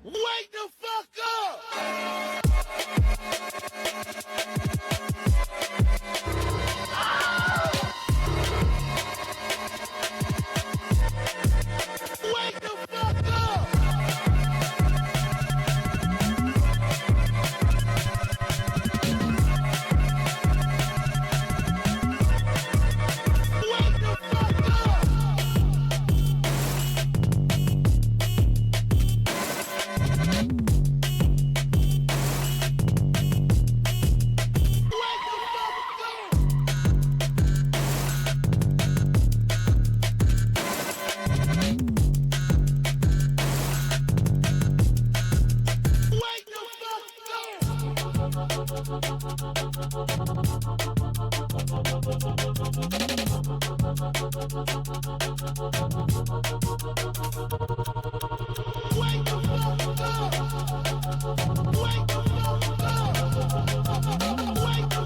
Wake the fuck up! Wake the fuck up! Wake the fuck up! Wake the fuck up! Wake the fuck up! Wake the fuck up! Wake the fuck up! Wake the fuck up! Wake the fuck up! Wake the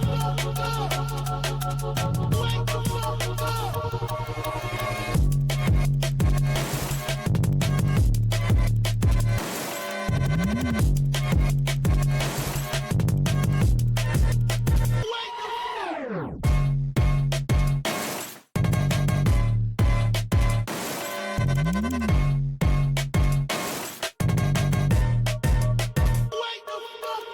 Wake the fuck up!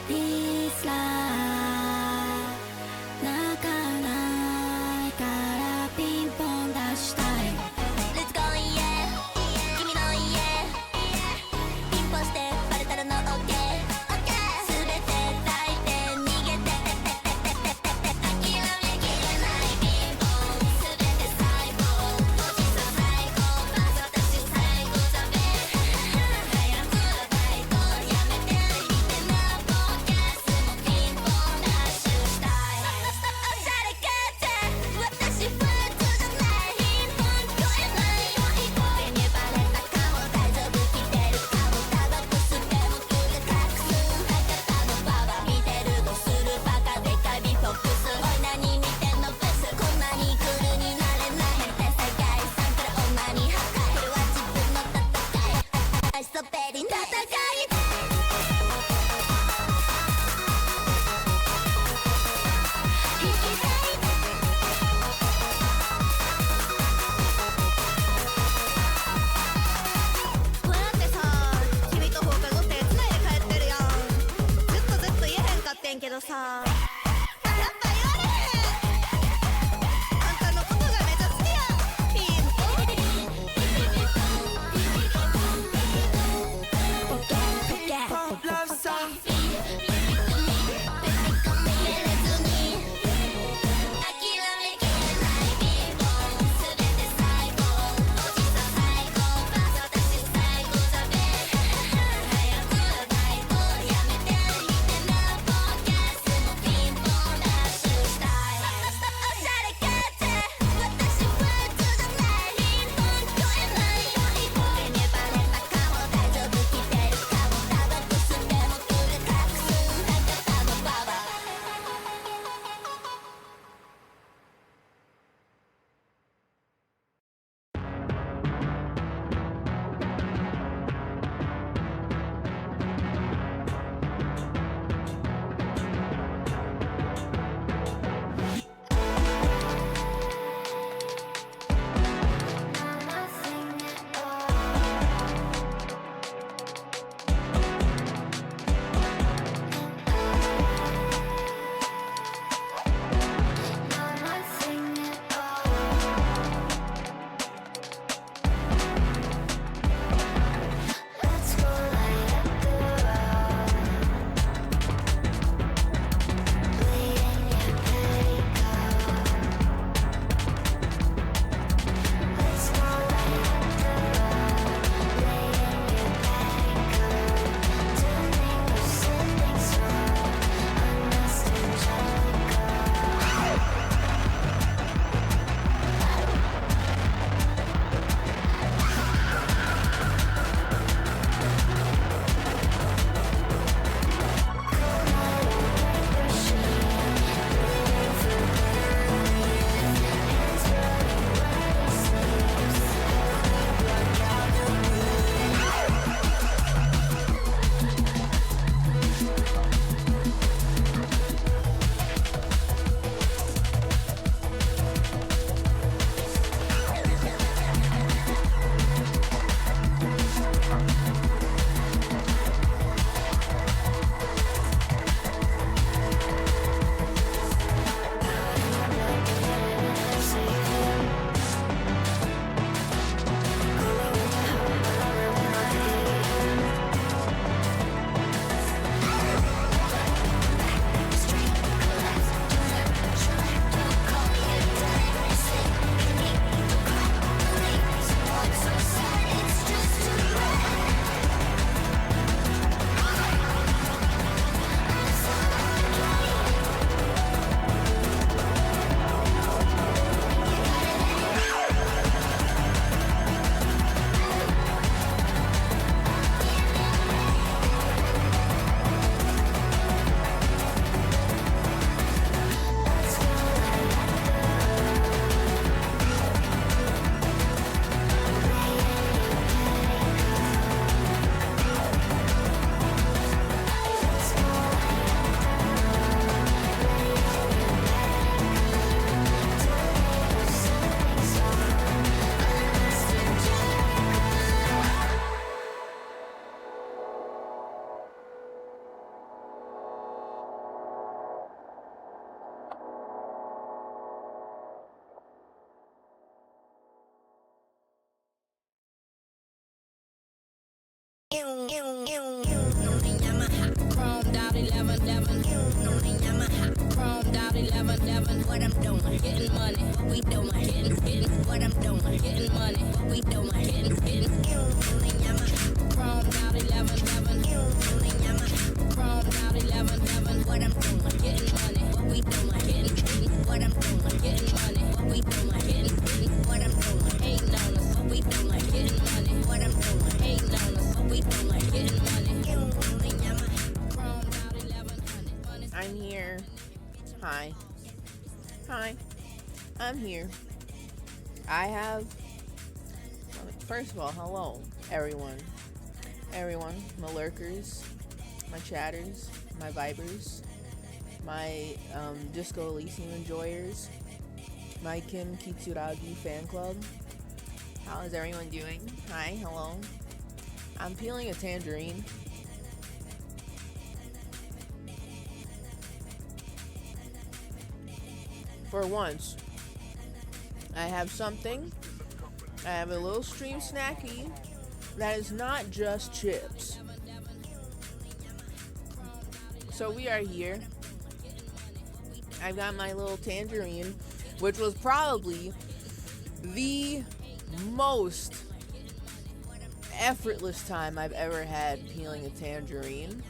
いいスラ泣かないからピンポン出したい Let's go 家君の家ピンポンしてバレたらの OK 全て抱いて逃げて諦めきれないピンポン全て最高おじさん最高まず私最高だべ早くバイトやめてみてなポーキャスもピンポンダッシュしたいおしゃれかって私普通じゃないピンポン聞こえない手にバレたかも大丈夫来てるかもタバコ吸ってもくれ隠す博多のババ見てるとするバカでかいビフォックスおい何見てんのブスこんなにクールになれない変態世界さんから女に破壊これは自分の戦い愛想べり戦い生きたいこうやってさ君と放課後ってつないで帰ってるやんずっと言えへんかってんけどさやっぱ言われへんあんたのことがめちゃ好きやんピンポンポケポケポケラブソングピ 11, 11. No me llama hot. Chromed out 11, 11. What I'm doing, getting money. What we doing, getting. What I'm doing, getting money. What we doing, getting. No me llama hot. Chromed out 11, 11. No me llama hot. Chromed out 11, 11. What I'm doing, getting money. What we doing, getting. What I'm doing, getting money. What we doing, getting. What I'm doing, hating on us. What we doing, getting money. What I'm doing, hating on us. What we doing, getting money. No me llama hot. Chromed out 1100. I'm here. Hi. Hi. I'm here. I have. First of all, hello, everyone. Everyone, my lurkers, my chatters, my vibers, my Disco Elysium enjoyers, my Kim Kitsuragi fan club. How is everyone doing? Hi, hello. I'm peeling a tangerine. For once, I have something. I have a little stream snacky that is not just chips. So we are here. I've got my little tangerine, which was probably the most effortless time I've ever had peeling a tangerine.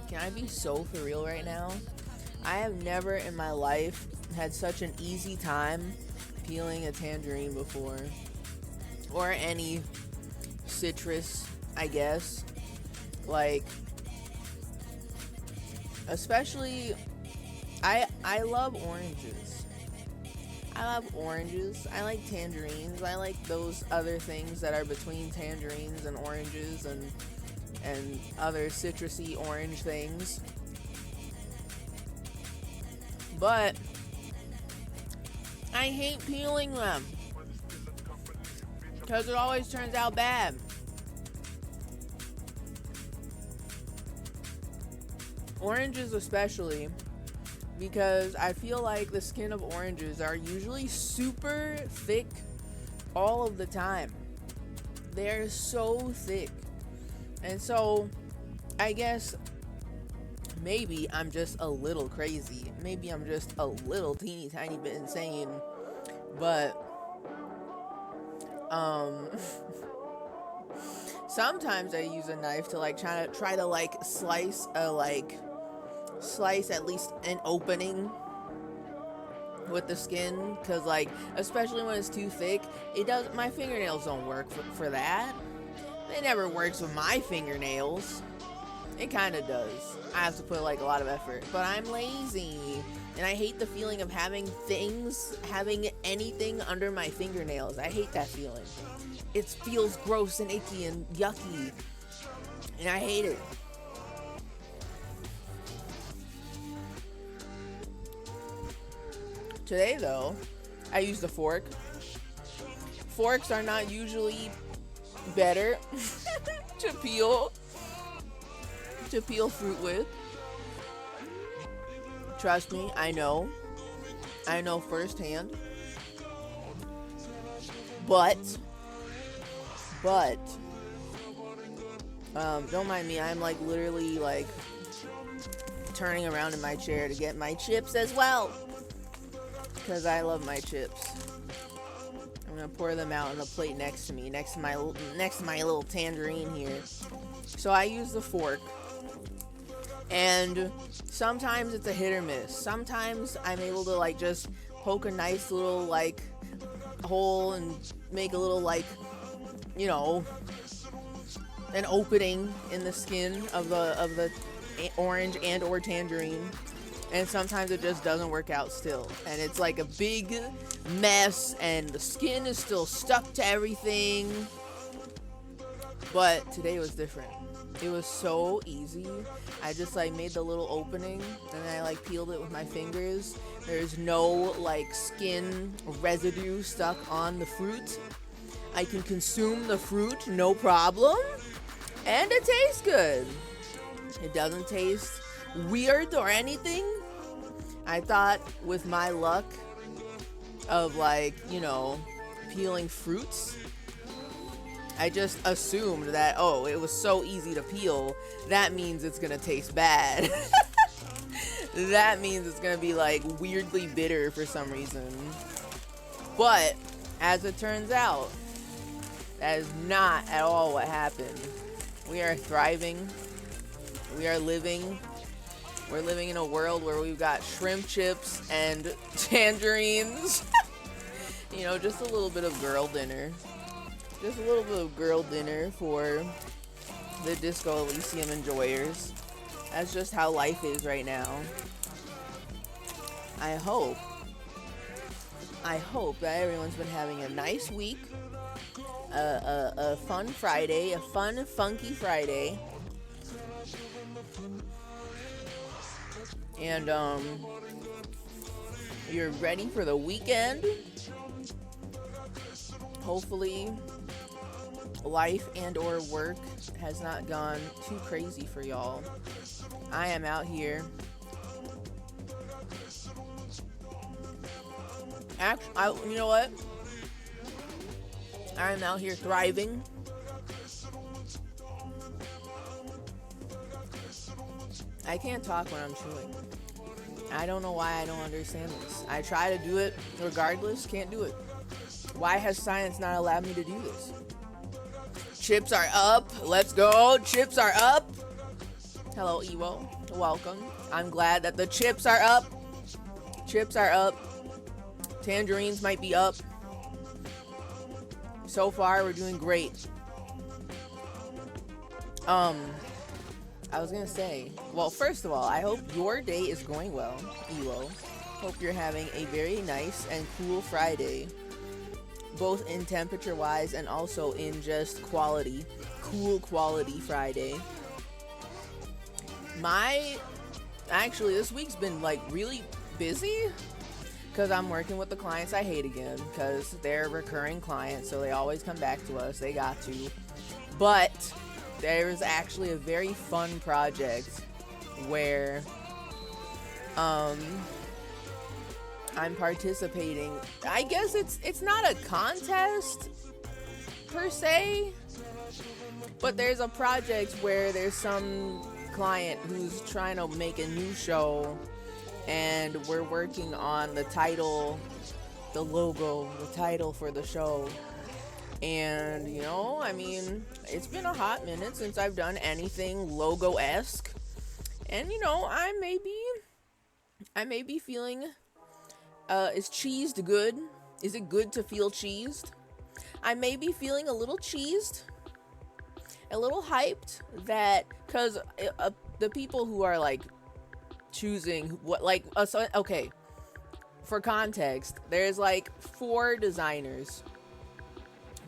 Can I be so for real right now? I have never in my life had such an easy time peeling a tangerine before, or any citrus, I guess. Like, especially, I love oranges. I love oranges. I like tangerines. I like those other things that are between tangerines and oranges and other citrusy orange things. But I hate peeling them because it always turns out bad. Oranges especially, because I feel like the skin of oranges are usually super thick all of the time. They're so thick. And so I guess maybe I'm just a little crazy. Maybe I'm just a little teeny tiny bit insane. But sometimes I use a knife to like try to slice at least an opening with the skin, because like, especially when it's too thick, my fingernails don't work for that. It never works with my fingernails. It kind of does. I have to put like a lot of effort, but I'm lazy and I hate the feeling of having anything under my fingernails. I hate that feeling. It feels gross and icky and yucky, and I hate it. Today though, I used a fork. Forks are not usually better to peel fruit with. Trust me, I know firsthand. But don't mind me, I'm like literally like turning around in my chair to get my chips as well, because I love my chips. I'm gonna pour them out on the plate next to me, next to my little tangerine here. So I use the fork, and sometimes it's a hit or miss. Sometimes I'm able to like just poke a nice little like hole and make a little like, you know, an opening in the skin of the orange and or tangerine. And sometimes it just doesn't work out still, and it's like a big mess and the skin is still stuck to everything. But today was different. It was so easy. I just like made the little opening and I like peeled it with my fingers. There's no like skin residue stuck on the fruit. I can consume the fruit no problem, and it tastes good. It doesn't taste weird or anything. I thought with my luck of like, you know, peeling fruits, I just assumed that, oh, it was so easy to peel, that means it's gonna taste bad. that means it's gonna be like weirdly bitter for some reason. But as it turns out, that is not at all what happened. We are thriving. We are living. We're living in a world where we've got shrimp chips and tangerines. You know, just a little bit of girl dinner. Just a little bit of girl dinner for the Disco Elysium enjoyers. That's just how life is right now. I hope that everyone's been having a nice week. A fun Friday. A fun, funky Friday. And, you're ready for the weekend. Hopefully, life and or work has not gone too crazy for y'all. I am out here. You know what? I am out here thriving. I can't talk when I'm chewing. I don't know why I don't understand this. I try to do it regardless, can't do it. Why has science not allowed me to do this? Chips are up. Let's go. Chips are up. Hello, Ewo. Welcome. I'm glad that the chips are up. Chips are up. Tangerines might be up. So far, we're doing great. I was gonna say, well, first of all, I hope your day is going well, Ewo. Hope you're having a very nice and cool Friday. Both in temperature-wise and also in just quality. Cool quality Friday. Actually, this week's been, like, really busy. Because I'm working with the clients I hate again. Because they're recurring clients, so they always come back to us. They got to. But there's actually a very fun project where I'm participating. I guess it's not a contest per se, but there's a project where there's some client who's trying to make a new show, and we're working on the title, the logo, the title for the show. And, you know, I mean, it's been a hot minute since I've done anything logo-esque. And, you know, I may be feeling, is cheesed good? Is it good to feel cheesed? I may be feeling a little cheesed, a little hyped, that, because the people who are, like, choosing what, like, okay, for context, there's, like, 4 designers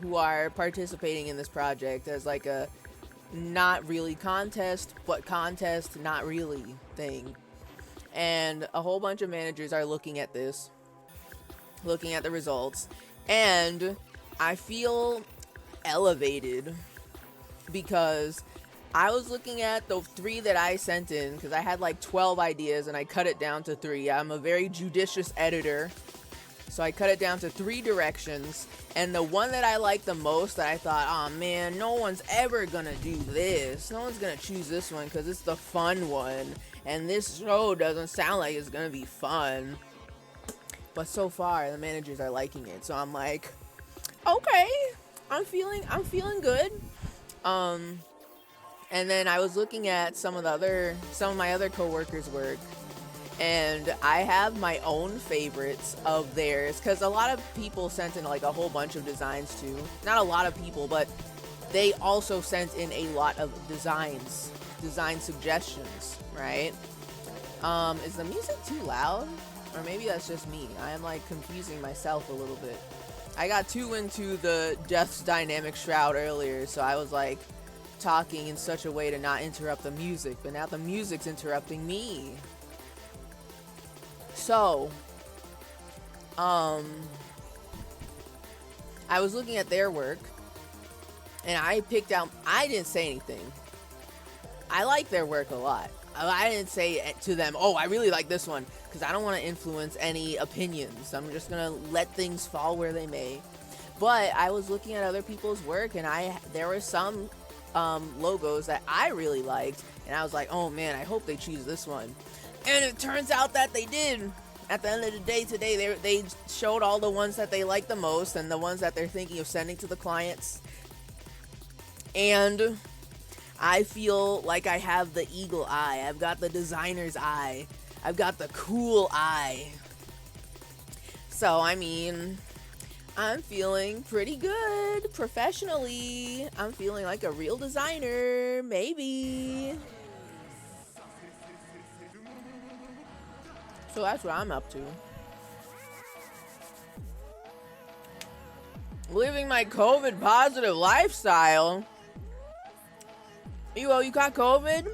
who are participating in this project as like a not really contest, but contest not really thing. And a whole bunch of managers are looking at this, looking at the results, and I feel elevated because I was looking at the 3 that I sent in, because I had like 12 ideas and I cut it down to 3. I'm a very judicious editor. So I cut it down to 3 directions, and the one that I liked the most, that I thought, oh man, no one's ever gonna do this. No one's gonna choose this one because it's the fun one, and this show doesn't sound like it's gonna be fun. But so far, the managers are liking it, so I'm like, okay, I'm feeling good. And then I was looking at some of my other coworkers' work. And I have my own favorites of theirs, because a lot of people sent in like a whole bunch of designs too. Not a lot of people, but they also sent in a lot of design suggestions, right? Is the music too loud? Or maybe that's just me. I am like confusing myself a little bit. I got too into the Death's Dynamic Shroud earlier, so I was like talking in such a way to not interrupt the music, but now the music's interrupting me. So, I was looking at their work, and I didn't say anything. I like their work a lot. I didn't say to them, oh, I really like this one, because I don't want to influence any opinions. I'm just going to let things fall where they may. But I was looking at other people's work, and there were some logos that I really liked, and I was like, oh man, I hope they choose this one. And it turns out that they did. At the end of the day today, they showed all the ones that they like the most and the ones that they're thinking of sending to the clients. And I feel like I have the eagle eye. I've got the designer's eye. I've got the cool eye. So, I mean, I'm feeling pretty good professionally. I'm feeling like a real designer, maybe. So that's what I'm up to. Living my COVID positive lifestyle. You got COVID?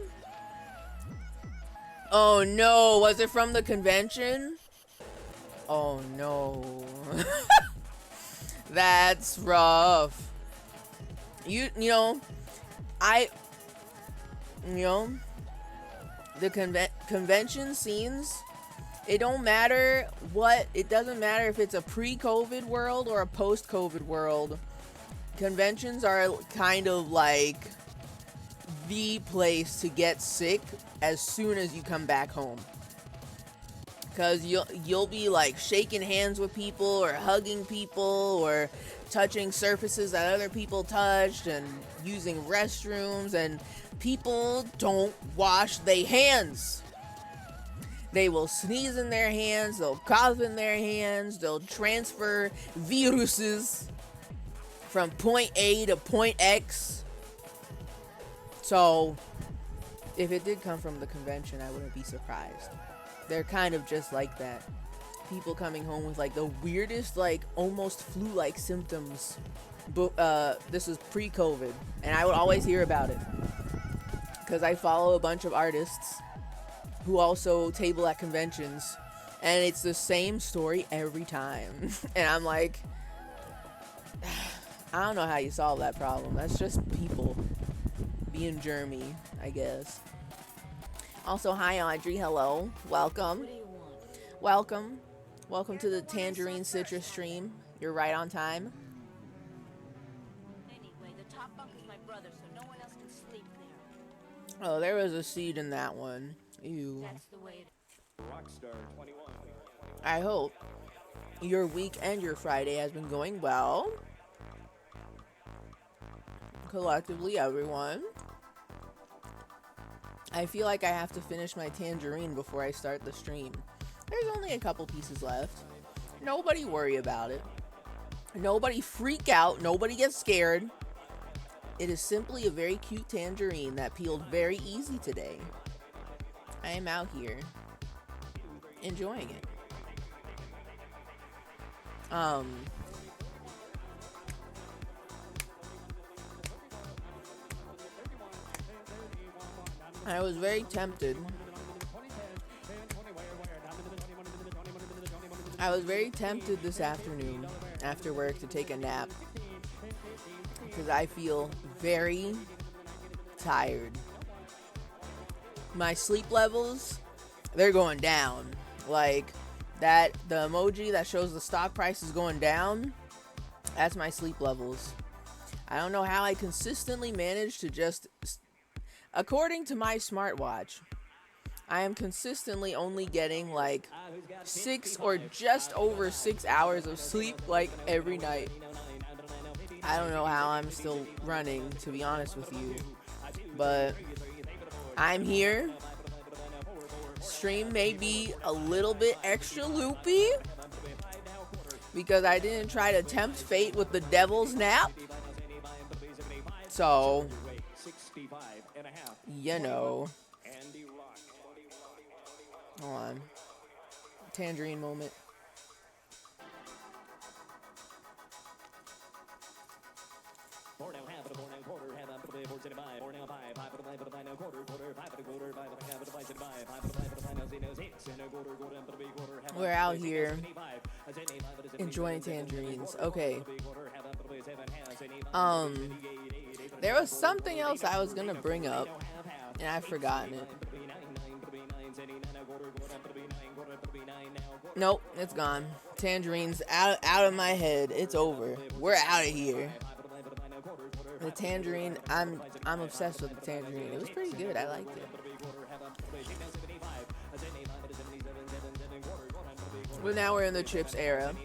Oh no, was it from the convention? Oh no. That's rough. The convention scenes, it don't matter it doesn't matter if it's a pre-COVID world or a post-COVID world. Conventions are kind of like the place to get sick as soon as you come back home. Because you'll be like shaking hands with people or hugging people or touching surfaces that other people touched and using restrooms, and people don't wash their hands. They will sneeze in their hands, they'll cough in their hands, they'll transfer viruses from point A to point X. So, if it did come from the convention, I wouldn't be surprised. They're kind of just like that. People coming home with like the weirdest, like almost flu-like symptoms. But this is pre-COVID, and I would always hear about it because I follow a bunch of artists who also table at conventions, and it's the same story every time. And I'm like, I don't know how you solve that problem. That's just people being germy, I guess. Also, hi Audrey, hello, welcome. Welcome to the Tangerine Citrus stream. You're right on time. Anyway, the top bunk is my brother, so no one else can sleep there. Oh, there was a seed in that one. Ew. That's the way it Rockstar 21. I hope your week and your Friday has been going well. Collectively, everyone. I feel like I have to finish my tangerine before I start the stream. There's only a couple pieces left. Nobody worry about it. Nobody freak out. Nobody get scared. It is simply a very cute tangerine that peeled very easy today. I am out here enjoying it. I was very tempted. I was very tempted this afternoon after work to take a nap because I feel very tired. My sleep levels, they're going down. Like the emoji that shows the stock price is going down, that's my sleep levels. I don't know how I consistently manage to just, according to my smartwatch, I am consistently only getting like 6 or just over 6 hours of sleep like every night. I don't know how I'm still running, to be honest with you, but I'm here. Stream may be a little bit extra loopy because I didn't try to tempt fate with the devil's nap. So, you know. Hold on. Tangerine moment. We're out here enjoying tangerines. Okay. There was something else I was gonna bring up, and I've forgotten it. Nope, it's gone. Tangerines out of my head. It's over. We're out of here. The tangerine, I'm obsessed with the tangerine. It was pretty good. I liked it. But now we're in the chips era.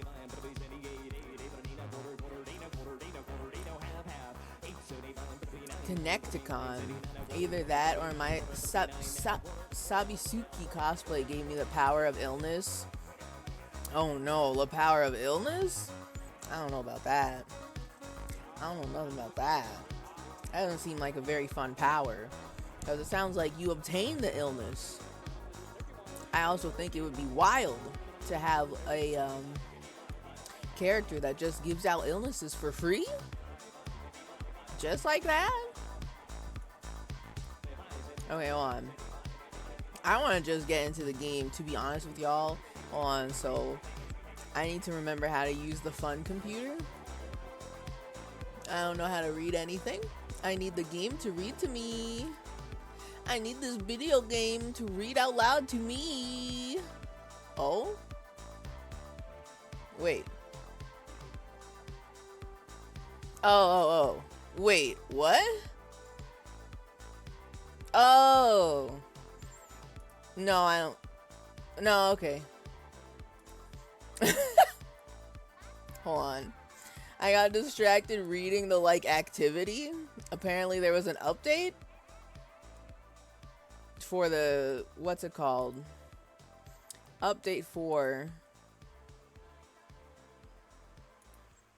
Connecticon. Either that or my Sabisuki cosplay gave me the power of illness. Oh no, the power of illness? I don't know about that. I don't know nothing about that. That doesn't seem like a very fun power. Because it sounds like you obtain the illness. I also think it would be wild to have a character that just gives out illnesses for free. Just like that. Okay, hold on. I want to just get into the game, to be honest with y'all. Hold on, so I need to remember how to use the fun computer. I don't know how to read anything. I need the game to read to me. I need this video game to read out loud to me. Oh? Wait. Oh. Wait, what? Oh. No, I don't. No, okay. Hold on. I got distracted reading the, activity. Apparently there was an update for the, what's it called? Update for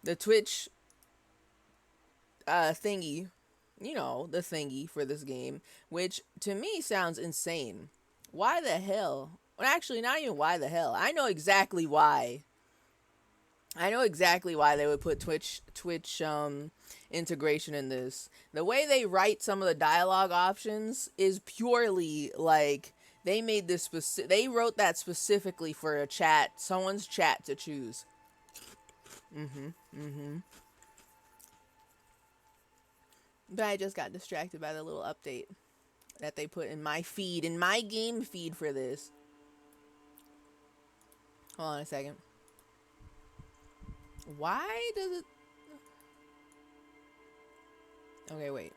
the Twitch thingy. You know, the thingy for this game, which to me sounds insane. Why the hell? Well, actually, not even why the hell. I know exactly why. I know exactly why they would put Twitch integration in this. The way they write some of the dialogue options is purely they made this they wrote that specifically for a chat, someone's chat to choose. But I just got distracted by the little update that they put in my feed, in my game feed for this. Hold on a second. Why does it... Okay, wait.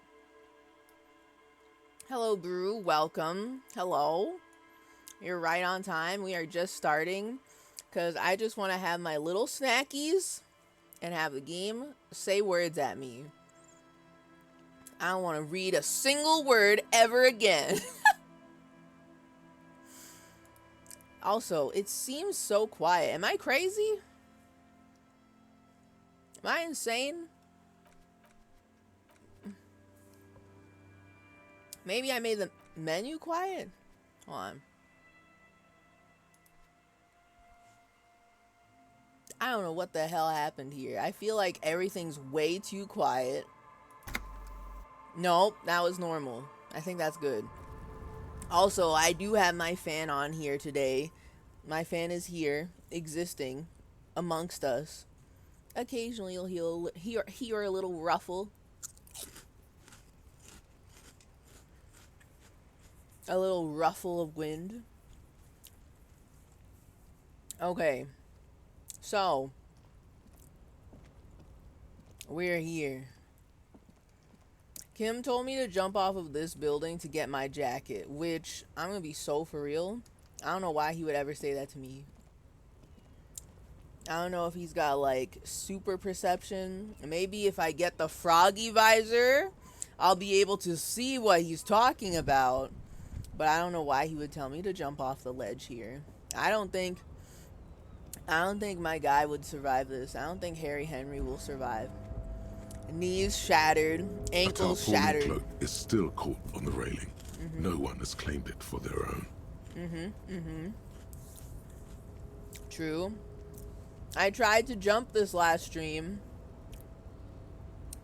Hello, Brew. Welcome. Hello. You're right on time. We are just starting because I just want to have my little snackies and have the game say words at me. I don't want to read a single word ever again. Also, it seems so quiet. Am I crazy? Am I insane? Maybe I made the menu quiet? Hold on. I don't know what the hell happened here. I feel like everything's way too quiet. Nope, that was normal. I think that's good. Also, I do have my fan on here today. My fan is here, existing amongst us. Occasionally you'll hear a little ruffle. A little ruffle of wind. Okay. So, we're here. Kim told me to jump off of this building to get my jacket, which I'm gonna be so for real. I don't know why he would ever say that to me. I don't know if he's got super perception. Maybe if I get the froggy visor, I'll be able to see what he's talking about. But I don't know why he would tell me to jump off the ledge here. I don't think my guy would survive this. I don't think Harry Henry will survive. Knees shattered, ankles shattered. Cloak is still caught on the railing. No one has claimed it for their own. True. I tried to jump this last stream,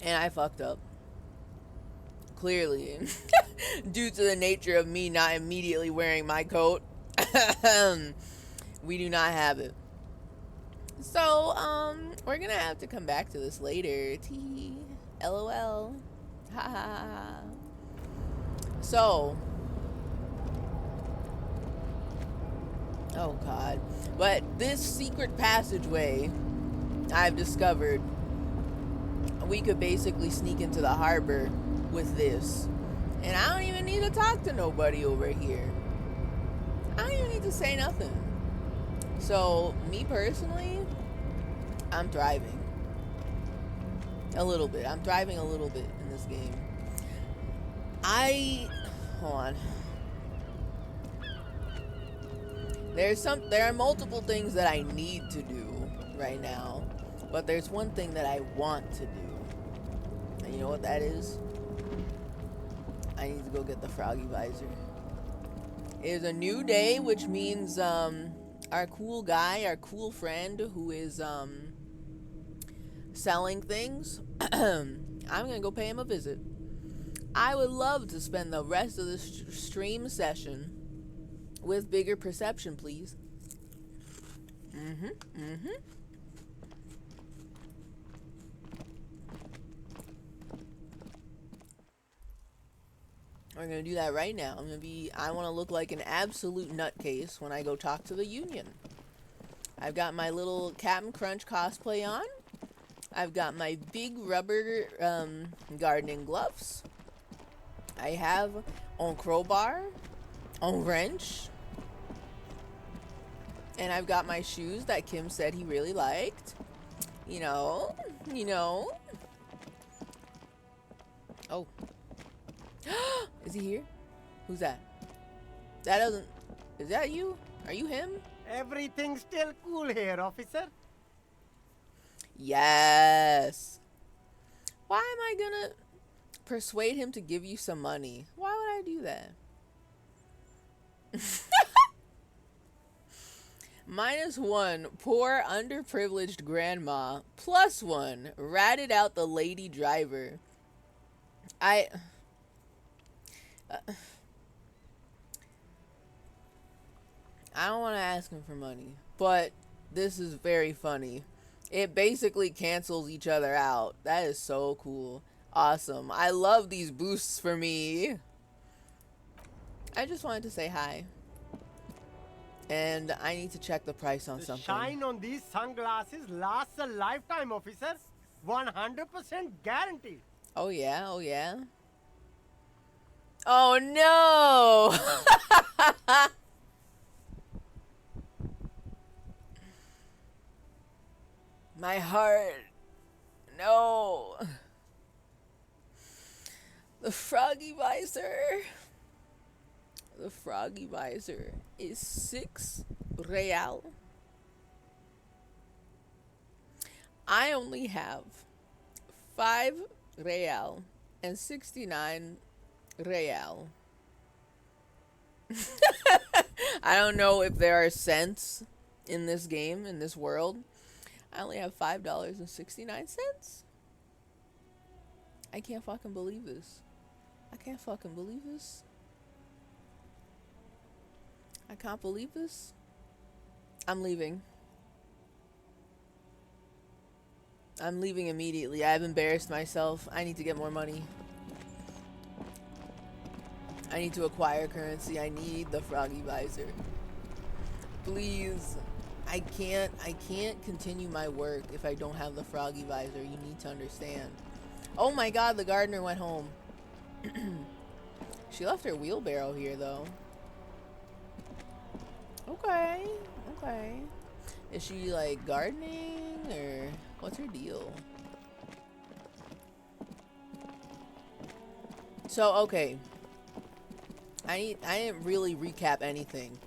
and I fucked up. Clearly. Due to the nature of me not immediately wearing my coat. We do not have it. So, we're gonna have to come back to this later. T. LOL. Ha ha ha. So. Oh god. But this secret passageway I've discovered, we could basically sneak into the harbor with this. And I don't even need to talk to nobody over here. I don't even need to say nothing. So, me personally, I'm thriving. A little bit. I'm thriving a little bit in this game. Hold on. There are multiple things that I need to do right now, but there's one thing that I want to do. And you know what that is? I need to go get the froggy visor. It is a new day, which means our cool guy, our cool friend who is selling things, I'm gonna go pay him a visit. I would love to spend the rest of the stream session with bigger perception, please. We're gonna do that right now. I wanna look like an absolute nutcase when I go talk to the union. I've got my little Captain Crunch cosplay on. I've got my big rubber gardening gloves. I have on crowbar, on wrench, and I've got my shoes that Kim said he really liked. You know. Oh. Is he here? Who's that? Is that you? Are you him? Everything's still cool here, officer. Yes. Why am I gonna persuade him to give you some money? Why would I do that? -1, poor underprivileged grandma. +1, ratted out the lady driver. I don't want to ask him for money, but this is very funny. It basically cancels each other out. That is so cool. Awesome. I love these boosts for me. I just wanted to say hi. And I need to check the price on The something. shine on these sunglasses lasts a lifetime, officer. 100% guaranteed. Oh yeah, oh yeah. Oh no! My heart. No. The froggy visor. The froggy visor is 6 real. I only have 5 real and 69 real. I don't know if there are cents in this game, in this world. I only have $5.69. I can't fucking believe this. I can't fucking believe this. I can't believe this. I'm leaving. I'm leaving immediately. I've embarrassed myself. I need to get more money. I need to acquire currency. I need the froggy visor. Please. I can't continue my work if I don't have the froggy visor. You need to understand. Oh my god, the gardener went home. She left her wheelbarrow here though. Okay, okay. Is she like gardening or what's her deal? So okay. I didn't really recap anything.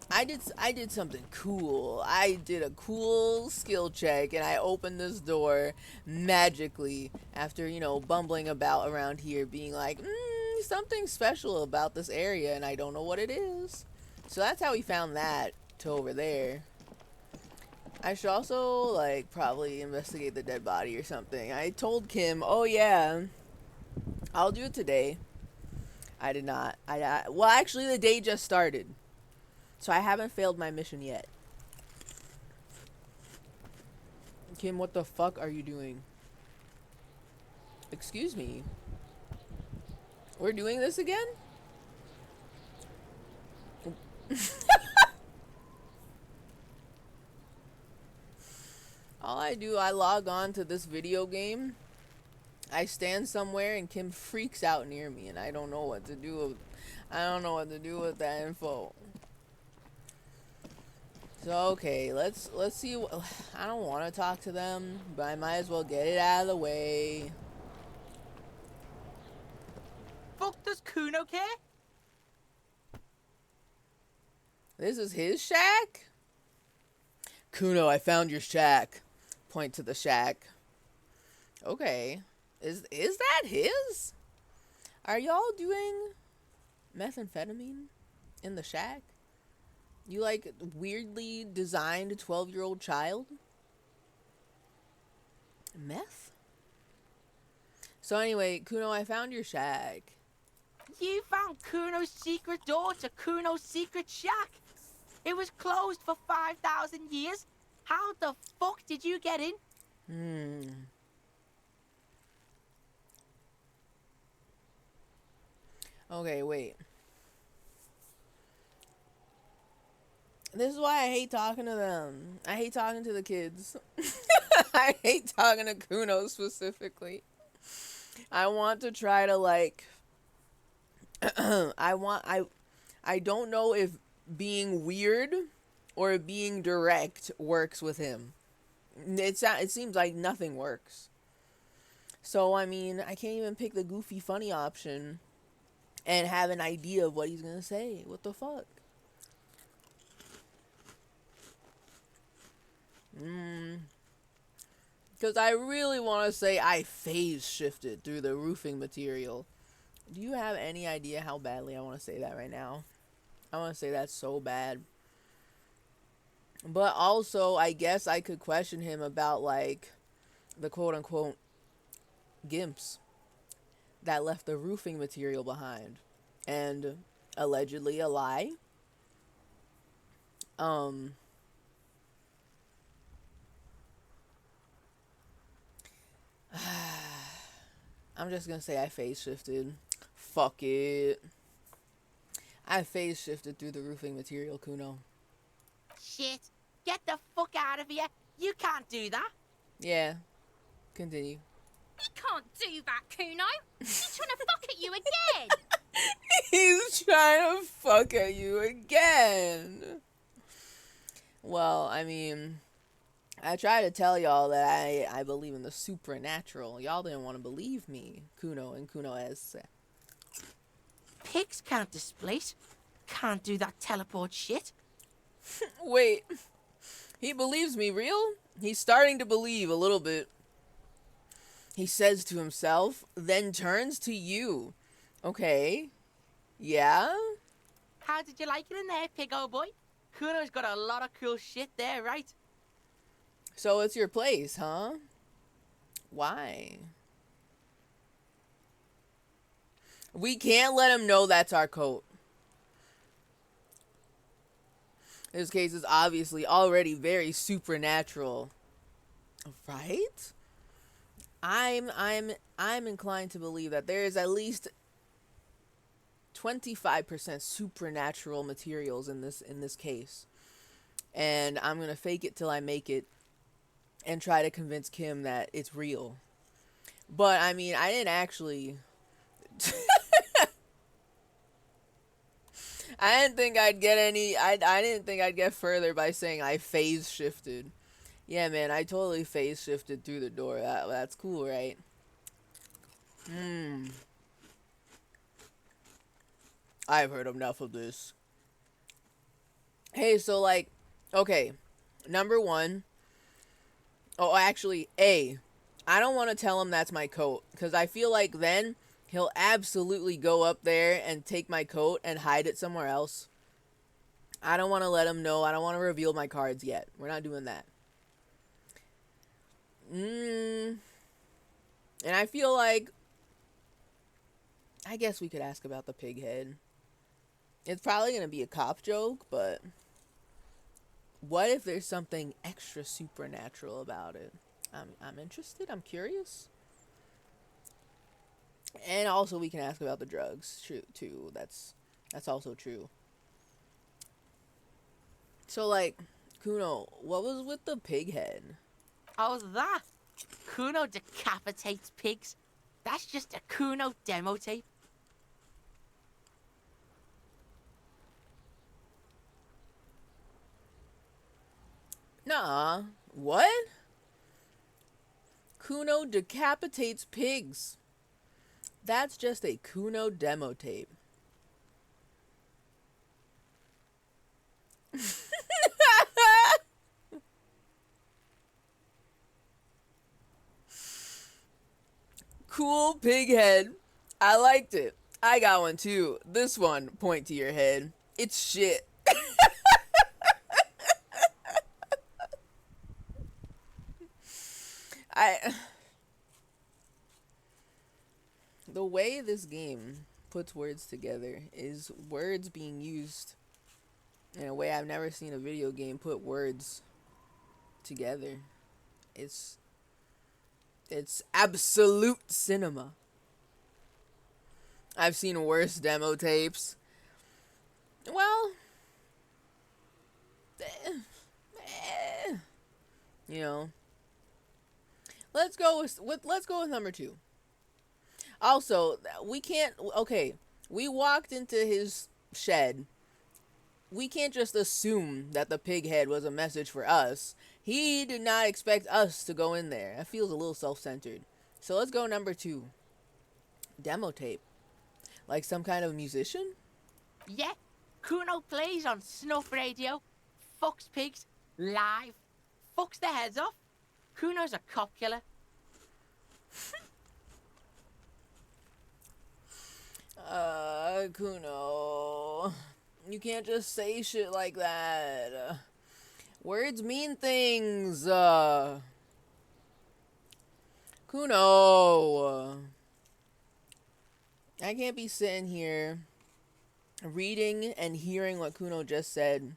I did something cool. I did a cool skill check and I opened this door magically after, you know, bumbling about around here being like, something special about this area and I don't know what it is. So that's how we found that to over there. I should also like probably investigate the dead body or something. I told Kim, oh yeah, I'll do it today. I did not. Well, actually the day just started. So I haven't failed my mission yet. Kim, what the fuck are you doing? Excuse me. We're doing this again? All I do, I log on to this video game. I stand somewhere and Kim freaks out near me and I don't know what to do. I don't know what to do with that info. So okay, let's see. I don't want to talk to them, but I might as well get it out of the way. Fuck does Kuno care? This is his shack? Kuno, I found your shack. Point to the shack. Okay. Is that his? Are y'all doing methamphetamine in the shack? You like weirdly designed 12-year-old child? Meth? So anyway, Kuno, I found your shack. You found Kuno's secret door to Kuno's secret shack. It was closed for 5,000 years. How the fuck did you get in? Okay, wait. This is why I hate talking to them. I hate talking to the kids. I hate talking to Kuno specifically. I want to try to like I don't know if being weird or being direct works with him. It seems like nothing works. So I mean, I can't even pick the goofy funny option and have an idea of what he's gonna say. What the fuck? Because I really want to say I phase shifted through the roofing material. Do you have any idea how badly I want to say that right now? I want to say that so bad. But also, I guess I could question him about, like, the quote-unquote gimps that left the roofing material behind. And allegedly a lie. I'm just gonna say I phase shifted. Fuck it. I phase shifted through the roofing material, Kuno. Shit. Get the fuck out of here. You can't do that. Yeah. Continue. He can't do that, Kuno. He's trying to fuck at you again. He's trying to fuck at you again. Well, I mean, I try to tell y'all that I believe in the supernatural. Y'all didn't want to believe me, Kuno and Kuno S. Pigs can't displace. Can't do that teleport shit. Wait, he believes me, real? He's starting to believe a little bit. He says to himself, then turns to you. Okay. Yeah? How did you like it in there, pig old boy? Kuno's got a lot of cool shit there, right? So it's your place, huh? Why? We can't let him know that's our coat. This case is obviously already very supernatural. Right? I'm inclined to believe that there is at least 25% supernatural materials in this case. And I'm going to fake it till I make it and try to convince Kim that it's real. But I mean, I didn't actually I didn't think I'd get any I didn't think I'd get further by saying I phase shifted. Yeah, man, I totally phase shifted through the door. That's cool, right? I've heard enough of this. Hey, so like, okay, number one. Oh, actually, I don't want to tell him that's my coat, because I feel like then he'll absolutely go up there and take my coat and hide it somewhere else. I don't want to let him know. I don't want to reveal my cards yet. We're not doing that. And I feel like, I guess we could ask about the pig head. It's probably going to be a cop joke, but what if there's something extra supernatural about it? I'm interested. I'm curious. And also we can ask about the drugs too. That's also true. So like, Kuno, what was with the pig head? How's that? Kuno decapitates pigs. That's just a Kuno demo tape. Nah. What? Kuno decapitates pigs. That's just a Kuno demo tape. Cool pig head. I liked it. I got one too. This one, point to your head. It's shit. The way this game puts words together is words being used in a way I've never seen a video game put words together. It's absolute cinema. I've seen worse demo tapes. Well, you know. Let's go with number 2. Also, we can't. Okay, we walked into his shed. We can't just assume that the pig head was a message for us. He did not expect us to go in there. That feels a little self-centered. So let's go number 2. Demo tape. Like some kind of musician? Yeah, Kuno plays on snuff radio, fucks pigs, live, fucks their heads off. Kuno's a cop killer. Kuno. You can't just say shit like that. Words mean things. Kuno. I can't be sitting here reading and hearing what Kuno just said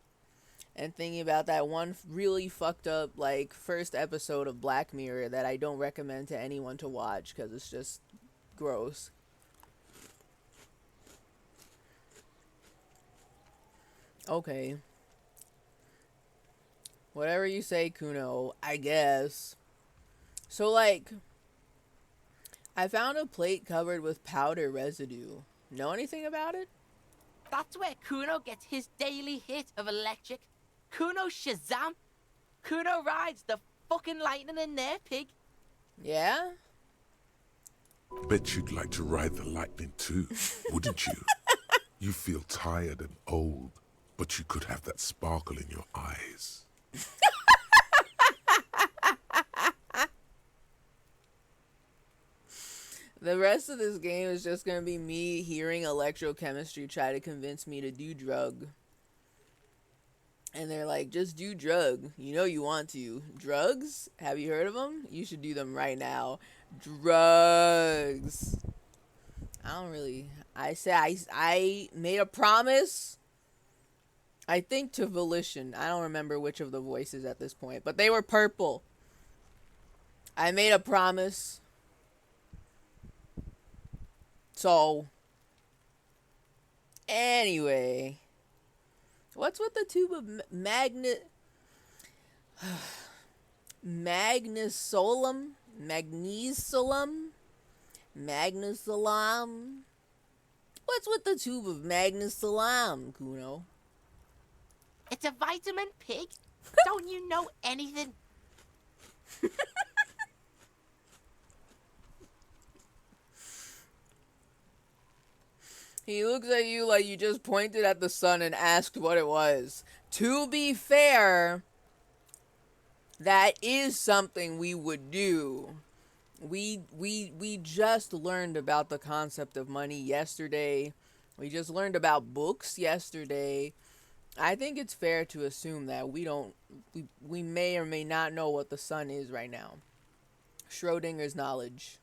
and thinking about that one really fucked up, like, first episode of Black Mirror that I don't recommend to anyone to watch because it's just gross. Okay. Whatever you say, Kuno, I guess. So, like, I found a plate covered with powder residue. Know anything about it? That's where Kuno gets his daily hit of electric. Kuno Shazam. Kuno rides the fucking lightning in there, pig. Yeah? Bet you'd like to ride the lightning too, wouldn't you? You feel tired and old, but you could have that sparkle in your eyes. The rest of this game is just gonna be me hearing electrochemistry try to convince me to do drug. And they're like, just do drug. You know you want to. Drugs? Have you heard of them? You should do them right now. Drugs. I made a promise. I think to Volition. I don't remember which of the voices at this point. But they were purple. I made a promise. So, anyway, what's with the tube of magnesolum? What's with the tube of magnesolum, Kuno? It's a vitamin, pig. Don't you know anything? He looks at you like you just pointed at the sun and asked what it was. To be fair, that is something we would do. We just learned about the concept of money yesterday. We just learned about books yesterday. I think it's fair to assume that we may or may not know what the sun is right now. Schrodinger's knowledge.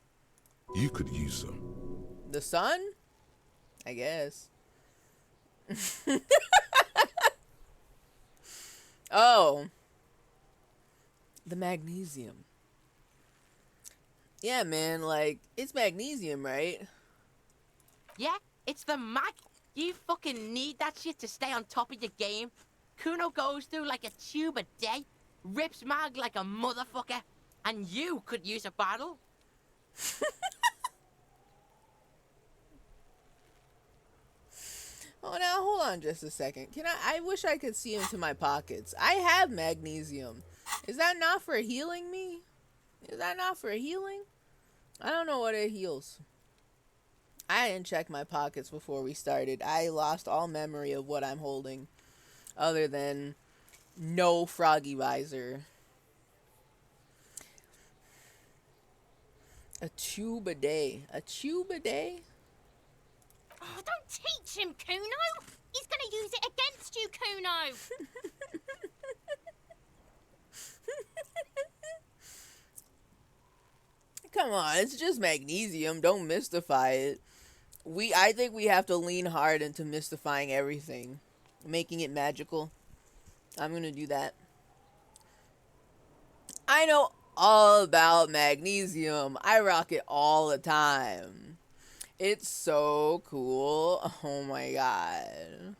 You could use some. The sun? I guess. Oh. The magnesium. Yeah, man, like, it's magnesium, right? Yeah, it's the mag. You fucking need that shit to stay on top of your game. Kuno goes through like a tube a day, rips mag like a motherfucker, and you could use a bottle. Oh, now hold on just a second. I wish I could see into my pockets. I have magnesium. Is that not for healing me? Is that not for healing? I don't know what it heals. I didn't check my pockets before we started. I lost all memory of what I'm holding. Other than no froggy visor. A tube a day. A tube a day? Oh, don't teach him, Kuno. He's gonna use it against you, Kuno. Come on, it's just magnesium. Don't mystify it. I think we have to lean hard into mystifying everything. Making it magical. I'm gonna do that. I know all about magnesium. I rock it all the time. It's so cool. Oh my god.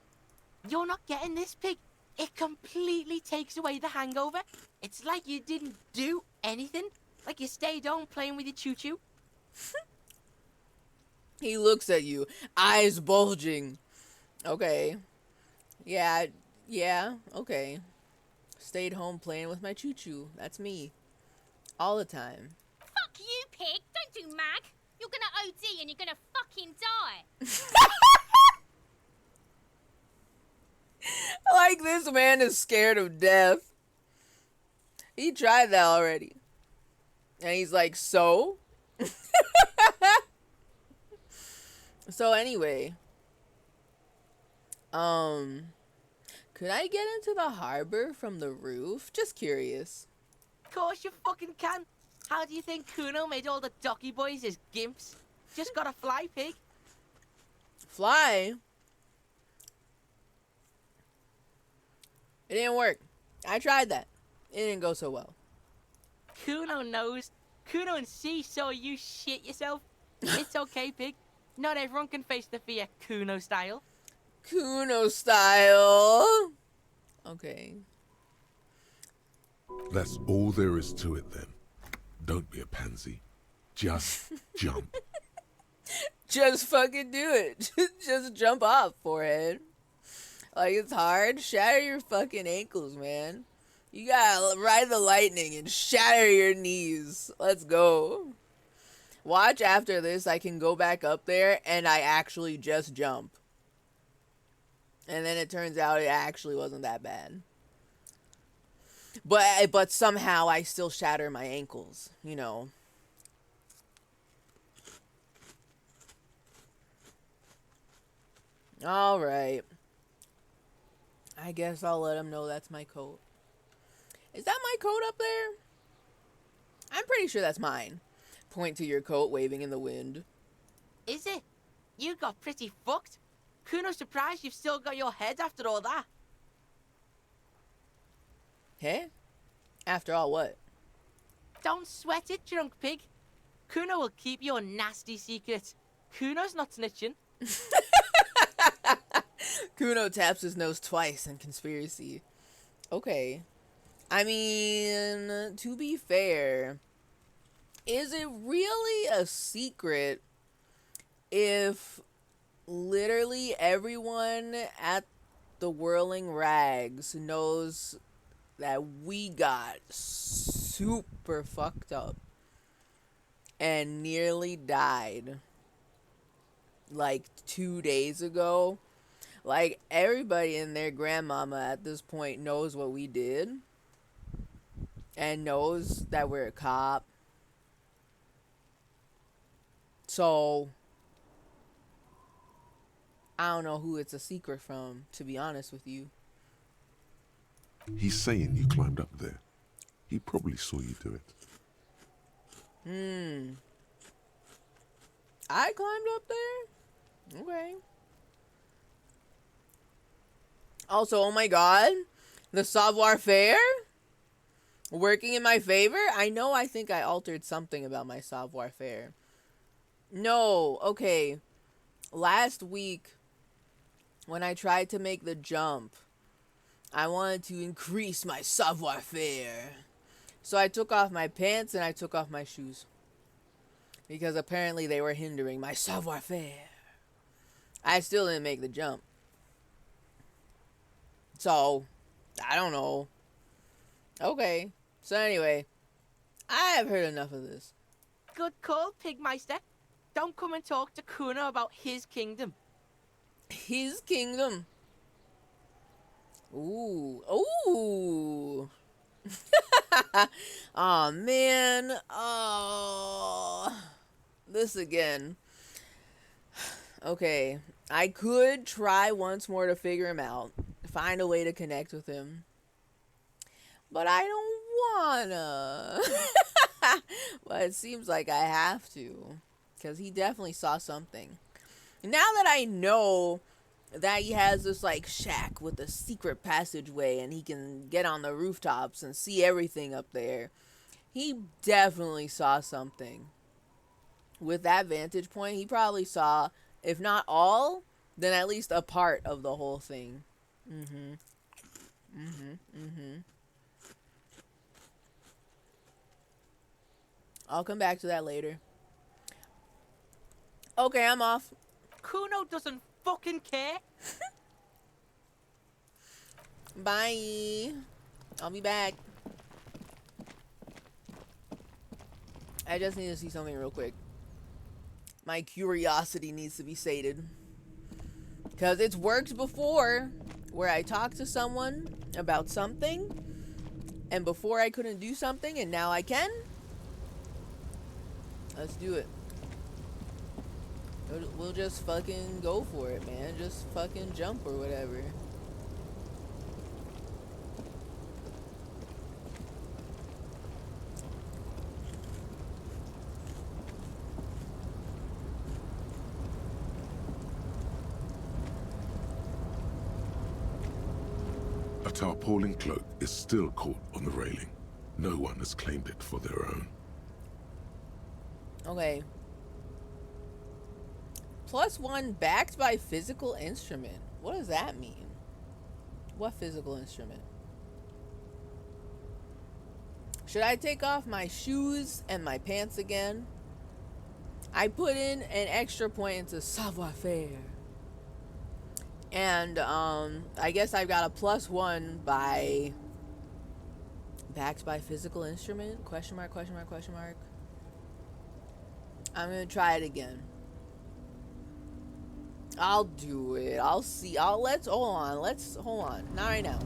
You're not getting this, Pig. It completely takes away the hangover. It's like you didn't do anything. Like you stayed home playing with your choo-choo. He looks at you, eyes bulging. Okay. Yeah, okay. Stayed home playing with my choo-choo. That's me. All the time. Fuck you, Pig. Don't do mag. You're gonna OD and you're gonna fucking die. Like this man is scared of death. He tried that already. And he's like, so? So anyway. Could I get into the harbor from the roof? Just curious. Of course you fucking can. How do you think Kuno made all the docky boys his gimps? Just gotta fly, Pig. Fly? It didn't work. I tried that. It didn't go so well. Kuno knows. Kuno and C saw you shit yourself. It's okay, Pig. Not everyone can face the fear Kuno style. Kuno style. Okay. That's all there is to it then. Don't be a pansy. Just jump. Just fucking do it. Just jump off, forehead. Like, it's hard. Shatter your fucking ankles, man. You gotta ride the lightning and shatter your knees. Let's go. Watch after this. I can go back up there and I actually just jump. And then it turns out it actually wasn't that bad. But somehow I still shatter my ankles, you know. All right. I guess I'll let him know that's my coat. Is that my coat up there? I'm pretty sure that's mine. Point to your coat waving in the wind. Is it? You got pretty fucked. Kuno's surprised you've still got your head after all that. Hey? After all, what? Don't sweat it, drunk pig. Kuno will keep your nasty secret. Kuno's not snitching. Kuno taps his nose twice in conspiracy. Okay. I mean, to be fair, is it really a secret if literally everyone at the Whirling Rags knows that we got super fucked up and nearly died like 2 days ago? Like, everybody and their grandmama at this point knows what we did and knows that we're a cop. So I don't know who it's a secret from, to be honest with you. He's saying you climbed up there. He probably saw you do it. I climbed up there? Okay. Also, oh my god, the savoir-faire working in my favor? I think I altered something about my savoir-faire. No, okay. Last week, when I tried to make the jump, I wanted to increase my savoir-faire. So I took off my pants and I took off my shoes. Because apparently they were hindering my savoir-faire. I still didn't make the jump. So, I don't know. Okay. So anyway, I have heard enough of this. Good call, Pigmeister. Don't come and talk to Kuno about his kingdom. His kingdom. Ooh. Ooh. Aw, man. Oh. This again. Okay. I could try once more to figure him out. Find a way to connect with him. But I don't wanna. But it seems like I have to. Because he definitely saw something. Now that I know that he has this like shack with a secret passageway and he can get on the rooftops and see everything up there, he definitely saw something. With that vantage point, he probably saw, if not all, then at least a part of the whole thing. I'll come back to that later. Okay, I'm off. Kuno doesn't fucking care. Bye. I'll be back. I just need to see something real quick. My curiosity needs to be sated. Because it's worked before where I talked to someone about something and before I couldn't do something and now I can. Let's do it. We'll just fucking go for it, man. Just fucking jump or whatever. A tarpaulin cloak is still caught on the railing. No one has claimed it for their own. Okay. +1 backed by physical instrument. What does that mean? What physical instrument? Should I take off my shoes and my pants again? I put in an extra point into savoir-faire. And, I guess I've got a +1 by... backed by physical instrument? Question mark, question mark, question mark. I'm gonna try it again. I'll do it. I'll see. Let's hold on. Not right now.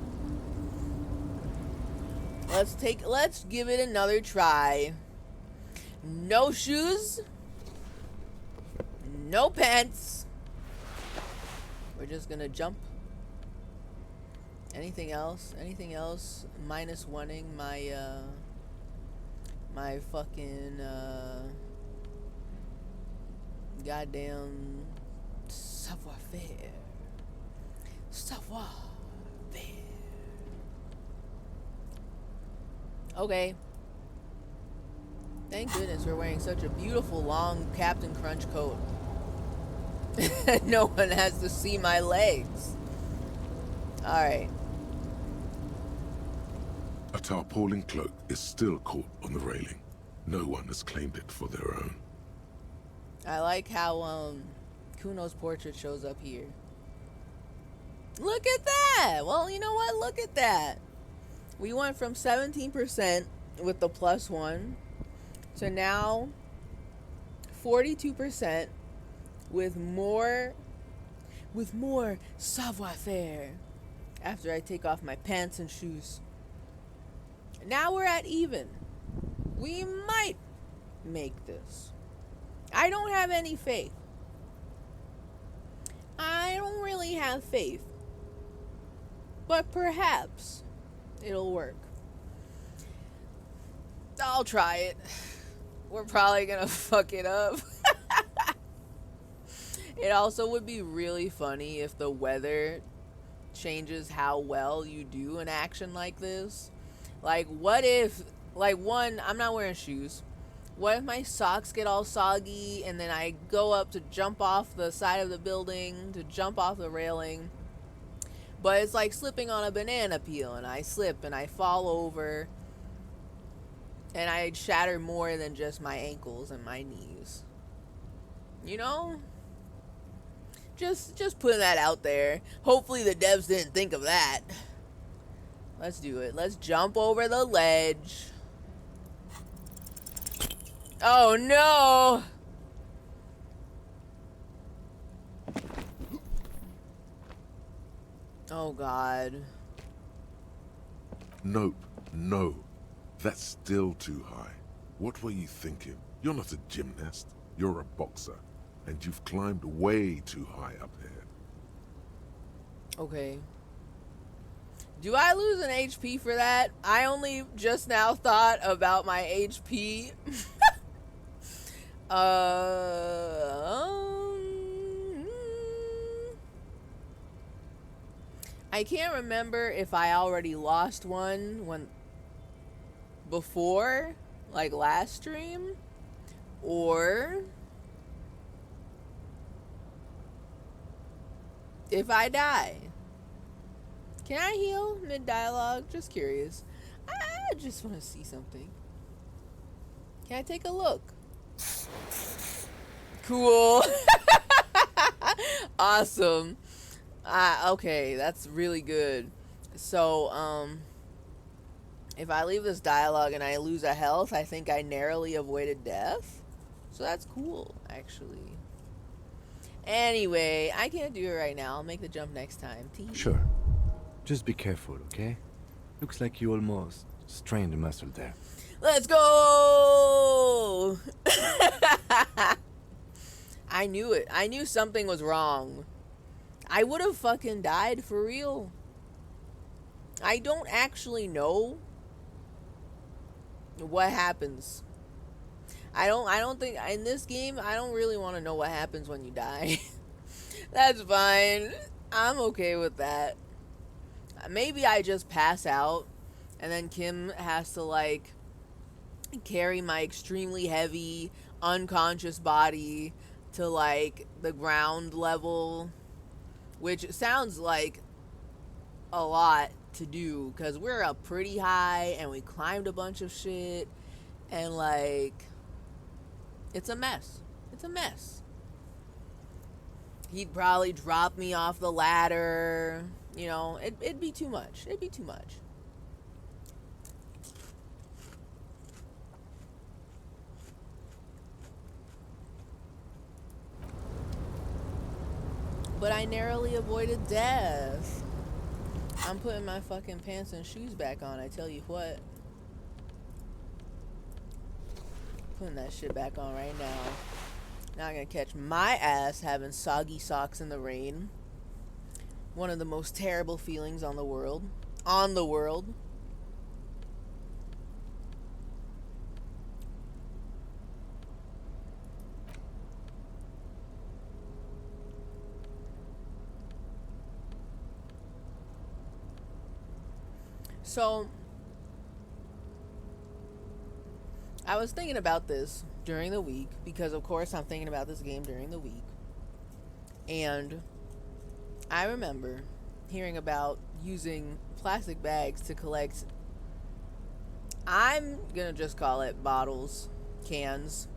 Let's give it another try. No shoes. No pants. We're just gonna jump. Anything else? Anything else? -1ing my, my fucking, goddamn savoir-faire. Savoir-faire. Okay. Thank goodness we're wearing such a beautiful long Captain Crunch coat. No one has to see my legs. Alright. A tarpaulin cloak is still caught on the railing. No one has claimed it for their own. I like how Kuno's portrait shows up here. Look at that! Well, you know what? Look at that. We went from 17% with the +1 to now 42% with more savoir-faire after I take off my pants and shoes. Now we're at even. We might make this. I don't have any faith. I don't really have faith. But perhaps it'll work. I'll try it. We're probably gonna fuck it up. It also would be really funny if the weather changes how well you do an action like this. Like, what if, like, one, I'm not wearing shoes. What if my socks get all soggy and then I go up to jump off the side of the building, to jump off the railing, but it's like slipping on a banana peel and I slip and I fall over and I shatter more than just my ankles and my knees. You know? Just putting that out there. Hopefully the devs didn't think of that. Let's do it. Let's jump over the ledge. Oh no! Oh god. Nope, no. That's still too high. What were you thinking? You're not a gymnast. You're a boxer. And you've climbed way too high up here. Okay. Do I lose an HP for that? I only just now thought about my HP. I can't remember if I already lost one when before, like last stream, or if I die. Can I heal mid-dialogue? Just curious. I just want to see something. Can I take a look? Cool. Awesome. Okay, that's really good. So, if I leave this dialogue and I lose a health, I think I narrowly avoided death. So that's cool, actually. Anyway, I can't do it right now. I'll make the jump next time. Sure. Just be careful, okay? Looks like you almost strained a muscle there. Let's go! I knew it. I knew something was wrong. I would have fucking died for real. I don't actually know what happens. I don't think in this game I don't really want to know what happens when you die. That's fine. I'm okay with that. Maybe I just pass out and then Kim has to like carry my extremely heavy unconscious body to like the ground level, which sounds like a lot to do because we're up pretty high and we climbed a bunch of shit and like it's a mess. It's a mess. He'd probably drop me off the ladder. You know, it'd be too much. It'd be too much. But I narrowly avoided death. I'm putting my fucking pants and shoes back on, I tell you what. Putting that shit back on right now. Not gonna catch my ass having soggy socks in the rain. One of the most terrible feelings on the world. On the world. So, I was thinking about this during the week because, of course, I'm thinking about this game during the week. And I remember hearing about using plastic bags to collect, I'm gonna just call it bottles, cans,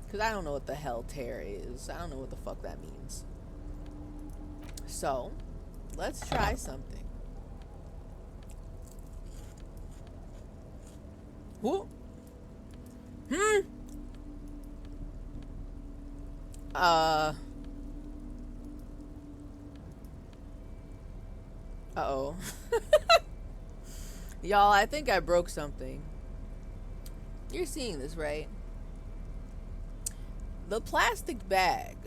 because I don't know what the hell tear is. I don't know what the fuck that means. So, let's try something. Who? Uh-oh. Y'all, I think I broke something. You're seeing this, right? The plastic bag.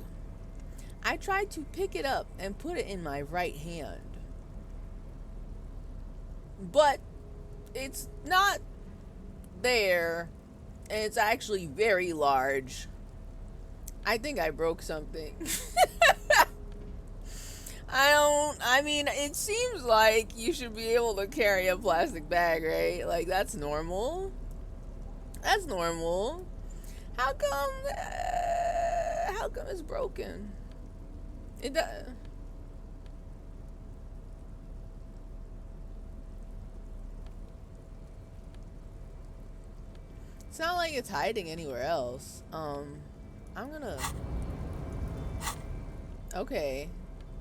I tried to pick it up and put it in my right hand. But it's not there. And it's actually very large. I think I broke something. I mean, it seems like you should be able to carry a plastic bag, right? Like, that's normal. That's normal. How come it's broken? It does. It's not like it's hiding anywhere else. I'm gonna... Okay.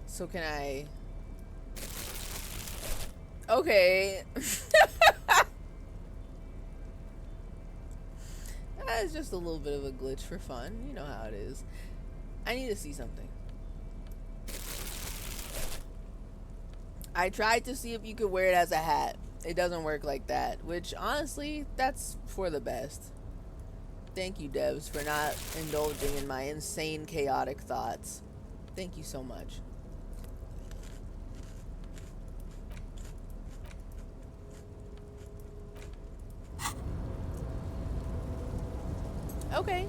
So can I... Okay. It's just a little bit of a glitch for fun. You know how it is. I need to see something. I tried to see if you could wear it as a hat. It doesn't work like that, which honestly, that's for the best. Thank you, devs, for not indulging in my insane, chaotic thoughts. Thank you so much. Okay.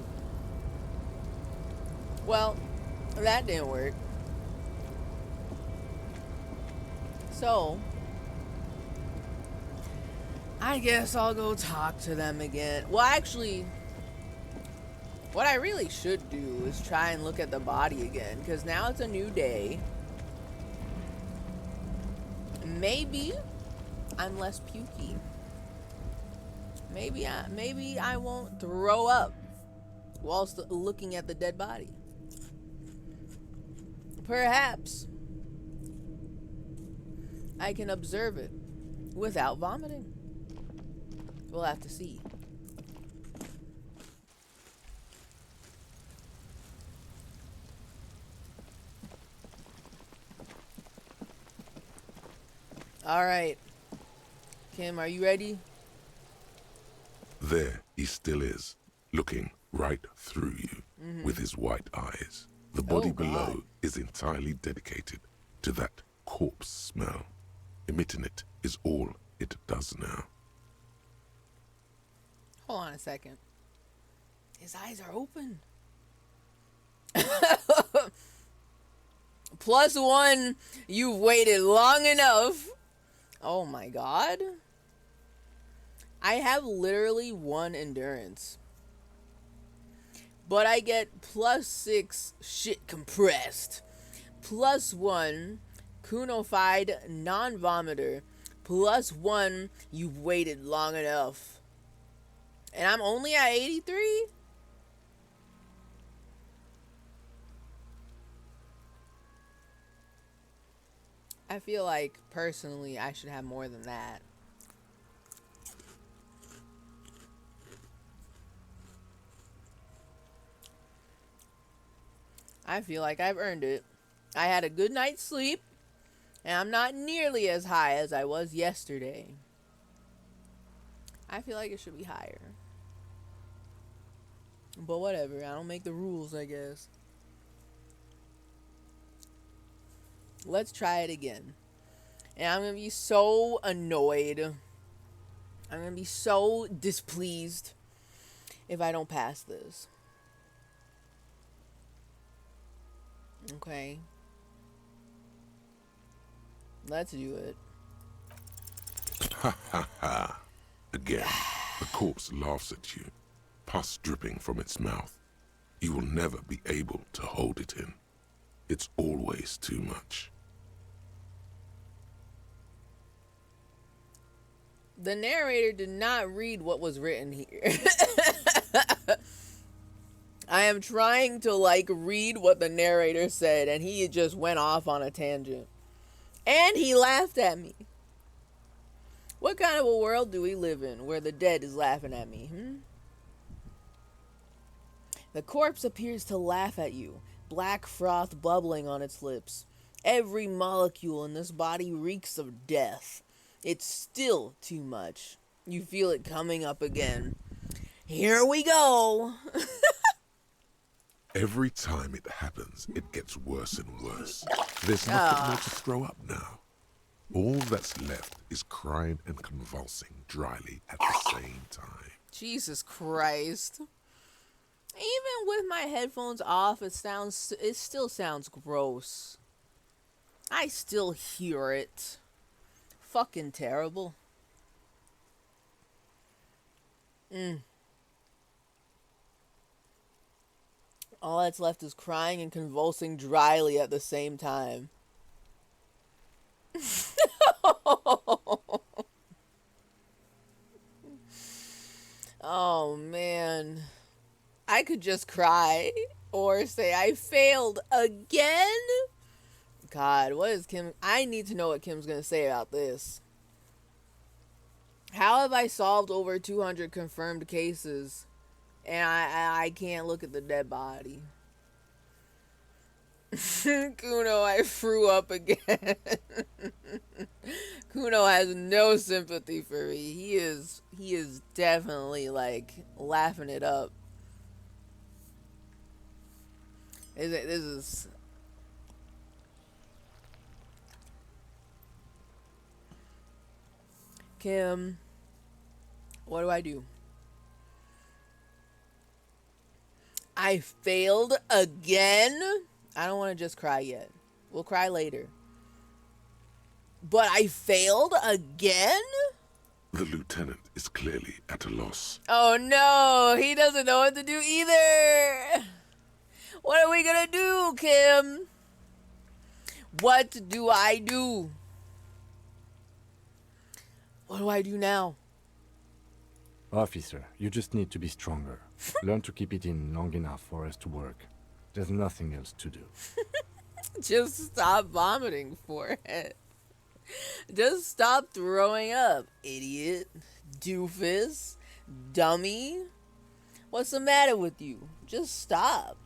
Well, that didn't work. So, I guess I'll go talk to them again. Well, actually, what I really should do is try and look at the body again, because now it's a new day. Maybe I'm less pukey. Maybe I won't throw up whilst looking at the dead body. Perhaps I can observe it without vomiting. We'll have to see. All right. Kim, are you ready? There he still is, looking right through you with his white eyes. The body Oh, God. below is entirely dedicated to that corpse smell. Emitting it is all it does now. Hold on a second. His eyes are open. +1, you've waited long enough. Oh my god. I have literally 1 endurance. But I get +6 shit compressed. +1 Kunofied non-vomiter. +1 you've waited long enough. And I'm only at 83? I feel like, personally, I should have more than that. I feel like I've earned it. I had a good night's sleep, and I'm not nearly as high as I was yesterday. I feel like it should be higher. But whatever, I don't make the rules, I guess. Let's try it again. And I'm gonna be so annoyed. I'm gonna be so displeased if I don't pass this. Okay. Let's do it. Ha ha ha. Again, the corpse laughs at you, pus dripping from its mouth. You will never be able to hold it in. It's always too much. The narrator did not read what was written here. I am trying to read what the narrator said, and he just went off on a tangent. And he laughed at me. What kind of a world do we live in where the dead is laughing at me? The corpse appears to laugh at you, black froth bubbling on its lips. Every molecule in this body reeks of death. It's still too much. You feel it coming up again. Here we go. Every time it happens, it gets worse and worse. There's nothing more to throw up now. All that's left is crying and convulsing dryly at the same time. Jesus Christ. Even with my headphones off, it still sounds gross. I still hear it. Fucking terrible. All that's left is crying and convulsing dryly at the same time. Oh man. I could just cry or say I failed again. God, what is Kim? I need to know what Kim's gonna say about this. How have I solved over 200 confirmed cases And I can't look at the dead body. Kuno, I threw up again. Kuno has no sympathy for me. He is definitely like laughing it up. This is Kim. What do I do? I failed again? I don't want to just cry yet. We'll cry later. But I failed again? The lieutenant is clearly at a loss. Oh no, he doesn't know what to do either. What are we gonna do, Kim? What do I do? What do I do now? Officer, you just need to be stronger. Learn to keep it in long enough for us to work. There's nothing else to do. Just stop vomiting for it. Just stop throwing up, idiot, doofus, dummy. What's the matter with you? Just stop.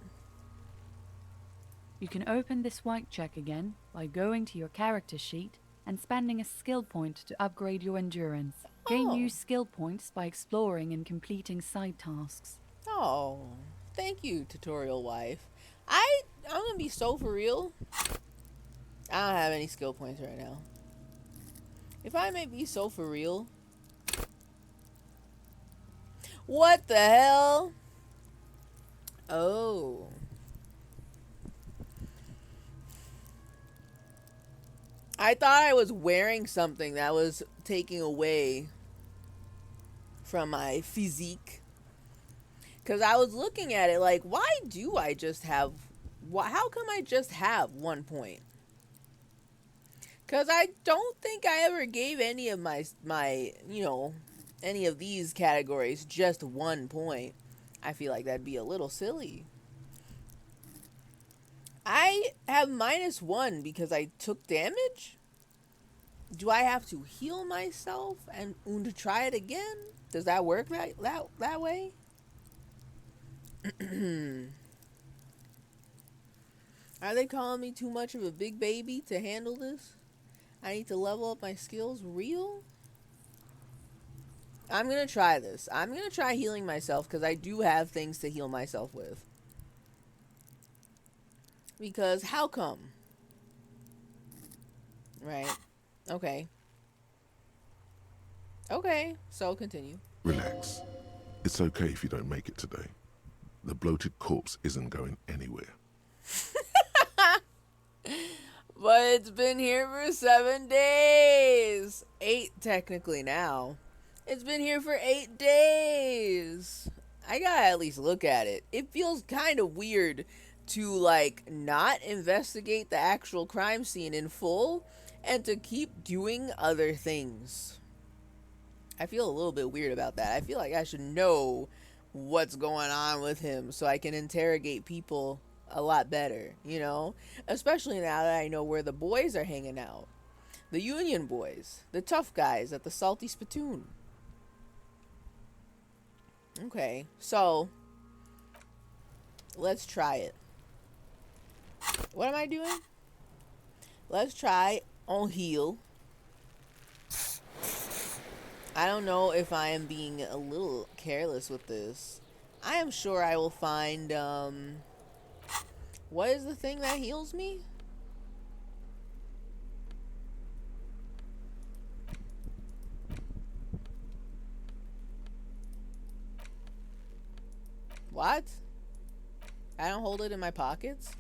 You can open this white check again by going to your character sheet and spending a skill point to upgrade your endurance. Gain new skill points by exploring and completing side tasks. Oh, thank you, tutorial wife. I'm gonna be so for real. I don't have any skill points right now. If I may be so for real. What the hell? Oh. I thought I was wearing something that was taking away from my physique. Because I was looking at it like, why do I just have... How come I just have 1 point? Because I don't think I ever gave any of my, you know, any of these categories just 1 point. I feel like that'd be a little silly. I have -1 because I took damage? Do I have to heal myself and to try it again? Does that work that way? Are they calling me too much of a big baby to handle this? I need to level up my skills real? I'm gonna try this. I'm gonna try healing myself because I do have things to heal myself with. Because how come? Right. Okay. Okay, so continue. Relax. It's okay if you don't make it today. The bloated corpse isn't going anywhere. But it's been here for 7 days. 8 technically now. It's been here for 8 days. I gotta at least look at it. It feels kind of weird to like not investigate the actual crime scene in full and to keep doing other things. I feel a little bit weird about that. I feel like I should know what's going on with him so I can interrogate people a lot better, you know? Especially now that I know where the boys are hanging out. The Union boys. The tough guys at the Salty Spittoon. Okay, so let's try it. What am I doing? Let's try on heal. I don't know if I am being a little careless with this. I am sure I will find, what is the thing that heals me? What? I don't hold it in my pockets?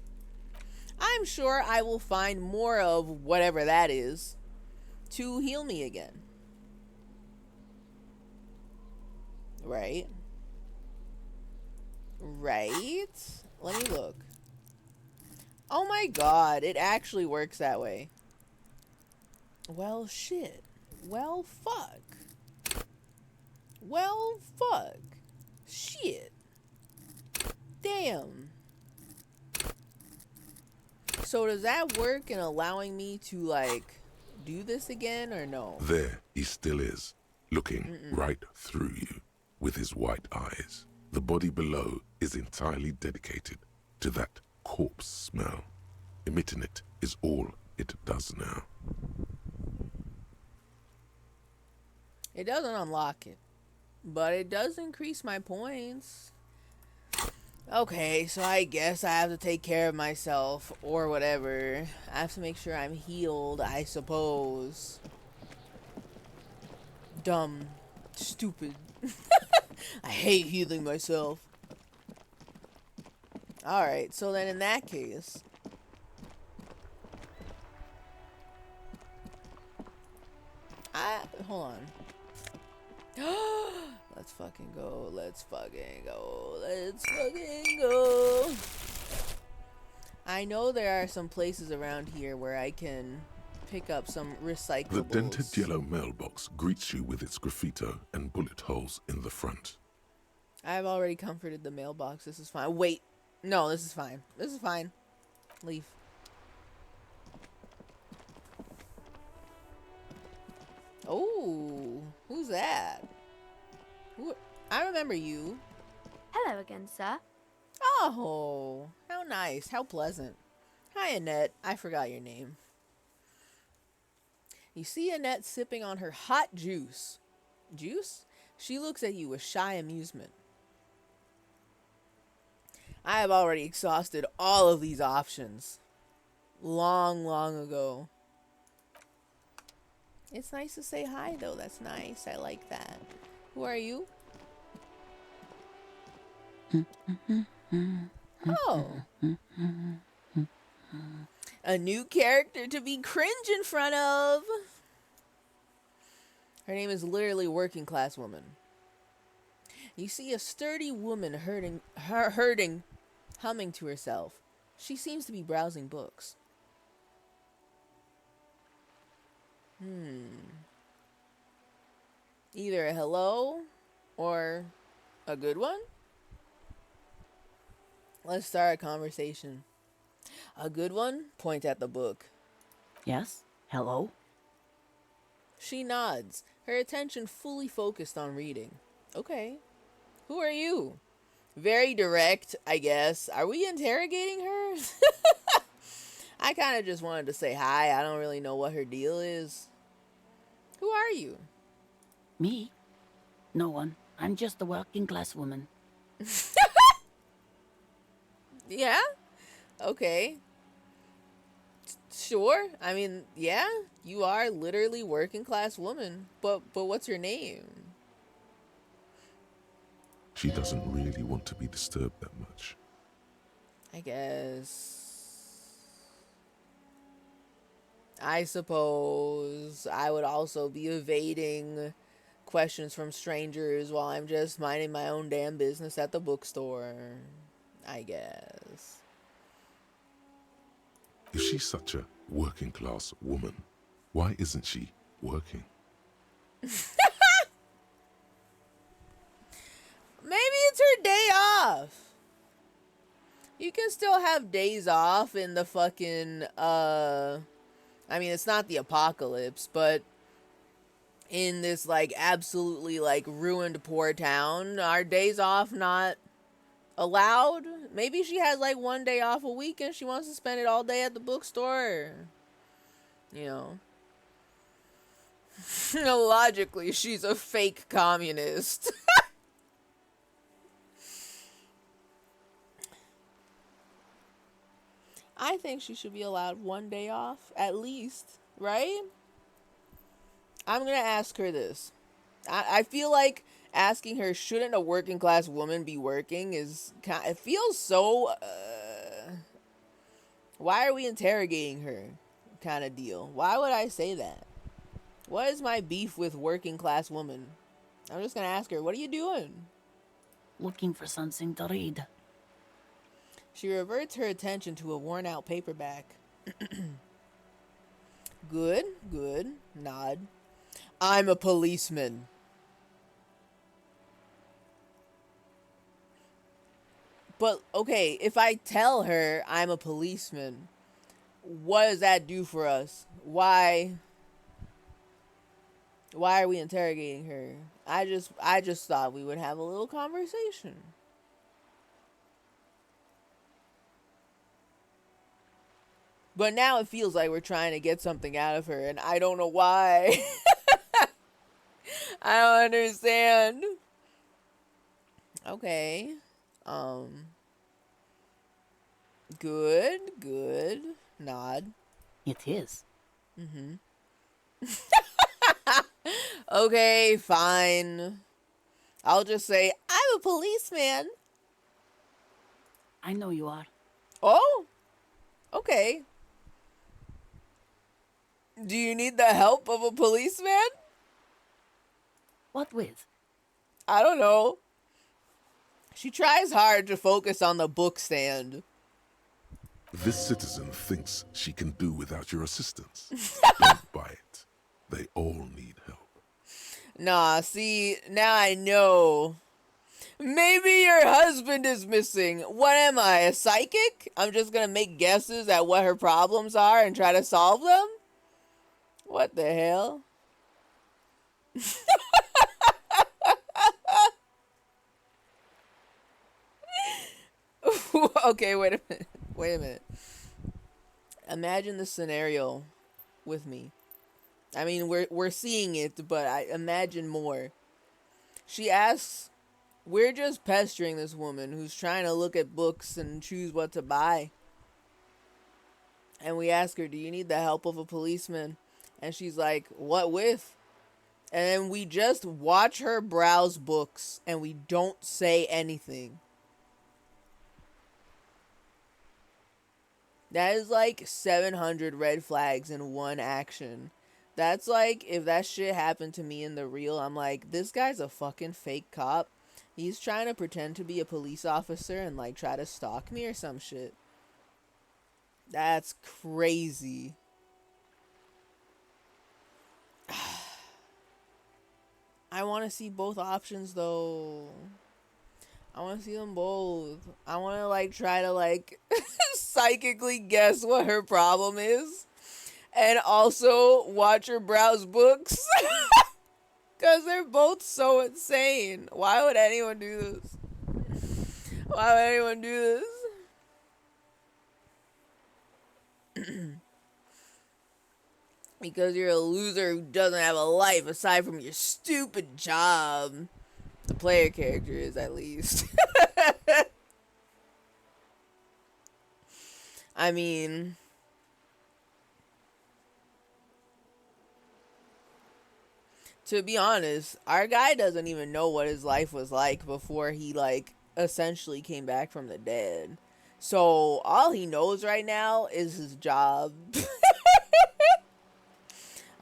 I'm sure I will find more of whatever that is to heal me again. Right? Right? Let me look. Oh my god, it actually works that way. Well, shit. Well, fuck. Well, fuck. Shit. Damn. So does that work in allowing me to, like, do this again or no? There he still is, looking right through you with his white eyes. The body below is entirely dedicated to that corpse smell. Emitting it is all it does now. It doesn't unlock it, but it does increase my points. Okay, so I guess I have to take care of myself or whatever. I have to make sure I'm healed, I suppose. Dumb. Stupid. I hate healing myself. Alright, so then in that case... Hold on. Let's fucking go. Let's fucking go. Let's fucking go. I know there are some places around here where I can pick up some recyclables. The dented yellow mailbox greets you with its graffito and bullet holes in the front. I've already comforted the mailbox. This is fine. Wait. No, this is fine. This is fine. Leave. Oh, who's that? Who? I remember you. Hello again, sir. Oh, how nice. How pleasant. Hi, Annette. I forgot your name. You see Annette sipping on her hot juice. Juice? She looks at you with shy amusement. I have already exhausted all of these options. Long ago. It's nice to say hi, though. That's nice. I like that. Who are you? Oh. A new character to be cringe in front of. Her name is literally Working Class Woman. You see a sturdy woman humming to herself. She seems to be browsing books. Either a hello or a good one? Let's start a conversation. A good one? Point at the book. Yes? Hello? She nods, her attention fully focused on reading. Okay. Who are you? Very direct, I guess. Are we interrogating her? I kind of just wanted to say hi. I don't really know what her deal is. Who are you? Me? No one. I'm just a working class woman. Yeah? Okay. Sure. I mean, yeah, you are literally working class woman. But what's your name? She doesn't really want to be disturbed that much. I guess. I suppose I would also be evading questions from strangers while I'm just minding my own damn business at the bookstore. I guess. If she's such a working class woman, why isn't she working? Maybe it's her day off. You can still have days off in the fucking, I mean, it's not the apocalypse, but in this, like, absolutely, like, ruined poor town, are days off not allowed? Maybe she has, like, one day off a week and she wants to spend it all day at the bookstore. You know. Logically, she's a fake communist. I think she should be allowed one day off, at least, right? I'm gonna ask her this. I feel like asking her, shouldn't a working class woman be working, is kind. It feels so. Why are we interrogating her? Kind of deal. Why would I say that? What is my beef with working class woman? I'm just gonna ask her, what are you doing? Looking for something to read. She reverts her attention to a worn-out paperback. Good. Nod. I'm a policeman. But, okay, if I tell her I'm a policeman, what does that do for us? Why are we interrogating her? I just thought we would have a little conversation. But now it feels like we're trying to get something out of her, and I don't know why. I don't understand. Okay. Good, good. Nod. It is. Mm-hmm. Okay, fine. I'll just say, I'm a policeman. I know you are. Oh? Okay. Do you need the help of a policeman? What with? I don't know. She tries hard to focus on the book stand. This citizen thinks she can do without your assistance. Don't buy it. They all need help. Nah, see, now I know. Maybe your husband is missing. What am I, a psychic? I'm just gonna make guesses at what her problems are and try to solve them? What the hell? Okay, wait a minute. Wait a minute. Imagine the scenario with me. I mean, we're seeing it, but I imagine more. She asks, we're just pestering this woman who's trying to look at books and choose what to buy. And we ask her, do you need the help of a policeman? And she's like, what with? And then we just watch her browse books and we don't say anything. That is like 700 red flags in one action. That's like, if that shit happened to me in the real, I'm like, this guy's a fucking fake cop. He's trying to pretend to be a police officer and like try to stalk me or some shit. That's crazy. I want to see both options though. I want to see them both. I want to like try to like psychically guess what her problem is. And also watch her browse books. Because they're both so insane. Why would anyone do this? Why would anyone do this? Because you're a loser who doesn't have a life aside from your stupid job. The player character is, at least. I mean... to be honest, our guy doesn't even know what his life was like before he, like, essentially came back from the dead. So, all he knows right now is his job.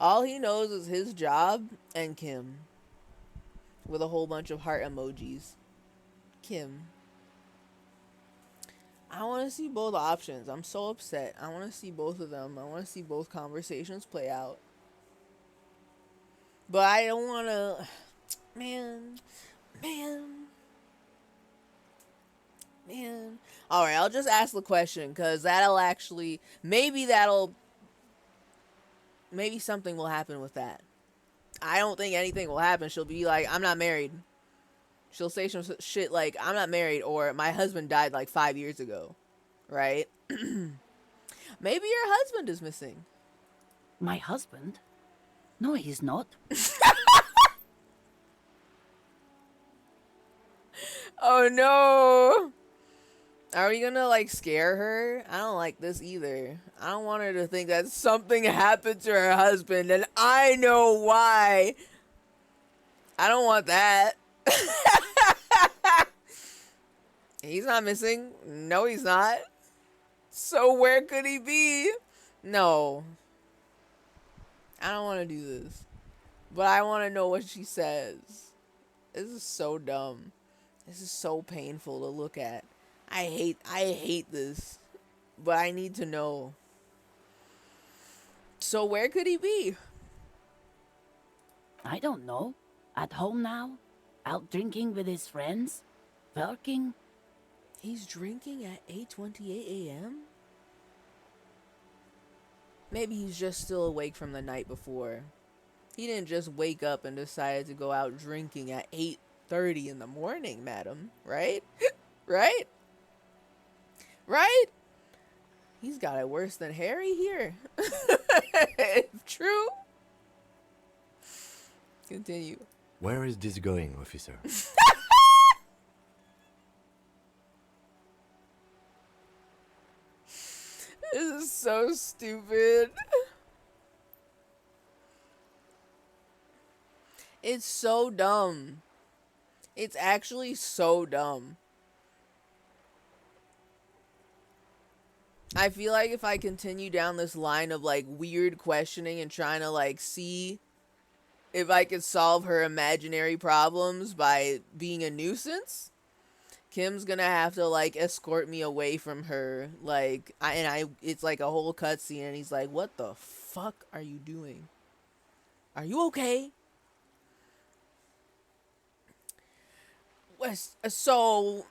All he knows is his job and Kim. With a whole bunch of heart emojis. Kim. I want to see both options. I'm so upset. I want to see both of them. I want to see both conversations play out. But I don't want to... Man. Alright, I'll just ask the question, because that'll actually... Maybe something will happen with that. I don't think anything will happen. She'll be like, I'm not married. She'll say some shit like, I'm not married, or my husband died like 5 years ago. Right? Maybe your husband is missing. My husband? No, he's not. Oh no! Are we gonna like scare her? I don't like this either. I don't want her to think that something happened to her husband and I know why. I don't want that. He's not missing. No, he's not. So where could he be? No. I don't want to do this. But I want to know what she says. This is so dumb. This is so painful to look at. I hate this. But I need to know. So where could he be? I don't know. At home now? Out drinking with his friends? Working? He's drinking at 8:28 a.m.? Maybe he's just still awake from the night before. He didn't just wake up and decided to go out drinking at 8:30 in the morning, madam. Right? Right? Right? He's got it worse than Harry here. True. Continue. Where is this going, officer? This is so stupid. It's so dumb. It's actually so dumb. I feel like if I continue down this line of like weird questioning and trying to like see if I could solve her imaginary problems by being a nuisance, Kim's gonna have to like escort me away from her. Like, it's like a whole cutscene, and he's like, "What the fuck are you doing? Are you okay?" So,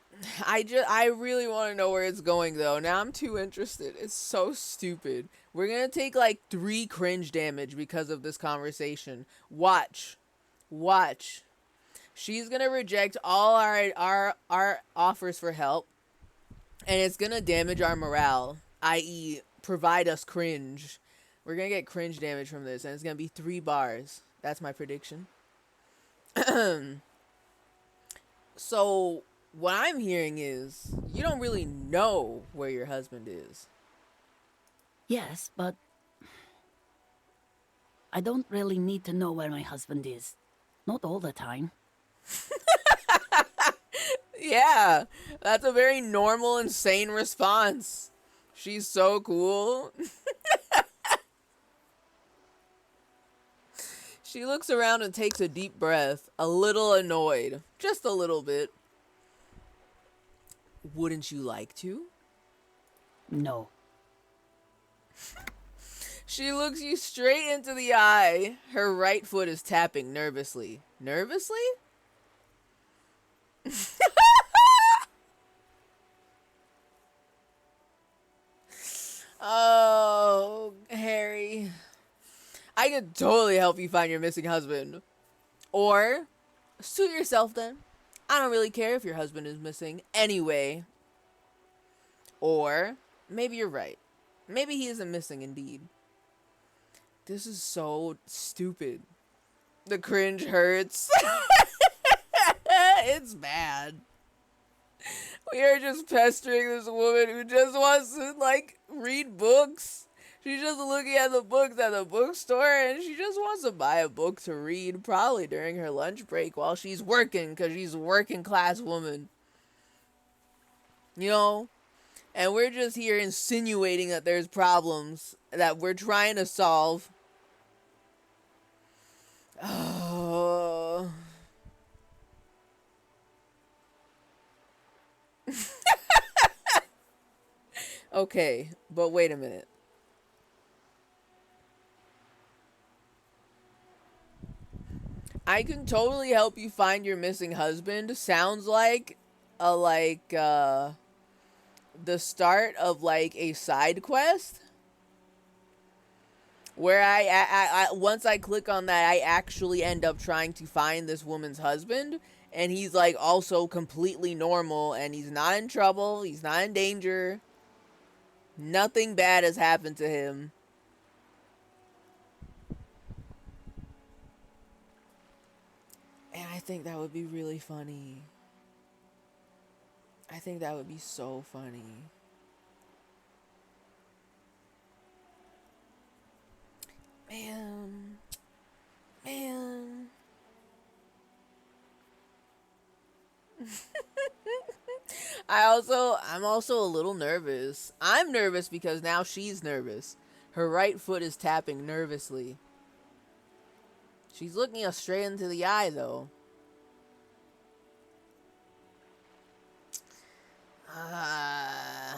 I really want to know where it's going though. Now I'm too interested. It's so stupid. We're gonna take like 3 cringe damage because of this conversation. Watch. She's gonna reject all our offers for help, and it's gonna damage our morale, i.e., provide us cringe. We're gonna get cringe damage from this, and it's gonna be 3 bars. That's my prediction. So, what I'm hearing is, you don't really know where your husband is. Yes, but I don't really need to know where my husband is. Not all the time. Yeah, that's a very normal and sane response. She's so cool. She looks around and takes a deep breath, a little annoyed. Just a little bit. Wouldn't you like to? No. She looks you straight into the eye. Her right foot is tapping nervously. Nervously? Oh, Harry. I could totally help you find your missing husband. Or, suit yourself then. I don't really care if your husband is missing anyway. Or, maybe you're right. Maybe he isn't missing indeed. This is so stupid. The cringe hurts. It's bad. We are just pestering this woman who just wants to, like, read books. She's just looking at the books at the bookstore, and she just wants to buy a book to read, probably during her lunch break while she's working, because she's a working class woman. You know? And we're just here insinuating that there's problems that we're trying to solve. Oh. Okay, but wait a minute. I can totally help you find your missing husband. Sounds like the start of like a side quest where I once I click on that, I actually end up trying to find this woman's husband, and he's like also completely normal, and he's not in trouble, he's not in danger. Nothing bad has happened to him. And I think that would be really funny. I think that would be so funny. Man. I'm also a little nervous. I'm nervous because now she's nervous. Her right foot is tapping nervously. She's looking us straight into the eye, though. I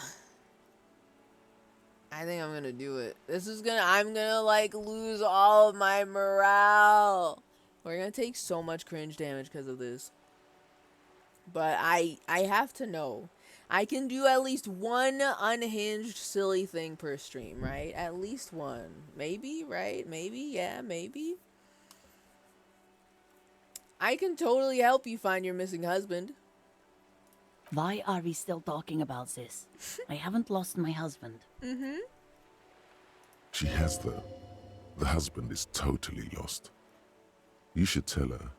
think I'm gonna do it. I'm gonna like lose all of my morale. We're gonna take so much cringe damage because of this. But I have to know. I can do at least one unhinged silly thing per stream, right? At least one. Maybe, right? Maybe, yeah, maybe. I can totally help you find your missing husband. Why are we still talking about this? I haven't lost my husband. Mm-hmm. She has, though. The husband is totally lost. You should tell her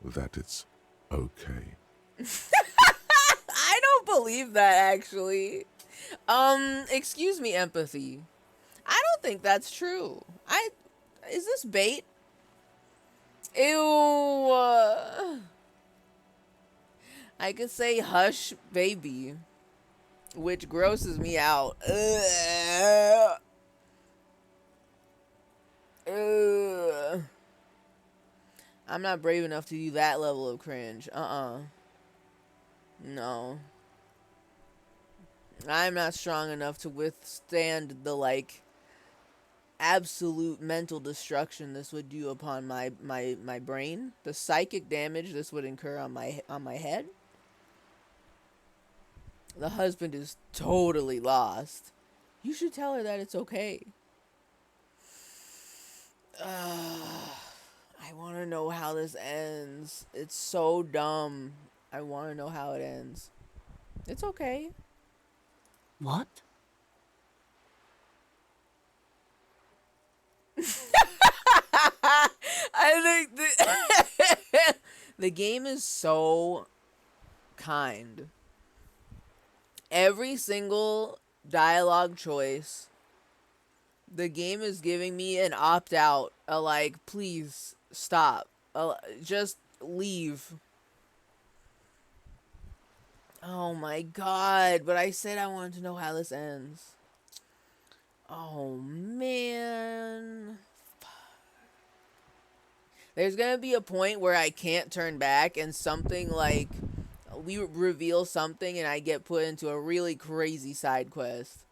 that it's okay. I don't believe that, actually. Excuse me, empathy. I don't think that's true. Is this bait? Ew. I could say hush, baby, which grosses me out. Ugh. Ugh. I'm not brave enough to do that level of cringe. No. I'm not strong enough to withstand the, like, absolute mental destruction this would do upon my brain. The psychic damage this would incur on my head. The husband is totally lost. You should tell her that it's okay. I want to know how this ends. It's so dumb. I want to know how it ends. It's okay. What? I think the game is so kind. Every single dialogue choice, the game is giving me an opt-out. Like, please stop. Just leave. Oh my god. But I said I wanted to know how this ends. Oh man. There's gonna be a point where I can't turn back and something like we reveal something and I get put into a really crazy side quest.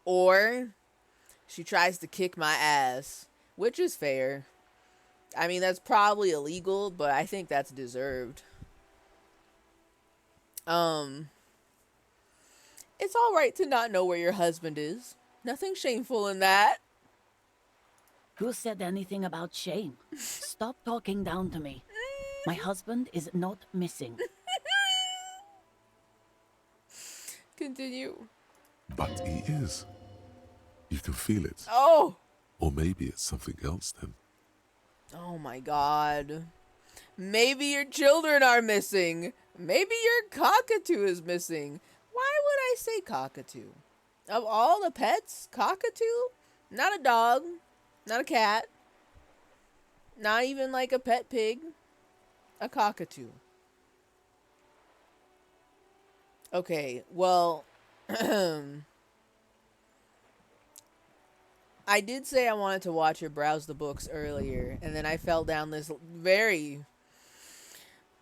Or she tries to kick my ass, which is fair. I mean, that's probably illegal, but I think that's deserved. It's all right to not know where your husband is. Nothing shameful in that. Who said anything about shame? Stop talking down to me. My husband is not missing. Continue. But he is. You can feel it. Oh! Or maybe it's something else then. Oh my god. Maybe your children are missing. Maybe your cockatoo is missing. Why would I say cockatoo? Of all the pets, cockatoo? Not a dog. Not a cat. Not even like a pet pig. A cockatoo. Okay, well, I did say I wanted to watch or browse the books earlier, and then I fell down this very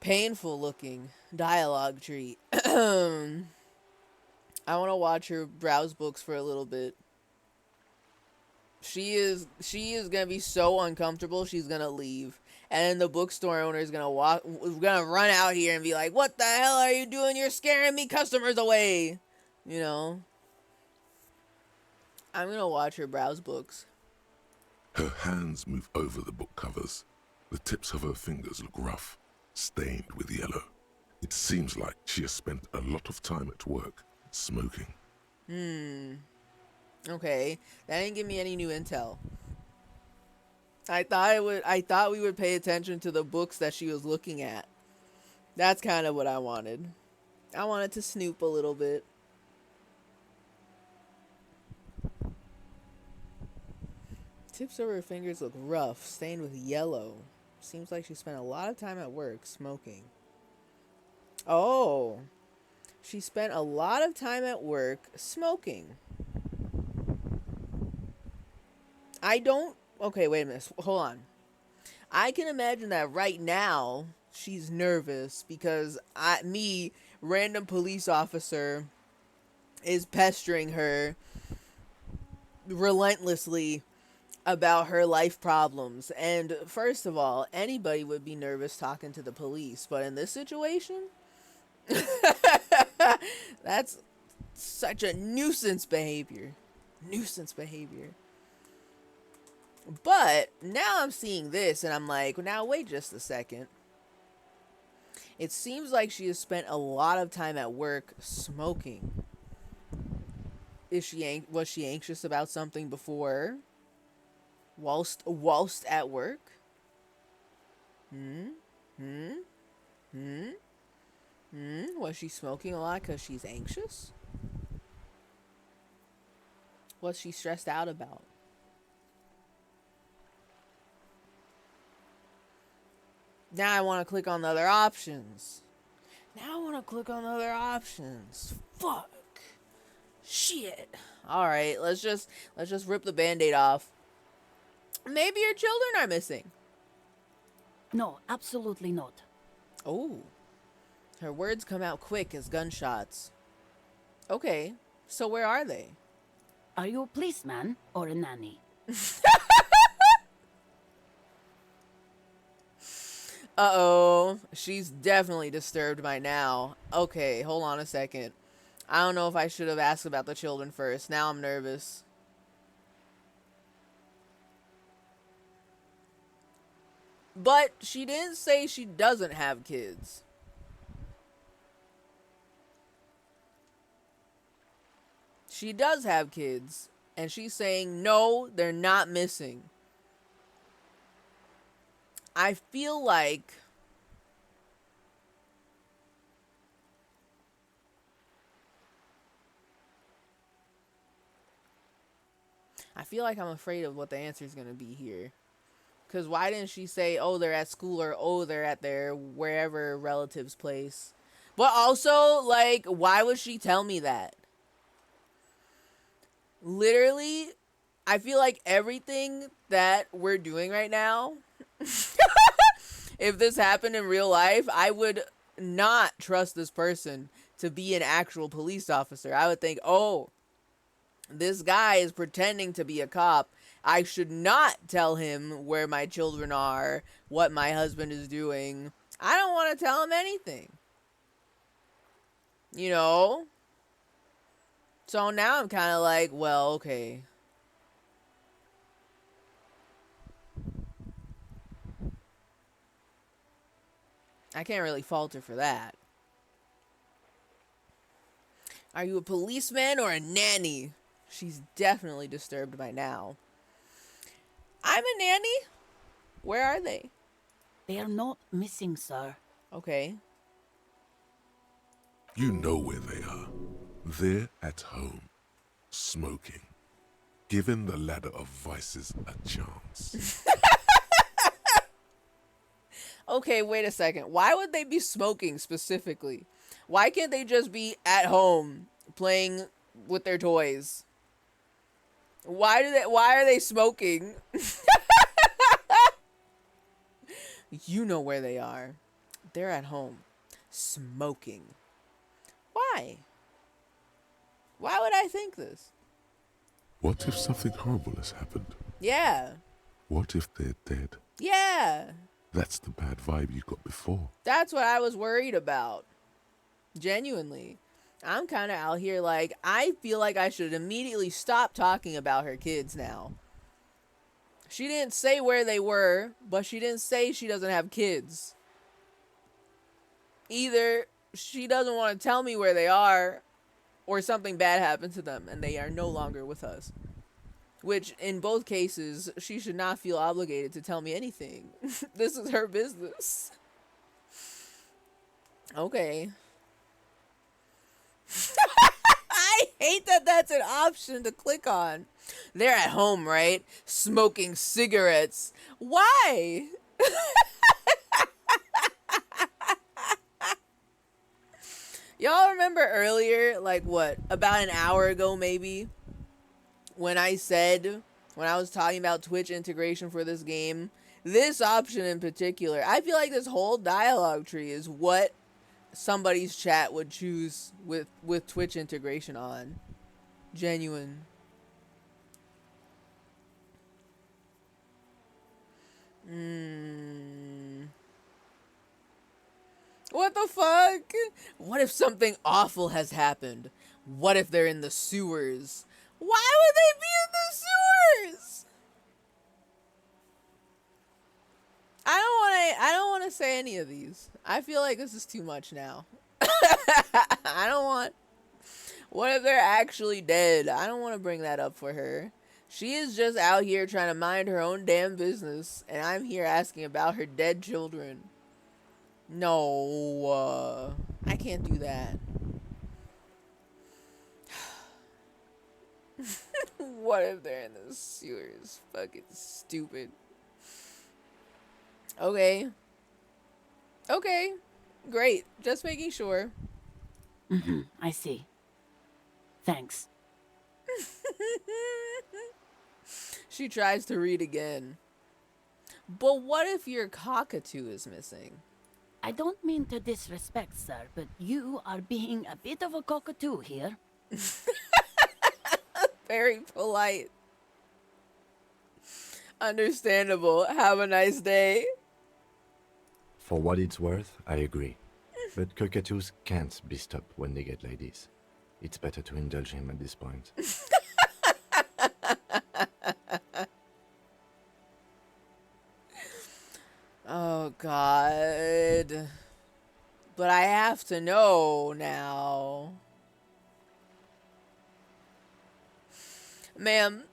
painful looking dialogue tree. I want to watch her browse books for a little bit. She is gonna be so uncomfortable, she's gonna leave. And then the bookstore owner is gonna run out here and be like, "What the hell are you doing? You're scaring me customers away." You know? I'm gonna watch her browse books. Her hands move over the book covers. The tips of her fingers look rough, stained with yellow. It seems like she has spent a lot of time at work, smoking. Okay. That didn't give me any new intel. I thought we would pay attention to the books that she was looking at. That's kind of what I wanted. I wanted to snoop a little bit. Tips of her fingers look rough, stained with yellow. Seems like she spent a lot of time at work smoking. Oh. She spent a lot of time at work smoking. Okay, wait a minute. Hold on. I can imagine that right now she's nervous because random police officer, is pestering her relentlessly about her life problems. And first of all, anybody would be nervous talking to the police. But in this situation, that's such a nuisance behavior. But now I'm seeing this and I'm like, now wait just a second. It seems like she has spent a lot of time at work smoking. Was she anxious about something before? Whilst at work? Was she smoking a lot because she's anxious? What's she stressed out about? Now I want to click on the other options. Fuck. Shit. Alright, let's just rip the band-aid off. Maybe your children are missing. No, absolutely not. Oh. Her words come out quick as gunshots. Okay, so where are they? Are you a policeman or a nanny? Uh-oh. She's definitely disturbed by now. Okay, hold on a second. I don't know if I should have asked about the children first. Now I'm nervous. But she didn't say she doesn't have kids. She does have kids. And she's saying, no, they're not missing. I feel like I'm afraid of what the answer is going to be here. Because why didn't she say, oh, they're at school, or oh, they're at their wherever relative's place? But also, like, why would she tell me that? Literally, I feel like everything that we're doing right now, if this happened in real life, I would not trust this person to be an actual police officer. I would think, oh, this guy is pretending to be a cop. I should not tell him where my children are, what my husband is doing. I don't want to tell him anything. You know? So now I'm kind of like, well, okay. I can't really fault her for that. Are you a policeman or a nanny? She's definitely disturbed by now. I'm a nanny. Where are they? They are not missing, sir. Okay. You know where they are. They're at home, smoking, giving the ladder of vices a chance. Okay, wait a second. Why would they be smoking specifically? Why can't they just be at home playing with their toys? Why are they smoking? You know where they are. They're at home smoking. Why? Why would I think this? What if something horrible has happened? Yeah. What if they're dead? Yeah. That's the bad vibe you got before. That's what I was worried about. Genuinely. I'm kind of out here like, I feel like I should immediately stop talking about her kids now. She didn't say where they were, but she didn't say she doesn't have kids. Either she doesn't want to tell me where they are, or something bad happened to them and they are no longer with us. Which, in both cases, she should not feel obligated to tell me anything. This is her business. Okay. I hate that that's an option to click on. They're at home, right? Smoking cigarettes. Why? Y'all remember earlier, like what, about an hour ago maybe, when I was talking about Twitch integration for this game, this option in particular, I feel like this whole dialogue tree is what somebody's chat would choose with Twitch integration on. Genuine. What the fuck? What if something awful has happened? What if they're in the sewers? Why would they be in the sewers? I don't want to say any of these. I feel like this is too much now. I don't want... What if they're actually dead? I don't want to bring that up for her. She is just out here trying to mind her own damn business, and I'm here asking about her dead children. No, I can't do that. What if they're in the sewers? Fucking stupid. Okay. Okay. Great. Just making sure. I see. Thanks. She tries to read again. But what if your cockatoo is missing? I don't mean to disrespect, sir, but you are being a bit of a cockatoo here. Very polite. Understandable. Have a nice day. For what it's worth, I agree. But cockatoos can't be stopped when they get like this. It's better to indulge him at this point. Oh, God. But I have to know now. Ma'am,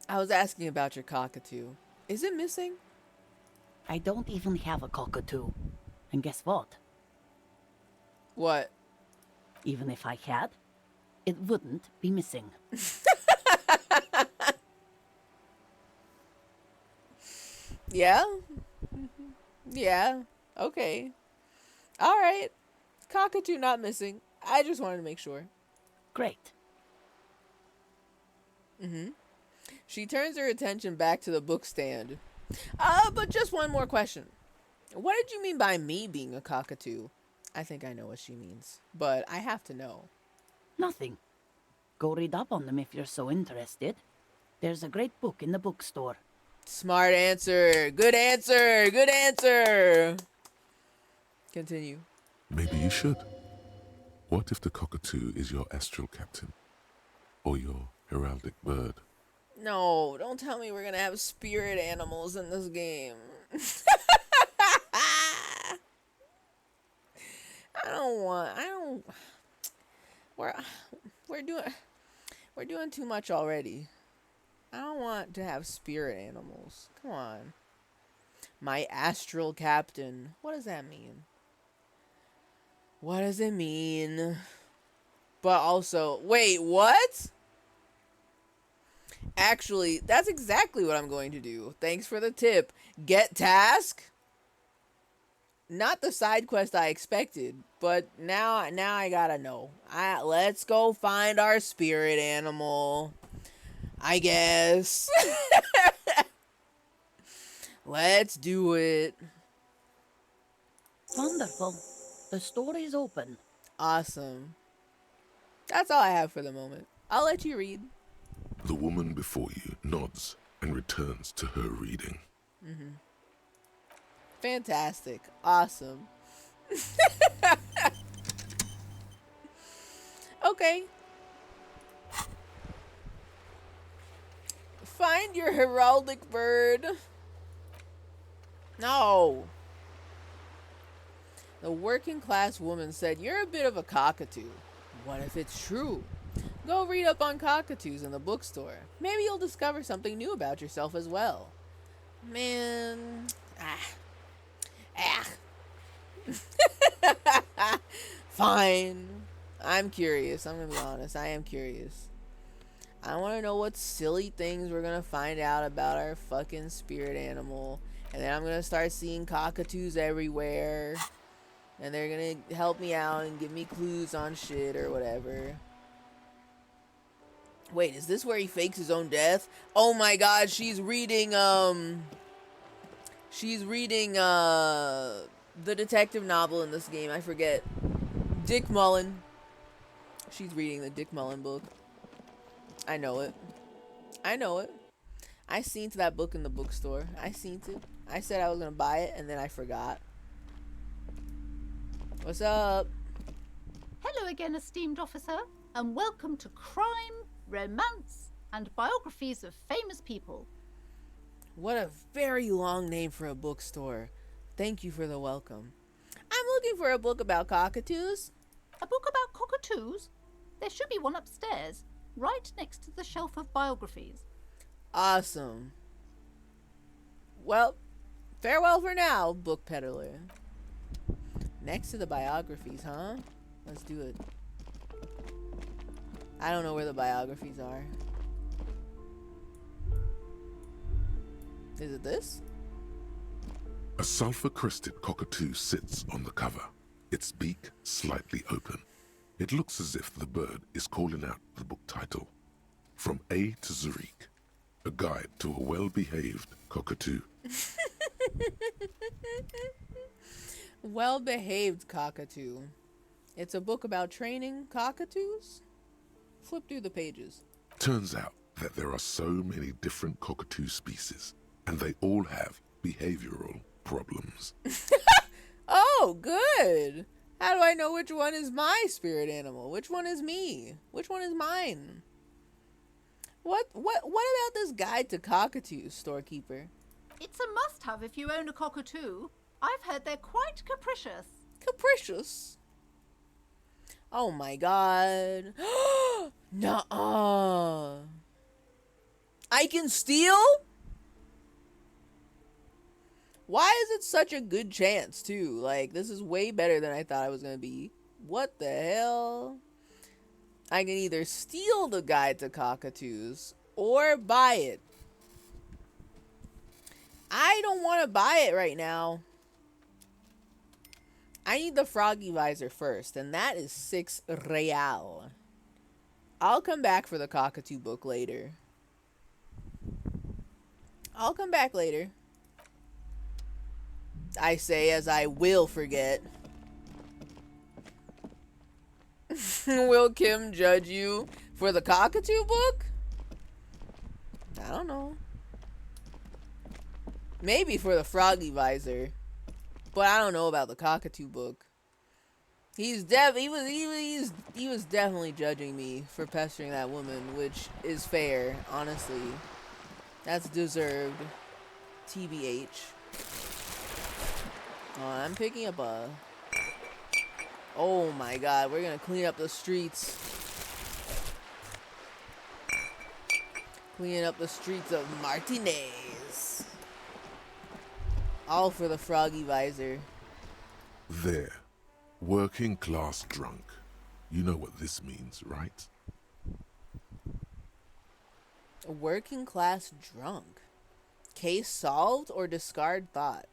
I was asking about your cockatoo. Is it missing? I don't even have a cockatoo. And guess what? What? Even if I had, it wouldn't be missing. Yeah? Yeah. Okay. Alright. Cockatoo not missing. I just wanted to make sure. Great. She turns her attention back to the book stand. But just one more question. What did you mean by me being a cockatoo? I think I know what she means, but I have to know. Nothing. Go read up on them if you're so interested. There's a great book in the bookstore. Smart answer. Good answer. Good answer. Continue. Maybe you should. What if the cockatoo is your astral captain? Or your heraldic bird? No, don't tell me we're gonna have spirit animals in this game. We're doing too much already. I don't want to have spirit animals. Come on. My astral captain. What does that mean? What does it mean? But also, wait, what? Actually, that's exactly what I'm going to do. Thanks for the tip. Get task? Not the side quest I expected, but now I gotta know. Let's go find our spirit animal, I guess. Let's do it. Wonderful. The store is open. Awesome. That's all I have for the moment. I'll let you read. The woman before you nods and returns to her reading. Fantastic. Awesome. Okay. Find your heraldic bird. No. The working class woman said, "You're a bit of a cockatoo." What if it's true? Go read up on cockatoos in the bookstore. Maybe you'll discover something new about yourself as well. Man. Fine. I'm curious. I'm gonna be honest. I am curious. I want to know what silly things we're gonna find out about our fucking spirit animal. And then I'm gonna start seeing cockatoos everywhere. And they're gonna help me out and give me clues on shit or whatever. Wait, is this where he fakes his own death? Oh my god, she's reading, the detective novel in this game. I forget. Dick Mullen. She's reading the Dick Mullen book. I know it. I know it. I seen to that book in the bookstore. I seen it. I said I was gonna buy it, and then I forgot. What's up? Hello again, esteemed officer, and welcome to Crime, Romance, and Biographies of Famous People. What a very long name for a bookstore. Thank you for the welcome. I'm looking for a book about cockatoos. A book about cockatoos? There should be one upstairs, right next to the shelf of biographies. Awesome. Well, farewell for now, book peddler. Next to the biographies, huh? Let's do it. I don't know where the biographies are. Is it this? A sulfur-crested cockatoo sits on the cover, its beak slightly open. It looks as if the bird is calling out the book title, From A to Zurich, a guide to a well-behaved cockatoo. Well-behaved cockatoo. It's a book about training cockatoos? Flip through the pages. Turns out that there are so many different cockatoo species, and they all have behavioral problems. Oh, good. How do I know which one is my spirit animal? Which one is me? Which one is mine? What about this guide to cockatoos, storekeeper? It's a must-have if you own a cockatoo. I've heard they're quite capricious. Capricious? Oh my god. Nuh-uh. I can steal? Why is it such a good chance, too? Like, this is way better than I thought it was gonna be. What the hell? I can either steal the guide to cockatoos or buy it. I don't want to buy it right now. I need the froggy visor first, and that is 6 real. I'll come back for the cockatoo book later. I'll come back later. I say as I will forget. Will Kim judge you for the cockatoo book? I don't know. Maybe for the froggy visor. But I don't know about the cockatoo book. He was definitely judging me for pestering that woman, which is fair, honestly. That's deserved. TBH. Oh, I'm picking up a... Oh my god, we're gonna clean up the streets. Cleaning up the streets of Martinez. All for the froggy visor. There. Working class drunk. You know what this means, right? A working class drunk. Case solved or discard thought?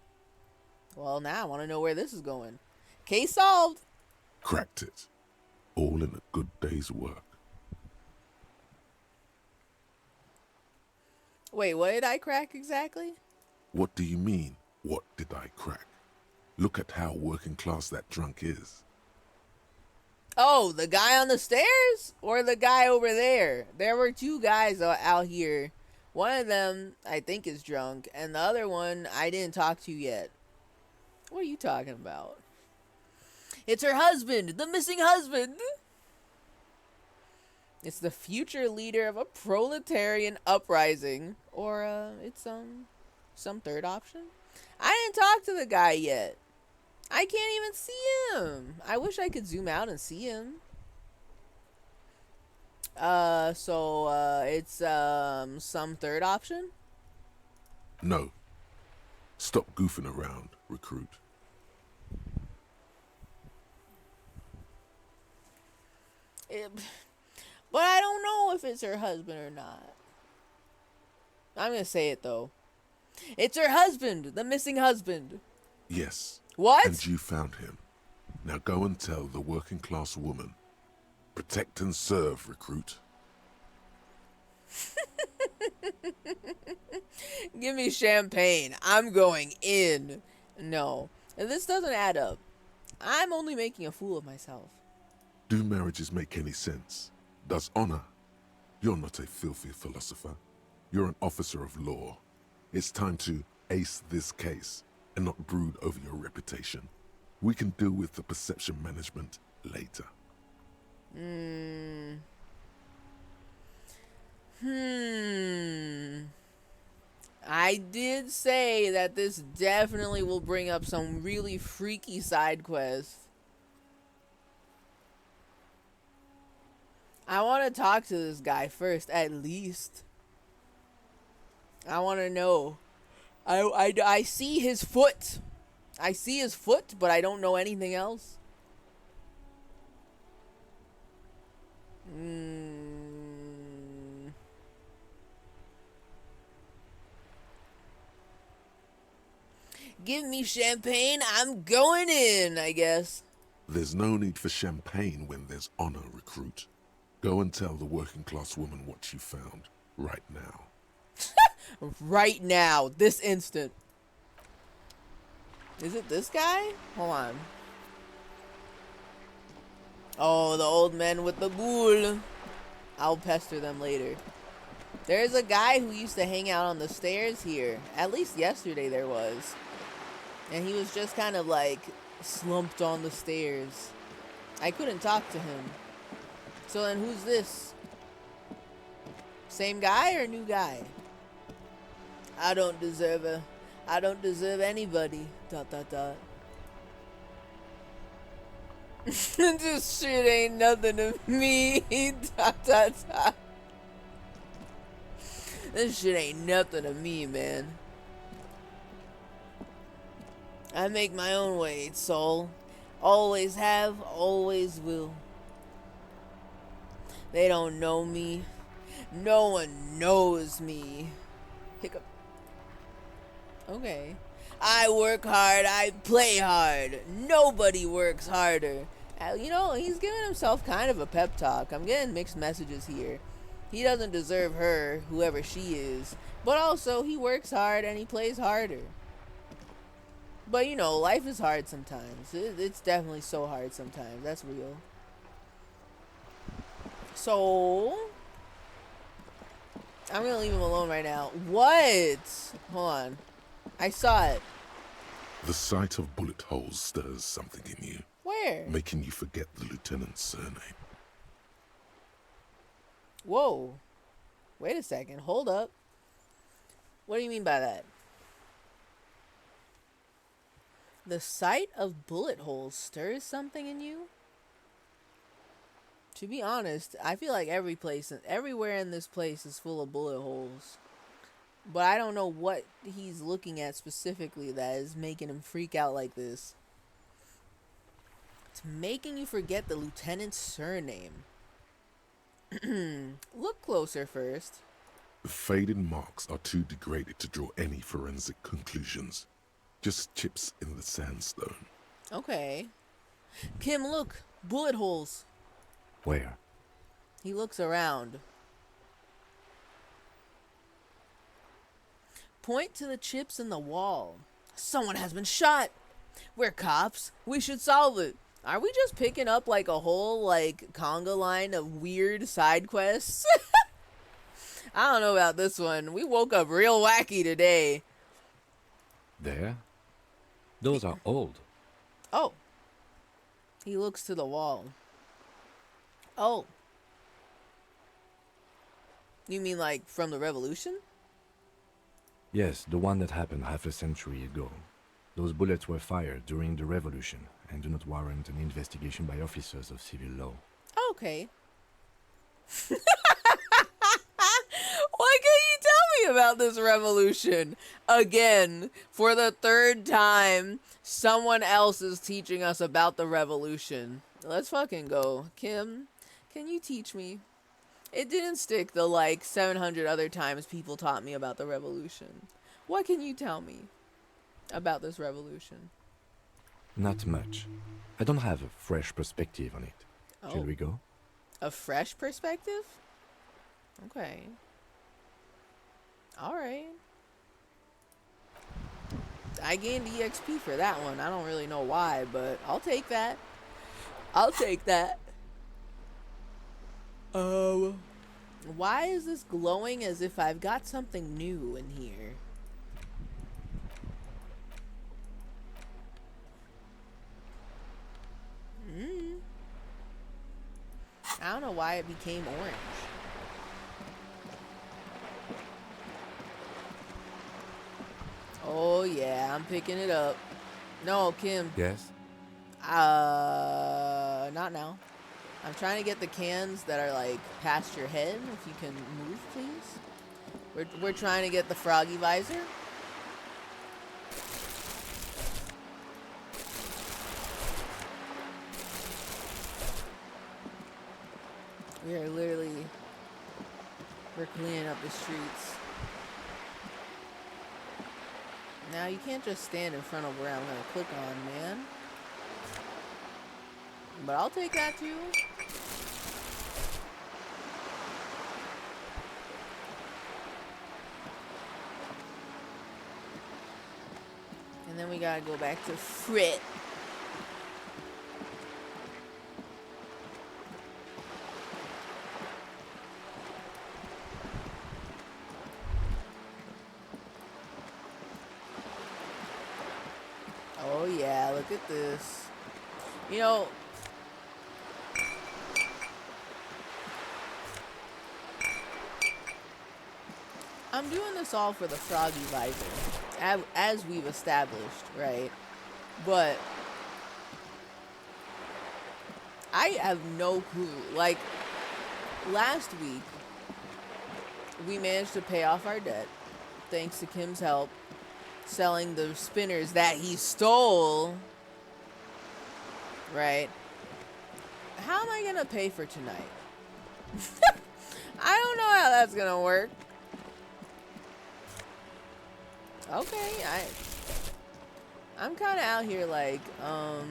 Well, now I want to know where this is going. Case solved. Cracked it. All in a good day's work. Wait, what did I crack exactly? What do you mean, what did I crack? Look at how working class that drunk is. Oh, the guy on the stairs? Or the guy over there? There were two guys out here. One of them, I think, is drunk. And the other one, I didn't talk to yet. What are you talking about? It's her husband! The missing husband! It's the future leader of a proletarian uprising. Or, it's, some third option? I didn't talk to the guy yet. I can't even see him. I wish I could zoom out and see him. It's, some third option? No. Stop goofing around, recruit. But I don't know if it's her husband or not. I'm gonna say it, though. It's her husband, the missing husband. Yes. What? And you found him. Now go and tell the working class woman. Protect and serve, recruit. Give me champagne. I'm going in. No. This doesn't add up. I'm only making a fool of myself. Do marriages make any sense? Does honor? You're not a filthy philosopher. You're an officer of law. It's time to ace this case and not brood over your reputation. We can deal with the perception management later. I did say that this definitely will bring up some really freaky side quests. I want to talk to this guy first, at least. I want to know. I see his foot. I see his foot, but I don't know anything else. Give me champagne, I'm going in, I guess. There's no need for champagne when there's honor, recruit. Go and tell the working class woman what you found, right now. Right now, this instant. Is it this guy? Hold on. Oh, the old man with the bull. I'll pester them later. There's a guy who used to hang out on the stairs here. At least yesterday there was. And he was just kind of like slumped on the stairs. I couldn't talk to him. So then who's this? Same guy or new guy? I don't deserve anybody. ... This shit ain't nothing to me. ... This shit ain't nothing to me, man. I make my own way, soul. Always have, always will. They don't know me. No one knows me. Hiccup. Okay. I work hard, I play hard. Nobody works harder. You know, he's giving himself kind of a pep talk. I'm getting mixed messages here. He doesn't deserve her, whoever she is. But also, he works hard and he plays harder. But, you know, life is hard sometimes. It's definitely so hard sometimes. That's real. So, I'm going to leave him alone right now. What? Hold on. I saw it. The sight of bullet holes stirs something in you. Where? Making you forget the lieutenant's surname. Whoa. Wait a second. Hold up. What do you mean by that? The sight of bullet holes stirs something in you? To be honest, I feel like everywhere in this place is full of bullet holes. But I don't know what he's looking at specifically that is making him freak out like this. It's making you forget the lieutenant's surname. Look closer first. The faded marks are too degraded to draw any forensic conclusions. Just chips in the sandstone. Okay. Kim, look. Bullet holes. Where? He looks around. Point to the chips in the wall. Someone has been shot. We're cops. We should solve it. Are we just picking up like a whole like conga line of weird side quests? I don't know about this one. We woke up real wacky today. There? Those are old. Oh. He looks to the wall. Oh. You mean like from the revolution? Yes, the one that happened half a century ago. Those bullets were fired during the revolution and do not warrant an investigation by officers of civil law. Okay. Why can't you tell me about this revolution? Again, for the third time, someone else is teaching us about the revolution. Let's fucking go. Kim, can you teach me? It didn't stick the like 700 other times people taught me about the revolution. What can you tell me about this revolution? Not much. I don't have a fresh perspective on it. Oh. Shall we go? A fresh perspective? Okay. Alright. I gained EXP for that one. I don't really know why, but I'll take that. I'll take that. Why is this glowing as if I've got something new in here? I don't know why it became orange. Oh yeah, I'm picking it up. No, Kim. Yes? Not now. I'm trying to get the cans that are like past your head. If you can move, please. We're trying to get the froggy visor. We are literally, we're cleaning up the streets. Now you can't just stand in front of where I'm gonna click on, man. But I'll take that too. And then we gotta go back to Frit. Oh yeah, look at this. You know, I'm doing this all for the froggy visor, as we've established, right? But I have no clue. Like, last week, we managed to pay off our debt, thanks to Kim's help, selling the spinners that he stole, right? How am I gonna pay for tonight? I don't know how that's gonna work. Okay, I'm kind of out here like, I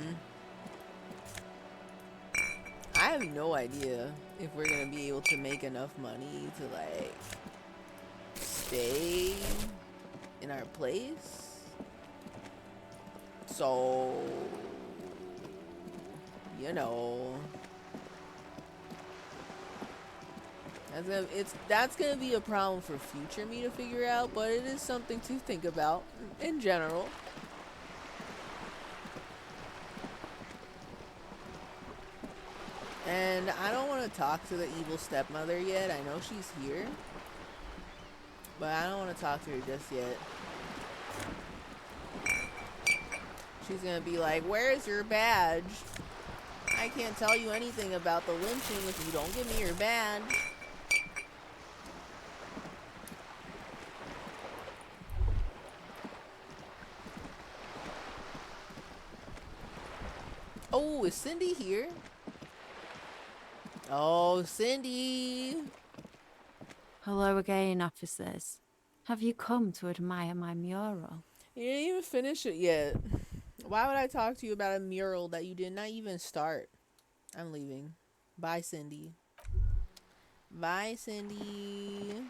have no idea if we're gonna be able to make enough money to like stay in our place. So, you know, that's gonna be a problem for future me to figure out, but it is something to think about in general. And I don't want to talk to the evil stepmother yet. I know she's here, but I don't want to talk to her just yet. She's gonna be like, "Where's your badge? I can't tell you anything about the lynching if you don't give me your badge." Oh, is Cindy here? Oh, Cindy. Hello again, officers. Have you come to admire my mural? You didn't even finish it yet. Why would I talk to you about a mural that you did not even start? I'm leaving. Bye, Cindy. Bye, Cindy.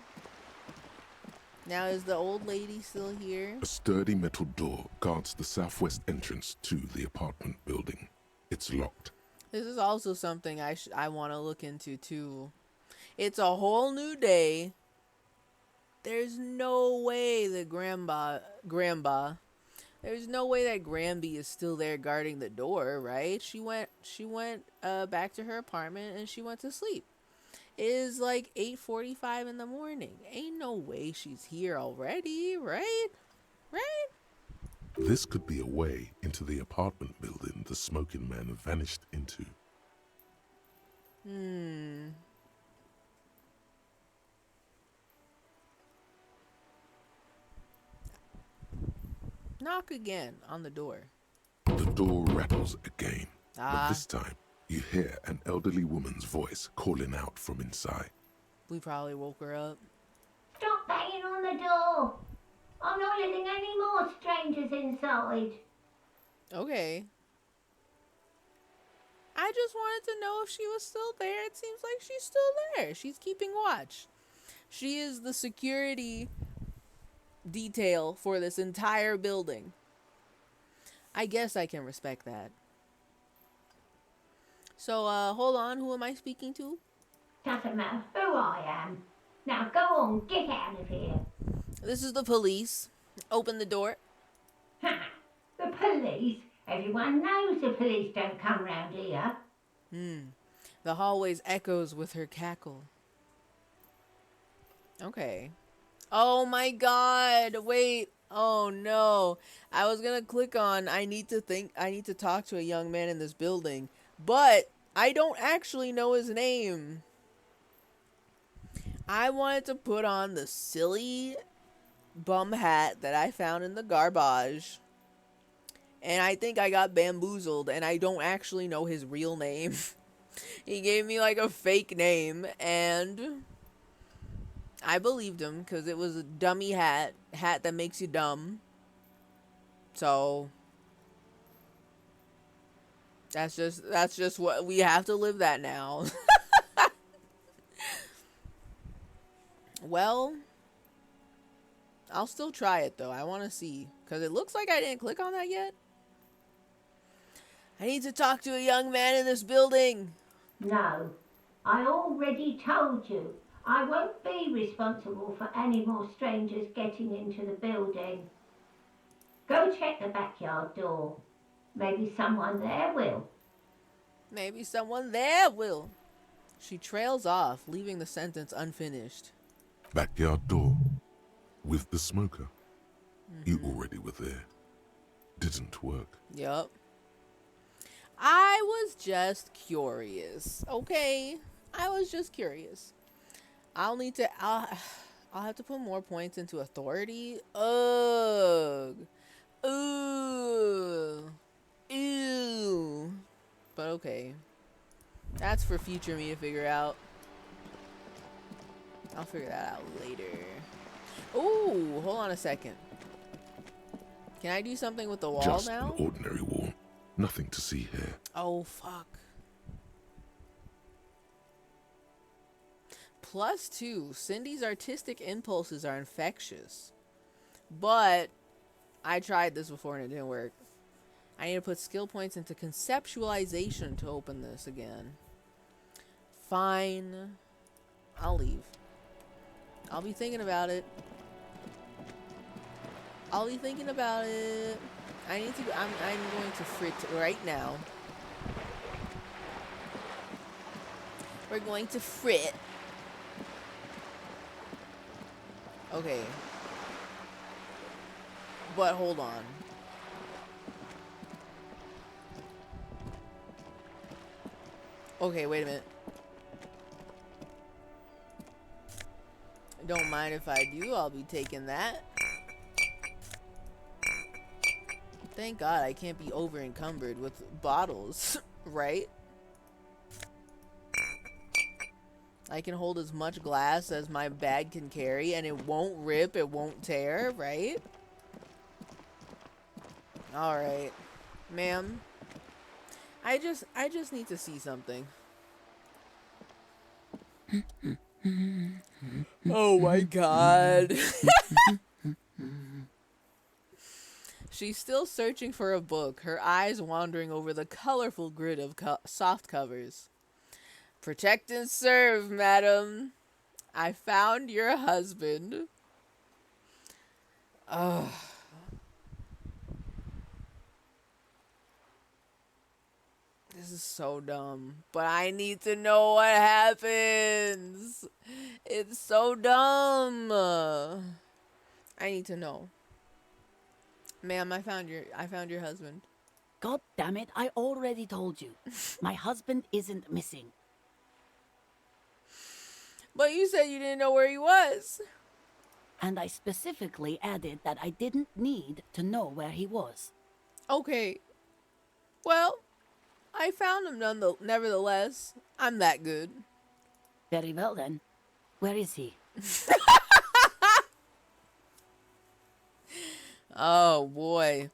Now, is the old lady still here? A sturdy metal door guards the southwest entrance to the apartment building. It's locked. This is also something I want to look into too. It's a whole new day. There's no way that there's no way that Granby is still there guarding the door, right? She went back to her apartment and she went to sleep. It is like 8:45 in the morning. Ain't no way she's here already, right? Right? This could be a way into the apartment building the smoking man vanished into. Knock again on the door. The door rattles again, but Ah, this time you hear an elderly woman's voice calling out from inside. we probably woke her up. Stop banging on the door. I'm not letting any more strangers inside. Okay. I just wanted to know if she was still there. It seems like she's still there. She's keeping watch. She is the security detail for this entire building. I guess I can respect that. So, hold on. Who am I speaking to? Doesn't matter who I am. Now go on, get out of here. This is the police. Open the door. Ha! The police? Everyone knows the police don't come round here. The hallways echoes with her cackle. Okay. Oh my god. Wait. Oh no. I was gonna click on I need to talk to a young man in this building, but I don't actually know his name. I wanted to put on the silly bum hat that I found in the garbage. And I think I got bamboozled and I don't actually know his real name. He gave me like a fake name and I believed him because it was a dummy hat that makes you dumb. So that's just what we have to live that now. Well, I'll still try it though. I want to see because it looks like I didn't click on that yet. I need to talk to a young man in this building. No, I already told you. I won't be responsible for any more strangers getting into the building. Go check the backyard door. Maybe someone there will. Maybe someone there will. She trails off, leaving the sentence unfinished. Backyard door. With the smoker. You already were there. Didn't work. Yup. I was just curious. Okay. I was just curious. I'll have to put more points into authority. Ugh. Ooh. Ew. But okay. That's for future me to figure out. I'll figure that out later. Ooh, hold on a second. Can I do something with the wall Just now? an ordinary wall. Nothing to see here. Oh, fuck. +2. Cindy's artistic impulses are infectious. But I tried this before and it didn't work. I need to put skill points into conceptualization to open this again. Fine. I'll leave. I'll be thinking about it. I'll be thinking about it. I'm going to frit right now. We're going to frit. Okay. But hold on. Okay, wait a minute. Don't mind if I do, I'll be taking that. Thank God I can't be over encumbered with bottles, right? I can hold as much glass as my bag can carry and it won't rip, it won't tear, right? Alright. Ma'am. I just need to see something. Oh my God. She's still searching for a book, her eyes wandering over the colorful grid of soft covers. Protect and serve, madam. I found your husband. Ugh. This is so dumb. But I need to know what happens. It's so dumb. I need to know. Ma'am, I found your husband. God damn it, I already told you. My husband isn't missing. But you said you didn't know where he was. And I specifically added that I didn't need to know where he was. Okay. Well, I found him nevertheless. I'm that good. Very well then. Where is he? Oh boy.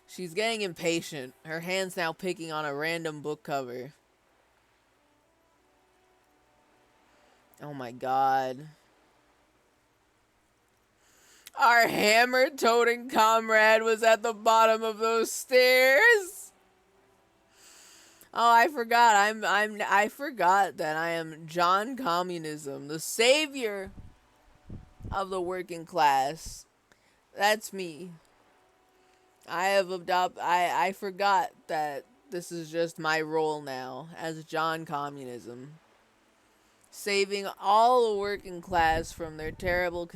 She's getting impatient. Her hand's now picking on a random book cover. Oh my God. Our hammer-toting comrade was at the bottom of those stairs. Oh, I forgot. I forgot that I am John Communism, the savior of the working class. That's me. I forgot that this is just my role now as John Communism. Saving all the working class from their terrible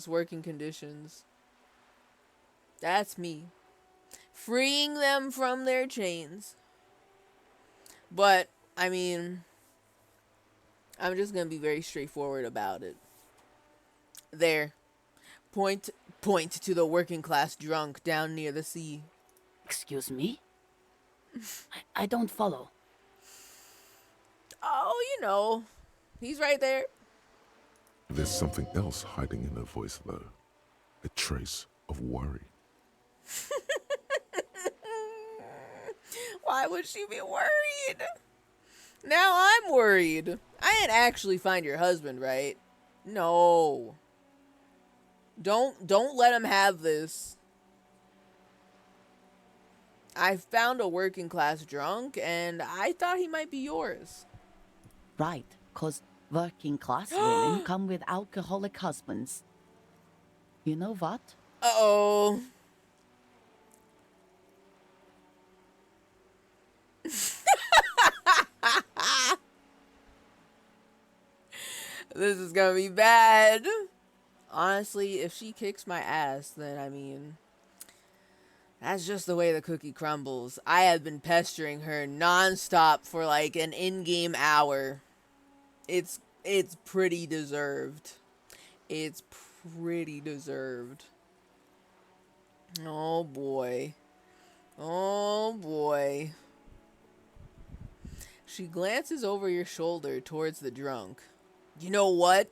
working conditions. That's me. Freeing them from their chains. But, I mean, I'm just gonna be very straightforward about it. There. Point to the working class drunk down near the sea. Excuse me? I don't follow. Oh, you know. He's right there. There's something else hiding in her voice, though. A trace of worry. Why would she be worried? Now I'm worried. I didn't actually find your husband, right? No. Don't let him have this. I found a working class drunk and I thought he might be yours. Right, 'cause working class women come with alcoholic husbands. You know what? Uh-oh. This is gonna be bad. Honestly, if she kicks my ass, then I mean, that's just the way the cookie crumbles. I have been pestering her nonstop for like an in-game hour. It's pretty deserved. It's pretty deserved. Oh boy. Oh boy. She glances over your shoulder towards the drunk. You know what?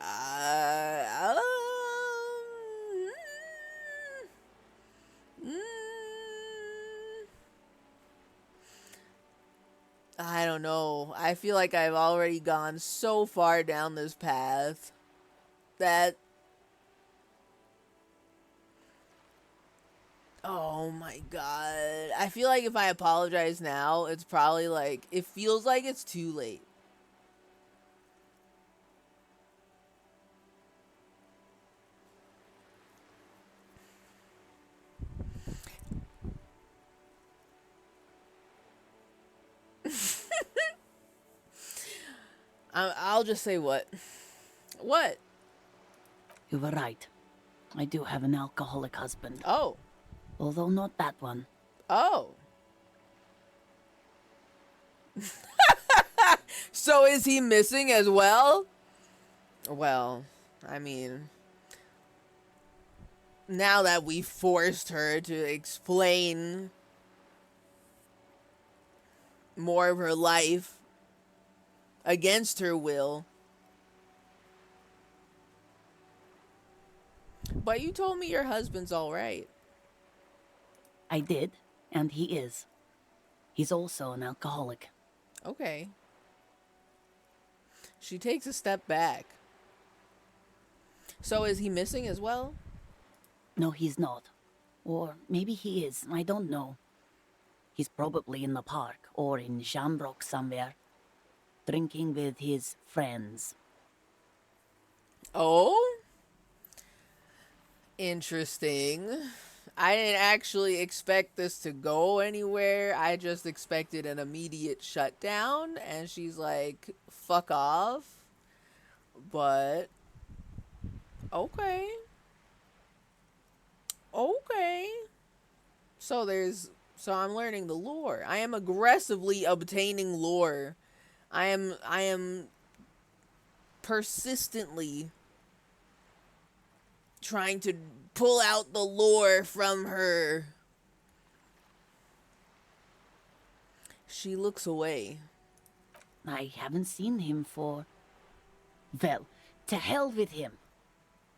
I don't know. I feel like I've already gone so far down this path that... Oh my god. I feel like if I apologize now, it's probably like... It feels like it's too late. I'll just say what? What? You were right. I do have an alcoholic husband. Oh. Although not that one. Oh. So is he missing as well? Well, I mean... Now that we forced her to explain more of her life against her will. But you told me your husband's all right. I did, and he is. He's also an alcoholic. Okay. She takes a step back. So is he missing as well? No, he's not. Or maybe he is, I don't know. He's probably in the park or in Shamrock somewhere, drinking with his friends. Oh? Interesting. I didn't actually expect this to go anywhere. I just expected an immediate shutdown, and she's like, fuck off. But, okay. Okay. So I'm learning the lore. I am aggressively obtaining lore. I am persistently trying to pull out the lore from her. She looks away. I haven't seen him for... Well, to hell with him.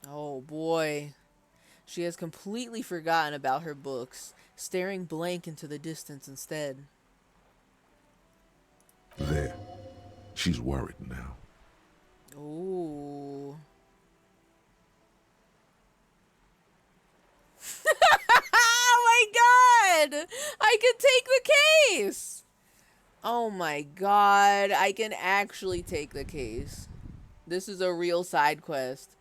Oh boy. She has completely forgotten about her books, staring blank into the distance instead. There. She's worried now. Ooh. Oh my god! I can take the case! Oh my god, I can actually take the case. This is a real side quest.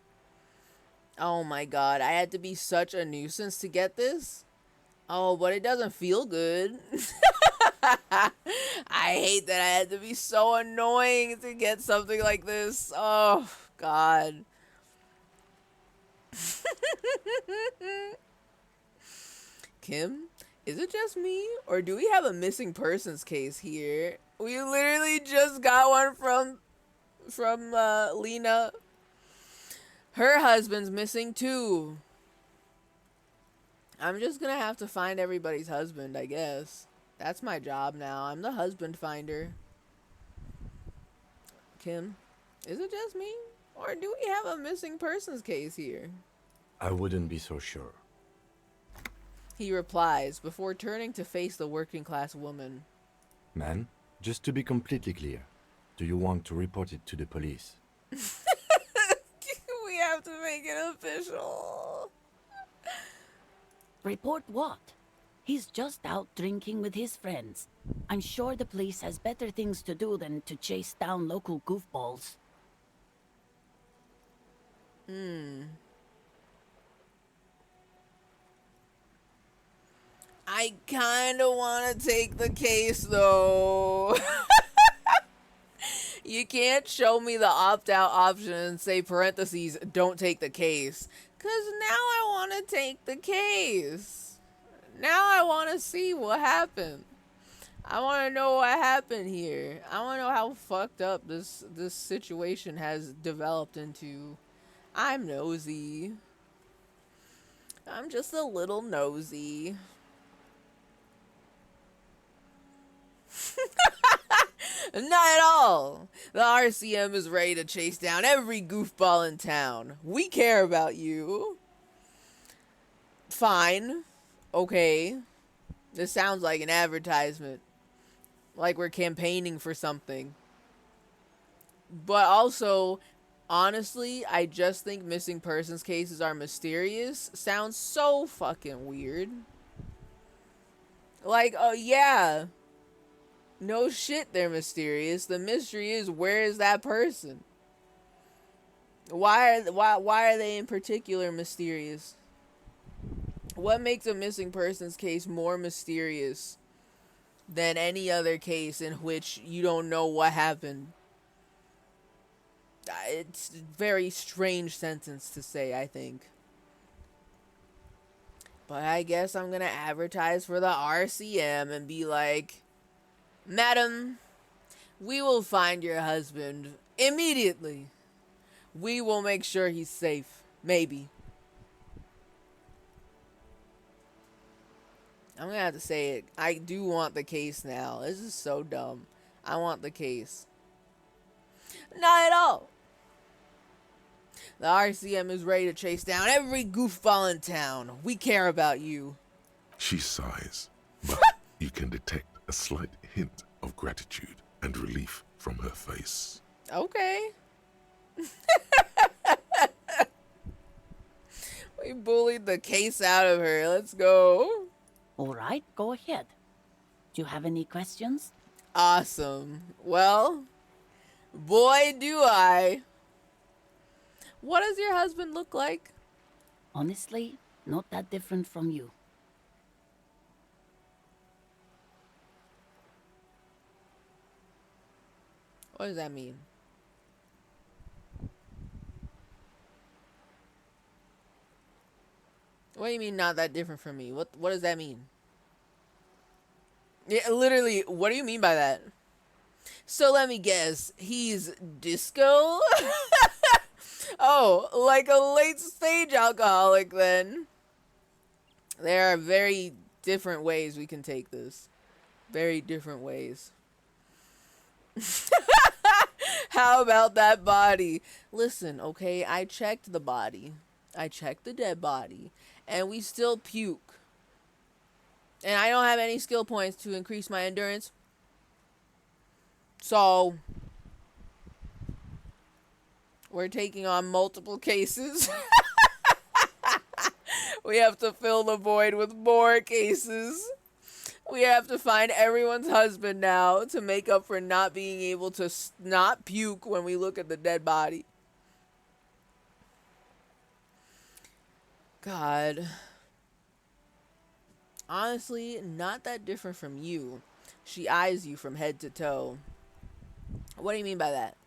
Oh my god, I had to be such a nuisance to get this? Oh, but it doesn't feel good. I hate that I had to be so annoying to get something like this. Oh, god. Kim, is it just me, or do we have a missing persons case here? We literally just got one from Lena. Her husband's missing too. I'm just gonna have to find everybody's husband, I guess. That's my job now. I'm the husband finder. Kim, is it just me, or do we have a missing persons case here? I wouldn't be so sure. He replies before turning to face the working class woman. Man, just to be completely clear, do you want to report it to the police? We have to make it official. Report what? He's just out drinking with his friends. I'm sure the police has better things to do than to chase down local goofballs. I kind of want to take the case, though. You can't show me the opt-out option and say parentheses, don't take the case. Because now I want to take the case. Now I want to see what happened. I want to know what happened here. I want to know how fucked up this situation has developed into. I'm nosy. I'm just a little nosy. Not at all. The RCM is ready to chase down every goofball in town. We care about you. Fine. Okay. This sounds like an advertisement. Like we're campaigning for something. But also, honestly, I just think missing persons cases are mysterious. Sounds so fucking weird. Like, oh yeah. No shit, they're mysterious. The mystery is, where is that person? Why are they in particular mysterious? What makes a missing persons case more mysterious than any other case in which you don't know what happened? It's a very strange sentence to say, I think. But I guess I'm gonna advertise for the RCM and be like, Madam, we will find your husband immediately. We will make sure he's safe. Maybe. I'm gonna have to say it. I do want the case now. This is so dumb. I want the case. Not at all. The RCM is ready to chase down every goofball in town. We care about you. She sighs, but you can detect a slight hint of gratitude and relief from her face. Okay. We bullied the case out of her. Let's go. All right, go ahead. Do you have any questions? Awesome. Well, boy, do I. What does your husband look like? Honestly, not that different from you. What does that mean? What do you mean not that different from me? What does that mean? Yeah, literally, what do you mean by that? So let me guess, he's disco? Oh, like a late stage alcoholic then. There are very different ways we can take this. Very different ways. How about that body? Listen, okay, I checked the body. I checked the dead body. And we still puke. And I don't have any skill points to increase my endurance. So, we're taking on multiple cases. We have to fill the void with more cases. We have to find everyone's husband now to make up for not being able to not puke when we look at the dead body. God. Honestly, not that different from you. She eyes you from head to toe. What do you mean by that?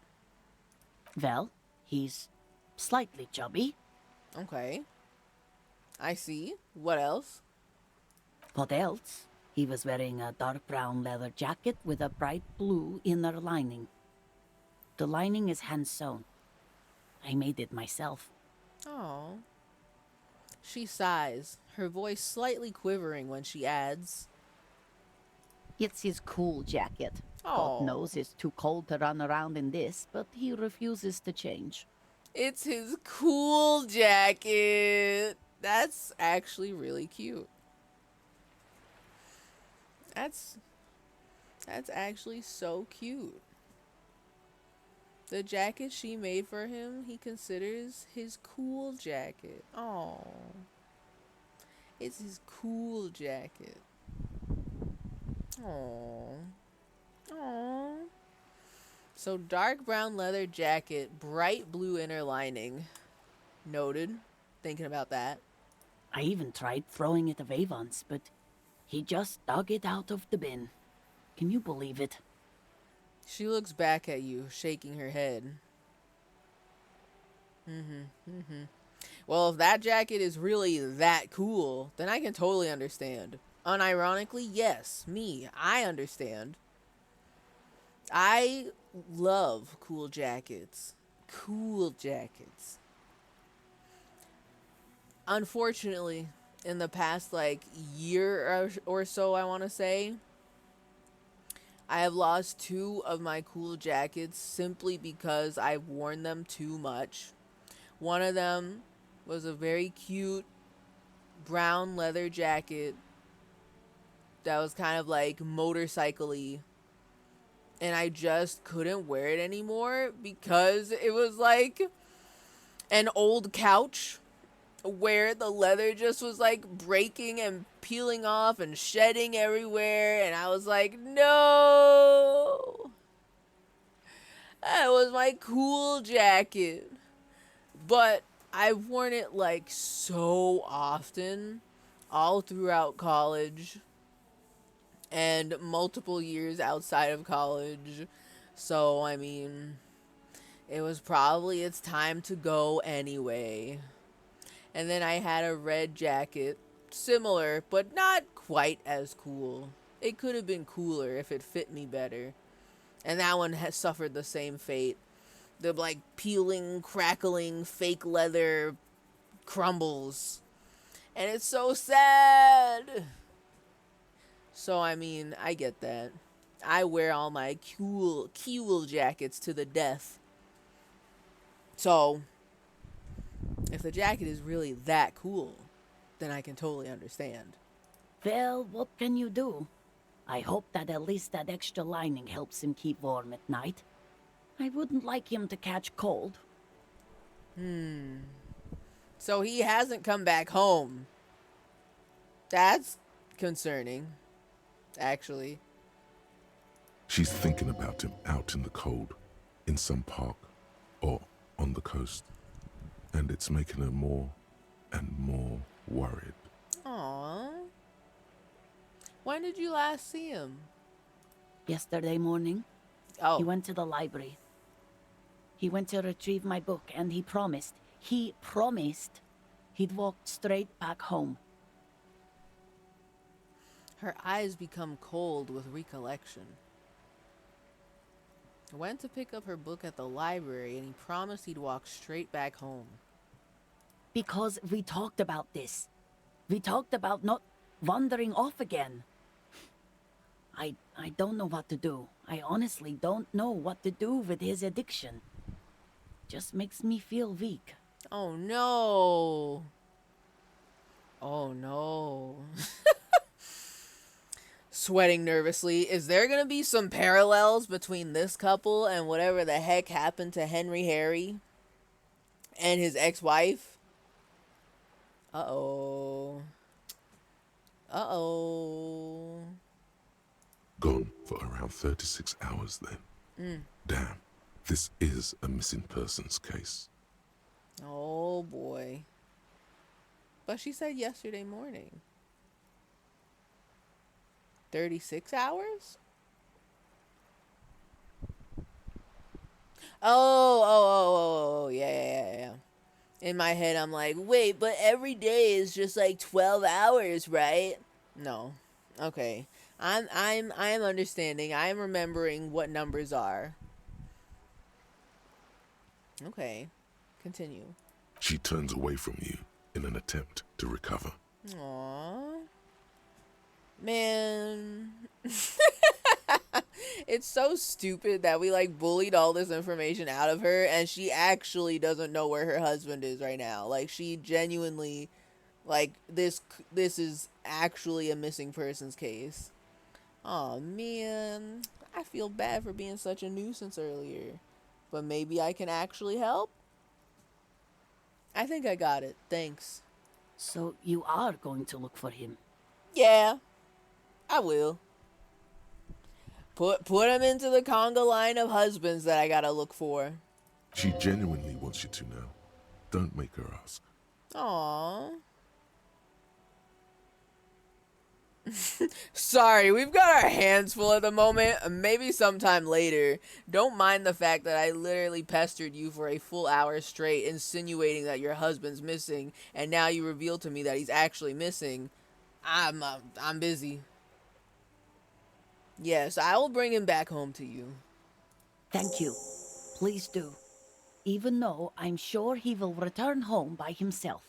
Well, he's slightly chubby. Okay. I see. What else? What else? He was wearing a dark brown leather jacket with a bright blue inner lining. The lining is hand-sewn. I made it myself. Oh. She sighs, her voice slightly quivering when she adds, It's his cool jacket. Oh. God knows it's too cold to run around in this, but he refuses to change. It's his cool jacket. That's actually really cute. That's actually so cute. The jacket she made for him, he considers his cool jacket. Oh. It's his cool jacket. Oh. Oh. So dark brown leather jacket, bright blue inner lining. Noted. Thinking about that. I even tried throwing it away once, but he just dug it out of the bin. Can you believe it? She looks back at you, shaking her head. Well, if that jacket is really that cool, then I can totally understand. Unironically, yes, I understand. I love cool jackets. Cool jackets. Unfortunately, in the past, year or so, I want to say, I have lost 2 of my cool jackets simply because I've worn them too much. One of them was a very cute brown leather jacket that was kind of like motorcycle-y. And I just couldn't wear it anymore because it was like an old couch where the leather just was like breaking and peeling off and shedding everywhere, and I was like, no, that was my cool jacket. But I've worn it like so often all throughout college and multiple years outside of college, so I mean, it was probably its time to go anyway. And then I had a red jacket, similar, but not quite as cool. It could have been cooler if it fit me better. And that one has suffered the same fate. The, like, peeling, crackling, fake leather crumbles. And it's so sad. So, I mean, I get that. I wear all my cool jackets to the death. So, if the jacket is really that cool, then I can totally understand. Well, what can you do? I hope that at least that extra lining helps him keep warm at night. I wouldn't like him to catch cold. So he hasn't come back home. That's concerning, actually. She's thinking about him out in the cold, in some park, or on the coast. And it's making her more and more worried. Aww. When did you last see him? Yesterday morning. Oh. He went to the library. He went to retrieve my book, and he promised he'd walk straight back home. Her eyes become cold with recollection. Went to pick up her book at the library, and he promised he'd walk straight back home. Because we talked about this. We talked about not wandering off again. I don't know what to do. I honestly don't know what to do with his addiction. Just makes me feel weak. Oh no. Oh no. Sweating nervously. Is there gonna be some parallels between this couple and whatever the heck happened to Henry Harry and his ex-wife? Uh-oh. Uh-oh. Gone for around 36 hours then. Damn, this is a missing persons case. Oh boy. But she said yesterday morning. 36 hours? Oh, yeah. In my head, I'm like, wait, but every day is just like 12 hours, right? No. Okay. I'm understanding. I'm remembering what numbers are. Okay. Continue. She turns away from you in an attempt to recover. Aww. Man. It's so stupid that we like bullied all this information out of her and she actually doesn't know where her husband is right now. Like she genuinely like this is actually a missing persons case. Oh man, I feel bad for being such a nuisance earlier. But maybe I can actually help? I think I got it. Thanks. So you are going to look for him? Yeah, I will. Put him into the conga line of husbands that I gotta look for. She genuinely wants you to now. Don't make her ask. Aww. Sorry, we've got our hands full at the moment. Maybe sometime later. Don't mind the fact that I literally pestered you for a full hour straight, insinuating that your husband's missing, and now you reveal to me that he's actually missing. I'm busy. Yes, I will bring him back home to you. Thank you. Please do. Even though I'm sure he will return home by himself.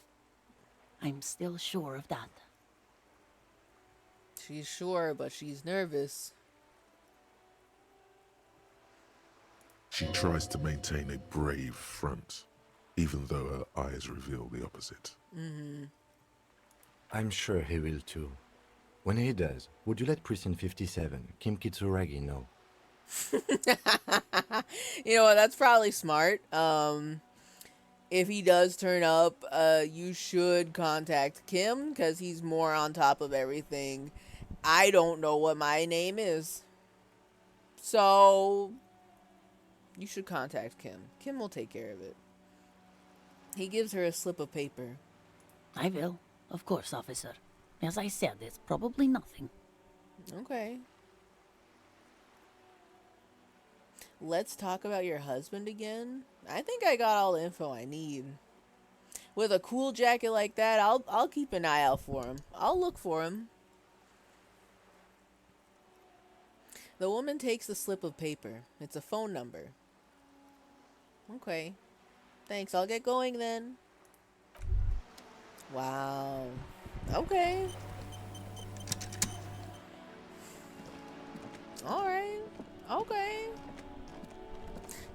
I'm still sure of that. She's sure, but she's nervous. She tries to maintain a brave front, even though her eyes reveal the opposite. I'm sure he will too. When he does, would you let Precinct 57, Kim Kitsuragi, know? You know what, that's probably smart. If he does turn up, you should contact Kim, because he's more on top of everything. I don't know what my name is. So, you should contact Kim. Kim will take care of it. He gives her a slip of paper. I will, of course, officer. As I said, it's probably nothing. Okay. Let's talk about your husband again. I think I got all the info I need. With a cool jacket like that, I'll keep an eye out for him. I'll look for him. The woman takes the slip of paper. It's a phone number. Okay. Thanks, I'll get going then. Wow. Okay. Alright. Okay.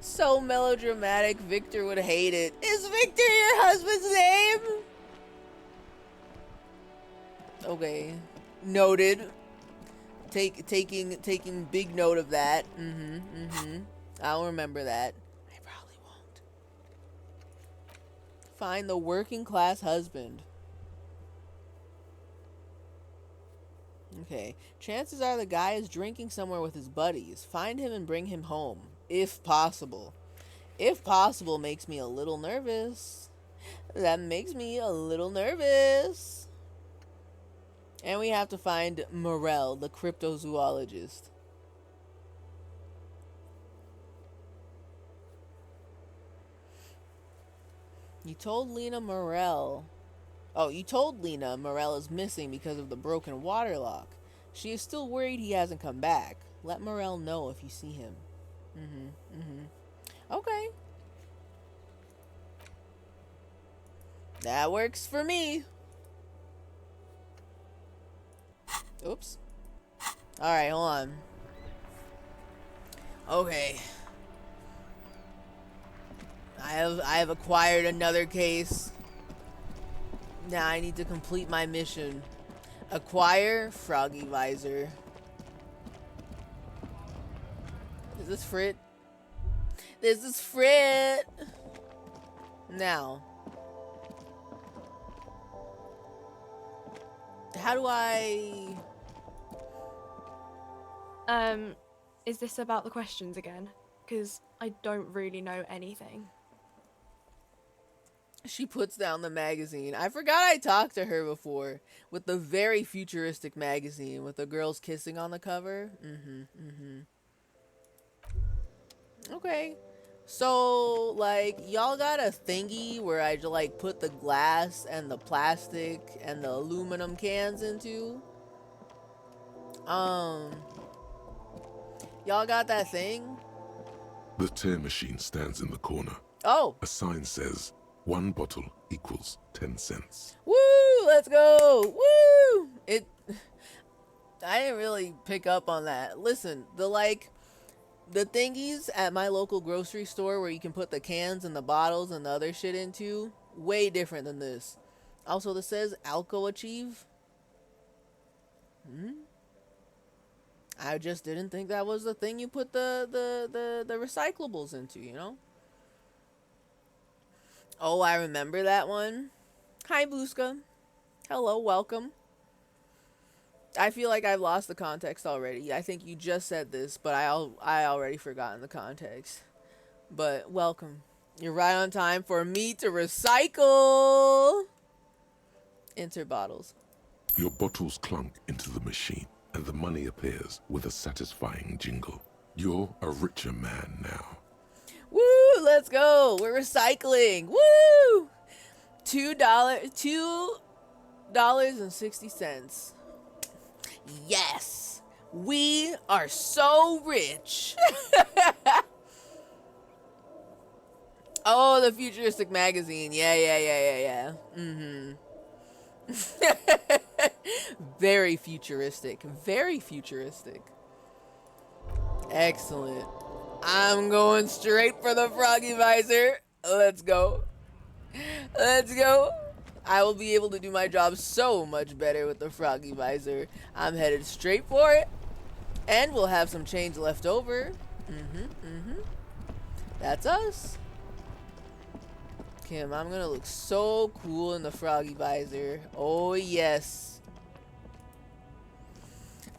So melodramatic, Victor would hate it. Is Victor your husband's name? Okay. Noted. Taking big note of that. I'll remember that. I probably won't. Find the working class husband. Okay. Chances are the guy is drinking somewhere with his buddies. Find him and bring him home. If possible. If possible makes me a little nervous. That makes me a little nervous. And we have to find Morel, the cryptozoologist. You told Lena Morel is missing because of the broken water lock. She is still worried he hasn't come back. Let Morel know if you see him. Okay. That works for me. Oops. Alright, hold on. Okay. I have acquired another case. Now I need to complete my mission. Acquire froggy visor. Is this Frit? This is Frit! Now. How do I... Is this about the questions again? Because I don't really know anything. She puts down the magazine. I forgot I talked to her before. With the very futuristic magazine with the girls kissing on the cover. Okay. So, like, y'all got a thingy where I like put the glass and the plastic and the aluminum cans into? Y'all got that thing? The tear machine stands in the corner. Oh. A sign says 1 bottle equals 10 cents. Woo! Let's go! Woo! I didn't really pick up on that. Listen, the thingies at my local grocery store where you can put the cans and the bottles and the other shit into, way different than this. Also, this says Alco Achieve. I just didn't think that was the thing you put the recyclables into, you know? Oh, I remember that one. Hi, Buska. Hello, welcome. I feel like I've lost the context already. I think you just said this, but I already forgotten the context. But welcome. You're right on time for me to recycle. Enter bottles. Your bottles clunk into the machine, and the money appears with a satisfying jingle. You're a richer man now. Woo! Let's go. We're recycling. Woo! $2.60. Yes, we are so rich. Oh, the futuristic magazine. Yeah. Very futuristic. Very futuristic. Excellent. I'm going straight for the froggy visor. Let's go. Let's go. I will be able to do my job so much better with the froggy visor. I'm headed straight for it. And we'll have some change left over. That's us. Kim, I'm gonna look so cool in the froggy visor. Oh, yes.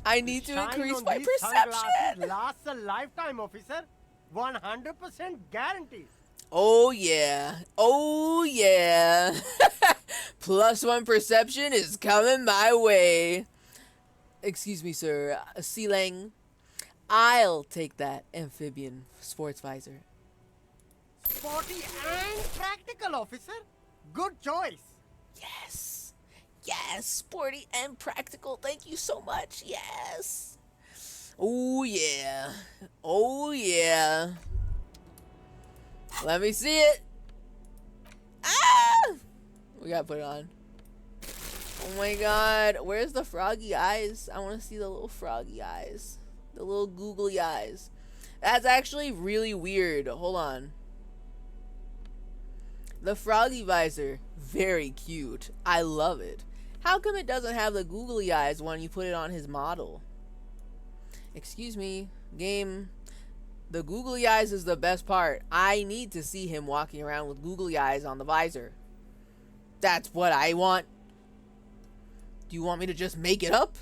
I need to increase my perception. Lasts a lifetime, officer. 100% guarantee. Oh, yeah. Oh, yeah. +1 perception is coming my way. Excuse me, sir. Sealang. I'll take that amphibian sports visor. Sporty and practical, officer. Good choice. Yes. Yes, sporty and practical. Thank you so much. Yes. Oh, yeah. Oh, yeah. Let me see it. Ah! We gotta put it on. Oh my god. Where's the froggy eyes? I want to see the little froggy eyes. The little googly eyes. That's actually really weird. Hold on. The froggy visor. Very cute. I love it. How come it doesn't have the googly eyes when you put it on his model? Excuse me. Game. The googly eyes is the best part. I need to see him walking around with googly eyes on the visor. That's what I want. Do you want me to just make it up?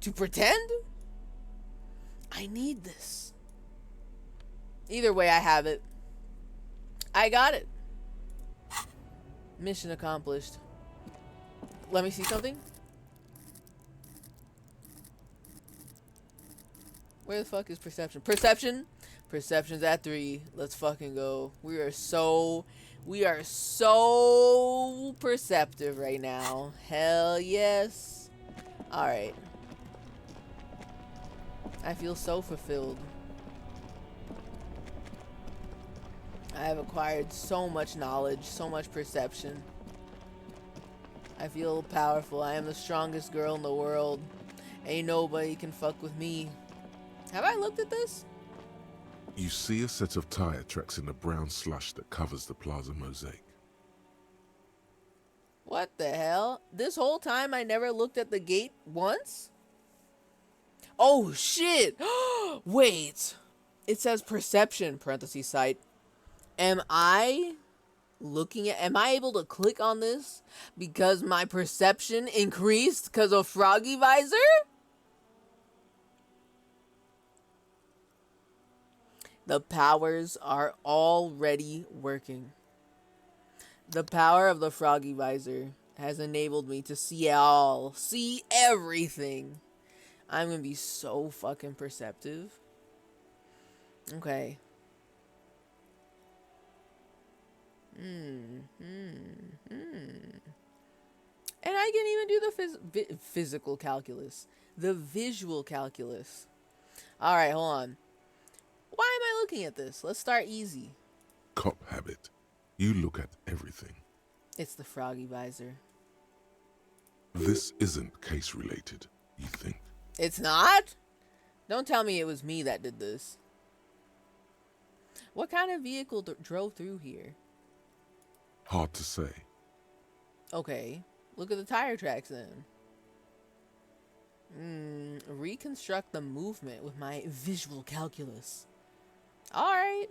To pretend? I need this. Either way, I have it. I got it. Mission accomplished. Let me see something. Where the fuck is perception? Perception? Perception's at 3. Let's fucking go. We are so perceptive right now. Hell yes. Alright. I feel so fulfilled. I have acquired so much knowledge, so much perception. I feel powerful. I am the strongest girl in the world. Ain't nobody can fuck with me. Have I looked at this? You see a set of tire tracks in the brown slush that covers the plaza mosaic. What the hell? This whole time I never looked at the gate once? Oh shit! Wait! It says perception, parentheses sight. Am I able to click on this because my perception increased because of froggy visor? The powers are already working. The power of the froggy visor has enabled me to see everything. I'm gonna be so fucking perceptive. Okay. And I can even do the physical calculus. The visual calculus. Alright, hold on. Why am I looking at this? Let's start easy. Cop habit. You look at everything. It's the froggy visor. This isn't case related, you think? It's not? Don't tell me it was me that did this. What kind of vehicle drove through here? Hard to say. Okay, look at the tire tracks then. Reconstruct the movement with my visual calculus. Alright.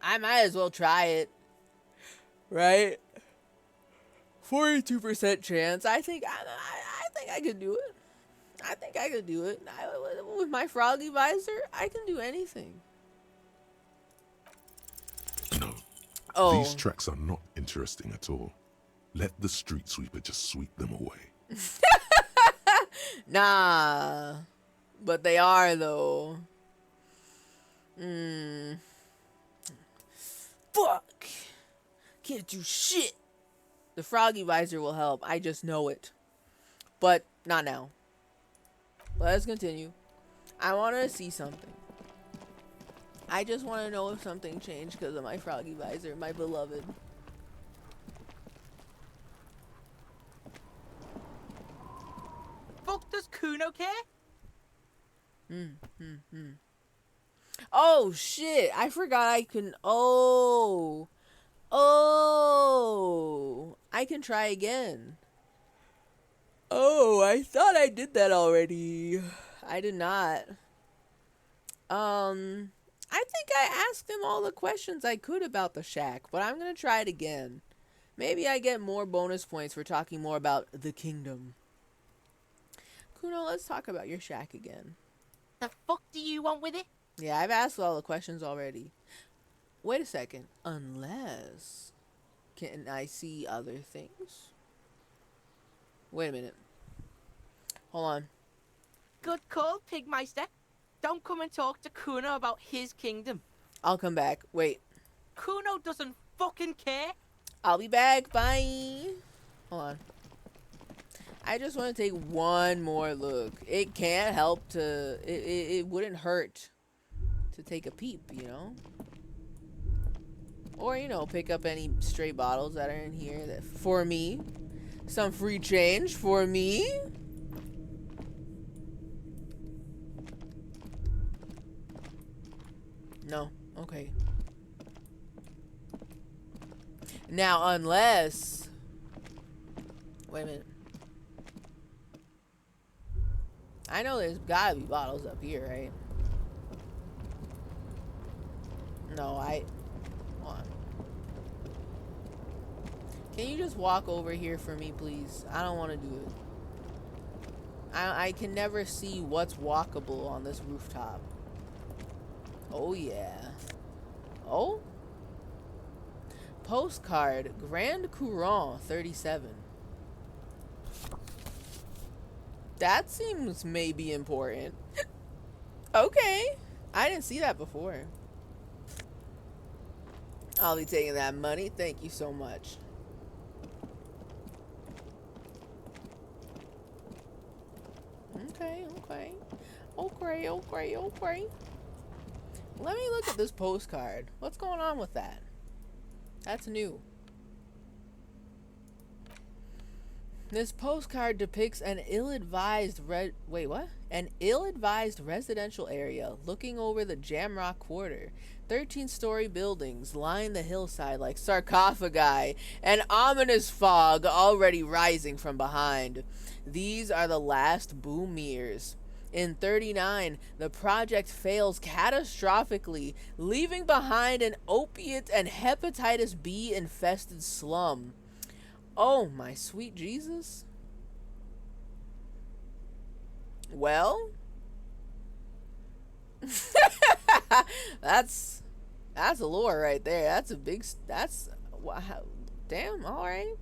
I might as well try it. Right? 42% chance. I think I could do it. I think I could do it. With my froggy visor, I can do anything. No. Oh. These tracks are not interesting at all. Let the street sweeper just sweep them away. Nah. But they are, though. Fuck. Can't do shit. The froggy visor will help. I just know it. But not now. Let's continue. I want to see something. I just want to know if something changed because of my froggy visor, my beloved. Fuck does Kuno care? Oh shit! I forgot I can. I can try again. Oh, I thought I did that already. I did not. I think I asked him all the questions I could about the shack, but I'm gonna try it again. Maybe I get more bonus points for talking more about the kingdom. Kuno, let's talk about your shack again. The fuck do you want with it? Yeah, I've asked all the questions already. Wait a second. Unless... Can I see other things? Wait a minute. Hold on. Good call, Pigmeister. Don't come and talk to Kuno about his kingdom. I'll come back. Wait. Kuno doesn't fucking care. I'll be back. Bye. Hold on. I just want to take one more look. It can't help to... It wouldn't hurt to take a peep, you know? Or, you know, pick up any stray bottles that are in here that for me. Some free change for me. No. Okay. Now, unless... Wait a minute. I know there's gotta be bottles up here, right? No, hold on. Can you just walk over here for me, please? I don't want to do it. I can never see what's walkable on this rooftop. Oh, yeah. Oh? Postcard. Grand Courant 37. That seems maybe important. Okay. I didn't see that before. I'll be taking that money. Thank you so much. Okay. Let me look at this postcard. What's going on with that? That's new. This postcard depicts an ill-advised An ill-advised residential area looking over the Jamrock Quarter. 13-story buildings line the hillside like sarcophagi, an ominous fog already rising from behind. These are the last boom years. In 39, the project fails catastrophically, leaving behind an opiate and hepatitis B infested slum. Oh, my sweet Jesus. Well, that's a lore right there. That's a big, damn, all right.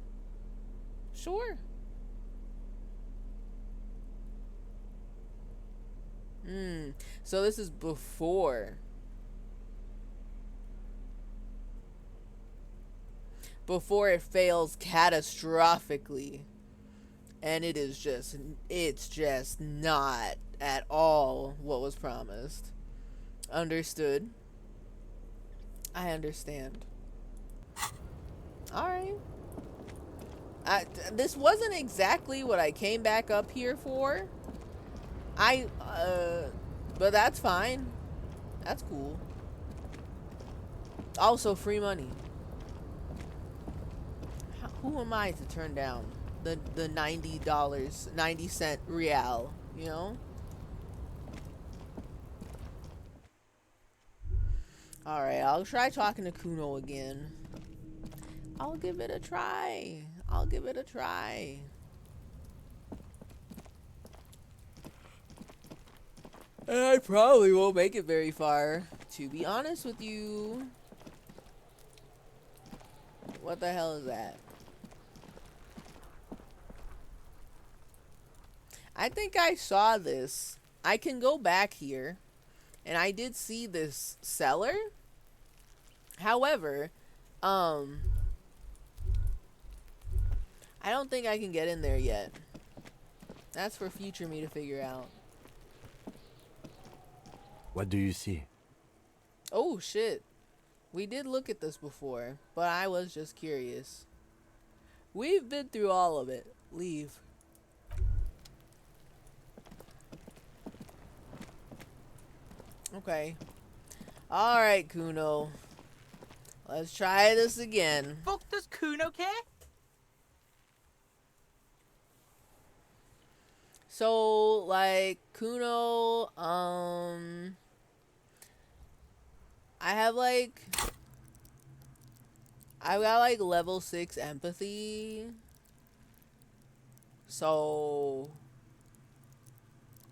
Sure. So this is before it fails catastrophically. and it's just not at all what was promised. Understood. I understand. Alright. This wasn't exactly what I came back up here for. But that's fine. That's cool. Also, free money. Who am I to turn down the $90, 90-cent real, you know? Alright, I'll try talking to Kuno again. I'll give it a try. I'll give it a try. And I probably won't make it very far, to be honest with you. What the hell is that? I think I saw this. I can go back here, and I did see this cellar. However, I don't think I can get in there yet. That's for future me to figure out. What do you see? Oh, shit. We did look at this before, but I was just curious. We've been through all of it. Leave. Okay. Alright, Kuno. Let's try this again. Fuck does Kuno care? So, like, Kuno, I've got like level 6 empathy. So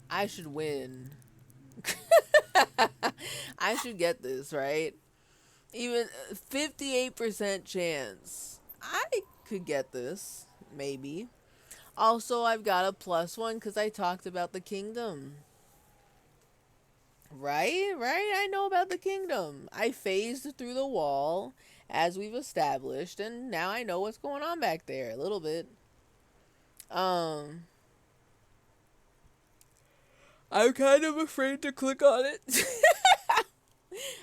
I should win. I should get this, right? Even 58% chance. I could get this, maybe. Also, I've got a +1 because I talked about the kingdom. Right? I know about the kingdom. I phased through the wall, as we've established, and now I know what's going on back there a little bit. I'm kind of afraid to click on it.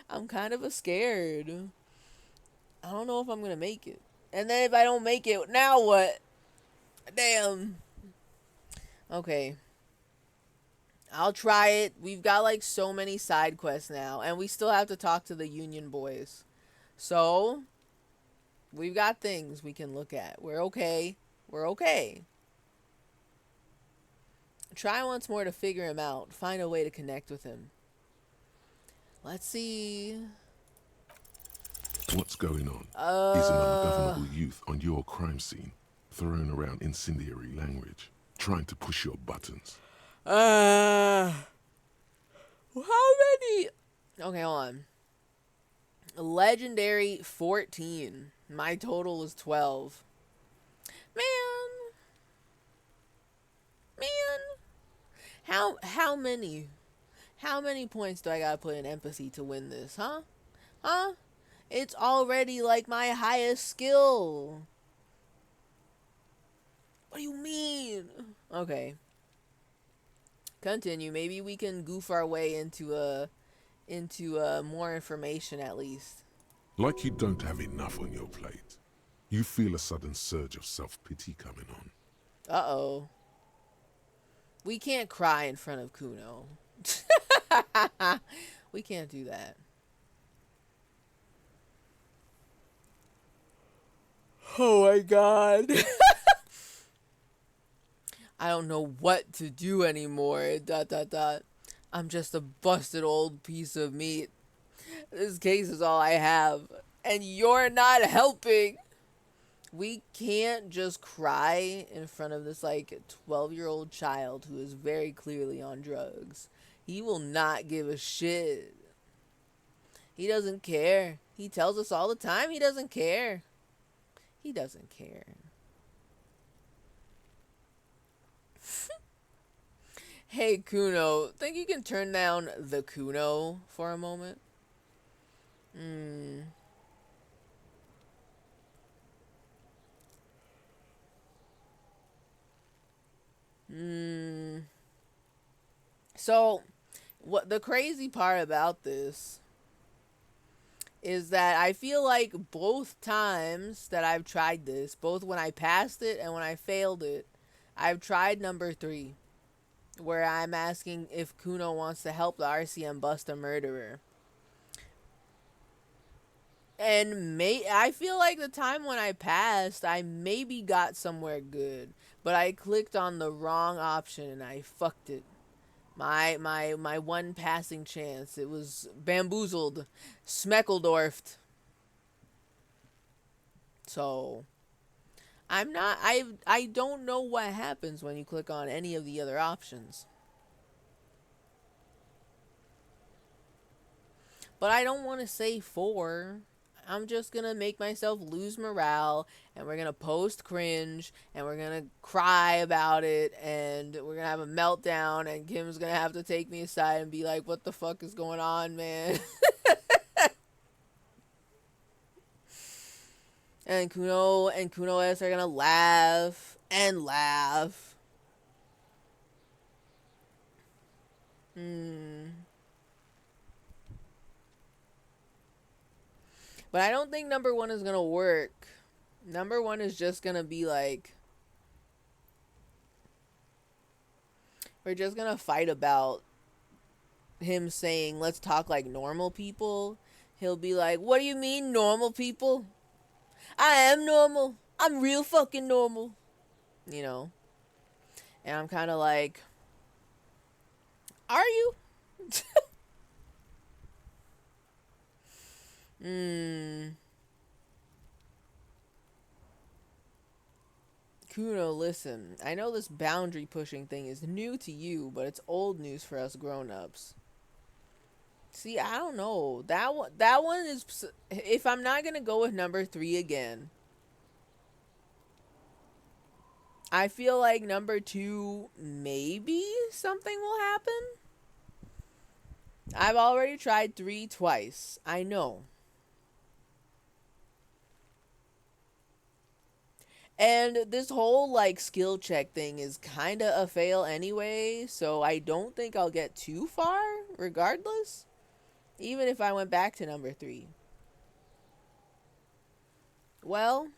I'm kind of scared. I don't know if I'm gonna make it. And then if I don't make it, now what? Damn. Okay. I'll try it. We've got like so many side quests now, and we still have to talk to the Union boys. So, we've got things we can look at. We're okay. We're okay. Try once more to figure him out. Find a way to connect with him. Let's see. What's going on? Is an ungovernable youth on your crime scene, throwing around incendiary language, trying to push your buttons? How many? Okay, hold on. Legendary 14. My total was 12. Man. How many? How many points do I gotta put in empathy to win this, huh? Huh? It's already like my highest skill. What do you mean? Okay. Continue. Maybe we can goof our way into more information at least. Like you don't have enough on your plate. You feel a sudden surge of self-pity coming on. Uh-oh. We can't cry in front of Kuno. We can't do that. Oh my god. I don't know what to do anymore. ... I'm just a busted old piece of meat. This case is all I have. And you're not helping. We can't just cry in front of this like 12-year-old child who is very clearly on drugs. He will not give a shit. He doesn't care. He tells us all the time he doesn't care. He doesn't care. Hey, Kuno. Think you can turn down the Kuno for a moment? So, what the crazy part about this is that I feel like both times that I've tried this, both when I passed it and when I failed it, I've tried number 3, where I'm asking if Kuno wants to help the RCM bust a murderer. And I feel like the time when I passed, I maybe got somewhere good, but I clicked on the wrong option and I fucked it. My one passing chance. It was bamboozled, Smeckledorfed. So I don't know what happens when you click on any of the other options. But I don't want to say 4. I'm just gonna make myself lose morale, and we're gonna post cringe, and we're gonna cry about it, and we're gonna have a meltdown, and Kim's gonna have to take me aside and be like, what the fuck is going on, man? And Kuno S are gonna laugh and laugh. But I don't think number 1 is gonna work. Number 1 is just gonna be like, we're just gonna fight about him saying, let's talk like normal people. He'll be like, what do you mean normal people? I am normal. I'm real fucking normal. You know? And I'm kind of like, are you? Kuno, listen. I know this boundary pushing thing is new to you, but it's old news for us grown-ups. See, I don't know. That one is... If I'm not going to go with number 3 again, I feel like number 2, maybe something will happen. I've already tried 3 twice. I know. And this whole, like, skill check thing is kind of a fail anyway, so I don't think I'll get too far, regardless. Even if I went back to number 3. Well,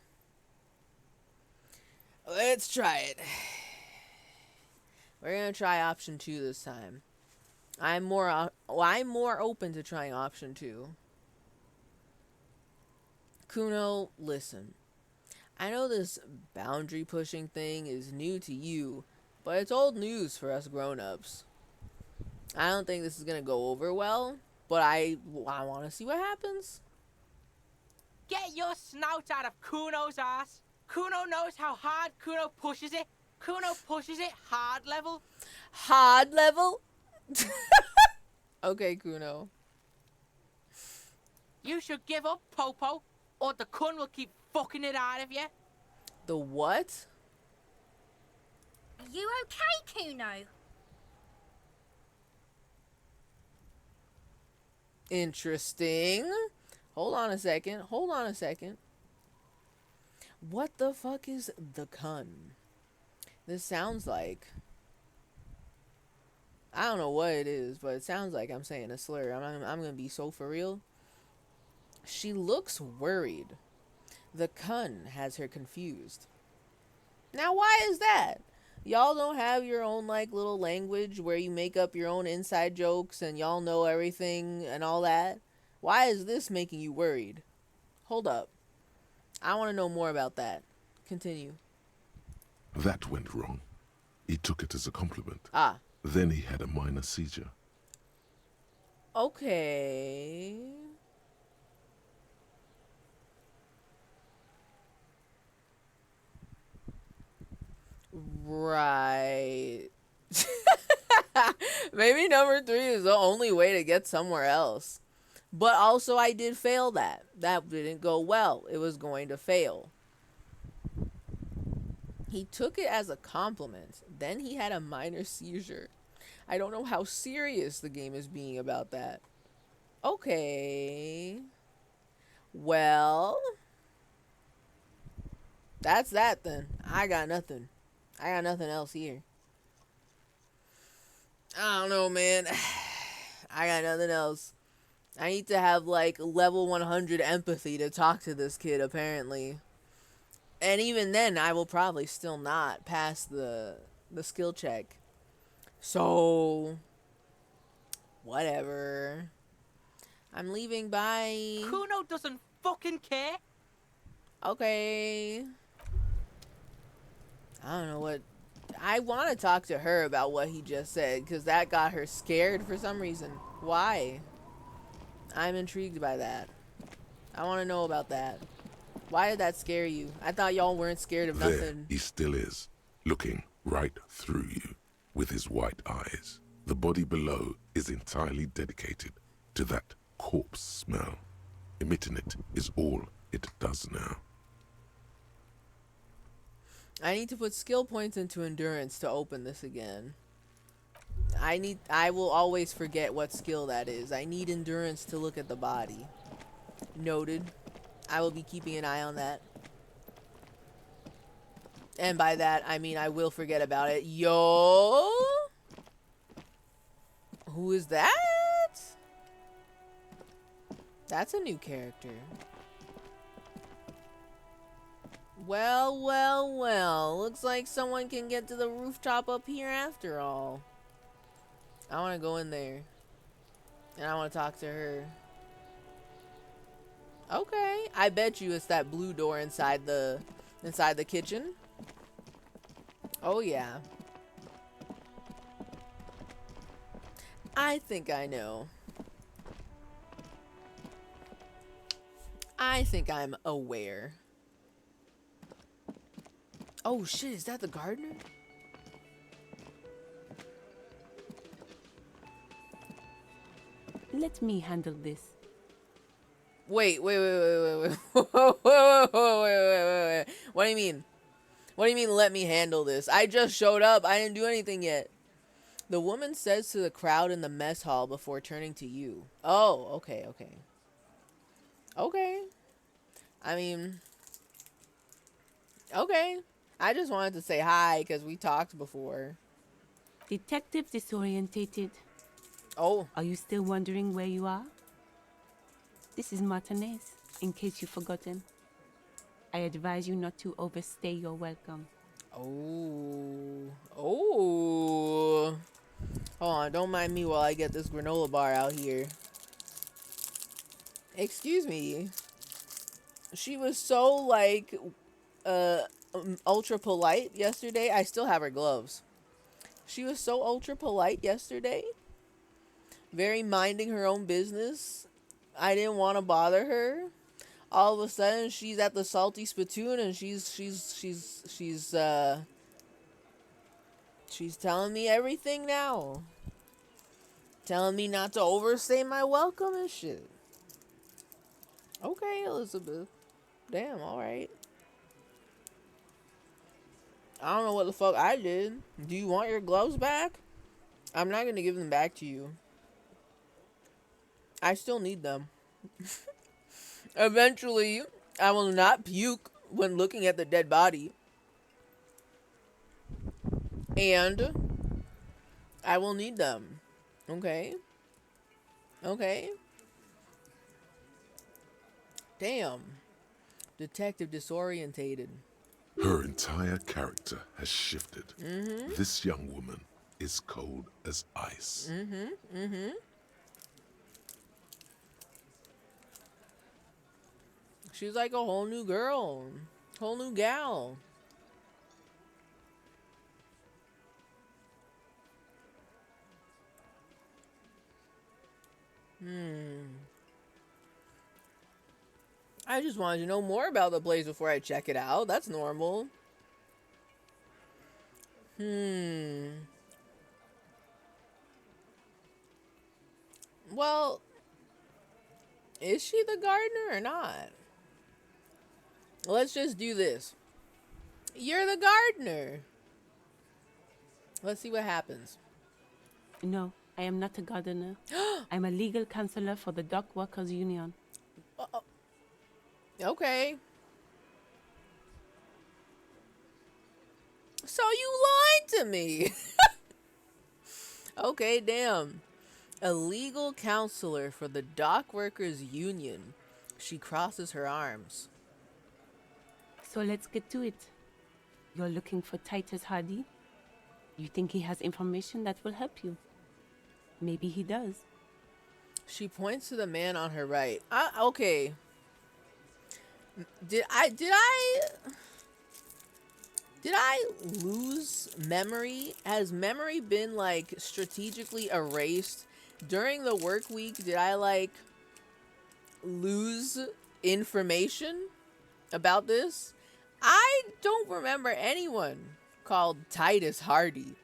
let's try it. We're gonna try option 2 this time. I'm more open to trying option 2. Kuno, listen. I know this boundary pushing thing is new to you, but it's old news for us grown-ups. I don't think this is gonna go over well, but I want to see what happens. Get your snout out of Kuno's ass. Kuno knows how hard Kuno pushes it. Kuno pushes it hard level. Hard level? Okay, Kuno. You should give up, Popo, or the Kun will keep fucking it out of you. The what? Are you okay, Kuno? Interesting. Hold on a second. What the fuck is the Kun? This sounds like... I don't know what it is, but it sounds like I'm saying a slur. I'm gonna be so for real. She looks worried. The Kun has her confused. Now, why is that? Y'all don't have your own, like, little language where you make up your own inside jokes and y'all know everything and all that? Why is this making you worried? Hold up. I want to know more about that. Continue. That went wrong. He took it as a compliment. Ah. Then he had a minor seizure. Okay. Right. Maybe number 3 is the only way to get somewhere else. But also I did fail that. That didn't go well. It was going to fail. He took it as a compliment. Then he had a minor seizure. I don't know how serious the game is being about that. Okay. Well, that's that then. I got nothing else here. I don't know, man. I got nothing else. I need to have like level 100 empathy to talk to this kid, apparently. And even then, I will probably still not pass the skill check. So, whatever. I'm leaving. Bye. Kuno doesn't fucking care. Okay. I don't know what. I want to talk to her about what he just said, because that got her scared for some reason. Why? I'm intrigued by that. I want to know about that. Why did that scare you? I thought y'all weren't scared of There nothing. he still is, looking right through you with his white eyes. The body below is entirely dedicated to that corpse smell. Emitting it is all it does now. I need to put skill points into endurance to open this again. I will always forget what skill that is. I need endurance to look at the body. Noted. I will be keeping an eye on that. And by that, I mean I will forget about it. Yo! Who is that? That's a new character. Well, well, well. Looks like someone can get to the rooftop up here after all. I want to go in there. And I want to talk to her. Okay. I bet you it's that blue door inside the kitchen. Oh, yeah. I think I know. I think I'm aware. Oh shit, is that the gardener? Let me handle this. Wait. Wait. What do you mean? What do you mean let me handle this? I just showed up. I didn't do anything yet. The woman says to the crowd in the mess hall before turning to you. Oh, okay. Okay. I mean, okay. I just wanted to say hi because we talked before. Detective disorientated. Oh. Are you still wondering where you are? This is Martinez, in case you've forgotten. I advise you not to overstay your welcome. Oh. Hold on, don't mind me while I get this granola bar out here. Excuse me. She was so, like, ultra polite yesterday. I still have her gloves. She was so ultra polite yesterday. Very minding her own business. I didn't want to bother her. All of a sudden, she's at the salty spittoon and she's telling me everything now. Telling me not to overstay my welcome and shit. Okay, Elizabeth. Damn, alright. I don't know what the fuck I did. Do you want your gloves back? I'm not gonna give them back to you. I still need them. Eventually, I will not puke when looking at the dead body. And I will need them. Okay? Okay? Damn. Detective disorientated. Her entire character has shifted. Mm-hmm. This young woman is cold as ice. Mm-hmm. She's like a whole new girl. Whole new gal. I just wanted to know more about the place before I check it out. That's normal. Well, is she the gardener or not? Let's just do this. You're the gardener. Let's see what happens. No, I am not a gardener. I'm a legal counselor for the Dock Workers Union. Okay. So you lied to me. Okay, damn. A legal counselor for the dock workers union. She crosses her arms. So let's get to it. You're looking for Titus Hardy? You think he has information that will help you? Maybe he does. She points to the man on her right. Okay. Did I lose memory? Has memory been like strategically erased during the work week? Did I like lose information about this? I don't remember anyone called Titus Hardy.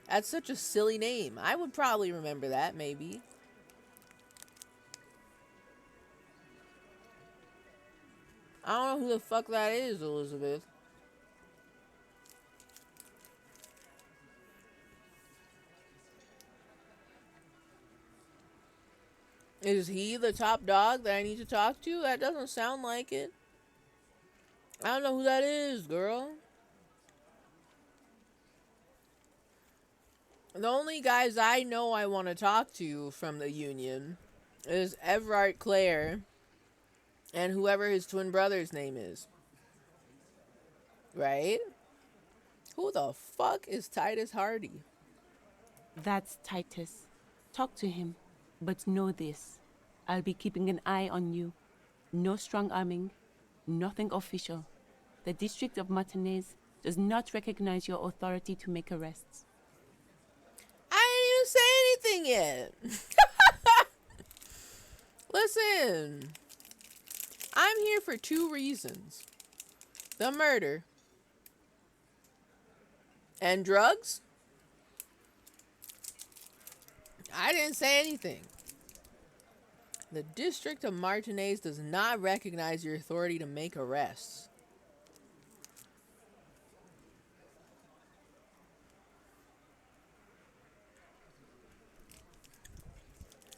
That's such a silly name. I would probably remember that, maybe. I don't know who the fuck that is, Elizabeth. Is he the top dog that I need to talk to? That doesn't sound like it. I don't know who that is, girl. The only guys I know I want to talk to from the union is Everard Clare and whoever his twin brother's name is. Right? Who the fuck is Titus Hardy? That's Titus. Talk to him. But know this. I'll be keeping an eye on you. No strong arming. Nothing official. The District of Martinez does not recognize your authority to make arrests. I didn't even say anything yet. Listen. I'm here for 2 reasons. The murder. And drugs? I didn't say anything. The District of Martinez does not recognize your authority to make arrests.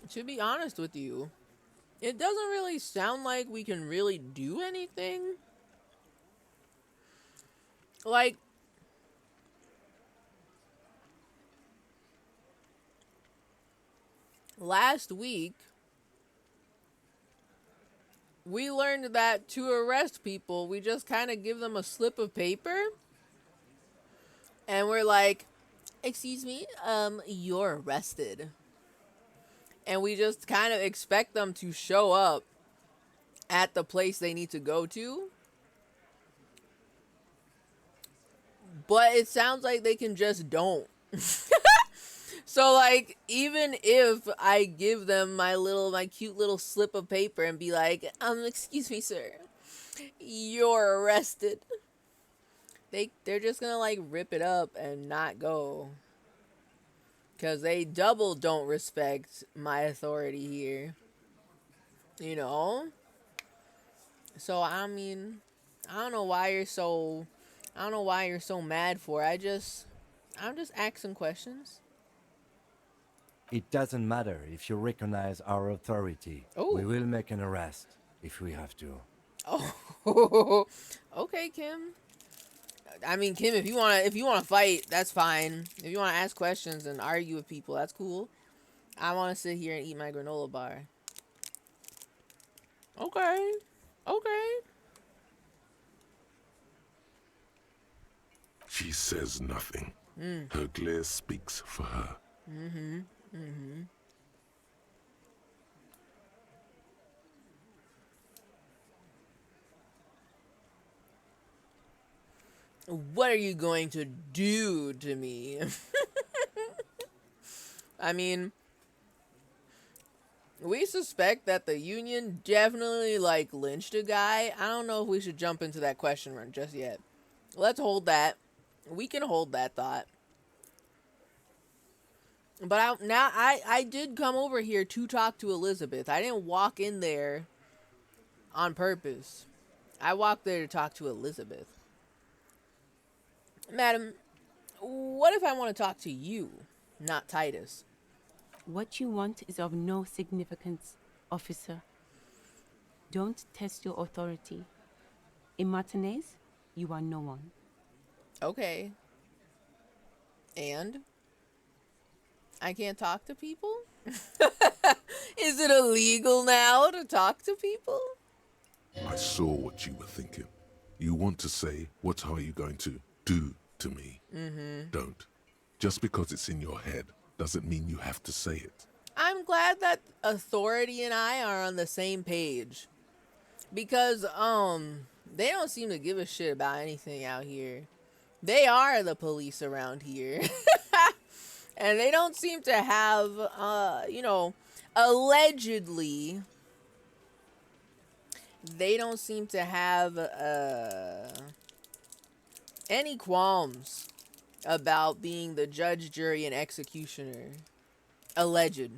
To be honest with you, it doesn't really sound like we can really do anything. Like, last week, we learned that to arrest people, we just kind of give them a slip of paper. And we're like, excuse me, you're arrested. And we just kind of expect them to show up at the place they need to go to. But it sounds like they can just don't. So, like, even if I give them my cute little slip of paper and be like, excuse me, sir, you're arrested. They're just gonna, like, rip it up and not go. Because they double don't respect my authority here. You know? So, I mean, I don't know why you're so mad for it. I'm just asking questions. It doesn't matter if you recognize our authority. Ooh. We will make an arrest if we have to. Oh, okay, Kim. I mean, Kim, if you wanna fight, that's fine. If you wanna ask questions and argue with people, that's cool. I wanna sit here and eat my granola bar. Okay. She says nothing. Her glare speaks for her. What are you going to do to me? I mean, we suspect that the union definitely, like, lynched a guy. I don't know if we should jump into that question run just yet. Let's hold that. We can hold that thought. But I did come over here to talk to Elizabeth. I didn't walk in there on purpose. I walked there to talk to Elizabeth. Madam, what if I want to talk to you, not Titus? What you want is of no significance, officer. Don't test your authority. In Martinez, you are no one. Okay. And? I can't talk to people? Is it illegal now to talk to people? I saw what you were thinking. You want to say, what are you going to do to me? Don't. Just because it's in your head doesn't mean you have to say it. I'm glad that authority and I are on the same page. Because, they don't seem to give a shit about anything out here. They are the police around here. And they don't seem to have, allegedly, they don't seem to have, any qualms about being the judge, jury, and executioner. Alleged.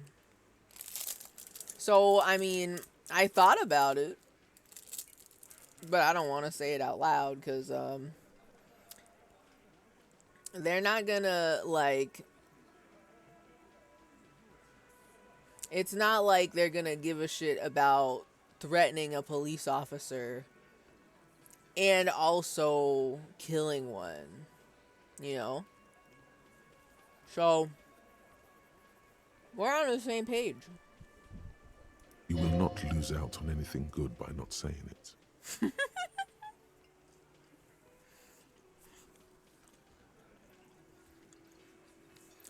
So, I mean, I thought about it. But I don't want to say it out loud because, they're not gonna, like... It's not like they're gonna give a shit about threatening a police officer and also killing one, you know? So, we're on the same page. You will not lose out on anything good by not saying it.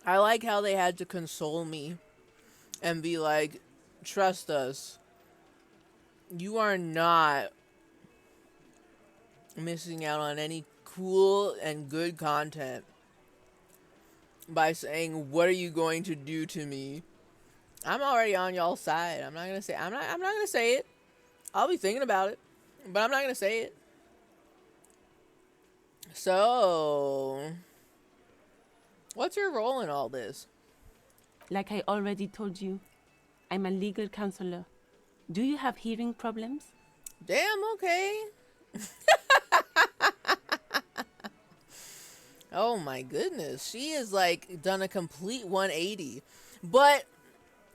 I like how they had to console me and be like, trust us, you are not missing out on any cool and good content by saying, what are you going to do to me? I'm already on y'all's side. I'm not gonna say it. I'll be thinking about it, but I'm not gonna say it. So, what's your role in all this? Like I already told you, I'm a legal counselor. Do you have hearing problems? Damn, okay. Oh my goodness. She is like done a complete 180. But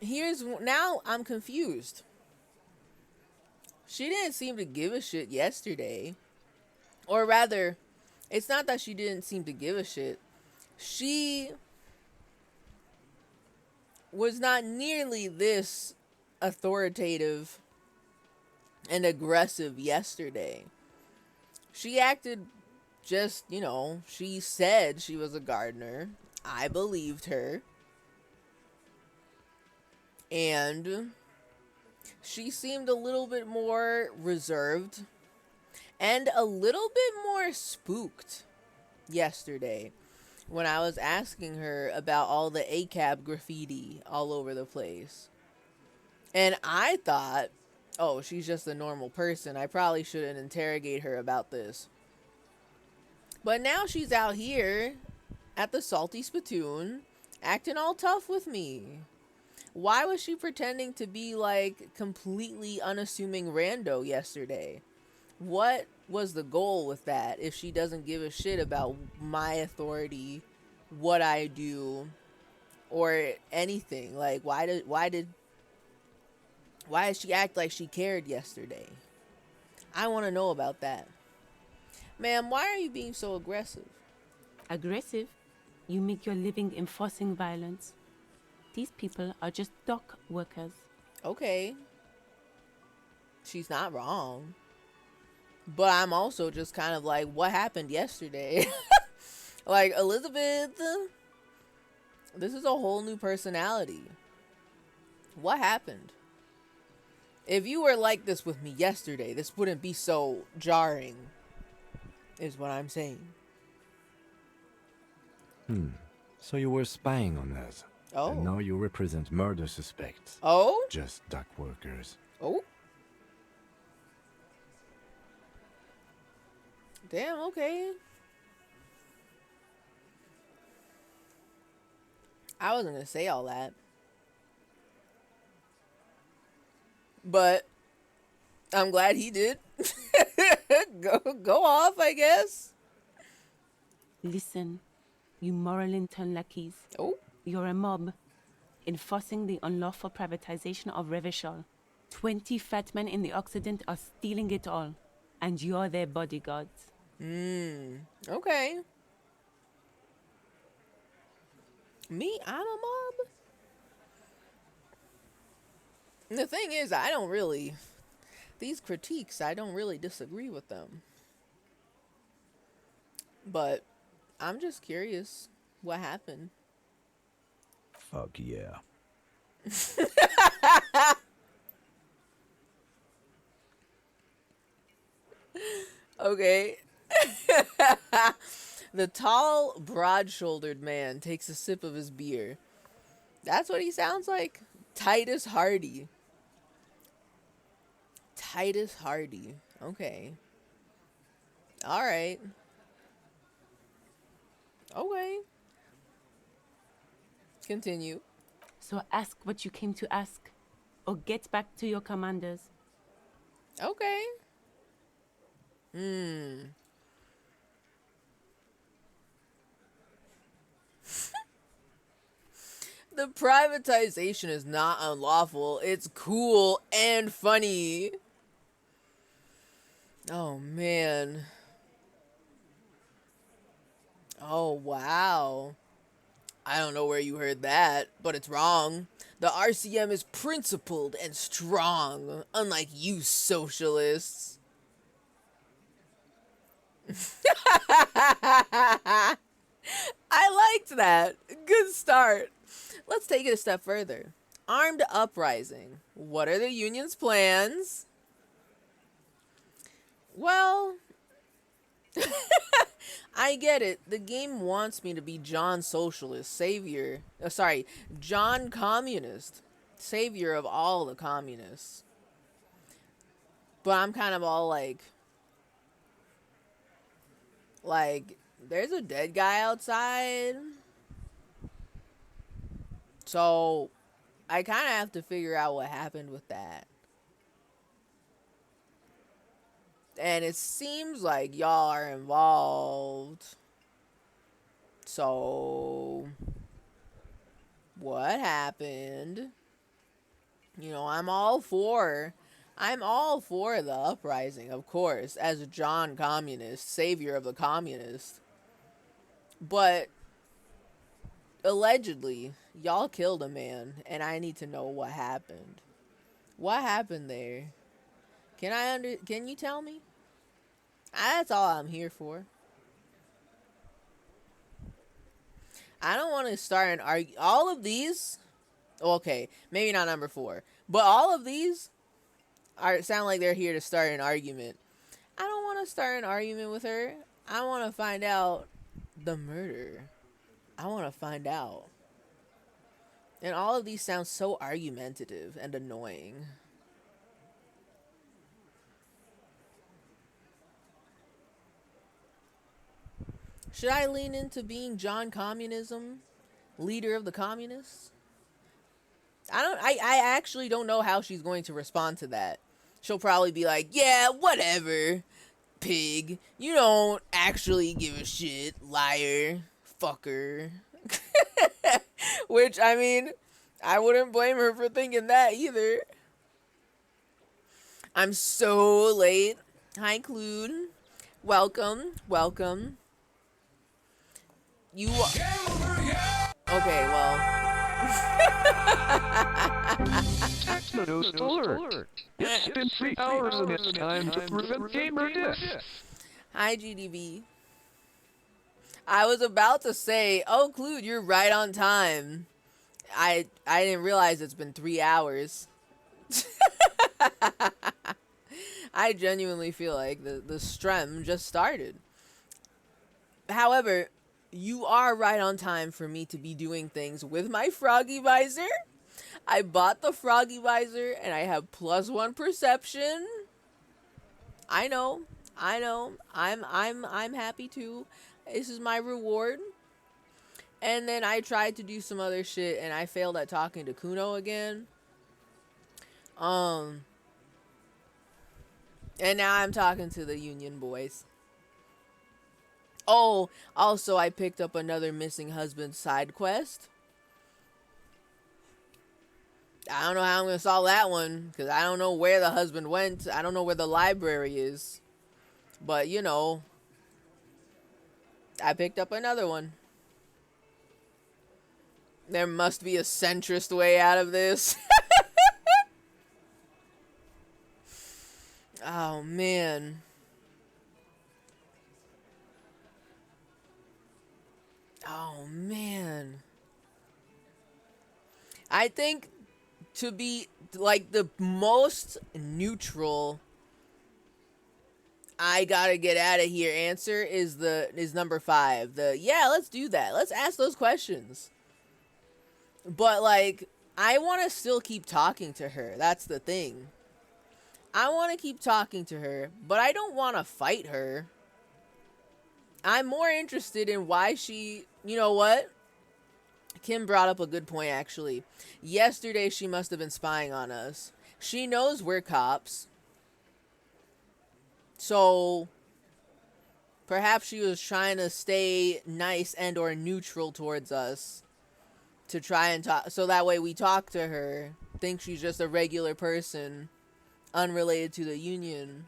now I'm confused. She didn't seem to give a shit yesterday. Or rather, it's not that she didn't seem to give a shit. She was not nearly this authoritative and aggressive yesterday. She acted just, she said she was a gardener. I believed her. And she seemed a little bit more reserved and a little bit more spooked yesterday when I was asking her about all the ACAB graffiti all over the place. And I thought, oh, she's just a normal person. I probably shouldn't interrogate her about this. But now she's out here at the Salty Spittoon acting all tough with me. Why was she pretending to be like completely unassuming rando yesterday? What was the goal with that if she doesn't give a shit about my authority, what I do, or anything? Like, why did she act like she cared yesterday? I want to know about that. Ma'am, why are you being so aggressive? Aggressive? You make your living enforcing violence. These people are just dock workers. Okay. She's not wrong. But I'm also just kind of like, what happened yesterday? Like, Elizabeth, this is a whole new personality. What happened? If you were like this with me yesterday, this wouldn't be so jarring, is what I'm saying. So you were spying on us. Oh. And now you represent murder suspects. Oh? Just dock workers. Oh? Damn, okay. I wasn't gonna say all that. But I'm glad he did. Go off, I guess. Listen, you Moralington lackeys. Oh? You're a mob, enforcing the unlawful privatization of Revachol. 20 fat men in the Occident are stealing it all, and you're their bodyguards. Okay. Me? I'm a mob? The thing is, these critiques, I don't really disagree with them. But I'm just curious what happened. Fuck yeah. Okay. The tall, broad-shouldered man takes a sip of his beer. That's what he sounds like? Titus Hardy. Titus Hardy. Okay. Alright. Okay. Continue. So ask what you came to ask, or get back to your commanders. Okay. The privatization is not unlawful. It's cool and funny. Oh, man. Oh, wow. I don't know where you heard that, but it's wrong. The RCM is principled and strong, unlike you socialists. I liked that. Good start. Let's take it a step further. Armed uprising. What are the union's plans? Well, I get it. The game wants me to be John Socialist, savior. John Communist, savior of all the communists. But I'm kind of all like, there's a dead guy outside. So, I kind of have to figure out what happened with that. And it seems like y'all are involved. So, what happened? You know, I'm all for the uprising, of course, as a John Communist, savior of the communists. But, allegedly, y'all killed a man, and I need to know what happened. What happened there? Can you tell me? That's all I'm here for. I don't want to start an argument. All of these, okay, maybe not number 4, but all of these sound like they're here to start an argument. I don't want to start an argument with her. I want to find out the murder. I want to find out. And all of these sound so argumentative and annoying. Should I lean into being John Communism, leader of the communists? I actually don't know how she's going to respond to that. She'll probably be like, yeah, whatever, pig. You don't actually give a shit, liar, fucker. Which, I mean, I wouldn't blame her for thinking that either. I'm so late. Hi, Clued. Welcome. You... Okay, well... TechnoToast alert! It's been 3 hours and it's time to prevent gamer death. Hi, GDB. I was about to say, oh, Clued, you're right on time. I didn't realize it's been 3 hours. I genuinely feel like the stream just started. However, you are right on time for me to be doing things with my froggy visor. I bought the froggy visor and I have +1 perception. I know. I'm happy too. This is my reward. And then I tried to do some other shit and I failed at talking to Kuno again. And now I'm talking to the Union boys. Oh, also I picked up another missing husband side quest. I don't know how I'm going to solve that one, because I don't know where the husband went. I don't know where the library is. But, you know, I picked up another one. There must be a centrist way out of this. Oh, man. Oh, man. I think to be, like, the most neutral I gotta get out of here answer is number 5. Yeah, let's do that. Let's ask those questions. But, like, I want to still keep talking to her. That's the thing. I want to keep talking to her, but I don't want to fight her. I'm more interested in why she... You know what? Kim brought up a good point, actually. Yesterday, she must have been spying on us. She knows we're cops. So, perhaps she was trying to stay nice and or neutral towards us. To try and talk... So that way we talk to her. Think she's just a regular person. Unrelated to the union.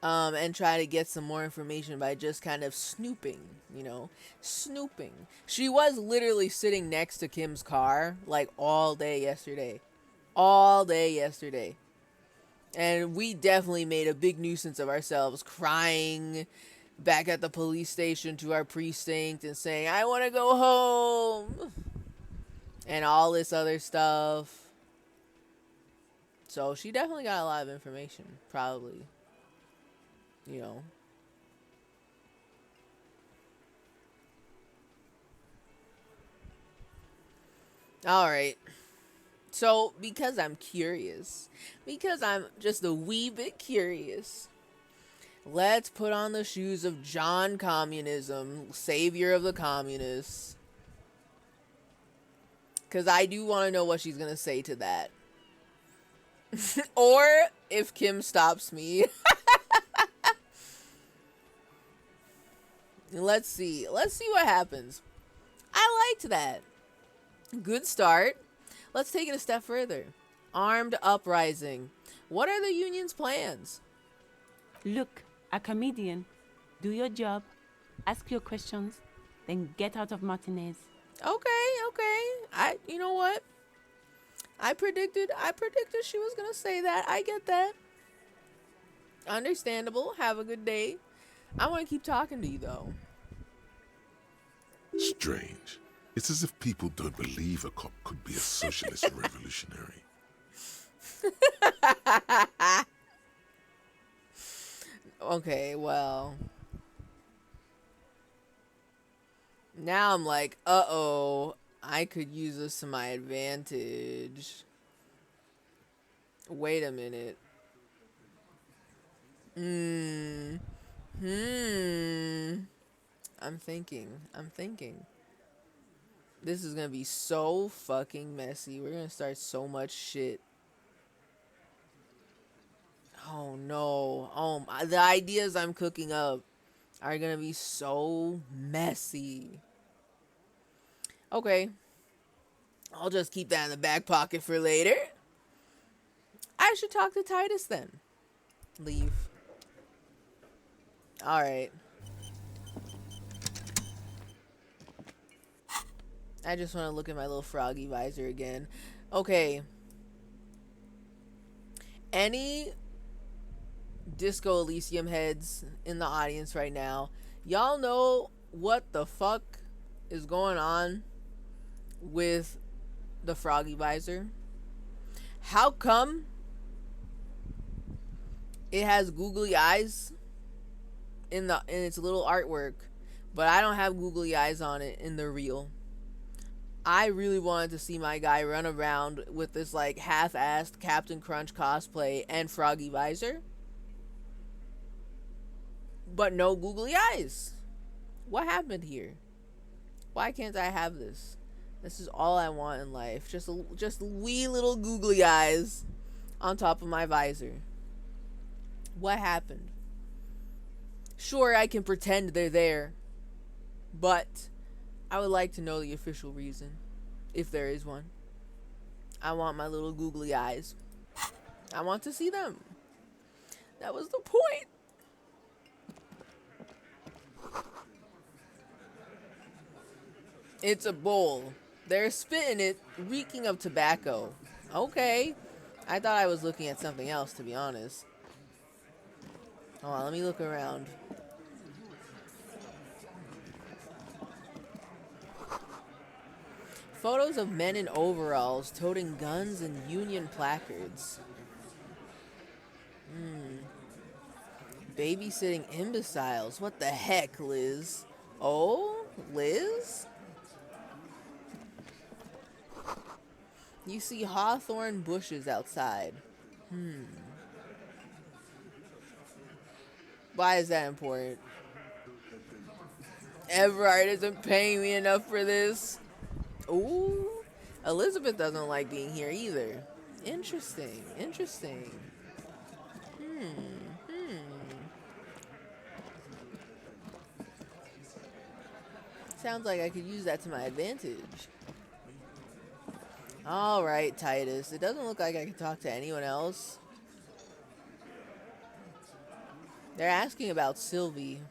And try to get some more information by just kind of snooping, you know, snooping. She was literally sitting next to Kim's car, like, all day yesterday. And we definitely made a big nuisance of ourselves, crying back at the police station to our precinct and saying, I want to go home, and all this other stuff. So she definitely got a lot of information, probably. You know. Alright. So, because I'm curious, because I'm just a wee bit curious, let's put on the shoes of John Communism, savior of the communists. Because I do want to know what she's going to say to that. Or if Kim stops me. Let's see what happens. I liked that. Good start. Let's take it a step further. Armed uprising. What are the union's plans? Look, a comedian. Do your job. Ask your questions. Then get out of Martinez. Okay. You know what? I predicted she was gonna say that. I get that. Understandable. Have a good day. I want to keep talking to you, though. Strange. It's as if people don't believe a cop could be a socialist revolutionary. Okay, well. Now I'm like, uh-oh. I could use this to my advantage. Wait a minute. I'm thinking. This is gonna be so fucking messy. We're gonna start so much shit. Oh no. The ideas I'm cooking up are gonna be so messy. Okay. I'll just keep that in the back pocket for later. I should talk to Titus then. Leave. Alright. I just want to look at my little froggy visor again. Okay. Any Disco Elysium heads in the audience right now, y'all know what the fuck is going on with the froggy visor? How come it has googly eyes in its little artwork, but I don't have googly eyes on it in the real? I really wanted to see my guy run around with this like half-assed Captain Crunch cosplay and froggy visor, but no googly eyes. What happened here? Why can't I have this? This is all I want in life. Just wee little googly eyes on top of my visor. What happened? Sure, I can pretend they're there, but I would like to know the official reason, if there is one. I want my little googly eyes. I want to see them. That was the point. It's a bowl. They're spitting it, reeking of tobacco. Okay. I thought I was looking at something else, to be honest. Hold on, let me look around. Photos of men in overalls toting guns and Union placards. Babysitting imbeciles. What the heck, Liz? Oh, Liz? You see hawthorn bushes outside. Why is that important? Everard isn't paying me enough for this. Ooh. Elizabeth doesn't like being here either. Interesting. Interesting. Sounds like I could use that to my advantage. Alright, Titus. It doesn't look like I can talk to anyone else. They're asking about Sylvie.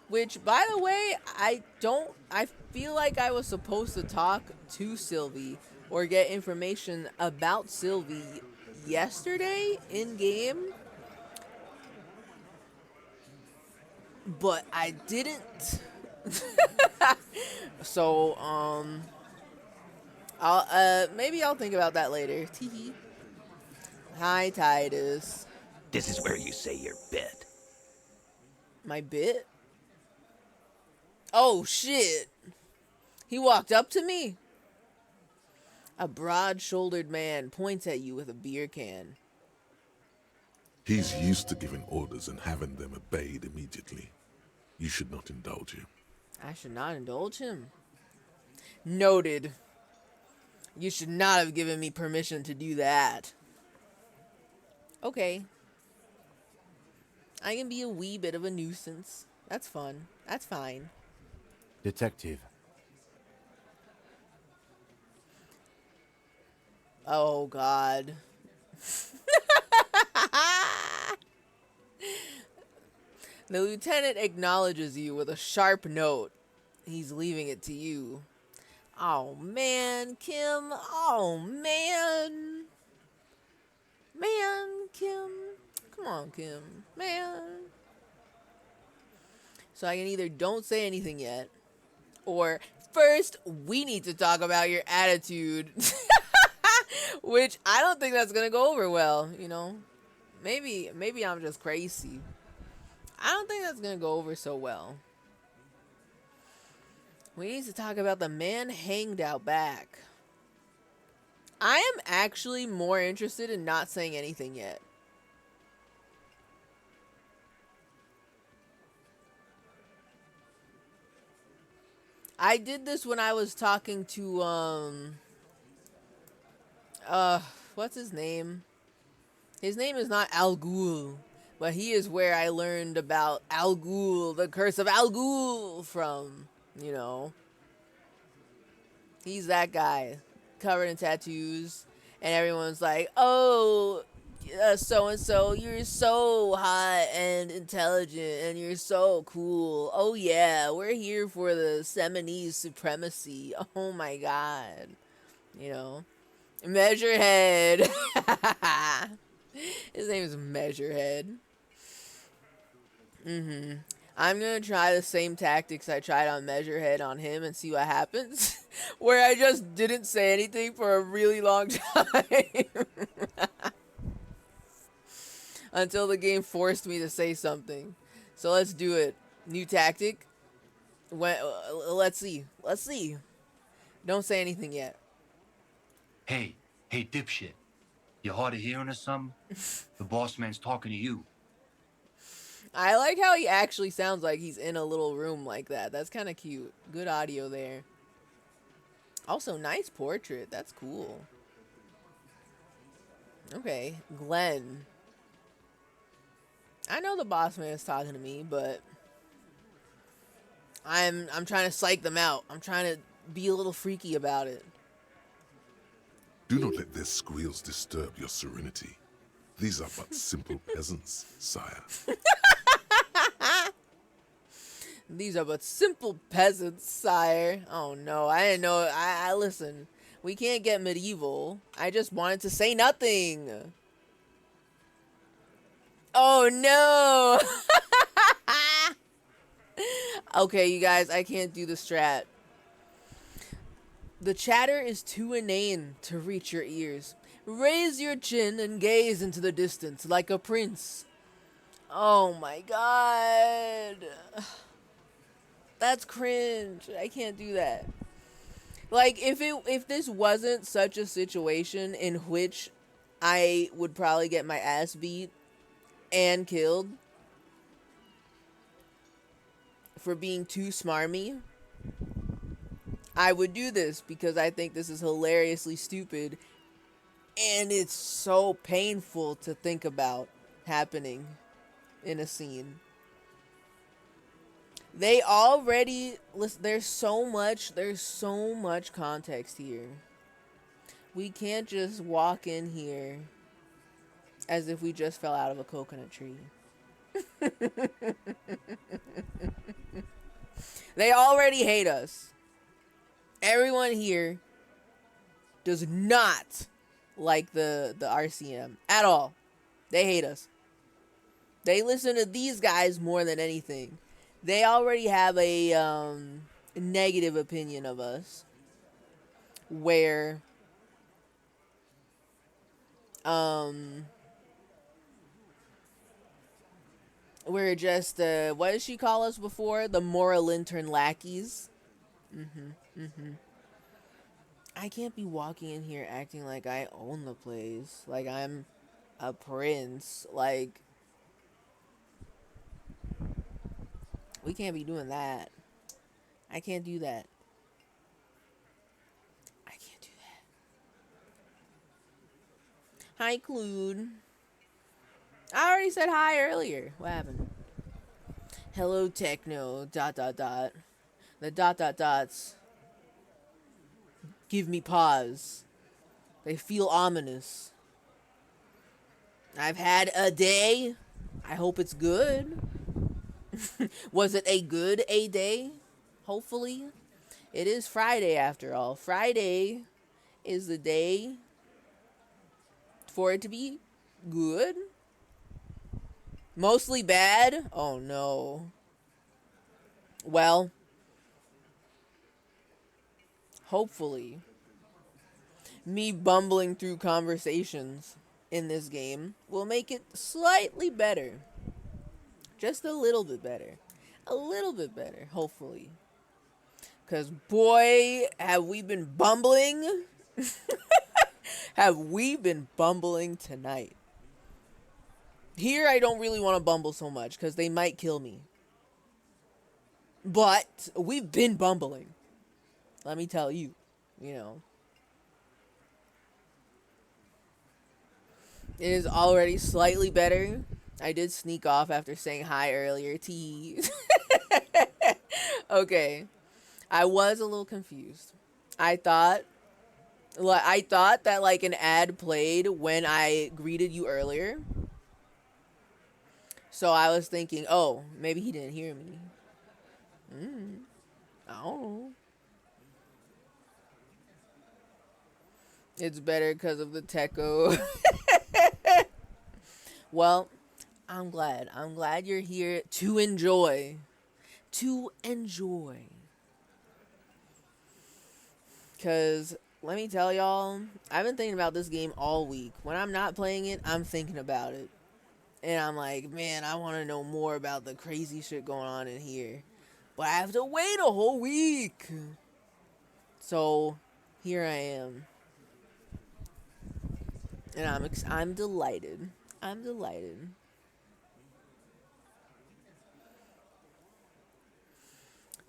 Which, by the way, I feel like I was supposed to talk to Sylvie or get information about Sylvie yesterday in game. But I didn't. So, maybe I'll think about that later. Teehee. Hi, Titus. This is where you say your bit. My bit? Oh, shit. He walked up to me. A broad-shouldered man points at you with a beer can. He's used to giving orders and having them obeyed immediately. You should not indulge him. I should not indulge him. Noted. You should not have given me permission to do that. Okay. I can be a wee bit of a nuisance. That's fun. That's fine. Detective. Oh, God. The lieutenant acknowledges you with a sharp note. He's leaving it to you. Oh, man, Kim. Oh, man. Man, Kim. Come on, Kim. Man. So I can either don't say anything yet, or first, we need to talk about your attitude. Which I don't think that's going to go over well, you know. Maybe I'm just crazy. I don't think that's going to go over so well. We need to talk about the man hanged out back. I am actually more interested in not saying anything yet. I did this when I was talking to, what's his name? His name is not Al Ghul, but he is where I learned about Al Ghul, the curse of Al Ghul from, you know. He's that guy, covered in tattoos, and everyone's like, oh, so-and-so, you're so hot and intelligent, and you're so cool. Oh, yeah, we're here for the Seminese supremacy. Oh, my God. You know, Measurehead. His name is Measurehead. I'm gonna try the same tactics I tried on Measurehead on him and see what happens. Where I just didn't say anything for a really long time. Until the game forced me to say something. So let's do it. New tactic. Let's see. Let's see. Don't say anything yet. Hey, dipshit. You hard of hearing or something? The boss man's talking to you. I like how he actually sounds like he's in a little room like that. That's kind of cute. Good audio there. Also, nice portrait. That's cool. Okay, Glenn. I know the boss man is talking to me, but I'm trying to psych them out. I'm trying to be a little freaky about it. Do not let their squeals disturb your serenity. These are but simple peasants, sire. These are but simple peasants, sire. Oh no, I didn't know. I listen. We can't get medieval. I just wanted to say nothing. Oh no. Okay, you guys, I can't do the strat. The chatter is too inane to reach your ears. Raise your chin and gaze into the distance like a prince. Oh my god. That's cringe. I can't do that. Like, if this wasn't such a situation in which I would probably get my ass beat and killed for being too smarmy, I would do this because I think this is hilariously stupid and it's so painful to think about happening in a scene. They already, listen, there's so much context here. We can't just walk in here as if we just fell out of a coconut tree. They already hate us. Everyone here does not like the RCM at all. They hate us. They listen to these guys more than anything. They already have a negative opinion of us, where we're just what did she call us before? The moral lantern lackeys. I can't be walking in here acting like I own the place, like I'm a prince. Like, we can't be doing that. I can't do that. I can't do that. Hi, Clued. I already said hi earlier. What happened? Hello, Techno. ... The ... dots give me pause. They feel ominous. I've had a day. I hope it's good. Was it a good day? Hopefully. It is Friday after all. Friday is the day for it to be good. Mostly bad? Oh no. Well, hopefully, me bumbling through conversations in this game will make it slightly better. Just a little bit better. A little bit better, hopefully. Because, boy, have we been bumbling. Have we been bumbling tonight. Here, I don't really want to bumble so much because they might kill me. But we've been bumbling. Let me tell you, you know. It is already slightly better. I did sneak off after saying hi earlier. Tease. Okay. I was a little confused. I thought that like an ad played when I greeted you earlier. So I was thinking, oh, maybe he didn't hear me. I don't know. It's better because of the techo. Well, I'm glad. I'm glad you're here to enjoy. To enjoy. Because, let me tell y'all, I've been thinking about this game all week. When I'm not playing it, I'm thinking about it. And I'm like, man, I want to know more about the crazy shit going on in here. But I have to wait a whole week. So, here I am. And I'm delighted. I'm delighted.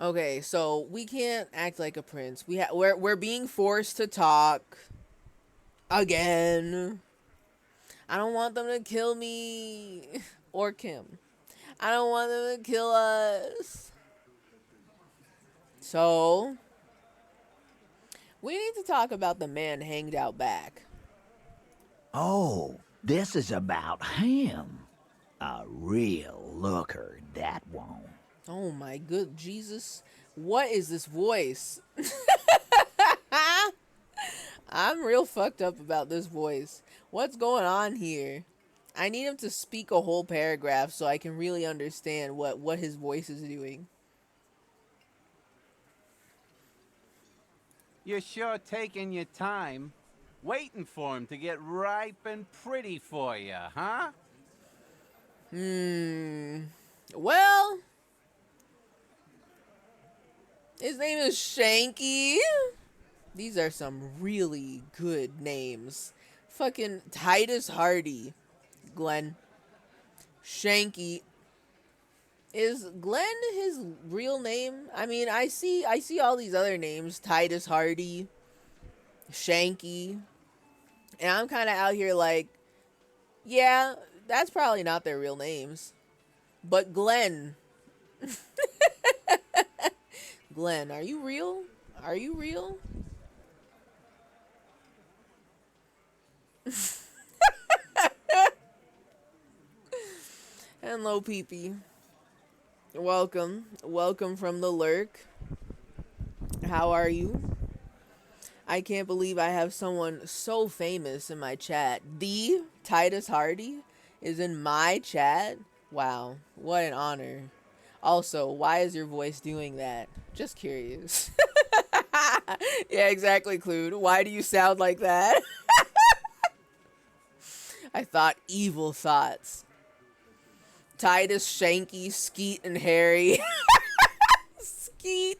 Okay, so we can't act like a prince. We're being forced to talk again. I don't want them to kill me or Kim. I don't want them to kill us. So we need to talk about the man hanged out back. Oh, this is about him. A real looker, that one. Oh my good Jesus. What is this voice? I'm real fucked up about this voice. What's going on here? I need him to speak a whole paragraph so I can really understand what his voice is doing. You're sure taking your time, waiting for him to get ripe and pretty for you, huh? Well, his name is Shanky. These are some really good names. Fucking Titus Hardy. Glenn. Shanky. Is Glenn his real name? I mean, I see all these other names. Titus Hardy. Shanky. And I'm kind of out here like, yeah, that's probably not their real names. But Glenn. Glenn, are you real? Are you real? Hello, Peepee. Welcome. Welcome from the lurk. How are you? I can't believe I have someone so famous in my chat. The Titus Hardy is in my chat. Wow, what an honor. Also, why is your voice doing that? Just curious. Yeah, exactly, Clued. Why do you sound like that? I thought evil thoughts. Titus, Shanky, Skeet, and Harry. Skeet.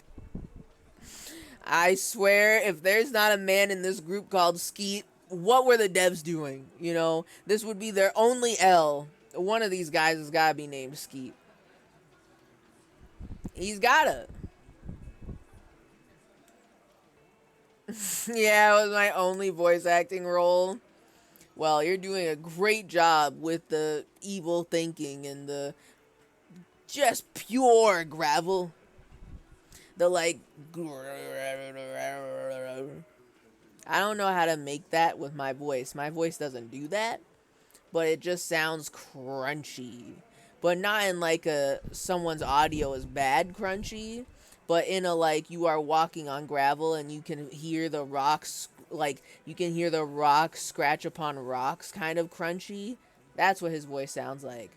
I swear, if there's not a man in this group called Skeet, what were the devs doing? You know, this would be their only L. One of these guys has got to be named Skeet. He's gotta. Yeah, it was my only voice acting role. Well, you're doing a great job with the evil thinking and the just pure gravel. The like, I don't know how to make that with my voice. My voice doesn't do that, but it just sounds crunchy. But not in like a someone's audio is bad crunchy, but in a like you are walking on gravel and you can hear the rocks, like you can hear the rocks scratch upon rocks kind of crunchy. That's what his voice sounds like.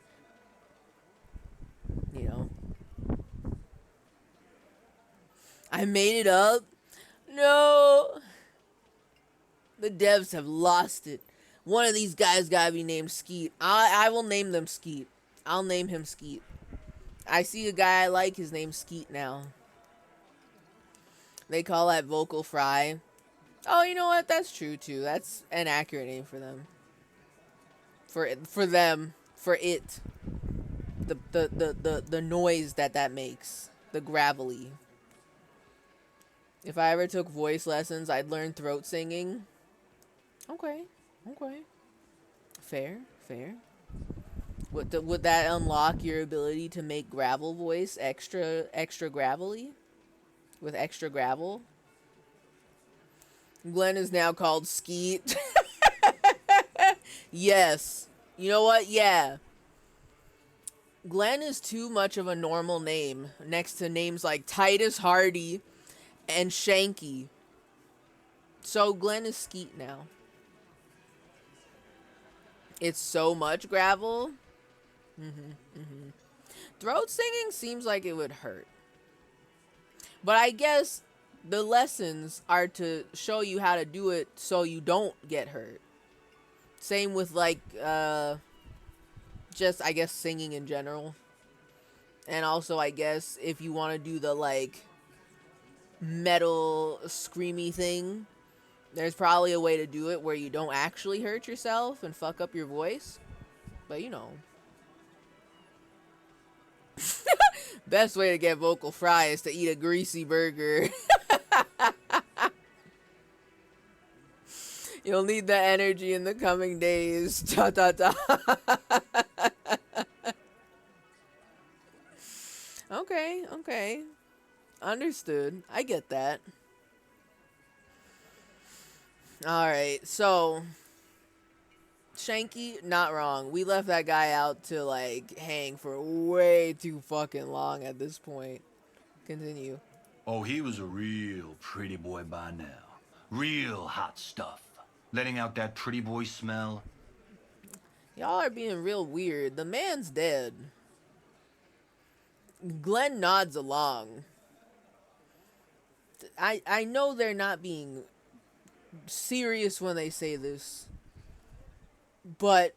You know. I made it up. No. The devs have lost it. One of these guys gotta be named Skeet. I will name them Skeet. I'll name him Skeet. I see a guy I like, his name's Skeet now. They call that vocal fry. Oh, you know what? That's true too. That's an accurate name for them. For them. For it. The noise that makes. The gravelly. If I ever took voice lessons, I'd learn throat singing. Okay. Okay. Fair. Fair. Would that unlock your ability to make gravel voice extra gravelly? With extra gravel? Glenn is now called Skeet. Yes. You know what? Yeah. Glenn is too much of a normal name next to names like Titus Hardy and Shanky. So Glenn is Skeet now. It's so much gravel. Throat singing seems like it would hurt. But I guess the lessons are to show you how to do it so you don't get hurt. Same with like, just I guess singing in general. And also I guess if you want to do the like metal screamy thing, there's probably a way to do it where you don't actually hurt yourself and fuck up your voice. But you know. Best way to get vocal fry is to eat a greasy burger. You'll need that energy in the coming days. Ta ta ta. Okay, okay. Understood. I get that. Alright, so Shanky, not wrong. We left that guy out to like hang for way too fucking long at this point. Continue. Oh, he was a real pretty boy by now. Real hot stuff. Letting out that pretty boy smell. Y'all are being real weird. The man's dead. Glenn nods along. I know they're not being serious when they say this, but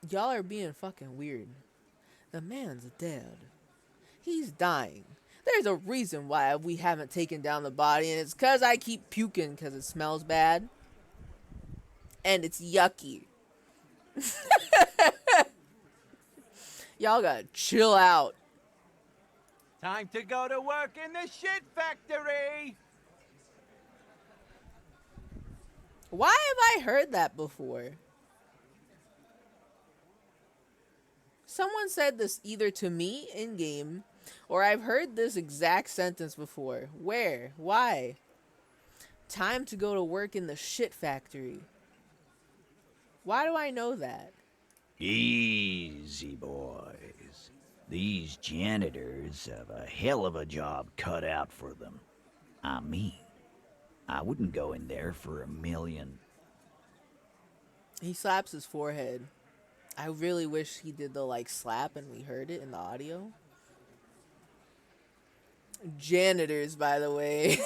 y'all are being fucking weird. The man's dead. He's dying. There's a reason why we haven't taken down the body, and it's because I keep puking because it smells bad. And it's yucky. Y'all gotta chill out. Time to go to work in the shit factory! Why have I heard that before? Someone said this either to me in game, or I've heard this exact sentence before. Where? Why? Time to go to work in the shit factory. Why do I know that? Easy, boys. These janitors have a hell of a job cut out for them. I mean, I wouldn't go in there for $1 million. He slaps his forehead. I really wish he did the like slap and we heard it in the audio. Janitors, by the way.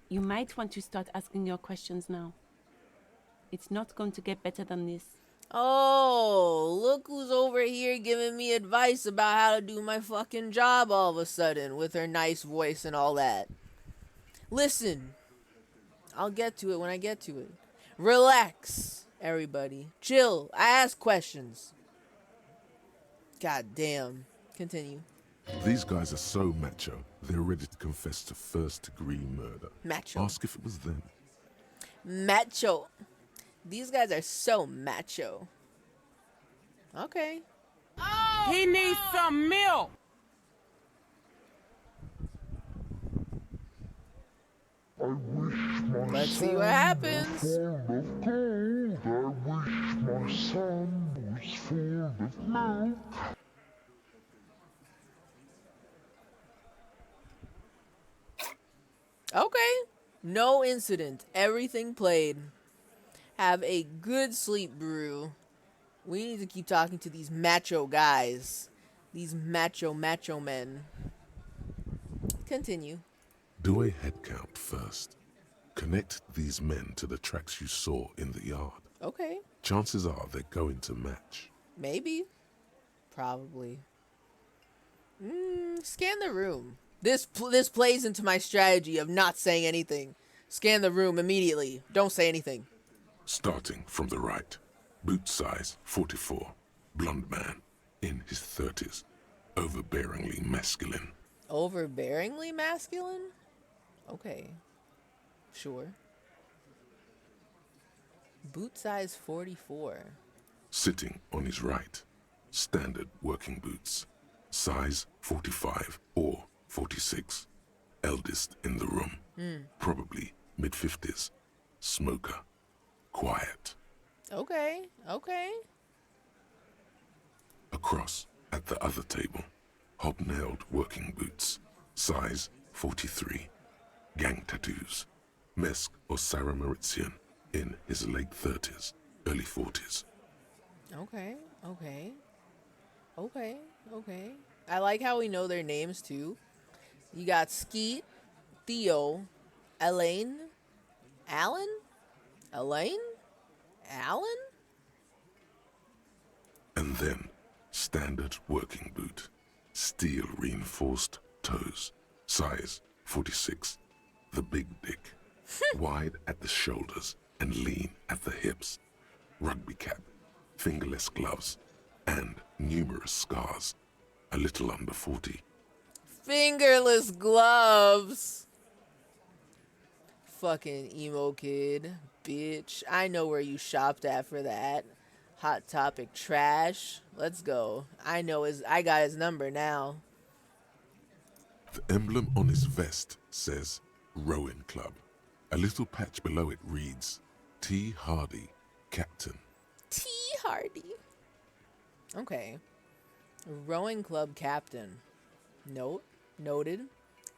You might want to start asking your questions now. It's not going to get better than this. Oh, look who's over here giving me advice about how to do my fucking job all of a sudden with her nice voice and all that. Listen, I'll get to it when I get to it. Relax, everybody. Chill. I ask questions. God damn. Continue. These guys are so macho, they're ready to confess to first-degree murder. Macho. Ask if it was them. Macho. These guys are so macho. Okay. He needs some milk! Let's see what happens. Okay. No incident. Everything played. Have a good sleep, Brew. We need to keep talking to these macho guys. These macho men. Continue. Do a head count first. Connect these men to the tracks you saw in the yard. Okay. Chances are they're going to match. Maybe. Probably. Scan the room. This plays into my strategy of not saying anything. Scan the room immediately. Don't say anything. Starting from the right. Boot size 44. Blonde man. In his 30s. Overbearingly masculine. Overbearingly masculine? Okay. Sure. Boot size 44. Sitting on his right. Standard working boots. Size 45 or 46. Eldest in the room. Probably mid-50s. Smoker. Quiet. Okay. Okay. Across at the other table. Hobnailed working boots. Size 43. Gang tattoos. Mesk or Sarah Mauritian. In his late 30s. Early 40s. Okay. Okay. Okay. Okay. I like how we know their names too. You got Skeet, Theo, Elaine, Alan? Elaine? Alan? And then, standard working boot. Steel reinforced toes. Size 46. The big dick. Wide at the shoulders and lean at the hips. Rugby cap. Fingerless gloves. And numerous scars. A little under 40. Fingerless gloves. Fucking emo kid. Bitch. I know where you shopped at for that. Hot Topic trash. Let's go. I got his number now. The emblem on his vest says Rowing Club. A little patch below it reads T. Hardy, Captain. T. Hardy. Okay. Rowing Club Captain. Note. Noted.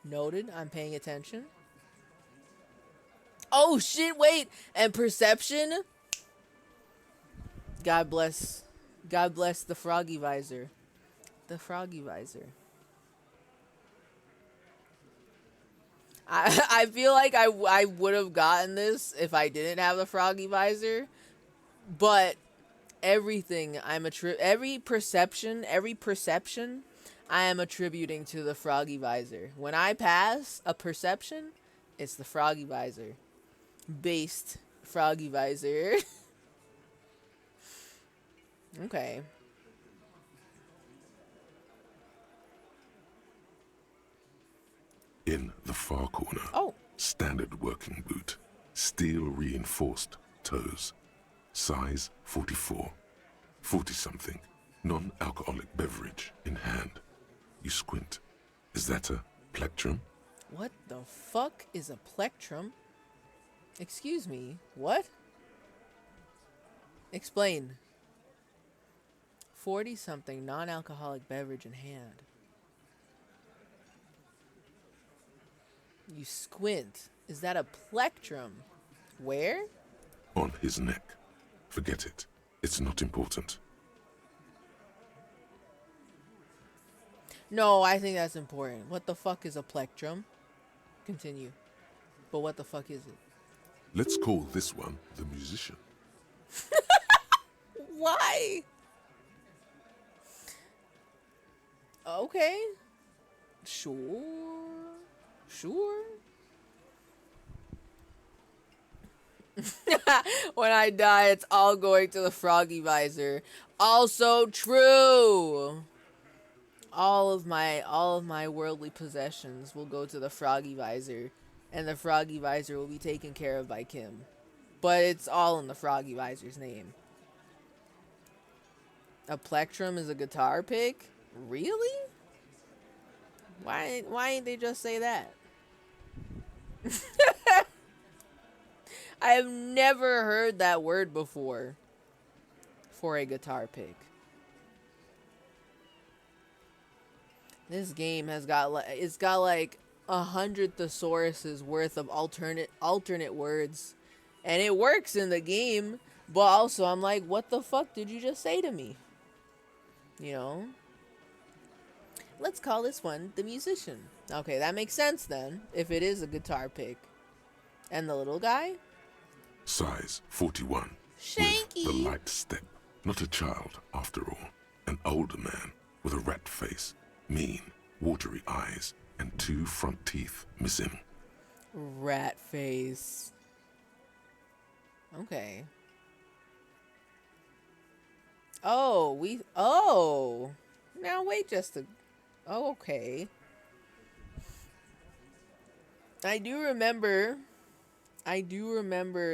Noted. I'm paying attention. Oh shit, wait. And perception? God bless the froggy visor. The froggy visor. I feel like I would have gotten this if I didn't have the froggy visor, but everything every perception I am attributing to the froggy visor. When I pass a perception, it's the froggy visor. Based froggy visor. Okay. In the far corner, standard working boot, steel reinforced toes, size 44, 40-something, non-alcoholic beverage in hand. You squint. Is that a plectrum? What the fuck is a plectrum? Excuse me, what? Explain. 40-something non-alcoholic beverage in hand. You squint. Is that a plectrum? Where? On his neck. Forget it. It's not important. No, I think that's important. What the fuck is a plectrum? Continue. But what the fuck is it? Let's call this one the musician. Why? Okay. Sure. When I die, it's all going to the froggy visor. Also true. All of my worldly possessions will go to the froggy visor, and the froggy visor will be taken care of by Kim. But it's all in the froggy visor's name. A plectrum is a guitar pick? Really? Why ain't they just say that? I have never heard that word before for a guitar pick. This game has got like 100 thesauruses worth of alternate words, and it works in the game. But also, I'm like, what the fuck did you just say to me? You know. Let's call this one the musician. Okay, that makes sense then, if it is a guitar pick. And the little guy? Size 41. Shanky. With the light step. Not a child, after all. An older man with a rat face, mean, watery eyes, and 2 front teeth missing. Rat face. Okay. Oh. Now wait just a... Oh, okay. I do remember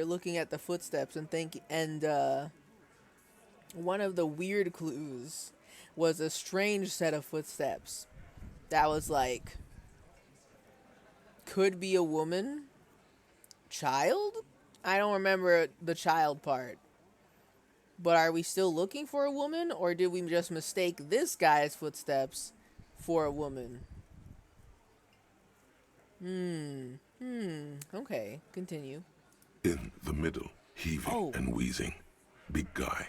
looking at the footsteps and one of the weird clues was a strange set of footsteps that was like, could be a woman, child? I don't remember the child part. But are we still looking for a woman, or did we just mistake this guy's footsteps for a woman? Okay, continue. In the middle, heaving and wheezing. Big guy.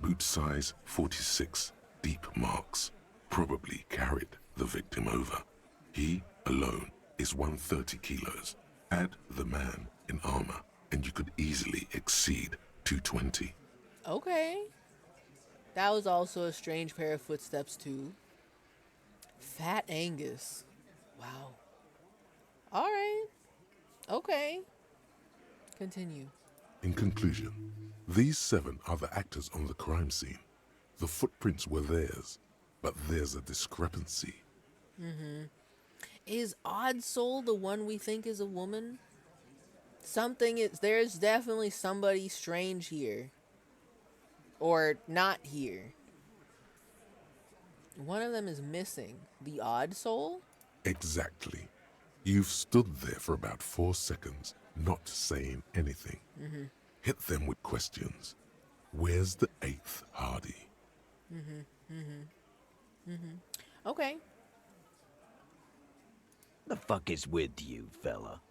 Boot size 46. Deep marks. Probably carried the victim over. He, alone, is 130 kilos. Add the man in armor, and you could easily exceed 220. Okay. That was also a strange pair of footsteps, too. Fat Angus. Wow. Alright. Okay. Continue. In conclusion, these 7 are the actors on the crime scene. The footprints were theirs, but there's a discrepancy. Is Odd Soul the one we think is a woman? There's definitely somebody strange here. Or not here. One of them is missing. The Odd Soul? Exactly. You've stood there for about 4 seconds, not saying anything. Hit them with questions. Where's the 8th Hardy? Okay. The fuck is with you, fella?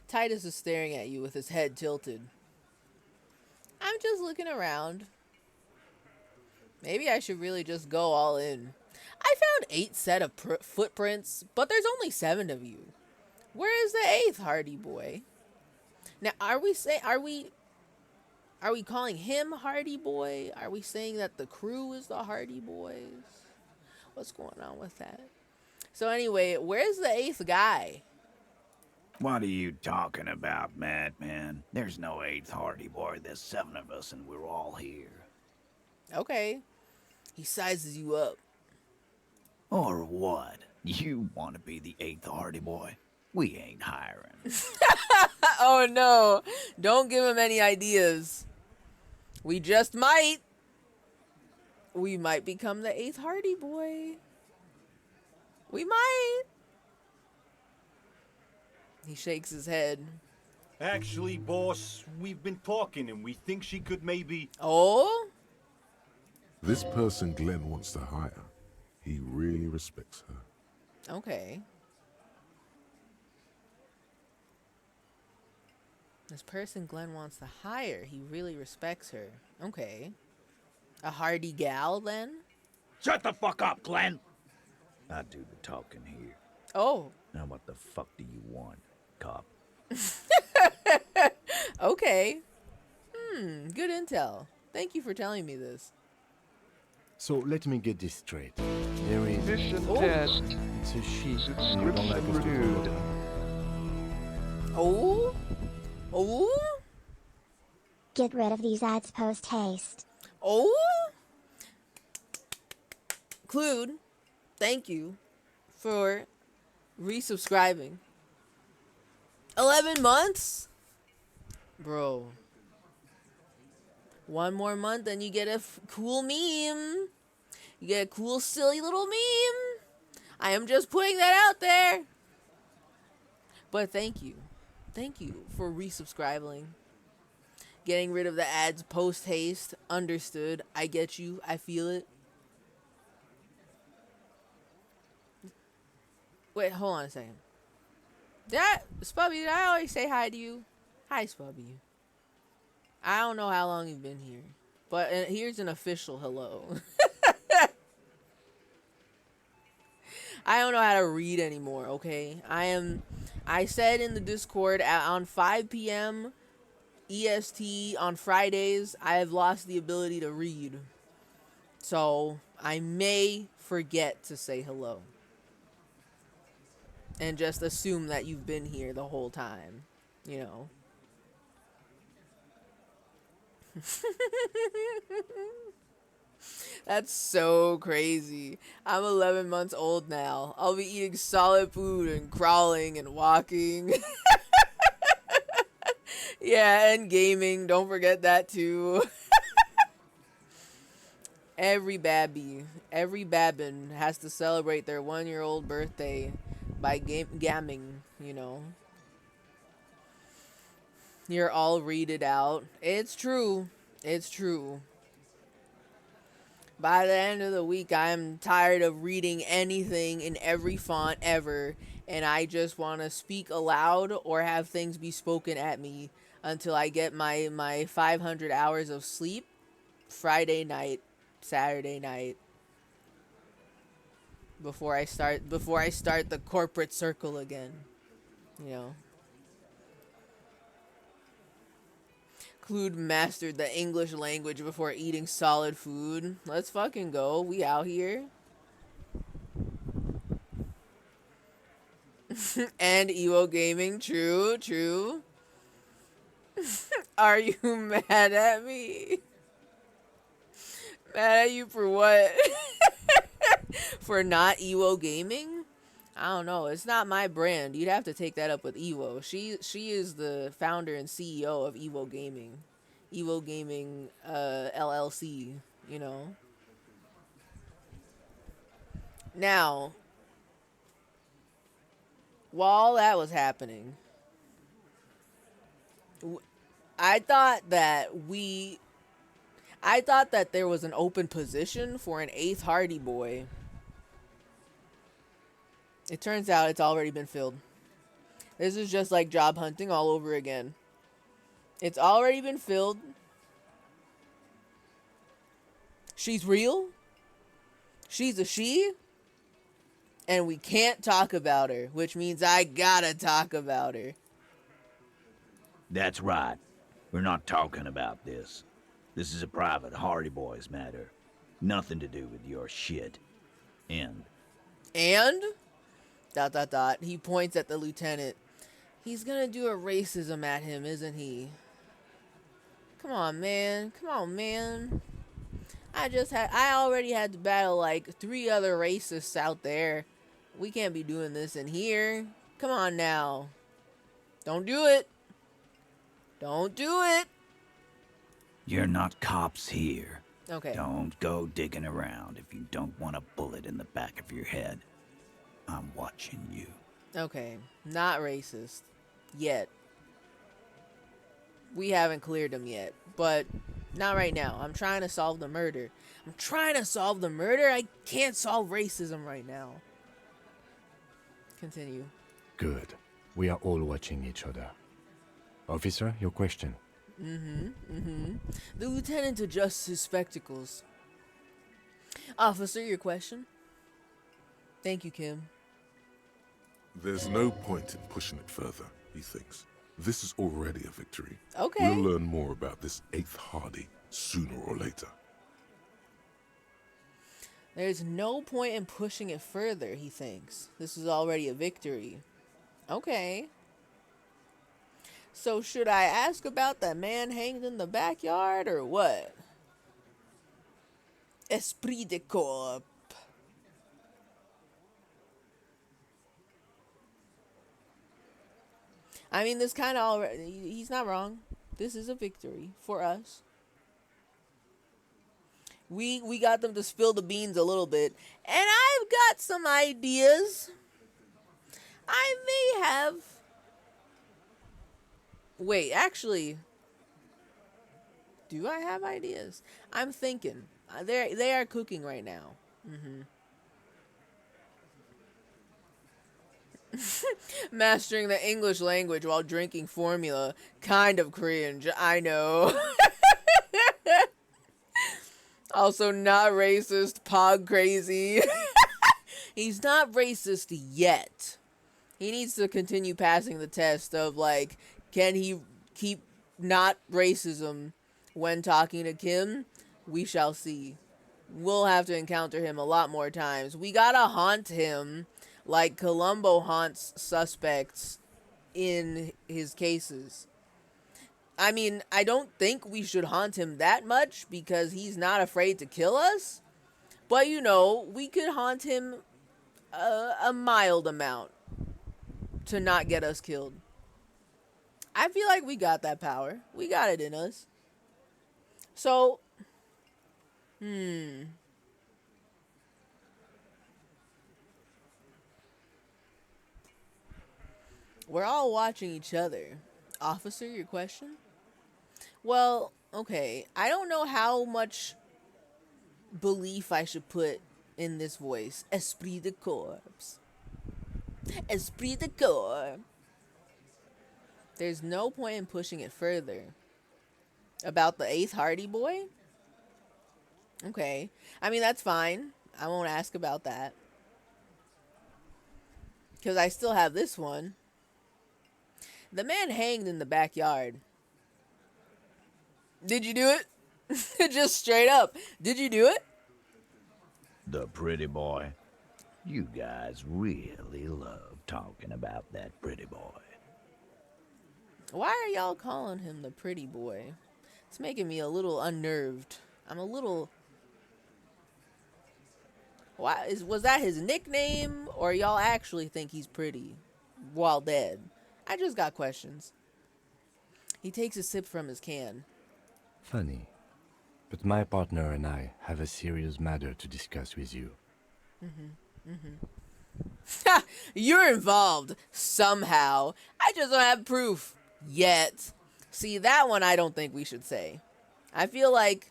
Titus is staring at you with his head tilted. I'm just looking around. Maybe I should really just go all in. I found 8 set of footprints, but there's only 7 of you. Where is the 8th Hardy Boy? Now, are we calling him Hardy Boy? Are we saying that the crew is the Hardy Boys? What's going on with that? So anyway, where's the 8th guy? What are you talking about, madman? There's no 8th Hardy Boy. There's 7 of us, and we're all here. Okay. He sizes you up. Or what? You want to be the 8th Hardy Boy? We ain't hiring. Oh no. Don't give him any ideas. We just might. We might become the 8th Hardy Boy. We might. He shakes his head. Actually, boss, we've been talking and we think she could maybe... Oh? This person Glenn wants to hire, he really respects her. Okay. This person Glenn wants to hire, he really respects her. Okay. A hardy gal, then? Shut the fuck up, Glenn! I do the talking here. Oh. Now what the fuck do you want, cop? Okay. Good intel. Thank you for telling me this. So let me get this straight. There is... Mission Oh. test. It's a she. You Subscription don't like us to renewed. follow. Oh? Oh? Get rid of these ads post haste. Oh? Clued, thank you for resubscribing. 11 months? Bro. 1 more month and you get a cool meme. You get a cool, silly little meme. I am just putting that out there. But thank you. Thank you for resubscribing. Getting rid of the ads post haste. Understood. I get you. I feel it. Wait, hold on a second. Spubby, did I always say hi to you? Hi, Spubby. I don't know how long you've been here, but here's an official hello. I don't know how to read anymore, okay? I said in the Discord on 5 p.m. EST on Fridays, I have lost the ability to read. So, I may forget to say hello. And just assume that you've been here the whole time, you know. That's so crazy. I'm 11 months old now. I'll be eating solid food and crawling and walking. Yeah, and gaming. Don't forget that too. Every babbin has to celebrate their 1-year-old birthday by gamming, you know. You're all readed out. It's true. It's true. By the end of the week, I'm tired of reading anything in every font ever, and I just want to speak aloud or have things be spoken at me until I get my 500 hours of sleep Friday night, Saturday night, before I start the corporate circle again, you know. Clued mastered the English language before eating solid food. Let's fucking go. We out here. And Evo Gaming. True, true. Are you mad at me? Mad at you for what? For not Evo Gaming? I don't know. It's not my brand. You'd have to take that up with Evo. She is the founder and CEO of Evo Gaming. Evo Gaming LLC, you know. Now, while that was happening, I thought that there was an open position for an 8th Hardy Boy. It turns out it's already been filled. This is just like job hunting all over again. It's already been filled. She's real. She's a she. And we can't talk about her, which means I gotta talk about her. That's right. We're not talking about this. This is a private Hardy Boys matter. Nothing to do with your shit. End. And? ... He points at the lieutenant. He's gonna do a racism at him, isn't he? Come on, man. Come on, man. I already had to battle like 3 other racists out there. We can't be doing this in here. Come on now. Don't do it. Don't do it. You're not cops here. Okay. Don't go digging around if you don't want a bullet in the back of your head. I'm watching you. Okay. Not racist. Yet. We haven't cleared him yet. But not right now. I'm trying to solve the murder. I'm trying to solve the murder. I can't solve racism right now. Continue. Good. We are all watching each other. Officer, your question. The lieutenant adjusts his spectacles. Officer, your question? Thank you, Kim. There's no point in pushing it further, he thinks. This is already a victory. Okay. We'll learn more about this 8th Hardy sooner or later. There's no point in pushing it further, he thinks. This is already a victory. Okay. So should I ask about that man hanged in the backyard or what? Esprit de corps. I mean, this kind of already... He's not wrong. This is a victory for us. We got them to spill the beans a little bit. And I've got some ideas. I may have... Wait, actually... Do I have ideas? I'm thinking. They are cooking right now. Mastering the English language while drinking formula. Kind of cringe. I know. Also not racist. Pog crazy. He's not racist yet. He needs to continue passing the test of, like, can he keep not racism when talking to Kim? We shall see. We'll have to encounter him a lot more times. We gotta haunt him like Columbo haunts suspects in his cases. I mean, I don't think we should haunt him that much because he's not afraid to kill us. But, you know, we could haunt him a mild amount to not get us killed. I feel like we got that power. We got it in us. So, we're all watching each other. Officer, your question? Well, okay. I don't know how much belief I should put in this voice. Esprit de corps. Esprit de corps. There's no point in pushing it further. About the 8th Hardy boy? Okay. I mean, that's fine. I won't ask about that. Because I still have this one. The man hanged in the backyard. Did you do it? Just straight up. Did you do it? The pretty boy. You guys really love talking about that pretty boy. Why are y'all calling him the pretty boy? It's making me a little unnerved. I'm a little... Was that his nickname? Or y'all actually think he's pretty while dead? I just got questions. He takes a sip from his can. Funny. But my partner and I have a serious matter to discuss with you. Ha! You're involved. Somehow. I just don't have proof. Yet. See, that one I don't think we should say. I feel like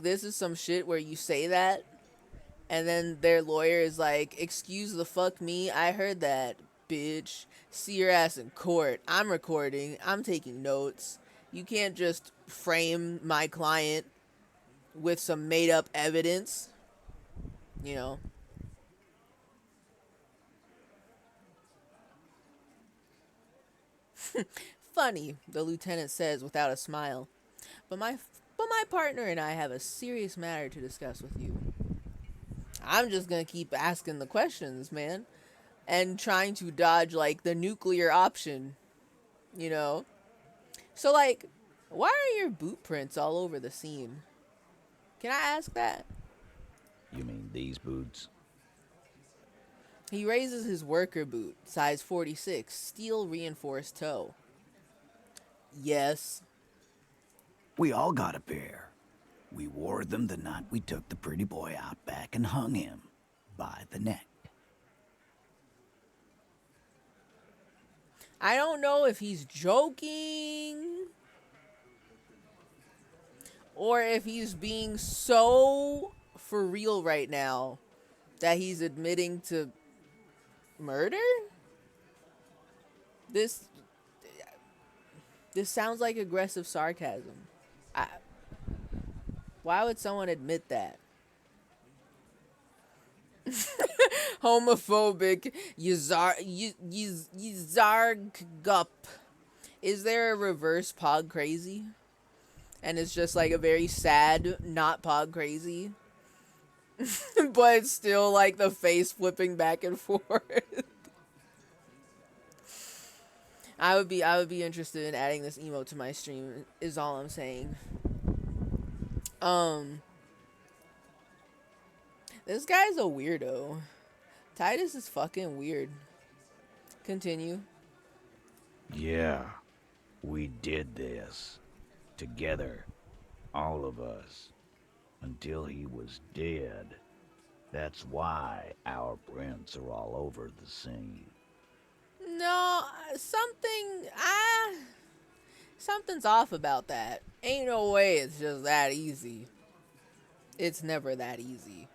this is some shit where you say that, and then their lawyer is like, excuse the fuck me, I heard that. bitch. See your ass in court. I'm recording. I'm taking notes. You can't just frame my client with some made up evidence. You know. Funny, the lieutenant says without a smile. But my partner and I have a serious matter to discuss with you. I'm just gonna keep asking the questions, man. And trying to dodge, like, the nuclear option. You know? So, like, why are your boot prints all over the scene? Can I ask that? You mean these boots? He raises his worker boot, size 46, steel reinforced toe. Yes. We all got a pair. We wore them the night we took the pretty boy out back and hung him by the neck. I don't know if he's joking or if he's being so for real right now that he's admitting to murder. This sounds like aggressive sarcasm. Why would someone admit that? Homophobic Yzargup. Is there a reverse Pog Crazy? And it's just like a very sad, not Pog Crazy. But it's still like the face flipping back and forth. I would be interested in adding this emote to my stream, is all I'm saying. This guy's a weirdo. Titus is fucking weird. Continue. Yeah, we did this. Together. All of us. Until he was dead. That's why our prints are all over the scene. No, something's off about that. Ain't no way it's just that easy. It's never that easy.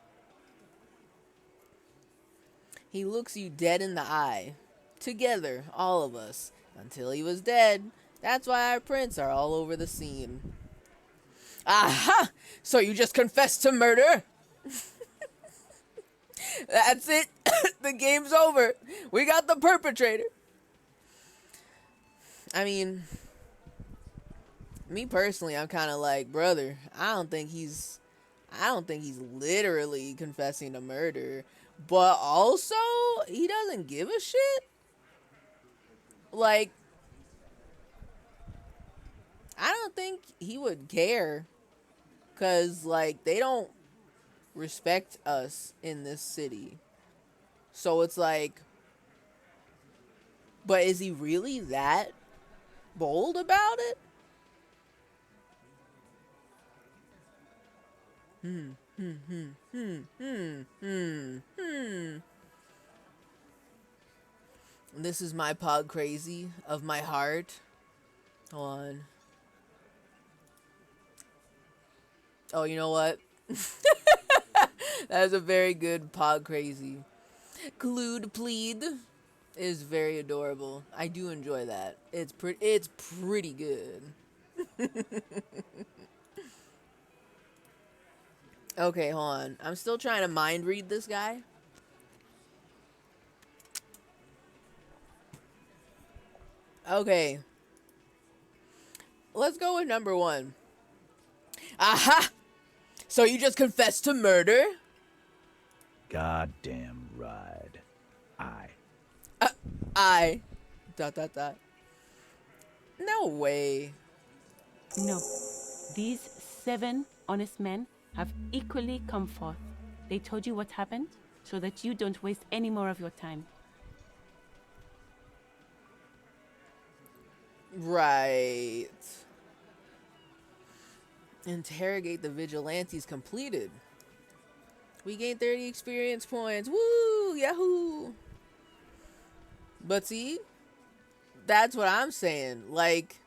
He looks you dead in the eye. Together, all of us. Until he was dead. That's why our prints are all over the scene. Aha! So you just confessed to murder? That's it. The game's over. We got the perpetrator. I mean, me personally, I'm kind of like, brother, I don't think he's literally confessing to murder, but also he doesn't give a shit. Like, I don't think he would care, cause like they don't respect us in this city. So it's like, but is he really that bold about it? This is my Pog Crazy of my heart. Hold on. Oh, you know what? That's a very good Pog Crazy. Clued Plead is very adorable. I do enjoy that. It's pretty good. Okay, hold on. I'm still trying to mind read this guy. Okay. Let's go with number 1. Aha! So you just confessed to murder? Goddamn right. I. ... No way. No. These 7 honest men have equally come forth. They told you what happened so that you don't waste any more of your time. Right. Interrogate the vigilantes completed. We gained 30 experience points. Woo! Yahoo! But see, that's what I'm saying. Like,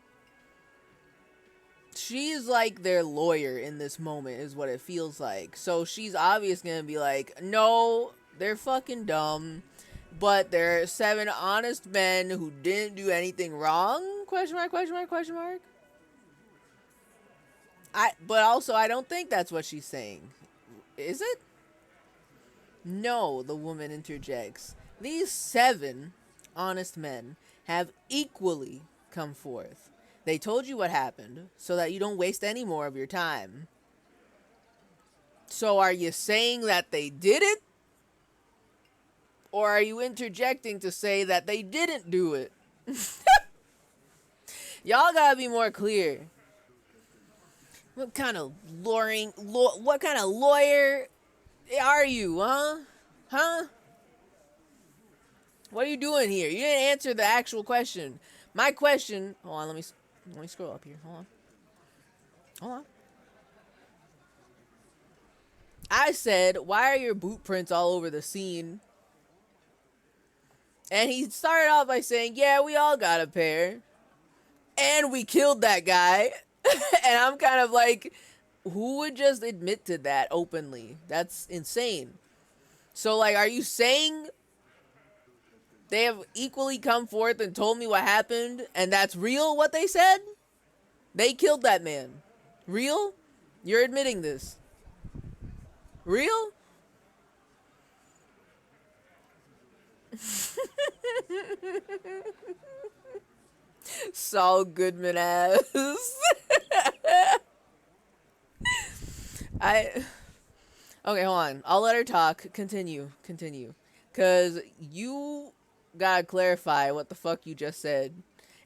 she's like their lawyer in this moment is what it feels like. So she's obviously gonna be like, no, they're fucking dumb. but there are 7 honest men who didn't do anything wrong? Question mark, question mark, question mark. But also, I don't think that's what she's saying. Is it? No, the woman interjects. These 7 honest men have equally come forth. They told you what happened so that you don't waste any more of your time. So are you saying that they did it? Or are you interjecting to say that they didn't do it? Y'all gotta be more clear. What kind of what kind of lawyer are you, huh? Huh? What are you doing here? You didn't answer the actual question. My question, hold on, let me scroll up here. Hold on. I said, why are your boot prints all over the scene? And he started off by saying, yeah, we all got a pair. And we killed that guy. And I'm kind of like, who would just admit to that openly? That's insane. So, like, are you saying they have equally come forth and told me what happened, and that's real, what they said? They killed that man. Real? You're admitting this. Real? Saul Goodman ass. Okay, hold on. I'll let her talk. Continue. Cause you gotta clarify what the fuck you just said.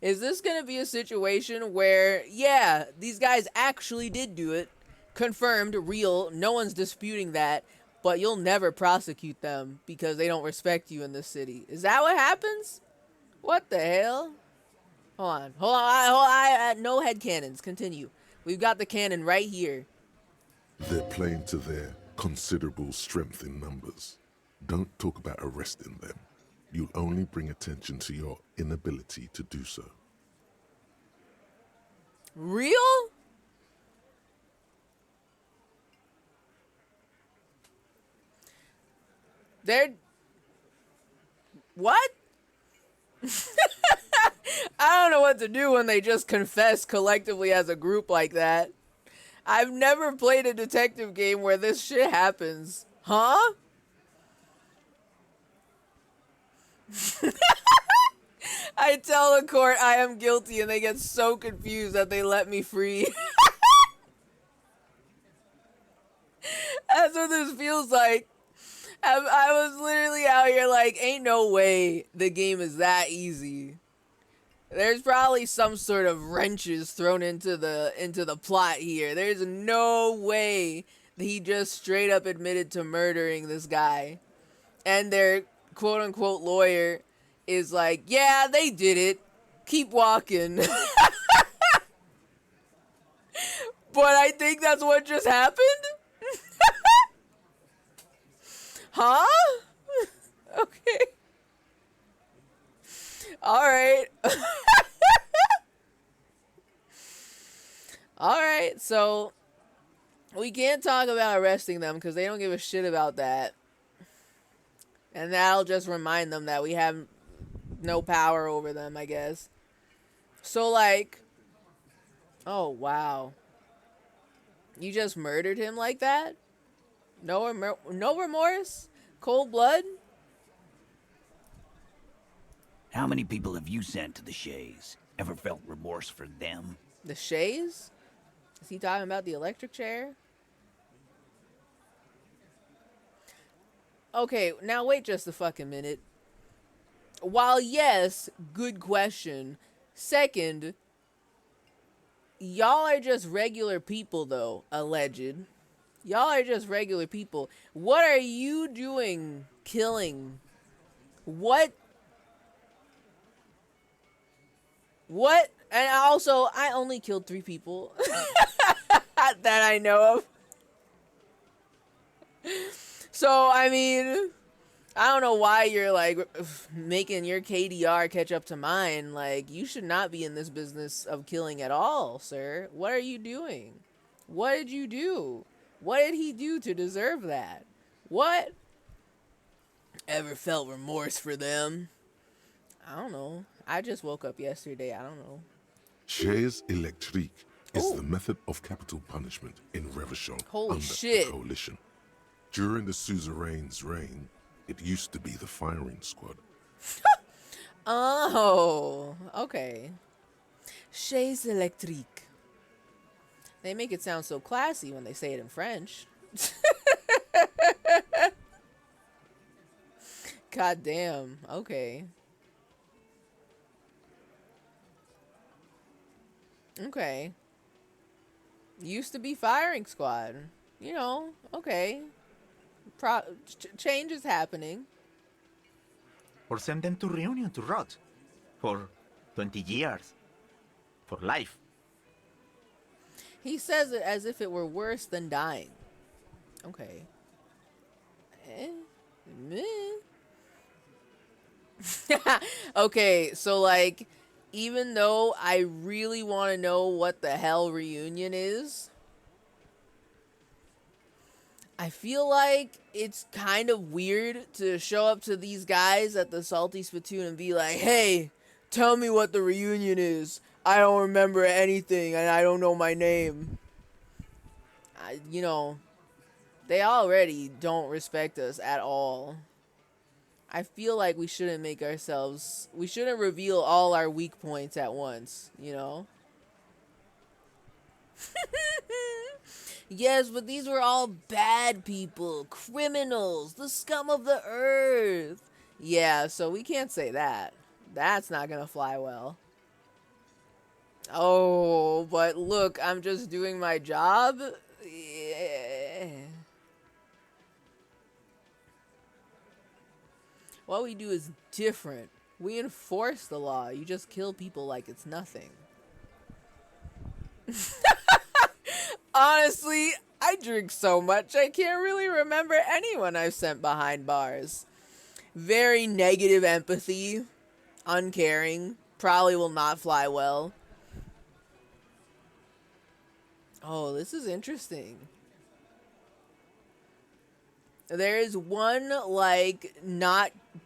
Is this gonna be a situation where, yeah, these guys actually did do it, confirmed, real, no one's disputing that, but you'll never prosecute them because they don't respect you in this city? Is that what happens? What the hell? Hold on. No headcanons. Continue. We've got the cannon right here. They're playing to their considerable strength in numbers. Don't talk about arresting them. You'll only bring attention to your inability to do so. Real? They're... What? I don't know what to do when they just confess collectively as a group like that. I've never played a detective game where this shit happens. Huh? I tell the court I am guilty and they get so confused that they let me free. That's what this feels like. I was literally out here like, ain't no way the game is that easy. There's probably some sort of wrenches thrown into the plot here. There's no way that he just straight up admitted to murdering this guy. And their quote unquote lawyer is like, yeah, they did it. Keep walking. But I think that's what just happened? Huh? Okay. Alright. Alright, so we can't talk about arresting them because they don't give a shit about that. And that'll just remind them that we have no power over them, I guess. So, like, oh, wow. You just murdered him like that? No remorse? Cold blood? How many people have you sent to the Shays? Ever felt remorse for them? The Shays? Is he talking about the electric chair? Okay, now wait just a fucking minute. While yes, good question. Second, y'all are just regular people though, alleged. Y'all are just regular people. What are you doing killing? What? And also, I only killed 3 people that I know of. So, I mean, I don't know why you're, like, making your KDR catch up to mine. Like, you should not be in this business of killing at all, sir. What are you doing? What did you do? What did he do to deserve that? What? Ever felt remorse for them? I don't know. I just woke up yesterday. I don't know. Chaise électrique is Ooh. the method of capital punishment in Revachol Holy under shit. the Coalition. During the suzerain's reign, it used to be the firing squad. Oh, okay. Chaise électrique. They make it sound so classy when they say it in French. God damn. Okay. Okay. Used to be firing squad. You know, okay. Change is happening. Or send them to reunion to rot. For 20 years. For life. He says it as if it were worse than dying. Okay. Meh. Okay, so like, even though I really want to know what the hell reunion is, I feel like it's kind of weird to show up to these guys at the Salty Spittoon and be like, hey, tell me what the reunion is. I don't remember anything and I don't know my name. You know, they already don't respect us at all. I feel like we shouldn't we shouldn't reveal all our weak points at once, you know? Yes, but these were all bad people, criminals, the scum of the earth. Yeah, so we can't say that. That's not gonna fly well. Oh, but look, I'm just doing my job. Yeah. What we do is different. We enforce the law. You just kill people like it's nothing. Honestly, I drink so much I can't really remember anyone I've sent behind bars. Very negative empathy. Uncaring. Probably will not fly well. Oh, this is interesting. There is one, like,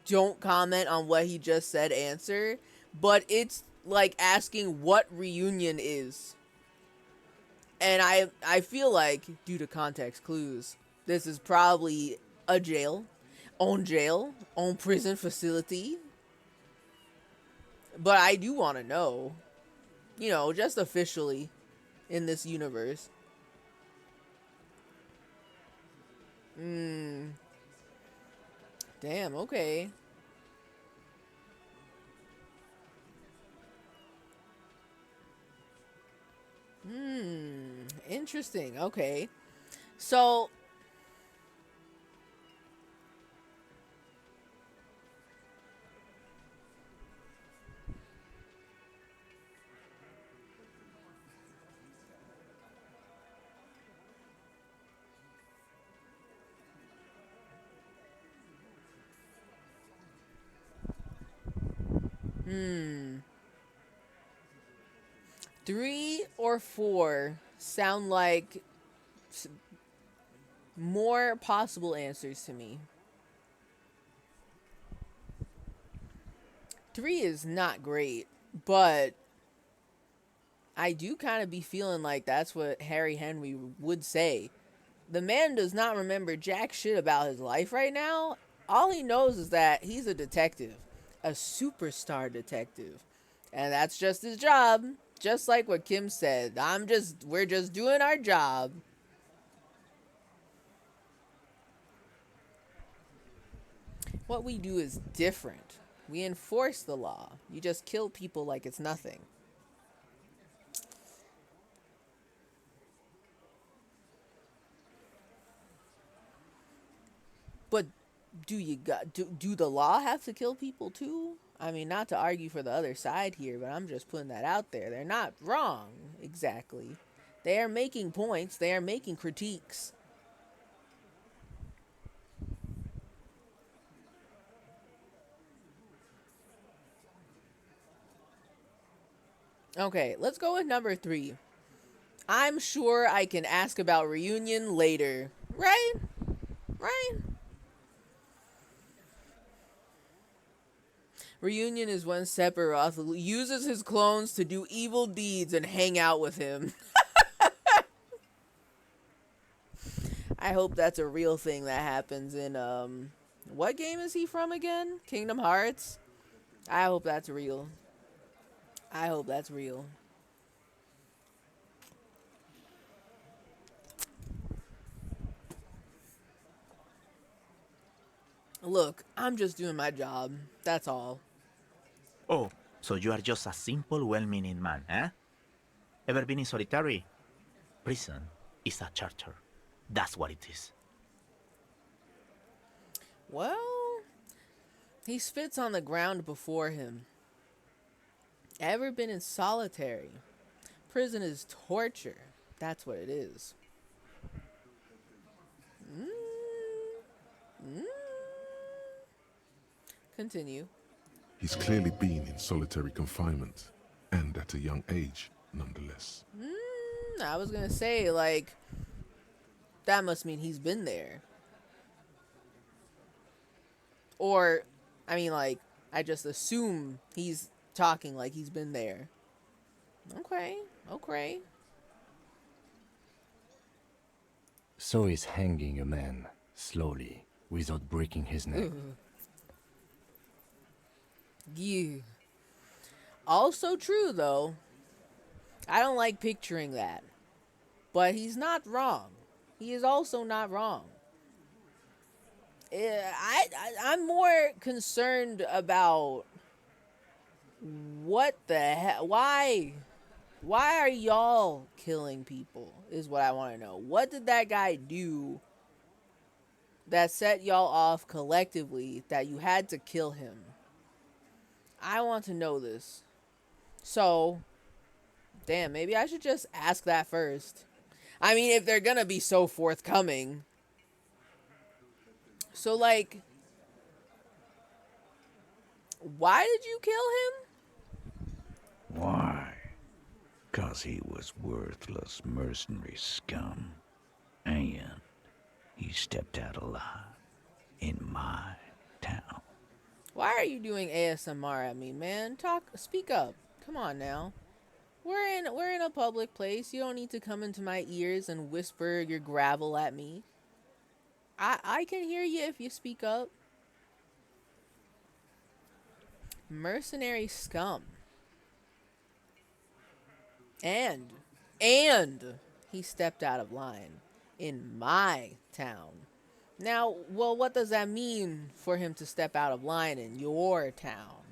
don't comment on what he just said answer, but it's, like, asking what reunion is. And I feel like, due to context clues, this is probably a jail, own prison facility. But I do want to know, you know, just officially in this universe. Damn, okay. Interesting. Okay. So three or four sound like more possible answers to me. 3 is not great, but I do kind of be feeling like that's what Harry Henry would say. The man does not remember jack shit about his life right now. All he knows is that he's a detective, a superstar detective, and that's just his job. Just like what Kim said, we're just doing our job. What we do is different. We enforce the law. You just kill people like it's nothing. But do the law have to kill people too? I mean, not to argue for the other side here, but I'm just putting that out there. They're not wrong, exactly. They are making points. They are making critiques. Okay, let's go with number 3. I'm sure I can ask about reunion later. Right? Right? Reunion is when Sephiroth uses his clones to do evil deeds and hang out with him. I hope that's a real thing that happens in, what game is he from again? Kingdom Hearts? I hope that's real. I hope that's real. Look, I'm just doing my job. That's all. Oh, so you are just a simple, well-meaning man, eh? Ever been in solitary? Prison is a charter. That's what it is. Well, he spits on the ground before him. Ever been in solitary? Prison is torture. That's what it is. Continue. He's clearly been in solitary confinement, and at a young age, nonetheless. I was gonna say, like, that must mean he's been there. Or, I mean, like, I just assume he's talking like he's been there. Okay, okay. So he's hanging a man, slowly, without breaking his neck. Yeah. Also true, though. I don't like picturing that. But he's not wrong. He is also not wrong. I'm more concerned about what the hell. Why are y'all killing people is what I want to know. What did that guy do that set y'all off collectively that you had to kill him? I want to know this. So, damn, maybe I should just ask that first. I mean, if they're gonna be so forthcoming. So, like, why did you kill him? Why? 'Cause he was worthless mercenary scum. And he stepped out alive in my town. Why are you doing ASMR at me, man? Speak up. Come on now. We're in a public place. You don't need to come into my ears and whisper your gravel at me. I can hear you if you speak up. Mercenary scum. And he stepped out of line in my town. Now, well, what does that mean for him to step out of line in your town?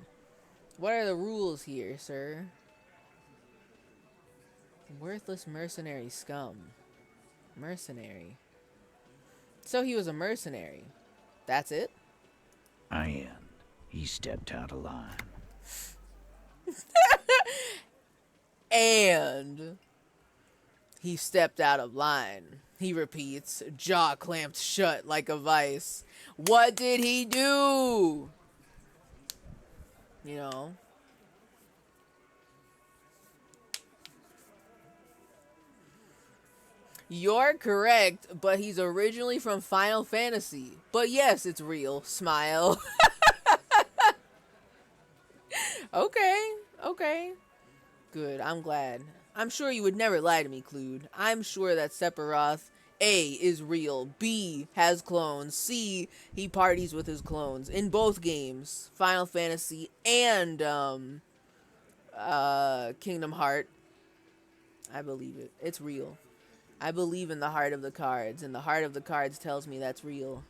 What are the rules here, sir? Worthless mercenary scum. Mercenary. So he was a mercenary. That's it? And he stepped out of line. And he stepped out of line. He repeats, jaw clamped shut like a vice. What did he do? You know? You're correct, but he's originally from Final Fantasy. But yes, it's real. Smile. Okay. Good, I'm glad. I'm sure you would never lie to me, Clued. I'm sure that Sephiroth, A, is real, B, has clones, C, he parties with his clones in both games, Final Fantasy and Kingdom Heart. I believe it. It's real. I believe in the heart of the cards, and the heart of the cards tells me that's real.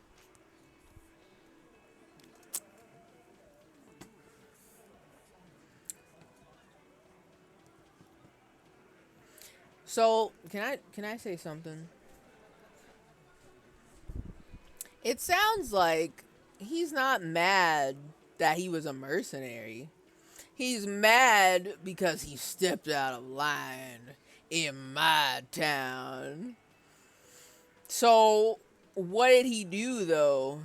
So, can I say something? It sounds like he's not mad that he was a mercenary. He's mad because he stepped out of line in my town. So, what did he do, though?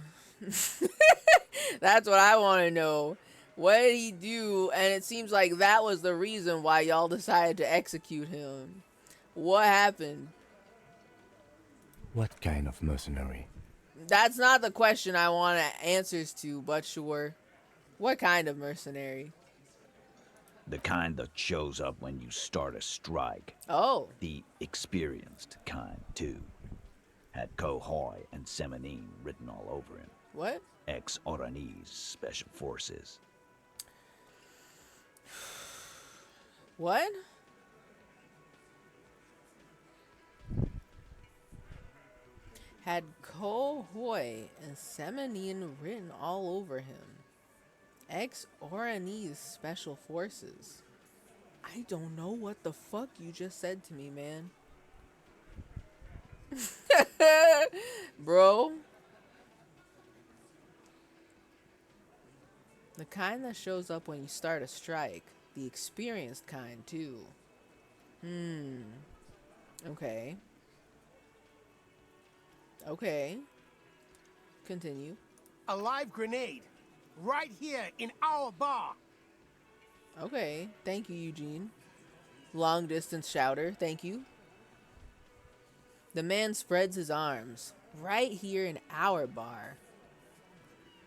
That's what I want to know. What did he do? And it seems like that was the reason why y'all decided to execute him. What happened? What kind of mercenary? That's not the question I want answers to, but sure. What kind of mercenary? The kind that shows up when you start a strike. Oh. The experienced kind, too. Had Kohoi and Semenine written all over him. What? Ex-Oranese Special Forces. What? Had Kohoi and Semenine written all over him. Ex-Oranese Special Forces. I don't know what the fuck you just said to me, man. Bro. The kind that shows up when you start a strike. The experienced kind, too. Okay. Okay. Continue. A live grenade. Right here in our bar. Okay. Thank you, Eugene. Long distance shouter. Thank you. The man spreads his arms. Right here in our bar.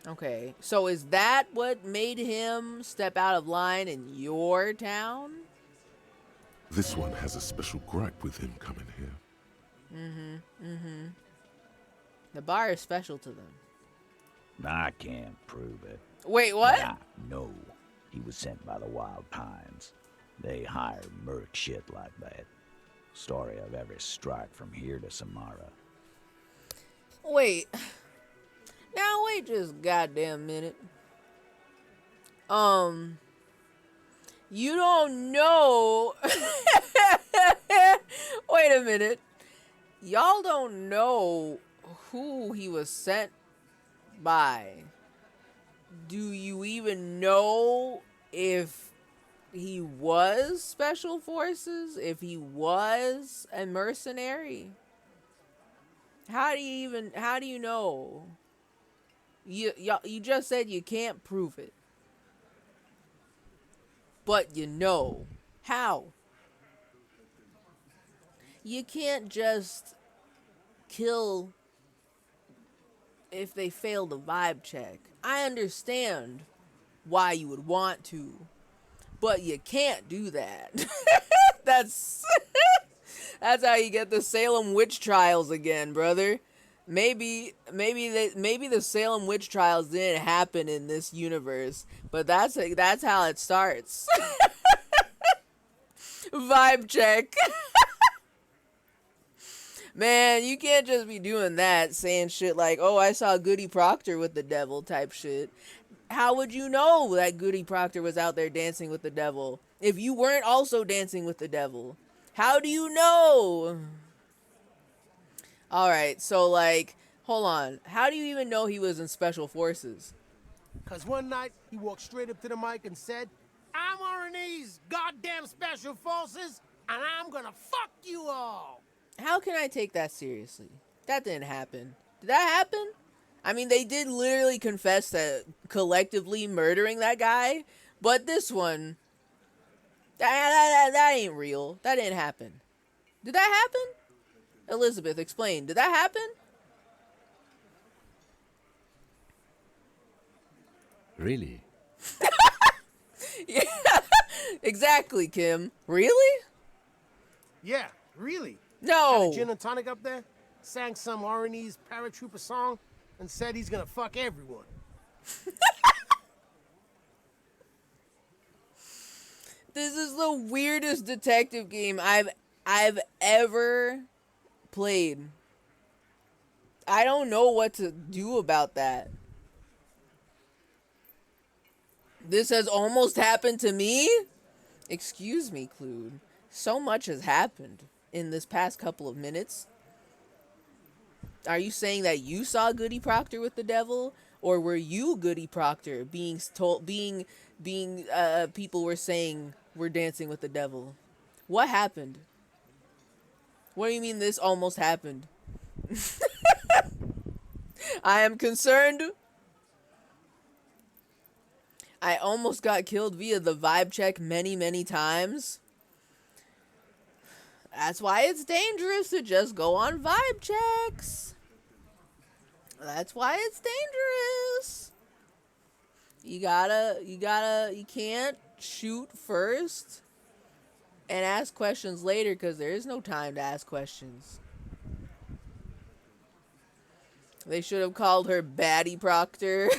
Okay. So is that what made him step out of line in your town? This one has a special gripe with him coming here. The bar is special to them. I can't prove it. Wait, what? I know he was sent by the Wild Pines. They hire merc shit like that. Story of every strike from here to Samara. Wait. Now wait just a goddamn minute. You don't know. Wait a minute. Y'all don't know who he was sent by. Do you even know if he was Special Forces? If he was a mercenary? How do you know? You just said you can't prove it. But you know. How? You can't just kill if they fail the vibe check. I understand why you would want to, but you can't do that. That's how you get the Salem witch trials again, brother. Maybe the Salem witch trials didn't happen in this universe, but that's how it starts. Vibe check. Man, you can't just be doing that, saying shit like, oh, I saw Goody Proctor with the devil type shit. How would you know that Goody Proctor was out there dancing with the devil if you weren't also dancing with the devil? How do you know? Alright, so like, hold on. How do you even know he was in Special Forces? Cause one night, he walked straight up to the mic and said, I'm RNE's goddamn Special Forces, and I'm gonna fuck you all! How can I take that seriously? That didn't happen. Did that happen? I mean, they did literally confess to collectively murdering that guy, but this one, that ain't real. That didn't happen. Did that happen? Elizabeth, explain. Did that happen? Really? Yeah, exactly, Kim. Really? Yeah, really. No. Had a gin and tonic up there, sang some RNE's paratrooper song, and said he's gonna fuck everyone. This is the weirdest detective game I've ever played. I don't know what to do about that. This has almost happened to me? Excuse me, Clued. So much has happened in this past couple of minutes. Are you saying that you saw Goody Proctor with the devil? Or were you Goody Proctor being people were saying we're dancing with the devil? What happened? What do you mean this almost happened? I am concerned. I almost got killed via the vibe check many times. That's why it's dangerous to just go on vibe checks. That's why it's dangerous. You can't shoot first and ask questions later because there is no time to ask questions. They should have called her Baddie Proctor.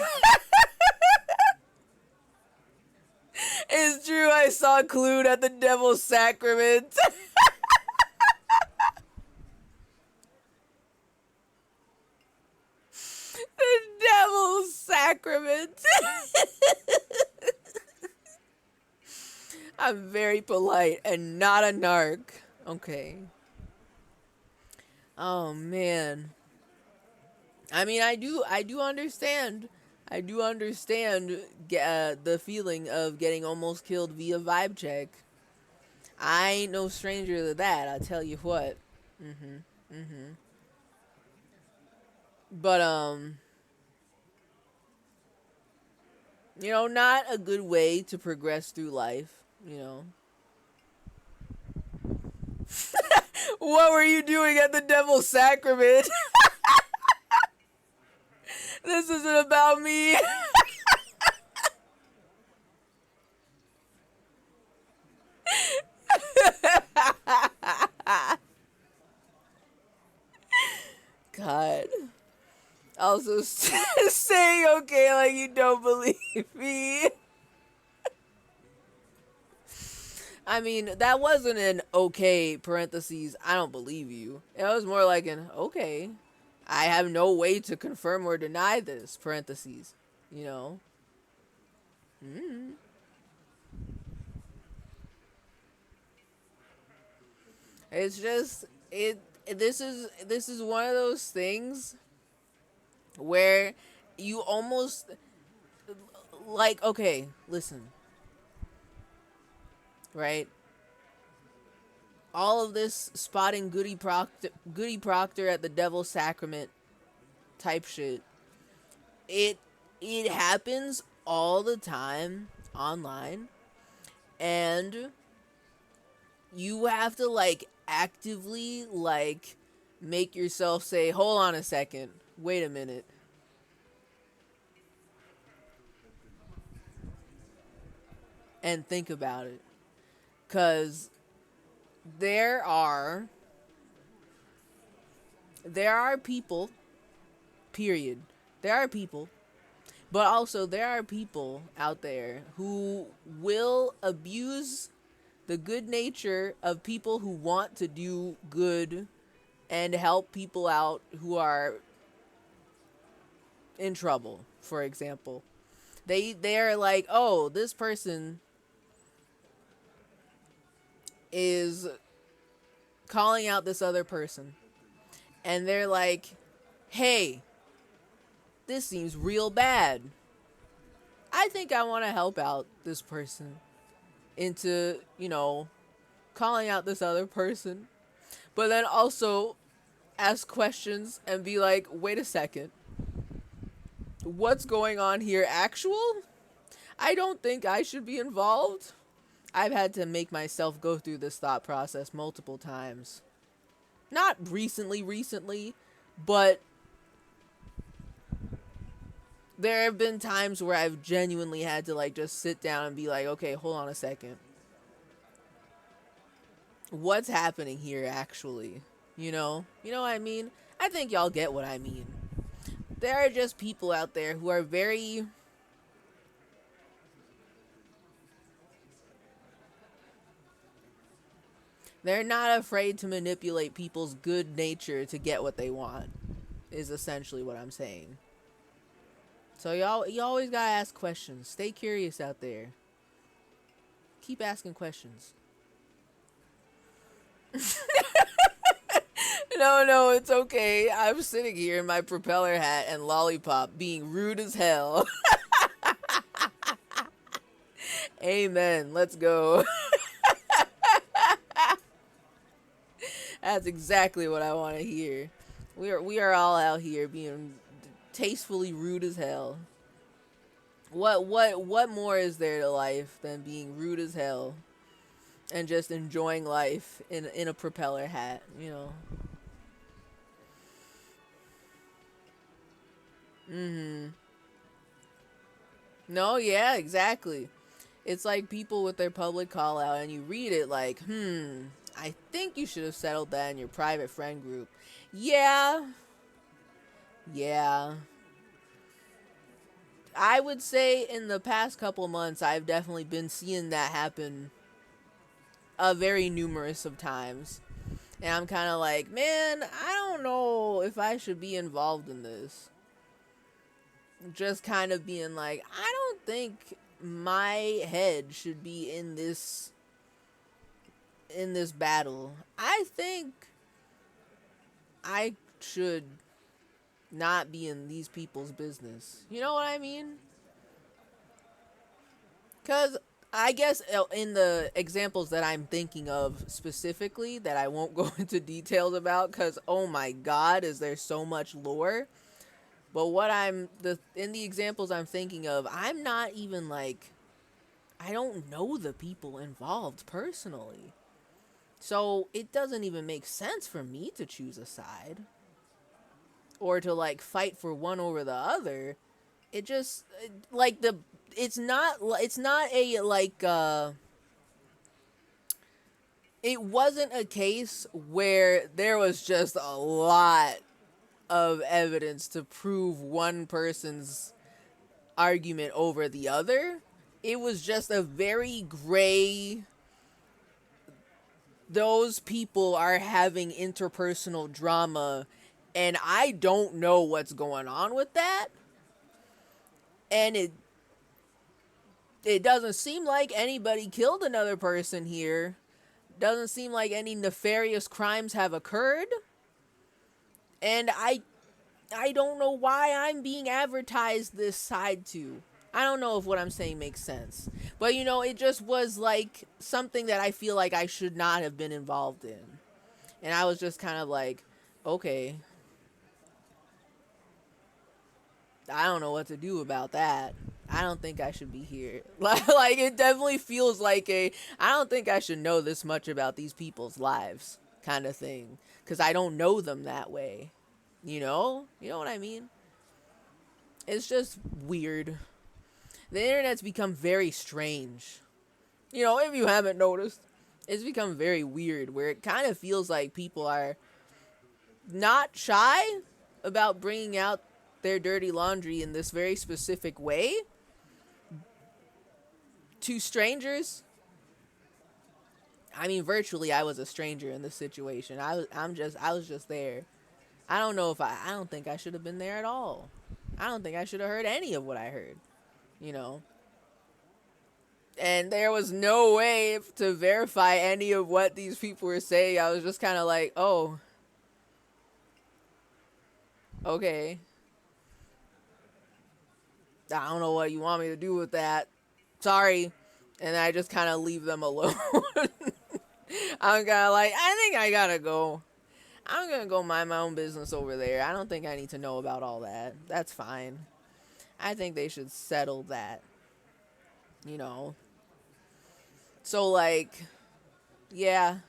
It's true, I saw Clued at the Devil's Sacrament. The Devil's Sacrament. I'm very polite and not a narc. Okay. Oh man. I mean, I do understand. I do understand the feeling of getting almost killed via vibe check. I ain't no stranger to that, I tell you what. But, you know, not a good way to progress through life, you know. What were you doing at the Devil's Sacrament? This isn't about me. God. Also saying okay like you don't believe me. I mean, that wasn't an okay parentheses, I don't believe you. It was more like an okay. I have no way to confirm or deny this, parentheses. You know? It's just this is one of those things where you almost like, okay, listen. Right? All of this spotting Goody Proctor at the Devil's Sacrament type shit. It happens all the time online, and you have to like actively like make yourself say, hold on a second, wait a minute. And think about it. 'Cause there are people, period. There are people, but also there are people out there who will abuse the good nature of people who want to do good and help people out who are in trouble, for example. They're like, oh, this person is calling out this other person. And they're like, hey, this seems real bad. I think I want to help out this person into, you know, calling out this other person. But then also ask questions and be like, wait a second. What's going on here? Actual? I don't think I should be involved. I've had to make myself go through this thought process multiple times. Not recently, but there have been times where I've genuinely had to like just sit down and be like, okay, hold on a second. What's happening here actually? You know what I mean? I think y'all get what I mean. There are just people out there who are very... They're not afraid to manipulate people's good nature to get what they want, is essentially what I'm saying. So you always gotta ask questions. Stay curious out there. Keep asking questions. No, it's okay. I'm sitting here in my propeller hat and lollipop being rude as hell. Amen. Let's go. That's exactly what I want to hear. We are all out here being tastefully rude as hell. What more is there to life than being rude as hell and just enjoying life in a propeller hat, you know? No, yeah, exactly. It's like people with their public call out and you read it like, I think you should have settled that in your private friend group. Yeah. Yeah. I would say in the past couple months, I've definitely been seeing that happen very numerous of times. And I'm kind of like, man, I don't know if I should be involved in this. Just kind of being like, I don't think my head should be in this battle. I think I should not be in these people's business. You know what I mean? Cuz I guess in the examples that I'm thinking of specifically that I won't go into details about cuz oh my god, is there so much lore? But what in the examples I'm thinking of, I'm not even like I don't know the people involved personally. So it doesn't even make sense for me to choose a side or to like fight for one over the other. It just like it's not a like it wasn't a case where there was just a lot of evidence to prove one person's argument over the other. It was just a very gray, those people are having interpersonal drama and I don't know what's going on with that. And it doesn't seem like anybody killed another person here. Doesn't seem like any nefarious crimes have occurred. And I don't know why I'm being advertised this side to. I don't know if what I'm saying makes sense. But you know, it just was like something that I feel like I should not have been involved in. And I was just kind of like, okay. I don't know what to do about that. I don't think I should be here. Like it definitely feels like I don't think I should know this much about these people's lives kind of thing. Because I don't know them that way. You know? You know what I mean? It's just weird. The internet's become very strange. You know, if you haven't noticed, it's become very weird where it kind of feels like people are not shy about bringing out their dirty laundry in this very specific way to strangers. I mean, virtually I was a stranger in this situation. I was just there. I don't know if I don't think I should have been there at all. I don't think I should have heard any of what I heard, you know. And there was no way to verify any of what these people were saying. I was just kind of like, "Oh. Okay. I don't know what you want me to do with that. Sorry." And I just kind of leave them alone. I'm kind of like, I think I gotta go. I'm gonna go mind my own business over there. I don't think I need to know about all that. That's fine. I think they should settle that. You know. So, like, yeah,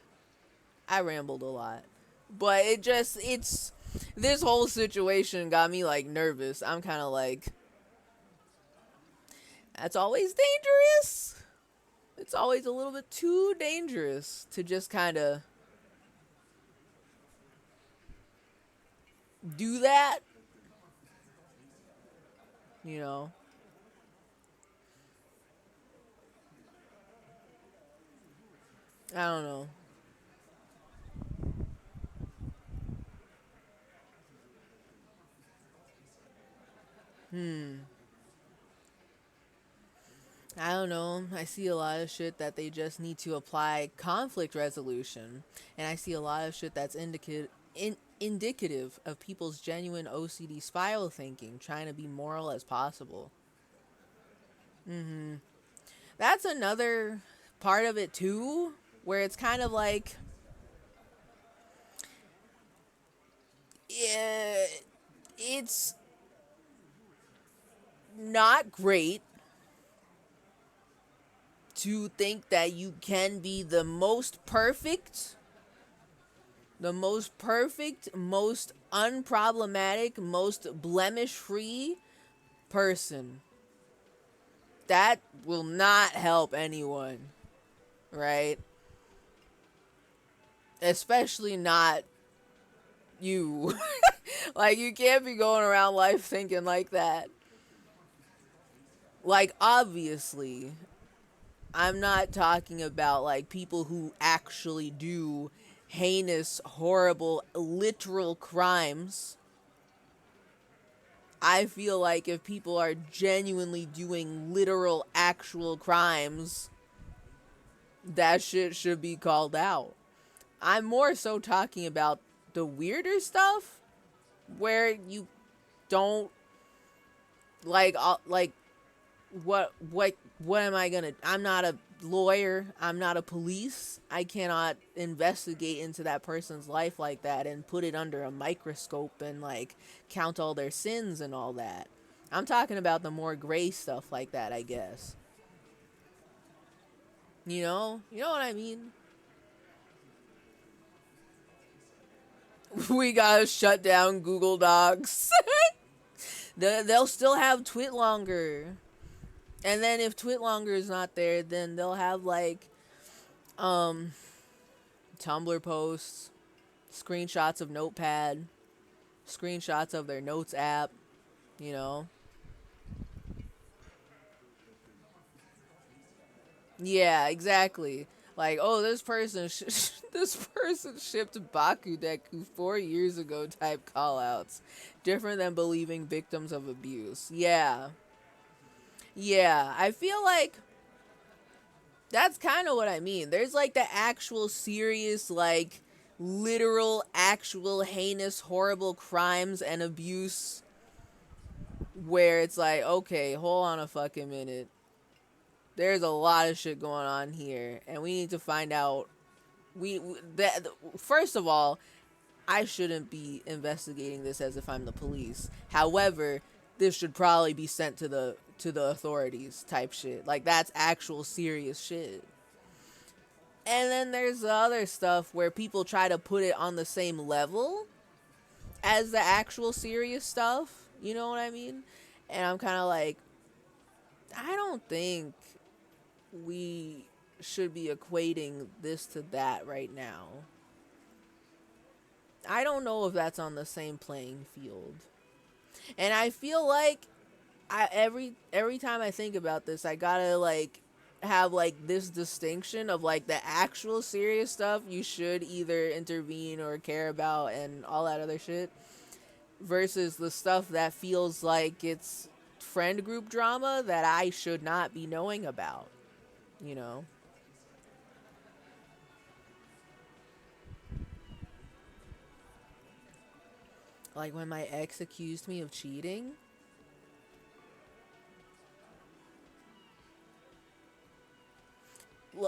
I rambled a lot. But this whole situation got me, like, nervous. I'm kind of like, that's always dangerous. It's always a little bit too dangerous to just kind of do that. You know? I don't know. I don't know. I see a lot of shit that they just need to apply conflict resolution. And I see a lot of shit that's indicative of people's genuine OCD spiral thinking, trying to be moral as possible. That's another part of it too, where it's kind of like, yeah, it's not great to think that you can be the most perfect, most unproblematic, most blemish-free person. that will not help anyone, right? Especially not you. Like, you can't be going around life thinking like that. Like, obviously, I'm not talking about, like, people who actually do heinous, horrible, literal crimes. I feel like if people are genuinely doing literal, actual crimes, that shit should be called out. I'm more so talking about the weirder stuff where you don't like what am I gonna, I'm not a lawyer, I'm not a police, I cannot investigate into that person's life like that and put it under a microscope and like count all their sins and all that. I'm talking about the more gray stuff like that, I guess. You know what I mean? We gotta shut down Google Docs. They'll still have Twitlonger. And then if Twitlonger is not there, then they'll have like Tumblr posts, screenshots of Notepad, screenshots of their notes app, you know. Yeah, exactly. Like, oh, this person this person shipped Bakudeku 4 years ago type callouts. Different than believing victims of abuse. Yeah. Yeah, I feel like that's kind of what I mean. There's like the actual serious, like, literal, actual heinous, horrible crimes and abuse where it's like, okay, hold on a fucking minute. There's a lot of shit going on here, and we need to find out. First of all, I shouldn't be investigating this as if I'm the police. However, this should probably be sent to the authorities type shit. Like, that's actual serious shit. And then there's the other stuff where people try to put it on the same level as the actual serious stuff. You know what I mean? And I'm kind of like, I don't think we should be equating this to that right now. I don't know if that's on the same playing field. And I feel like every time I think about this, I gotta like have like this distinction of like the actual serious stuff you should either intervene or care about and all that other shit, versus the stuff that feels like it's friend group drama that I should not be knowing about, you know? Like when my ex accused me of cheating.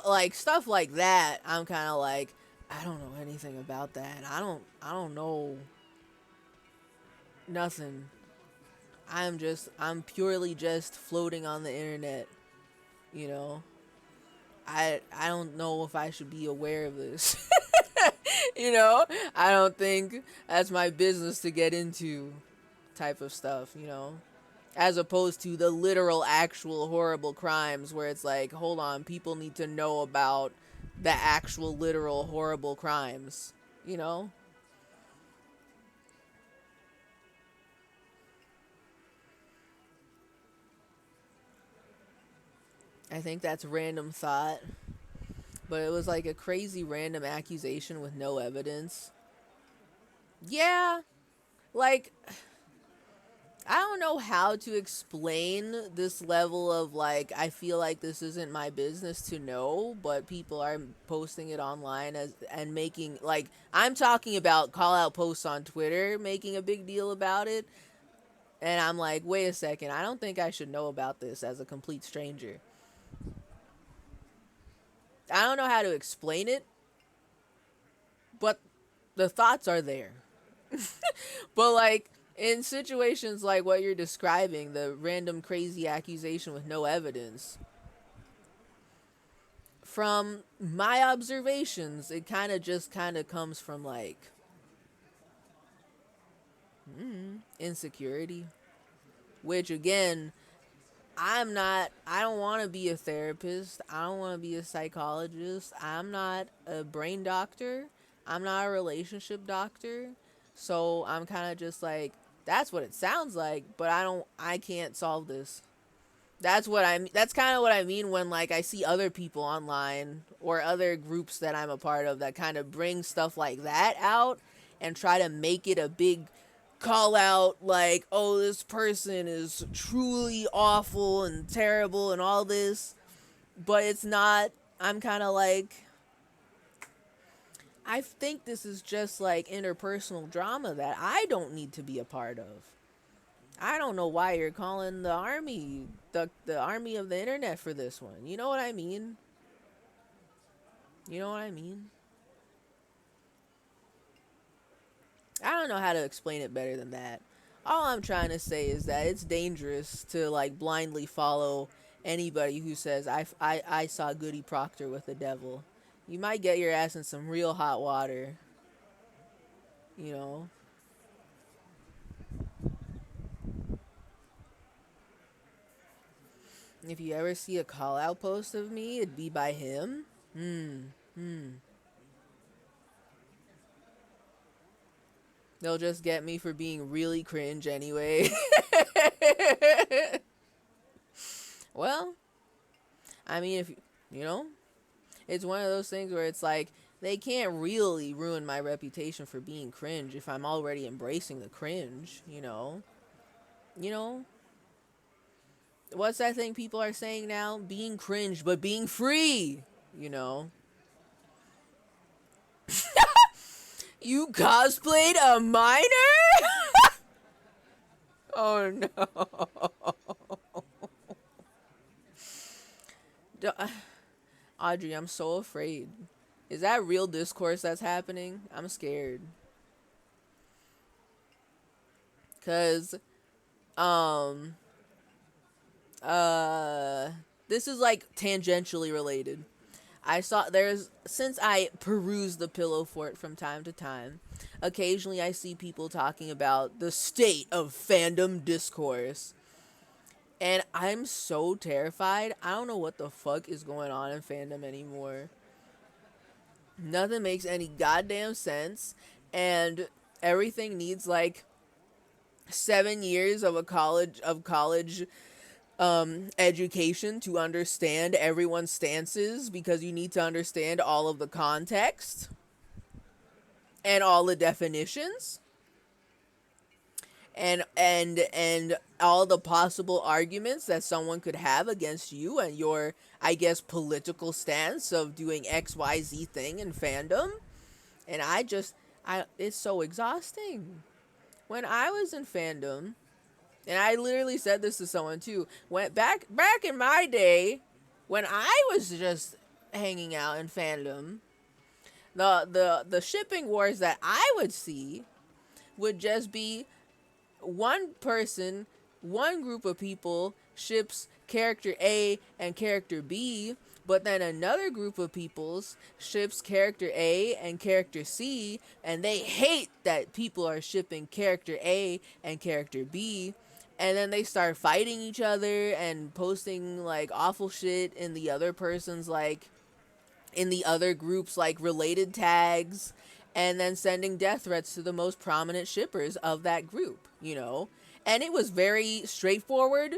Like stuff like that, I'm kind of like, I don't know anything about that. I don't know nothing. I'm purely just floating on the internet, you know? I don't know if I should be aware of this. You know? I don't think that's my business to get into type of stuff, you know? As opposed to the literal, actual horrible crimes where it's like, hold on, people need to know about the actual, literal, horrible crimes, you know? I think that's random thought. But it was like a crazy random accusation with no evidence. Yeah. Like, I don't know how to explain this level of like, I feel like this isn't my business to know, but people are posting it online as and making like, I'm talking about call out posts on Twitter, making a big deal about it. And I'm like, wait a second, I don't think I should know about this as a complete stranger. I don't know how to explain it, but the thoughts are there. But like, in situations like what you're describing, the random crazy accusation with no evidence, from my observations, it kind of comes from like insecurity, which again, I don't want to be a therapist. I don't want to be a psychologist. I'm not a brain doctor. I'm not a relationship doctor. So I'm kind of just like, that's what it sounds like, but I can't solve this. That's kind of what I mean when like I see other people online or other groups that I'm a part of that kind of bring stuff like that out and try to make it a big call out, like, oh, this person is truly awful and terrible and all this, but it's not. I'm kind of like, I think this is just like interpersonal drama that I don't need to be a part of. I don't know why you're calling the army, the army of the internet for this one. You know what I mean? You know what I mean? I don't know how to explain it better than that. All I'm trying to say is that it's dangerous to like blindly follow anybody who says I saw Goody Proctor with the devil. You might get your ass in some real hot water. You know? If you ever see a call out post of me, it'd be by him. They'll just get me for being really cringe anyway. Well, I mean, if you know, it's one of those things where it's like they can't really ruin my reputation for being cringe if I'm already embracing the cringe, you know? You know? What's that thing people are saying now? Being cringe, but being free, you know? You cosplayed a minor? Oh no. Audrey, I'm so afraid. Is that real discourse that's happening? I'm scared. Cause, this is like tangentially related. Since I peruse the Pillow Fort from time to time, occasionally I see people talking about the state of fandom discourse. And I'm so terrified. I don't know what the fuck is going on in fandom anymore. Nothing makes any goddamn sense. And everything needs like 7 years of college education to understand everyone's stances, because you need to understand all of the context and all the definitions and all the possible arguments that someone could have against you and your, I guess, political stance of doing XYZ thing in fandom. And it's so exhausting. When I was in fandom, and I literally said this to someone too, went back in my day, when I was just hanging out in fandom, the shipping wars that I would see would just be one person, one group of people ships character A and character B, but then another group of people's ships character A and character C, and they hate that people are shipping character A and character B. And then they start fighting each other and posting like awful shit in the other person's, like, in the other group's like related tags, and then sending death threats to the most prominent shippers of that group, you know? And it was very straightforward.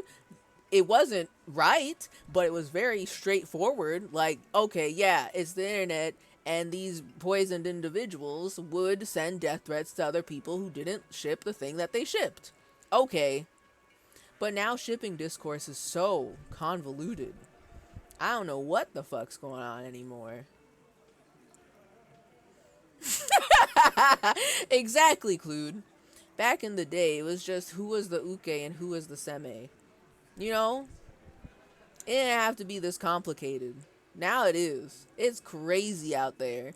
It wasn't right, but it was very straightforward. Like, okay, yeah, it's the internet, and these poisoned individuals would send death threats to other people who didn't ship the thing that they shipped. Okay. But now shipping discourse is so convoluted. I don't know what the fuck's going on anymore. Exactly, Clued. Back in the day, it was just who was the uke and who was the seme. You know? It didn't have to be this complicated. Now it is. It's crazy out there.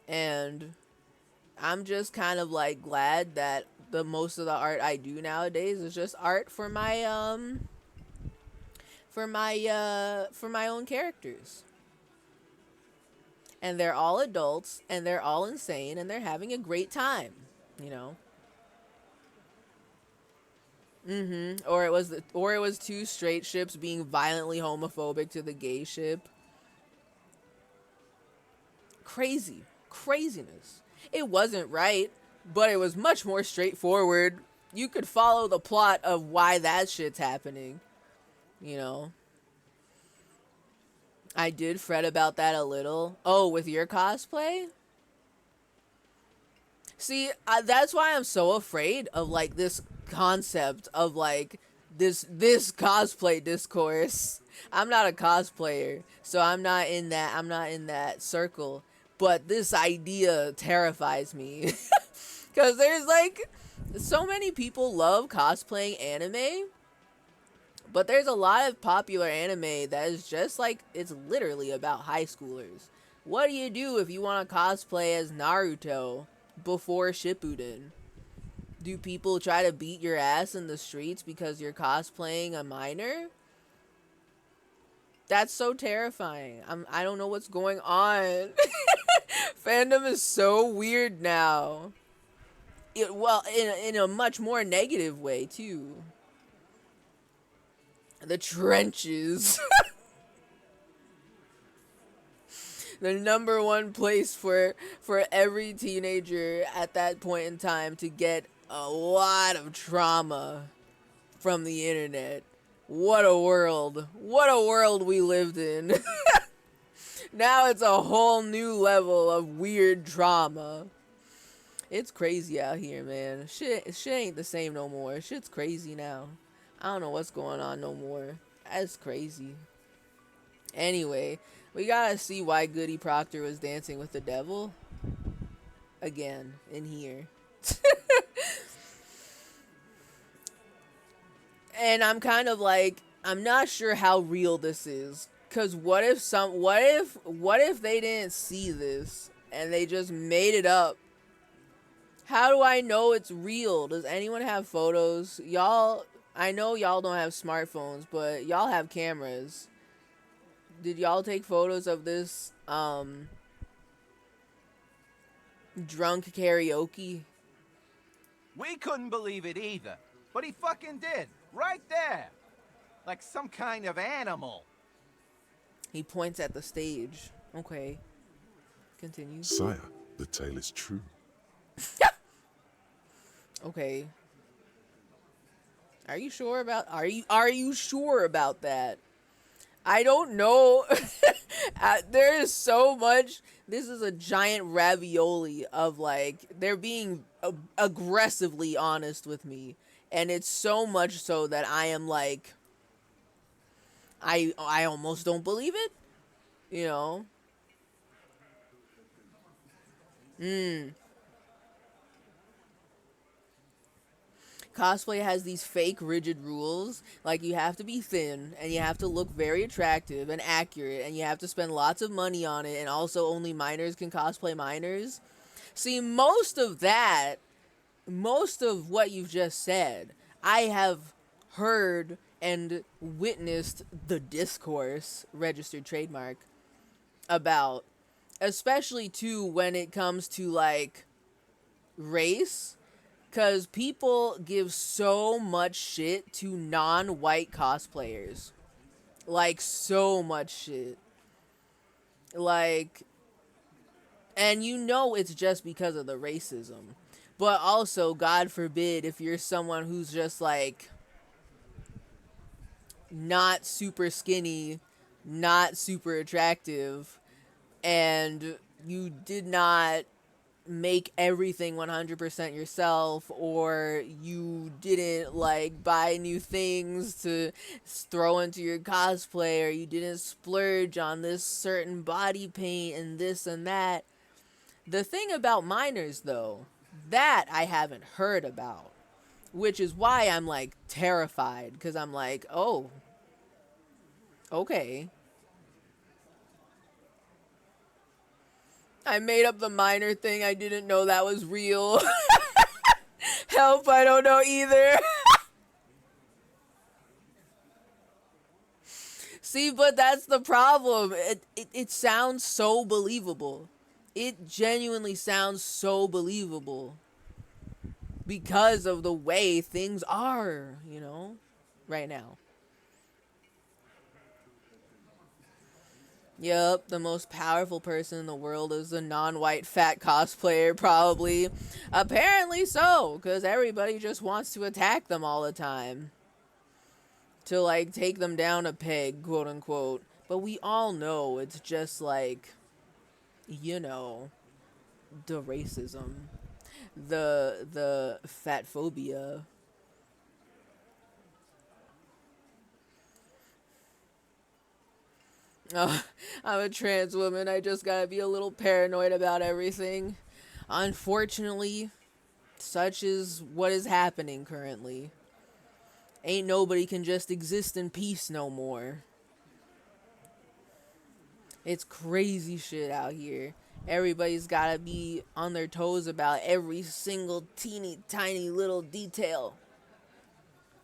And I'm just kind of like glad that the most of the art I do nowadays is just art for my own characters. And they're all adults, and they're all insane, and they're having a great time, you know? Mm-hmm. Or it was two straight ships being violently homophobic to the gay ship. Craziness. It wasn't right, but it was much more straightforward. You could follow the plot of why that shit's happening, you know. I did fret about that a little. Oh, with your cosplay? See, that's why I'm so afraid of like this concept of like this cosplay discourse. I'm not a cosplayer, so I'm not in that circle. But this idea terrifies me. Cuz there's like so many people love cosplaying anime, but there's a lot of popular anime that is just like it's literally about high schoolers. What do you do if you want to cosplay as Naruto before Shippuden? Do people try to beat your ass in the streets because you're cosplaying a minor? That's so terrifying. I don't know what's going on. Fandom is so weird now. Well, in a much more negative way too. The trenches. The number one place for every teenager at that point in time to get a lot of trauma from the internet. What a world. What a world we lived in. Now it's a whole new level of weird trauma. It's crazy out here, man. Shit ain't the same no more. Shit's crazy now. I don't know what's going on no more. That's crazy. Anyway, we gotta see why Goody Proctor was dancing with the devil. Again, in here. And I'm kind of like, I'm not sure how real this is. Cause what if they didn't see this and they just made it up? How do I know it's real? Does anyone have photos? Y'all, I know y'all don't have smartphones, but y'all have cameras. Did y'all take photos of this drunk karaoke? We couldn't believe it either, but he fucking did, right there. Like some kind of animal. He points at the stage. Okay. Continue. Sire, the tale is true. Okay. Are you sure about that? I don't know. There is so much. This is a giant ravioli of like they're being aggressively honest with me, and it's so much so that I am like I almost don't believe it, you know. Cosplay has these fake rigid rules, like you have to be thin and you have to look very attractive and accurate and you have to spend lots of money on it, and also only minors can cosplay minors. See, most of what you've just said, I have heard and witnessed the discourse, registered trademark, about, especially too when it comes to like race. Because people give so much shit to non-white cosplayers. Like, so much shit. Like, and you know it's just because of the racism. But also, God forbid, if you're someone who's just, like, not super skinny, not super attractive, and you did not make everything 100% yourself, or you didn't like buy new things to throw into your cosplay, or you didn't splurge on this certain body paint and this and that. The thing about minors though, that I haven't heard about, which is why I'm like terrified, because I'm like, oh, okay. I made up the minor thing. I didn't know that was real. Help, I don't know either. See, but that's the problem. It sounds so believable. It genuinely sounds so believable. because of the way things are, right now. Yep, the most powerful person in the world is a non-white fat cosplayer, probably. Apparently so, because everybody just wants to attack them all the time. To, like, take them down a peg, quote unquote. But we all know it's just, like, the racism. The fat phobia. Oh, I'm a trans woman. I just gotta be a little paranoid about everything. Unfortunately, such is what is happening currently. Ain't nobody can just exist in peace no more. It's crazy shit out here. Everybody's gotta be on their toes about every single teeny tiny little detail.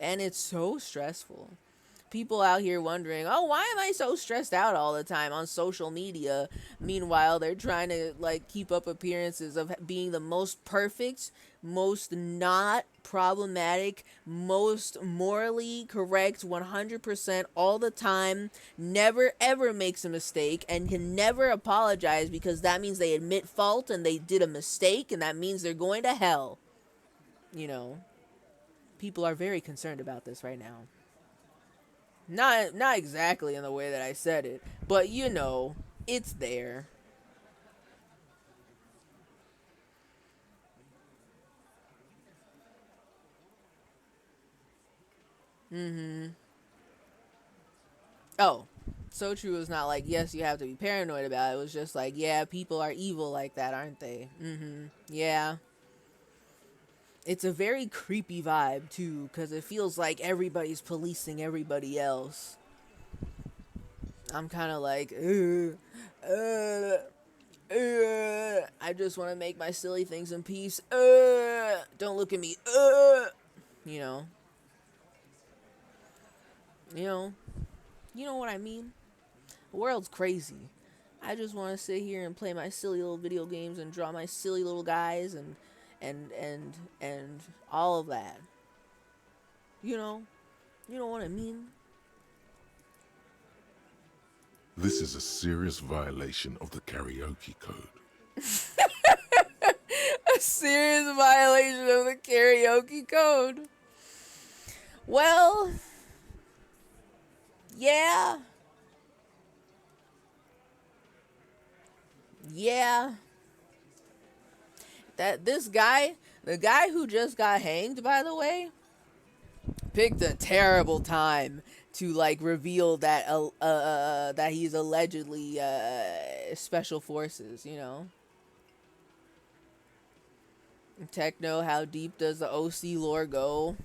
And it's so stressful. People out here wondering, oh, why am I so stressed out all the time on social media? Meanwhile, they're trying to, like, keep up appearances of being the most perfect, most not problematic, most morally correct 100% all the time, never ever makes a mistake, and can never apologize because that means they admit fault and they did a mistake, and that means they're going to hell. People are very concerned about this right now. Not exactly in the way that I said it, but it's there. Oh, so true was not like, yes, you have to be paranoid about it. It was just like, yeah, people are evil like that, aren't they? Yeah. It's a very creepy vibe, too, because it feels like everybody's policing everybody else. I'm kind of like, I just want to make my silly things in peace. Don't look at me. You know. You know what I mean? The world's crazy. I just want to sit here and play my silly little video games and draw my silly little guys and all of that. You know what I mean? This is a serious violation of the karaoke code. A serious violation of the karaoke code. Well, yeah. That this guy, the guy who just got hanged, by the way, picked a terrible time to reveal that that he's allegedly special forces, Techno, how deep does the OC lore go?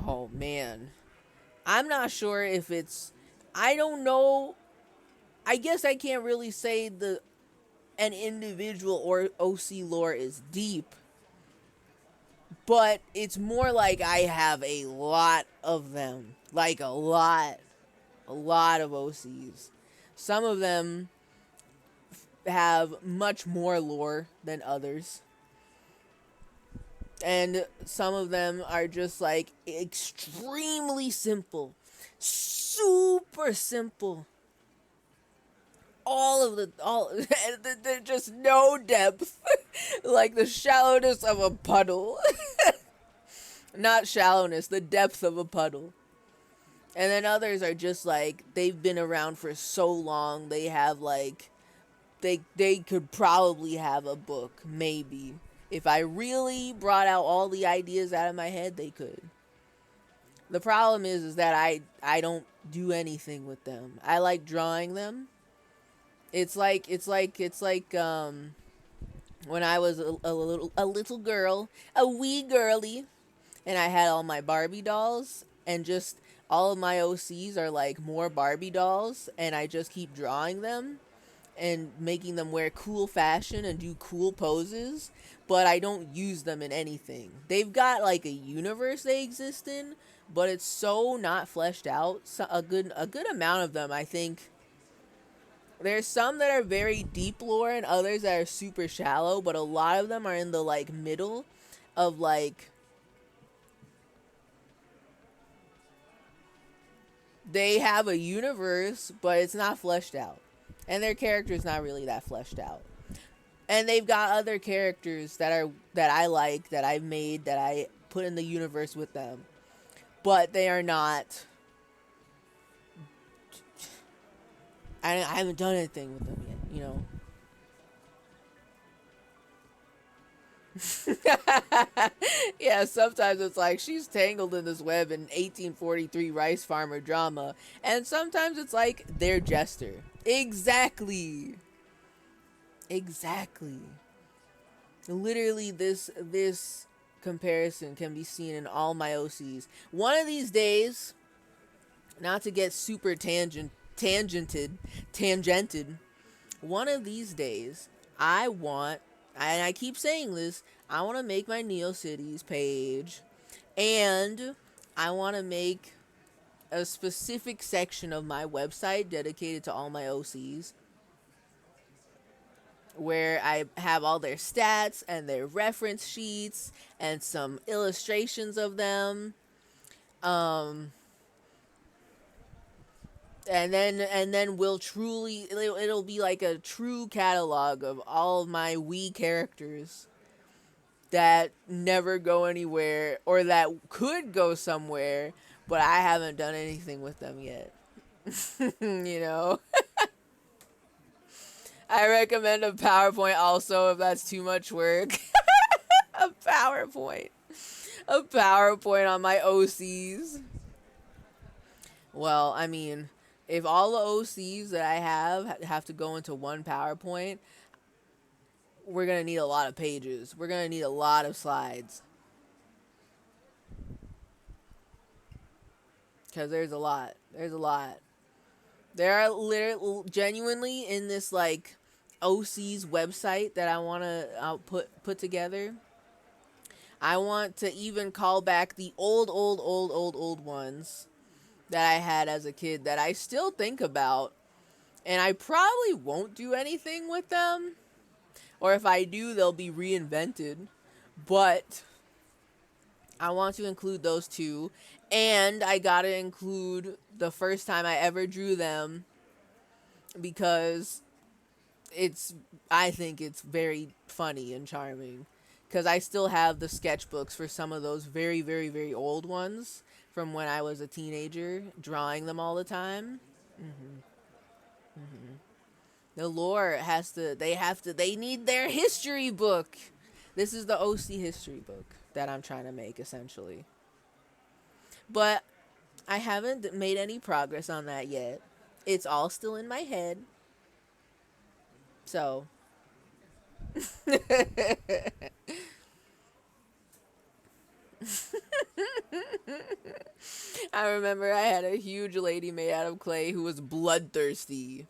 Oh man. I'm not sure if it's, I don't know. I guess I can't really say an individual or OC lore is deep, but it's more like I have a lot of them, like a lot of OCs. Some of them have much more lore than others, and some of them are just extremely simple, super simple. There's just no depth. Like the shallowness of a puddle. Not shallowness, the depth of a puddle. And then others are just they've been around for so long, they have they could probably have a book, maybe. If I really brought out all the ideas out of my head, they could. The problem is that I don't do anything with them. I like drawing them. It's like when I was a little girl, a wee girly, and I had all my Barbie dolls, and just all of my OCs are more Barbie dolls, and I just keep drawing them and making them wear cool fashion and do cool poses, but I don't use them in anything. They've got a universe they exist in, but it's so not fleshed out. So a good amount of them, I think. There's some that are very deep lore and others that are super shallow, but a lot of them are in the middle. of like they have a universe, but it's not fleshed out. And their character's not really that fleshed out. And they've got other characters that I like, that I've made, that I put in the universe with them. But they are not, I haven't done anything with them yet, you know. Yeah, sometimes it's like she's tangled in this web in 1843 rice farmer drama, and sometimes it's like they're jester. Exactly. Literally, this comparison can be seen in all my OCs. One of these days, not to get super tangented, one of these days, I want, and I keep saying this, I want to make my NeoCities page, and I want to make a specific section of my website dedicated to all my OCs, where I have all their stats and their reference sheets and some illustrations of them. And then we'll truly, it'll be like a true catalog of all of my Wii characters that never go anywhere, or that could go somewhere, but I haven't done anything with them yet. You know? I recommend a PowerPoint also if that's too much work. A PowerPoint on my OCs. Well, I mean, if all the OCs that I have to go into one PowerPoint, we're going to need a lot of pages. We're going to need a lot of slides. Because there's a lot. There are literally, genuinely, in this like OC's website that I want to put together, I want to even call back the old ones that I had as a kid that I still think about, and I probably won't do anything with them, or if I do, they'll be reinvented, but I want to include those two, and I gotta include the first time I ever drew them, because I think it's very funny and charming, because I still have the sketchbooks for some of those very, very, very old ones from when I was a teenager, drawing them all the time. The lore they need their history book. This is the OC history book that I'm trying to make, essentially. But I haven't made any progress on that yet. It's all still in my head. So. I remember I had a huge lady made out of clay who was bloodthirsty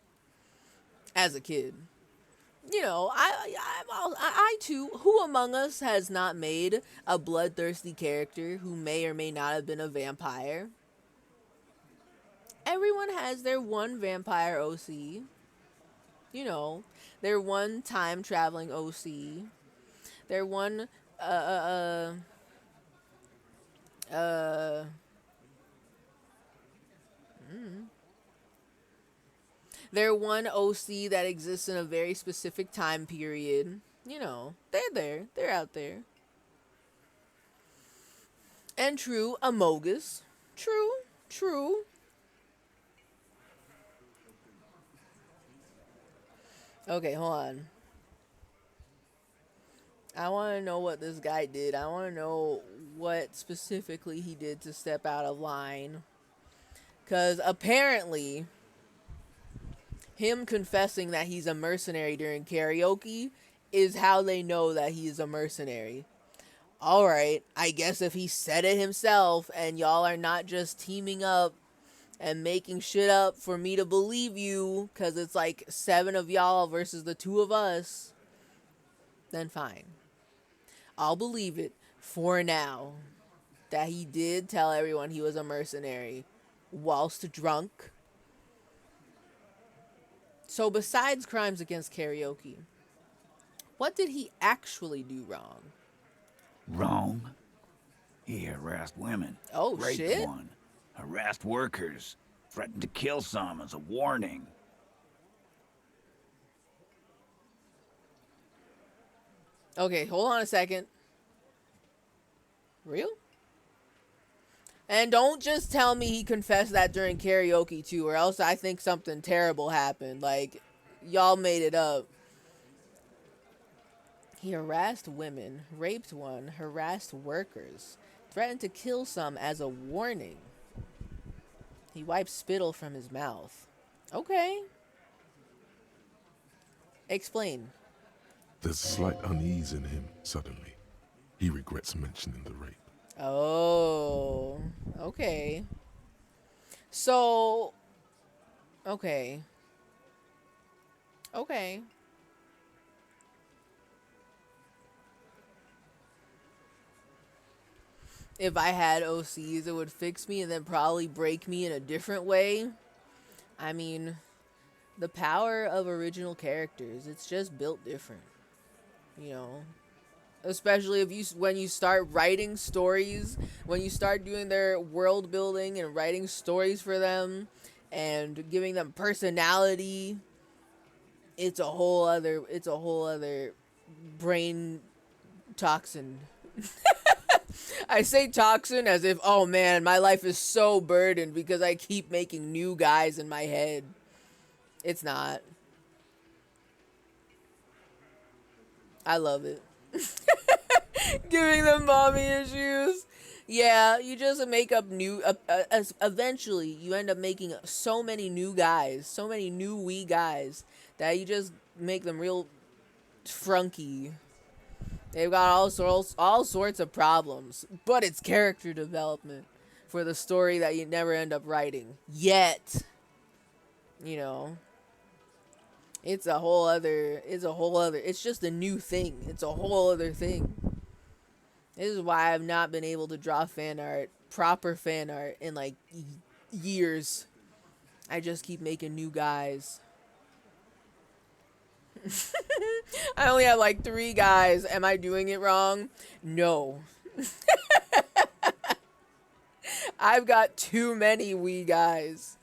as a kid. You know, I too, who among us has not made a bloodthirsty character who may or may not have been a vampire? Everyone has their one vampire OC. You know, their one time traveling OC. Their one They're one OC that exists in a very specific time period. You know, they're there. They're out there. And true, Amogus. True. Okay, hold on. I want to know what this guy did. I want to know what specifically he did to step out of line. Because apparently, him confessing that he's a mercenary during karaoke is how they know that he's a mercenary. Alright, I guess if he said it himself and y'all are not just teaming up and making shit up for me to believe you, because it's like 7 of y'all versus the 2 of us, then fine. I'll believe it for now that he did tell everyone he was a mercenary whilst drunk. So besides crimes against karaoke, what did he actually do wrong? Wrong. He harassed women. Oh, raped shit. one. Harassed workers. Threatened to kill some as a warning. Okay, hold on a second. Real? And don't just tell me he confessed that during karaoke too, or else I think something terrible happened. Like, y'all made it up. He harassed women, raped one, harassed workers, threatened to kill some as a warning. He wiped spittle from his mouth. Okay. Explain. There's a slight unease in him suddenly. He regrets mentioning the rape. Oh, okay. So, okay. Okay. If I had OCs, it would fix me and then probably break me in a different way. I mean, the power of original characters, it's just built different. You know, especially if when you start writing stories, when you start doing their world building and writing stories for them and giving them personality, it's a whole other brain toxin. I say toxin as if, oh man, my life is so burdened because I keep making new guys in my head. It's not. I love it. Giving them mommy issues. Yeah, you just make up new... eventually, you end up making so many new guys, so many new wee guys, that you just make them real frunky. They've got all sorts of problems, but it's character development for the story that you never end up writing. Yet, you know, it's just a new thing. It's a whole other thing. This is why I've not been able to draw proper fan art in like years. I just keep making new guys. I only have like 3 guys. Am I doing it wrong? No. I've got too many wee guys.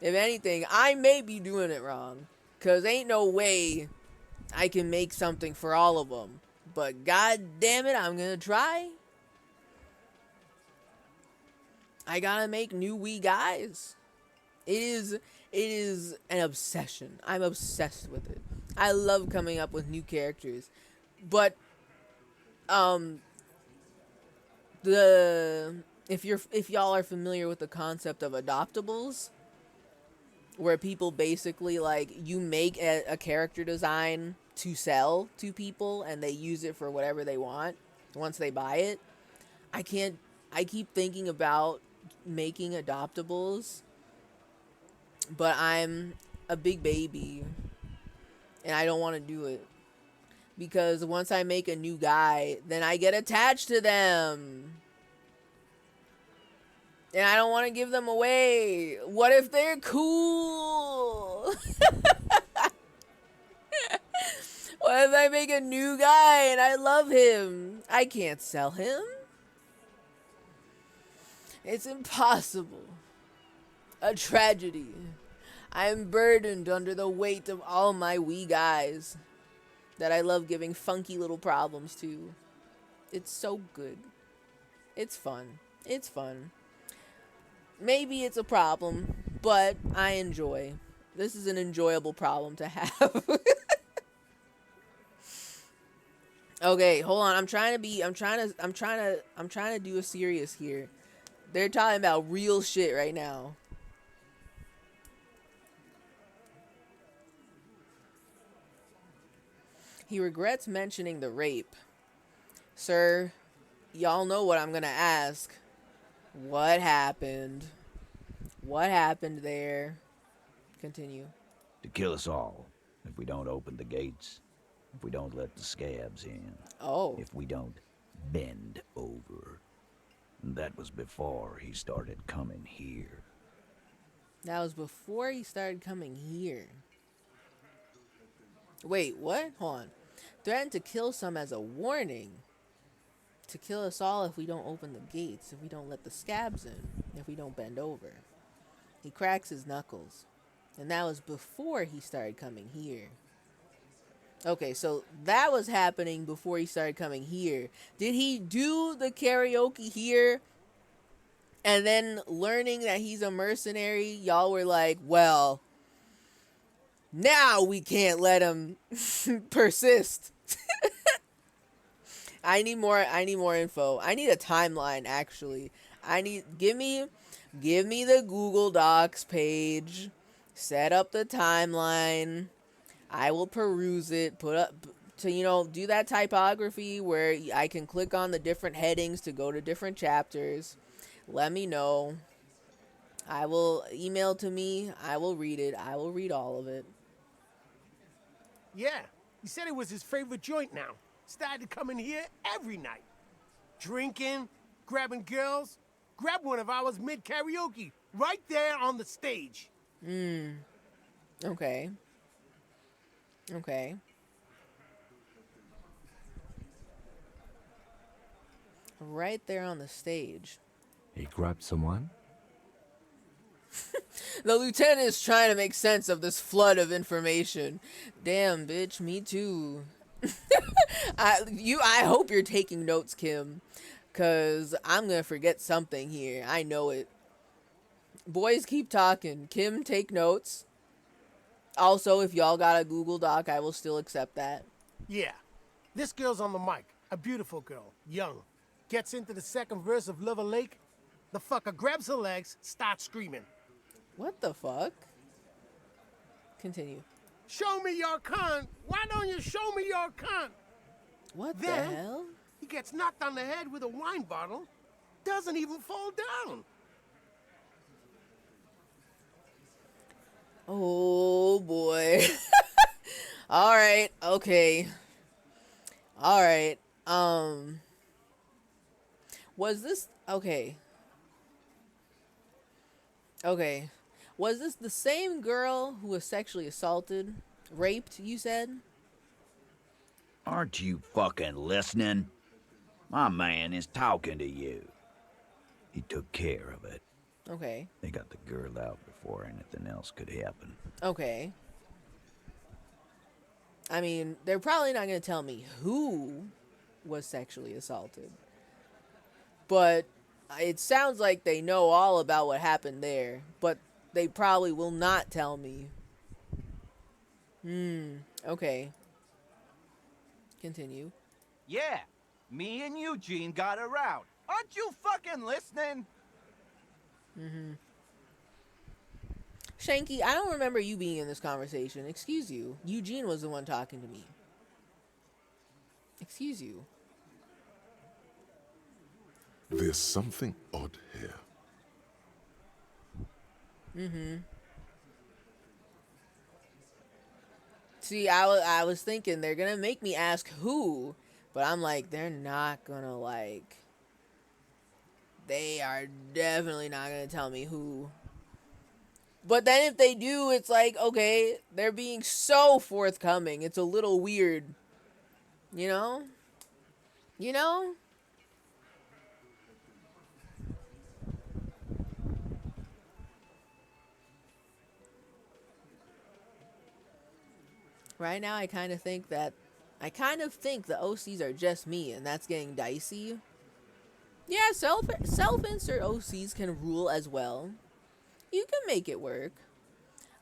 If anything, I may be doing it wrong. Because ain't no way I can make something for all of them. But god damn it, I'm going to try. I gotta make new wee guys. It is an obsession. I'm obsessed with it. I love coming up with new characters. But if y'all are familiar with the concept of adoptables, where people basically like you make a character design to sell to people and they use it for whatever they want once they buy it. I keep thinking about making adoptables, but I'm a big baby and I don't want to do it because once I make a new guy, then I get attached to them. And I don't want to give them away. What if they're cool? What if I make a new guy and I love him? I can't sell him. It's impossible. A tragedy. I am burdened under the weight of all my wee guys that I love giving funky little problems to. It's so good. It's fun. It's fun. Maybe it's a problem, but I enjoy. This is an enjoyable problem to have. Okay, hold on. I'm trying to do a serious here. They're talking about real shit right now. He regrets mentioning the rape. Sir, y'all know what I'm gonna ask. What happened? What happened there? Continue. To kill us all if we don't open the gates, if we don't let the scabs in. Oh. If we don't bend over. That was before he started coming here. That was before he started coming here. Wait, what? Hold on. Threatened to kill some as a warning. to kill us all if we don't open the gates, if we don't let the scabs in, if we don't bend over. He cracks his knuckles. And that was before he started coming here. Okay, so that was happening before he started coming here. Did he do the karaoke here? And then learning that he's a mercenary, y'all were like, well, now we can't let him persist. I need more info. I need a timeline, actually. Give me the Google Docs page. Set up the timeline. I will peruse it, put up to, do that typography where I can click on the different headings to go to different chapters. Let me know. I will email to me. I will read it. I will read all of it. Yeah, he said it was his favorite joint now. Started to come in here every night. Drinking, grabbing girls. Grab one of ours mid-karaoke, right there on the stage. Okay. Right there on the stage. He grabbed someone? The lieutenant is trying to make sense of this flood of information. Damn, bitch, me too. I hope you're taking notes, Kim, cause I'm gonna forget something here. I know it. Boys, keep talking. Kim, take notes. Also, if y'all got a Google Doc, I will still accept that. Yeah, this girl's on the mic. A beautiful girl, young. Gets into the second verse of Lover Lake. The fucker grabs her legs, starts screaming. What the fuck? Continue. Show me your cunt! Why don't you show me your cunt? What then, the hell? He gets knocked on the head with a wine bottle. Doesn't even fall down. Oh boy. All right. Okay. All right. Was this okay? Okay. Was this the same girl who was sexually assaulted, raped, you said? Aren't you fucking listening? My man is talking to you. He took care of it. Okay. They got the girl out before anything else could happen. Okay. I mean, they're probably not going to tell me who was sexually assaulted. But it sounds like they know all about what happened there. But they probably will not tell me. Okay. Continue. Yeah, me and Eugene got around. Aren't you fucking listening? Shanky, I don't remember you being in this conversation. Excuse you. Eugene was the one talking to me. Excuse you. There's something odd here. See, I was thinking they're gonna make me ask who, but I'm like, they're not gonna they are definitely not gonna tell me who. But then if they do, it's like, okay, they're being so forthcoming. It's a little weird. You know? You know? Right now, I kind of think the OCs are just me, and that's getting dicey. Yeah, self-insert OCs can rule as well. You can make it work.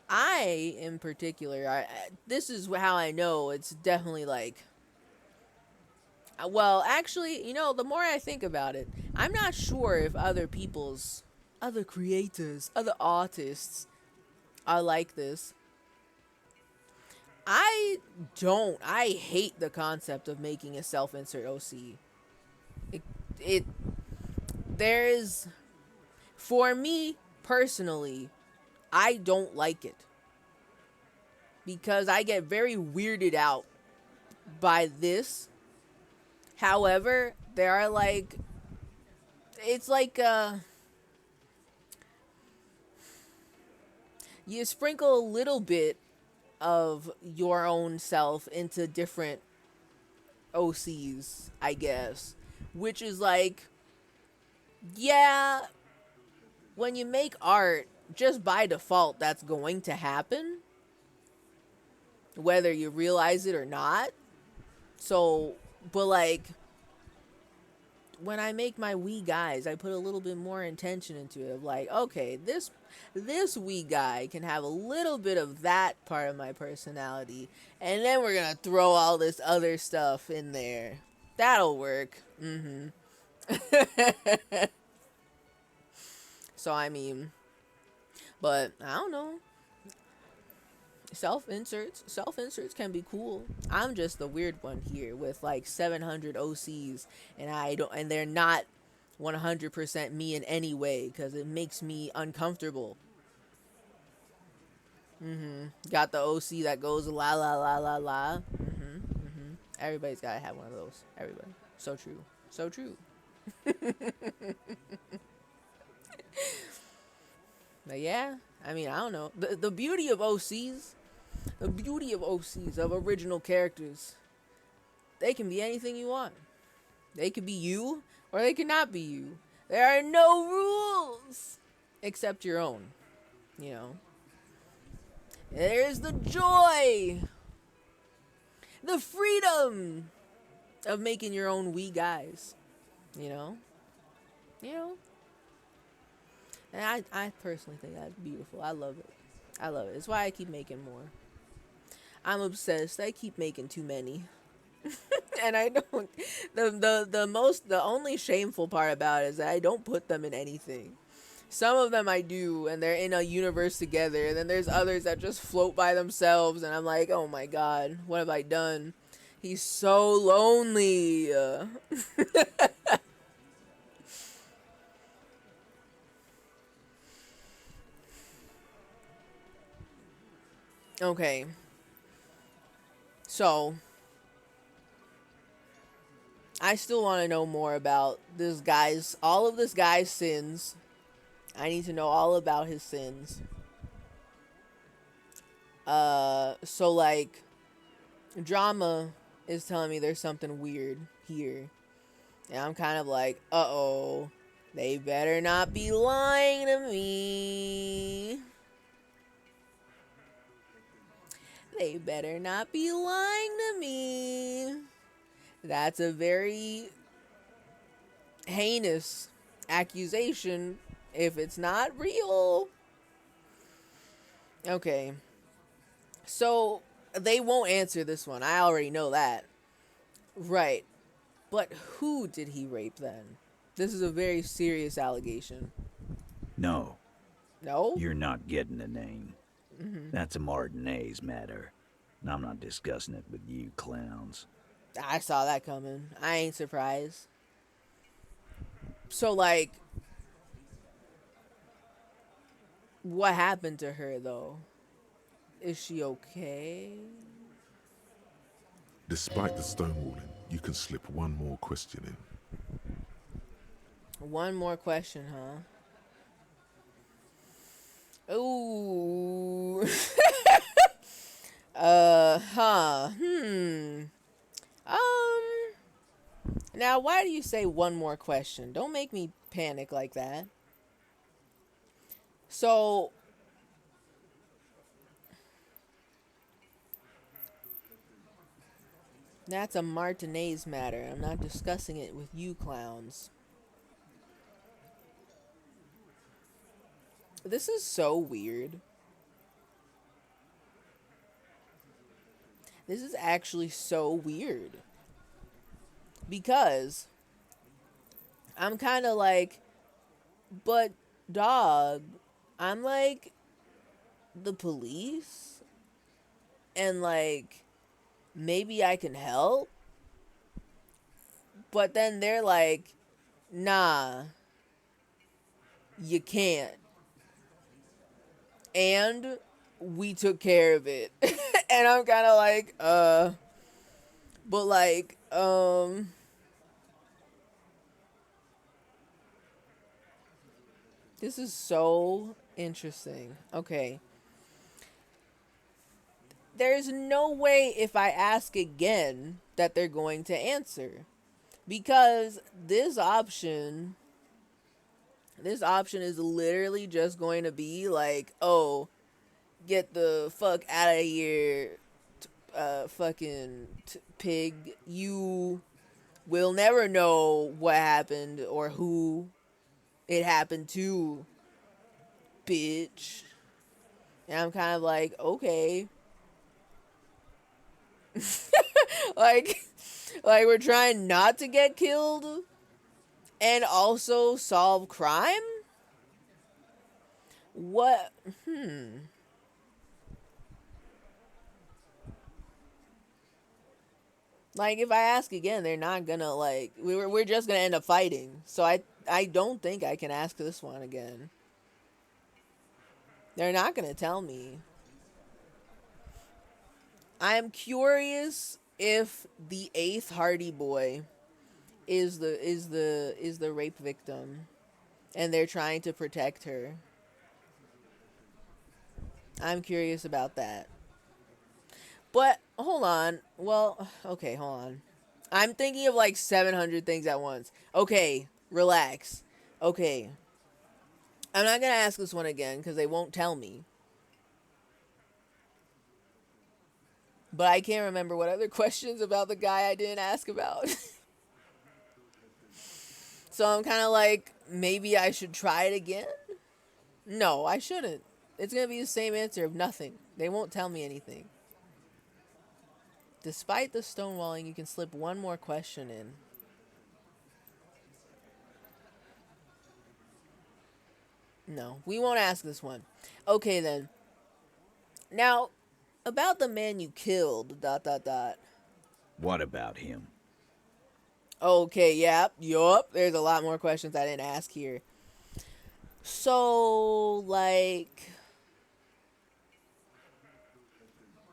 I, in particular, this is how I know it's definitely well, actually, the more I think about it, I'm not sure if other creators, other artists are like this. I hate the concept of making a self-insert OC. For me personally, I don't like it. Because I get very weirded out by this. However, there are it's like you sprinkle a little bit of your own self into different OCs, I guess. which is like, yeah, when you make art, just by default, that's going to happen, whether you realize it or not. So, but like, when I make my wee guys, I put a little bit more intention into it. Of like, okay, this wee guy can have a little bit of that part of my personality, and then we're gonna throw all this other stuff in there. That'll work. So I mean, but I don't know. Self inserts can be cool. I'm just the weird one here with like 700 OCs, and they're not 100% me in any way because it makes me uncomfortable. Got the OC that goes la la la la la. Everybody's gotta have one of those. Everybody. So true. So true. But yeah, I mean, I don't know. The beauty of OCs, of original characters, they can be anything you want. They could be you, or they could not be you. There are no rules except your own, you know. There's the joy, the freedom of making your own wee guys, you know. And I personally think that's beautiful. I love it. It's why I keep making more. I'm obsessed. I keep making too many. And I don't, the only shameful part about it is that I don't put them in anything. Some of them I do, and they're in a universe together, and then there's others that just float by themselves, and I'm like, oh my god, what have I done? He's so lonely. Okay. So, I still want to know more about all of this guy's sins. I need to know all about his sins. So like, drama is telling me there's something weird here. And I'm kind of like, uh-oh, they better not be lying to me. They better not be lying to me. That's a very heinous accusation if it's not real. Okay. So, they won't answer this one. I already know that. Right. But who did he rape then? This is a very serious allegation. No. No? You're not getting a name. That's a Martinez matter. And I'm not discussing it with you clowns. I saw that coming. I ain't surprised. So, like, what happened to her, though? Is she okay? Despite the stonewalling, you can slip one more question in. One more question, huh? Ooh. Now, why do you say one more question? Don't make me panic like that. So, that's a Martinez matter. I'm not discussing it with you clowns. This is so weird. This is actually so weird. Because I'm kind of like, but dog, I'm like the police, and like maybe I can help. But then they're like, nah, you can't. And we took care of it. And I'm kind of like, but like, this is so interesting. Okay. There's no way if I ask again that they're going to answer. Because this option is literally just going to be like, oh, get the fuck out of here, fucking pig. You will never know what happened or who it happened to, bitch. And I'm kind of like, okay. like like we're trying not to get killed and also solve crime? What? Like, if I ask again, they're not gonna, like, we're just gonna end up fighting. So I don't think I can ask this one again. They're not gonna tell me. I'm curious if the 8th Hardy boy is the rape victim and they're trying to protect her. I'm curious about that. But hold on. Well, okay, hold on. I'm thinking of like 700 things at once. Okay, relax. Okay. I'm not going to ask this one again because they won't tell me. But I can't remember what other questions about the guy I didn't ask about. So I'm kind of like, maybe I should try it again? No, I shouldn't. It's going to be the same answer of nothing. They won't tell me anything. Despite the stonewalling, you can slip one more question in. No, we won't ask this one. Okay, then. Now, about the man you killed, ... What about him? Okay, yup. There's a lot more questions I didn't ask here. So, like,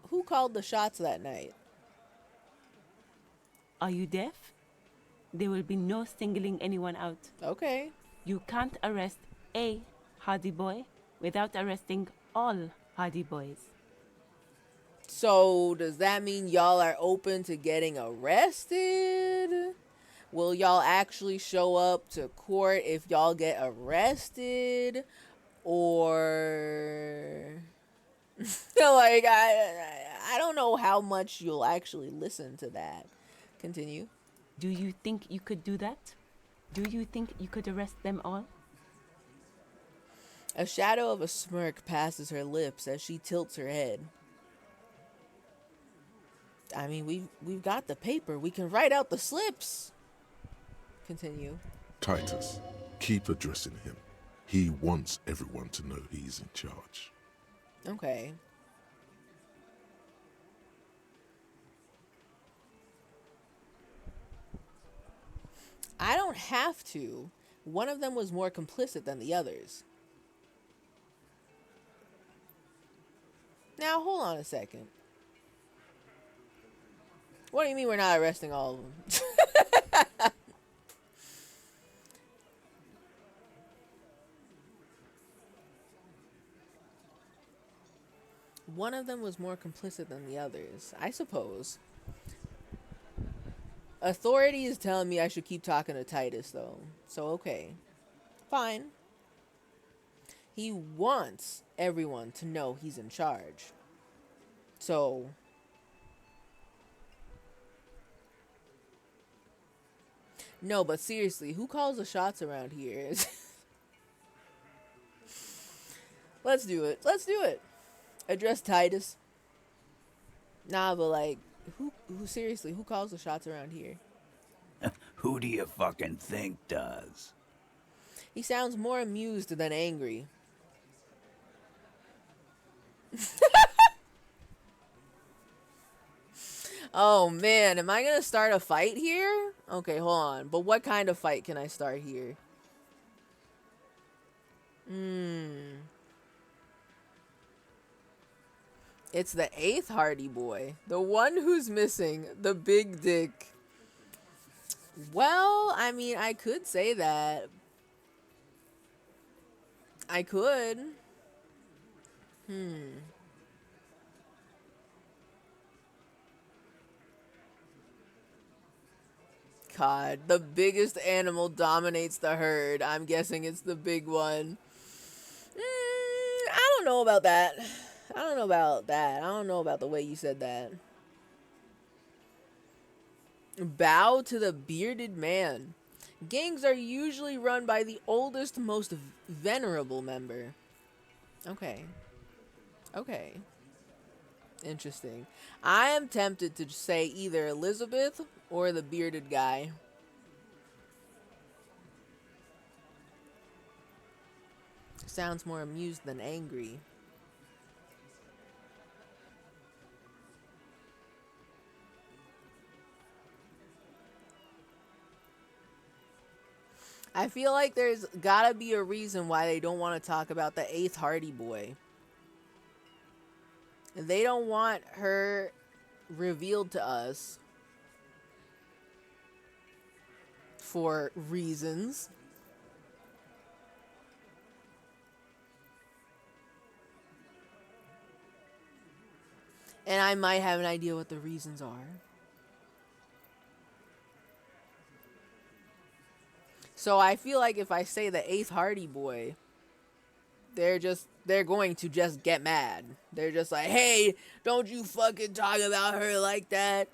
who called the shots that night? Are you deaf? There will be no singling anyone out. Okay. You can't arrest a Hardy boy without arresting all Hardy boys. So, does that mean y'all are open to getting arrested? Will y'all actually show up to court if y'all get arrested? Or like, I don't know how much you'll actually listen to that. Continue. Do you think you could do that? Do you think you could arrest them all? A shadow of a smirk passes her lips as she tilts her head. I mean, we've got the paper. We can write out the slips. Continue. Titus, keep addressing him. He wants everyone to know he's in charge. Okay. I don't have to. One of them was more complicit than the others. Now, hold on a second. What do you mean we're not arresting all of them? One of them was more complicit than the others, I suppose. Authority is telling me I should keep talking to Titus, though. So, okay. Fine. He wants everyone to know he's in charge. So, no, but seriously, who calls the shots around here? Let's do it. Let's do it. Address Titus. Nah, but like, who seriously, who calls the shots around here? Who do you fucking think does? He sounds more amused than angry. Oh man, am I gonna start a fight here? Okay, hold on. But what kind of fight can I start here? It's the 8th Hardy boy. The one who's missing. The big dick. Well, I mean, I could say that. I could. God, the biggest animal dominates the herd. I'm guessing it's the big one. I don't know about that. I don't know about that. I don't know about the way you said that. Bow to the bearded man. Gangs are usually run by the oldest, most venerable member. Okay. Okay. Interesting. I am tempted to say either Elizabeth or the bearded guy. Sounds more amused than angry. I feel like there's gotta be a reason why they don't want to talk about the 8th Hardy Boy. They don't want her revealed to us for reasons. And I might have an idea what the reasons are. So I feel like if I say the 8th Hardy Boy, they're going to just get mad. They're just like, hey, don't you fucking talk about her like that.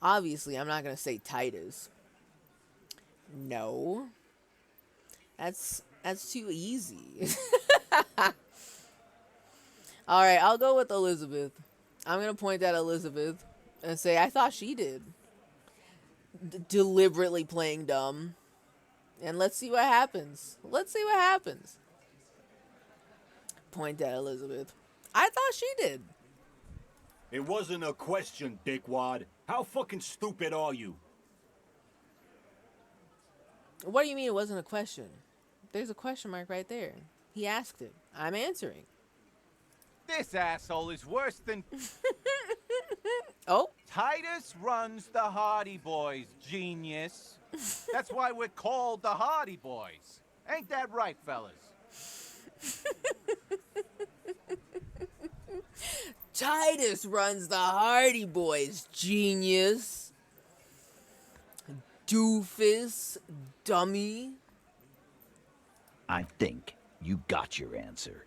Obviously, I'm not going to say Titus. No. That's too easy. Alright, I'll go with Elizabeth. I'm going to point at Elizabeth and say, I thought she did. Deliberately playing dumb. And let's see what happens. Let's see what happens. Point at Elizabeth. I thought she did. It wasn't a question, dickwad. How fucking stupid are you? What do you mean it wasn't a question? There's a question mark right there. He asked it. I'm answering. This asshole is worse than... Oh? Titus runs the Hardy Boys, genius. That's why we're called the Hardy Boys. Ain't that right, fellas? Titus runs the Hardy Boys, genius. Doofus, dummy. I think you got your answer,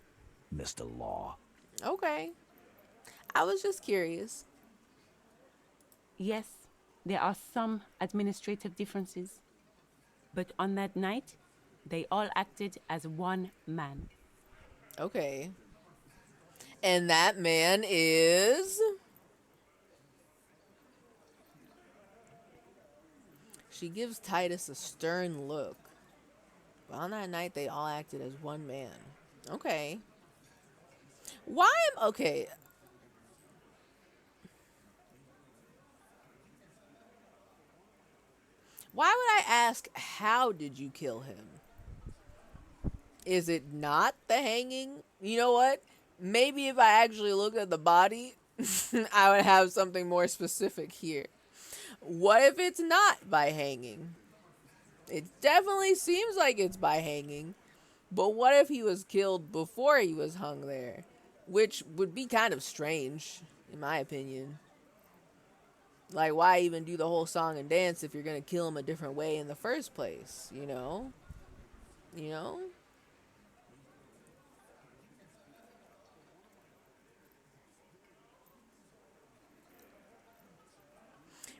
Mr. Law. Okay. I was just curious. Yes, there are some administrative differences. But on that night, they all acted as one man. Okay. And that man is... She gives Titus a stern look. But on that night, they all acted as one man. Okay. Why am... Okay. Why would I ask, how did you kill him? Is it not the hanging? You know what? Maybe if I actually looked at the body, I would have something more specific here. What if it's not by hanging? It definitely seems like it's by hanging. But what if he was killed before he was hung there? Which would be kind of strange, in my opinion. Like, why even do the whole song and dance if you're going to kill him a different way in the first place, you know? You know?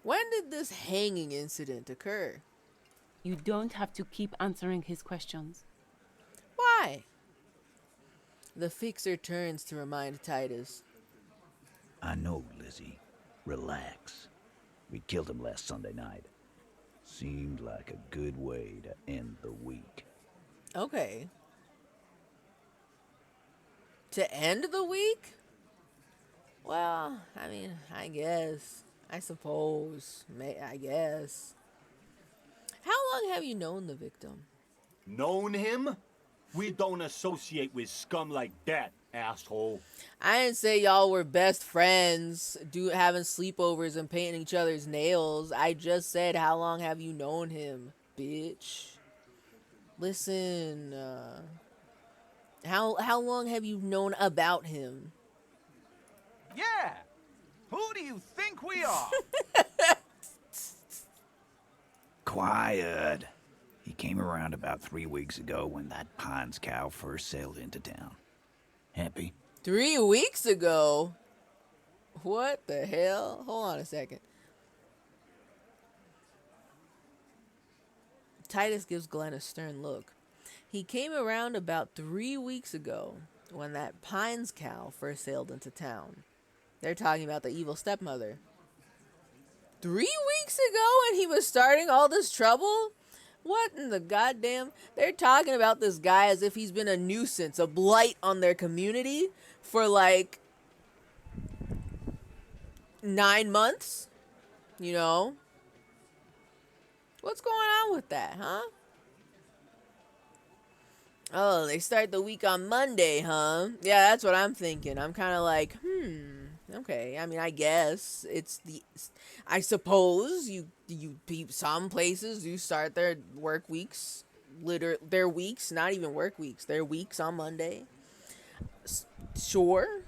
When did this hanging incident occur? You don't have to keep answering his questions. Why? The fixer turns to remind Titus. I know, Lizzie. Relax. We killed him last Sunday night. Seemed like a good way to end the week. Okay. To end the week? Well, I mean, I guess. I suppose. I guess. How long have you known the victim? Known him? We don't associate with scum like that, asshole. I didn't say y'all were best friends, having sleepovers and painting each other's nails. I just said, how long have you known him, bitch? Listen, how long have you known about him? Yeah. Who do you think we are? Quiet. He came around about 3 weeks ago when that Pines cow first sailed into town. Happy? 3 weeks ago? What the hell? Hold on a second. Titus gives Glenn a stern look. He came around about 3 weeks ago when that Pines cow first sailed into town. They're talking about the evil stepmother. 3 weeks ago and he was starting all this trouble? What in the goddamn? They're talking about this guy as if he's been a nuisance, a blight on their community for like 9 months, you know? What's going on with that, huh? Oh, they start the week on Monday, huh? Yeah, that's what I'm thinking. I'm kind of like, okay. I mean, I guess I suppose some places do start their work weeks, their weeks, not even work weeks, their weeks on Monday. Sure.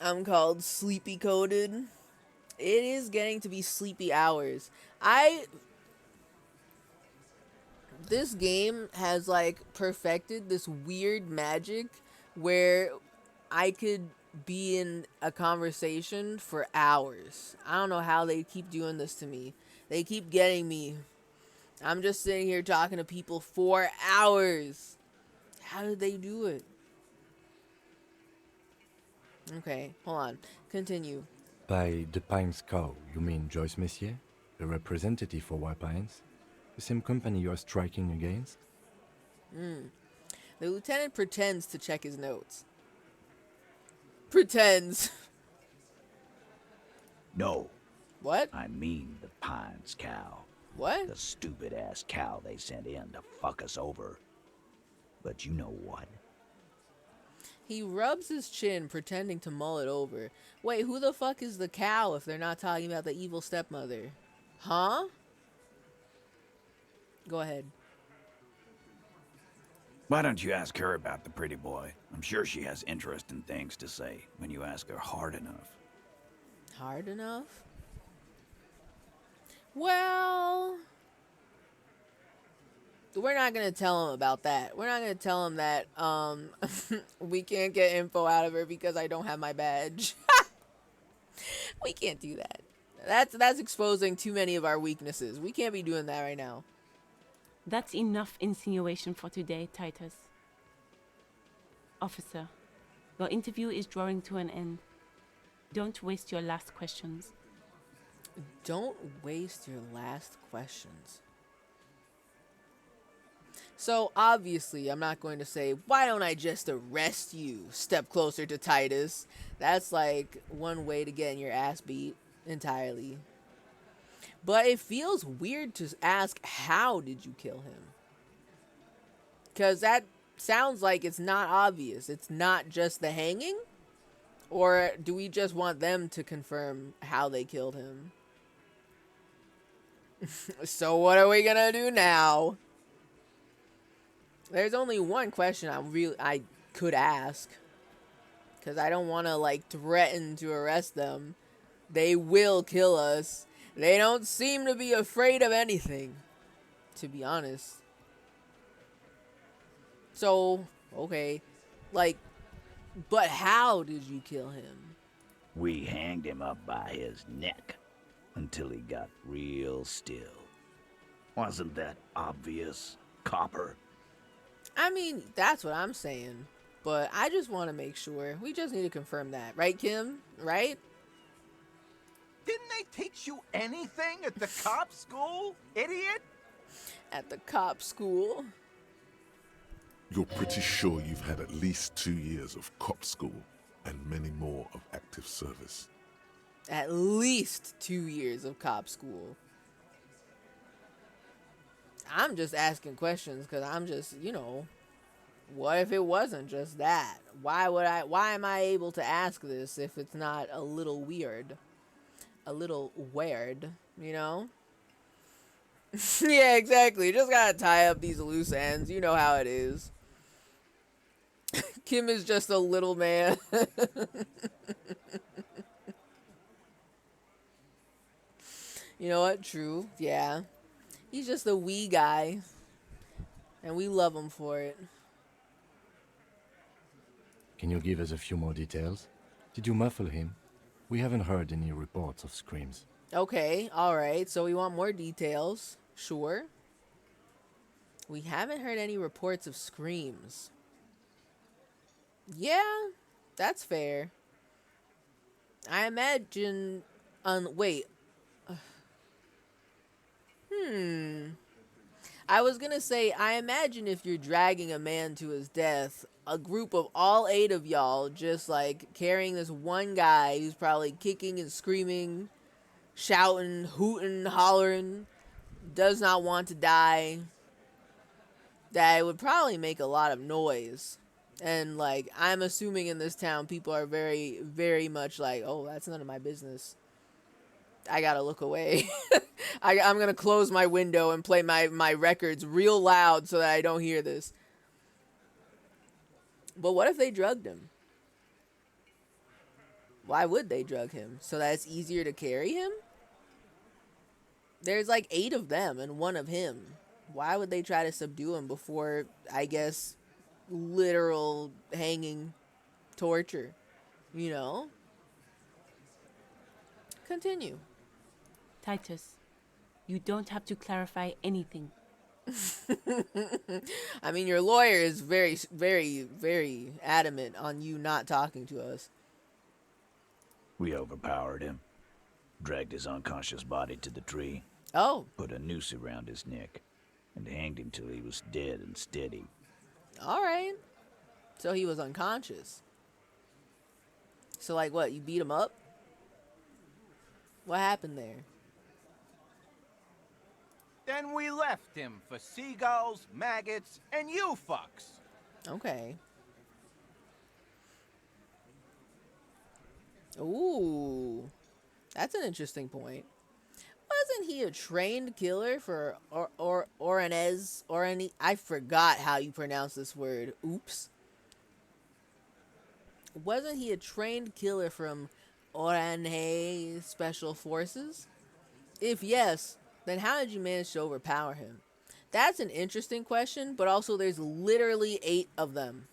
I'm called sleepy coded. It is getting to be sleepy hours. This game has like perfected this weird magic where I could be in a conversation for hours. I don't know how they keep doing this to me. They keep getting me. I'm just sitting here talking to people for hours. How did they do it? Okay, hold on. Continue. By the Pines cow, you mean Joyce Messier, the representative for White Pines? The same company you are striking against? The lieutenant pretends to check his notes. Pretends. No. What? I mean the Pines cow. What? The stupid-ass cow they sent in to fuck us over. But you know what? He rubs his chin, pretending to mull it over. Wait, who the fuck is the cow if they're not talking about the evil stepmother? Huh? Go ahead. Why don't you ask her about the pretty boy? I'm sure she has interesting things to say when you ask her hard enough. Hard enough? Well, we're not going to tell him about that. We're not going to tell him that we can't get info out of her because I don't have my badge. We can't do that. That's exposing too many of our weaknesses. We can't be doing that right now. That's enough insinuation for today, Titus. Officer, your interview is drawing to an end. Don't waste your last questions. Don't waste your last questions. So, obviously, I'm not going to say, why don't I just arrest you? Step closer to Titus. That's like one way to get in your ass beat entirely. But it feels weird to ask, how did you kill him? Because that sounds like it's not obvious. It's not just the hanging? Or do we just want them to confirm how they killed him? So what are we gonna do now? There's only one question I could ask. Because I don't want to, like, threaten to arrest them. They will kill us. They don't seem to be afraid of anything, to be honest. So, okay. Like, but how did you kill him? We hanged him up by his neck until he got real still. Wasn't that obvious, Copper? I mean, that's what I'm saying. But I just want to make sure. We just need to confirm that. Right, Kim? Right? Didn't they teach you anything at the cop school, idiot? At the cop school? You're pretty sure you've had at least 2 years of cop school and many more of active service. At least 2 years of cop school. I'm just asking questions because I'm just, you know, what if it wasn't just that? Why am I able to ask this if it's not a little weird? A little weird, you know? Yeah, exactly. You just gotta tie up these loose ends. You know how it is. Kim is just a little man. You know what? True. Yeah. He's just a wee guy. And we love him for it. Can you give us a few more details? Did you muffle him? We haven't heard any reports of screams. Okay, alright. So we want more details. Sure. We haven't heard any reports of screams. Yeah, that's fair. I imagine... wait. I was gonna say, I imagine if you're dragging a man to his death, a group of all 8 of y'all just like carrying this one guy who's probably kicking and screaming, shouting, hooting, hollering, does not want to die, that it would probably make a lot of noise. And like, I'm assuming in this town people are very, very much like, oh, that's none of my business. I gotta look away. I'm gonna close my window and play my records real loud so that I don't hear this. But what if they drugged him? Why would they drug him? So that it's easier to carry him? There's like 8 of them and 1 of him. Why would they try to subdue him before, I guess, literal hanging, torture? You know? Continue. Titus, you don't have to clarify anything. I mean, your lawyer is very, very, very adamant on you not talking to us. We overpowered him, dragged his unconscious body to the tree. Oh. Put a noose around his neck, and hanged him till he was dead and steady. Alright. So he was unconscious. So like what, you beat him up? What happened there? Then we left him for seagulls, maggots, and you fucks. Okay. Ooh. That's an interesting point. Wasn't he a trained killer for Oranez? I forgot how you pronounce this word. Oops. Wasn't he a trained killer from Oranez Special Forces? If yes, then how did you manage to overpower him? That's an interesting question, but also there's literally 8 of them.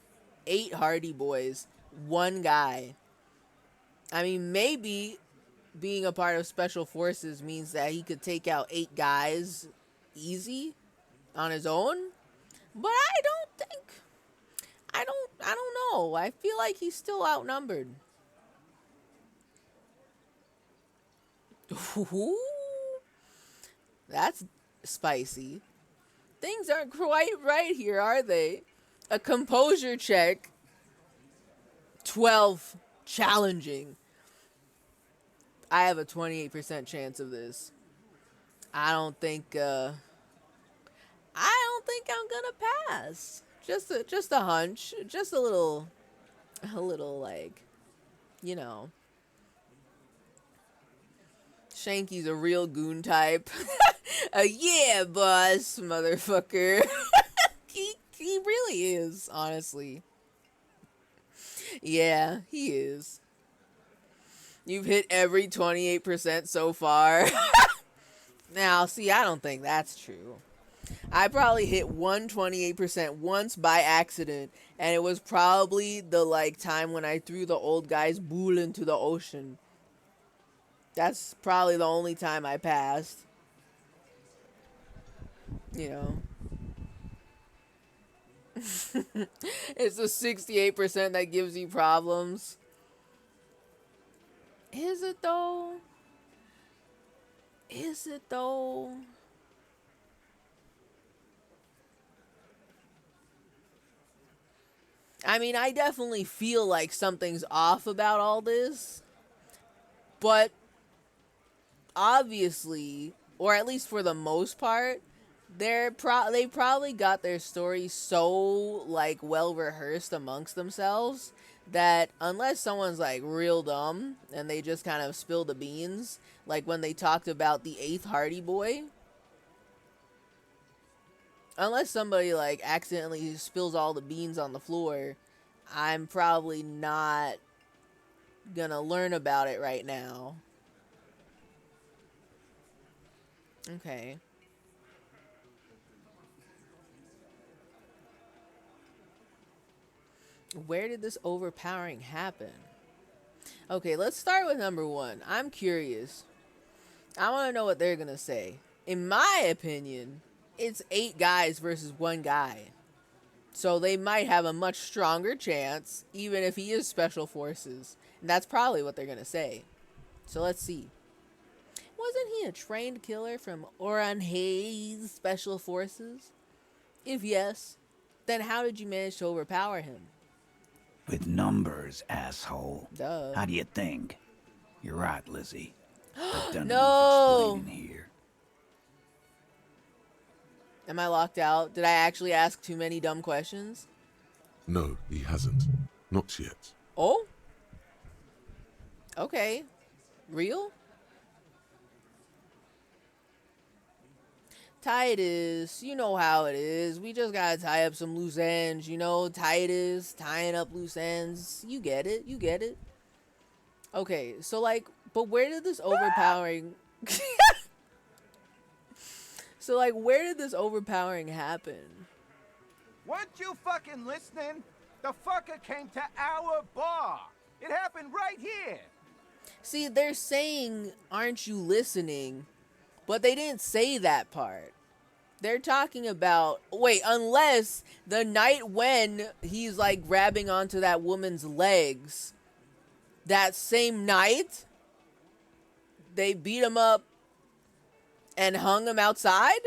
8 Hardy Boys. 1 guy. I mean, maybe being a part of Special Forces means that he could take out 8 guys easy on his own. But I don't know. I feel like he's still outnumbered. Ooh. That's spicy. Things aren't quite right here, are they? A composure check. 12. Challenging. I have a 28% chance of this. I don't think I'm gonna pass. Just a hunch. Just a little like, you know. Shanky's a real goon type. Yeah, boss, motherfucker. He really is, honestly. Yeah, he is. You've hit every 28% so far. Now, see, I don't think that's true. I probably hit 128% once by accident, and it was probably the like time when I threw the old guy's boule into the ocean. That's probably the only time I passed. You know. It's the 68% that gives you problems. Is it though? Is it though? I mean, I definitely feel like something's off about all this. But obviously, or at least for the most part, they probably got their story so like well rehearsed amongst themselves that unless someone's like real dumb and they just kind of spill the beans, like when they talked about the 8th Hardy Boy, unless somebody like accidentally spills all the beans on the floor, I'm probably not gonna learn about it right now. Okay. Where did this overpowering happen? Okay, let's start with number one. I'm curious. I want to know what they're gonna say. In my opinion, it's 8 guys versus 1 guy. So they might have a much stronger chance, even if he is special forces. And that's probably what they're gonna say. So let's see. Wasn't he a trained killer from Oran Hayes Special Forces? If yes, then how did you manage to overpower him? With numbers, asshole. Duh. How do you think? You're right, Lizzie. I've done No! enough explaining here. Am I locked out? Did I actually ask too many dumb questions? No, he hasn't. Not yet. Oh? Okay. Real? Titus, you know how it is. We just gotta tie up some loose ends, you know? Titus, tying up loose ends. You get it, you get it. Okay, so like, but where did this overpowering... So like, where did this overpowering happen? Weren't you fucking listening? The fucker came to our bar. It happened right here. See, they're saying, aren't you listening? But they didn't say that part. They're talking about, wait, unless the night when he's like grabbing onto that woman's legs, that same night, they beat him up and hung him outside?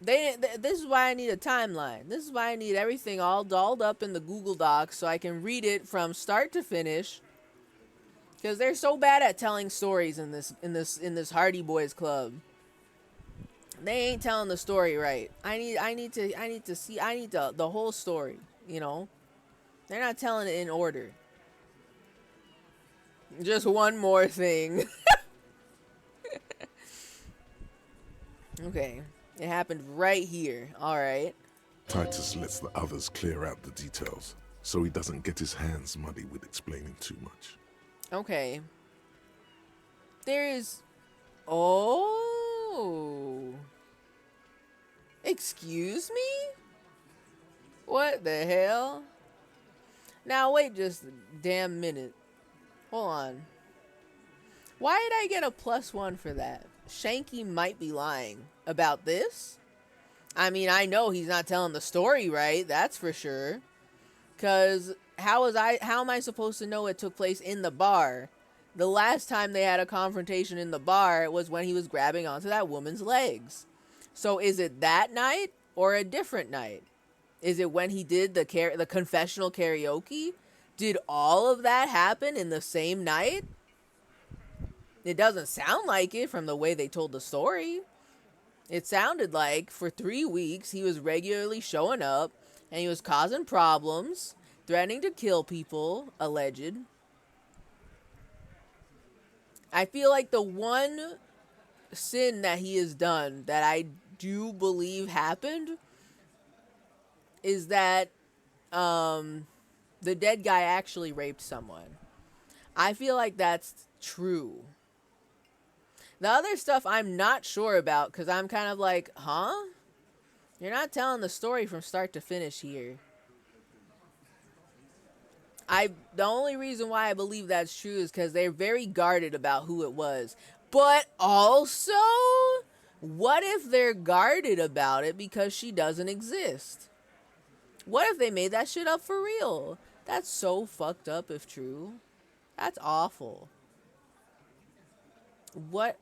This is why I need a timeline. This is why I need everything all dolled up in the Google Docs so I can read it from start to finish. Because they're so bad at telling stories in this Hardy Boys Club. They ain't telling the story right. I need to see the whole story, you know? They're not telling it in order. Just one more thing. Okay. It happened right here. Alright. Titus lets the others clear out the details, so he doesn't get his hands muddy with explaining too much. Okay. There's... Oh. Excuse me? What the hell? Now wait just a damn minute. Hold on. Why did I get a +1 for that? Shanky might be lying about this. I mean, I know he's not telling the story right, that's for sure. Cause how am I supposed to know it took place in the bar? The last time they had a confrontation in the bar was when he was grabbing onto that woman's legs. So is it that night or a different night? Is it when he did the confessional karaoke? Did all of that happen in the same night? It doesn't sound like it from the way they told the story. It sounded like for 3 weeks he was regularly showing up and he was causing problems, threatening to kill people, alleged. I feel like the one sin that he has done that I do believe happened is that the dead guy actually raped someone. I feel like that's true. The other stuff I'm not sure about because I'm kind of like, huh? You're not telling the story from start to finish here. The only reason why I believe that's true is because they're very guarded about who it was. But also, what if they're guarded about it because she doesn't exist? What if they made that shit up for real? That's so fucked up if true. That's awful. What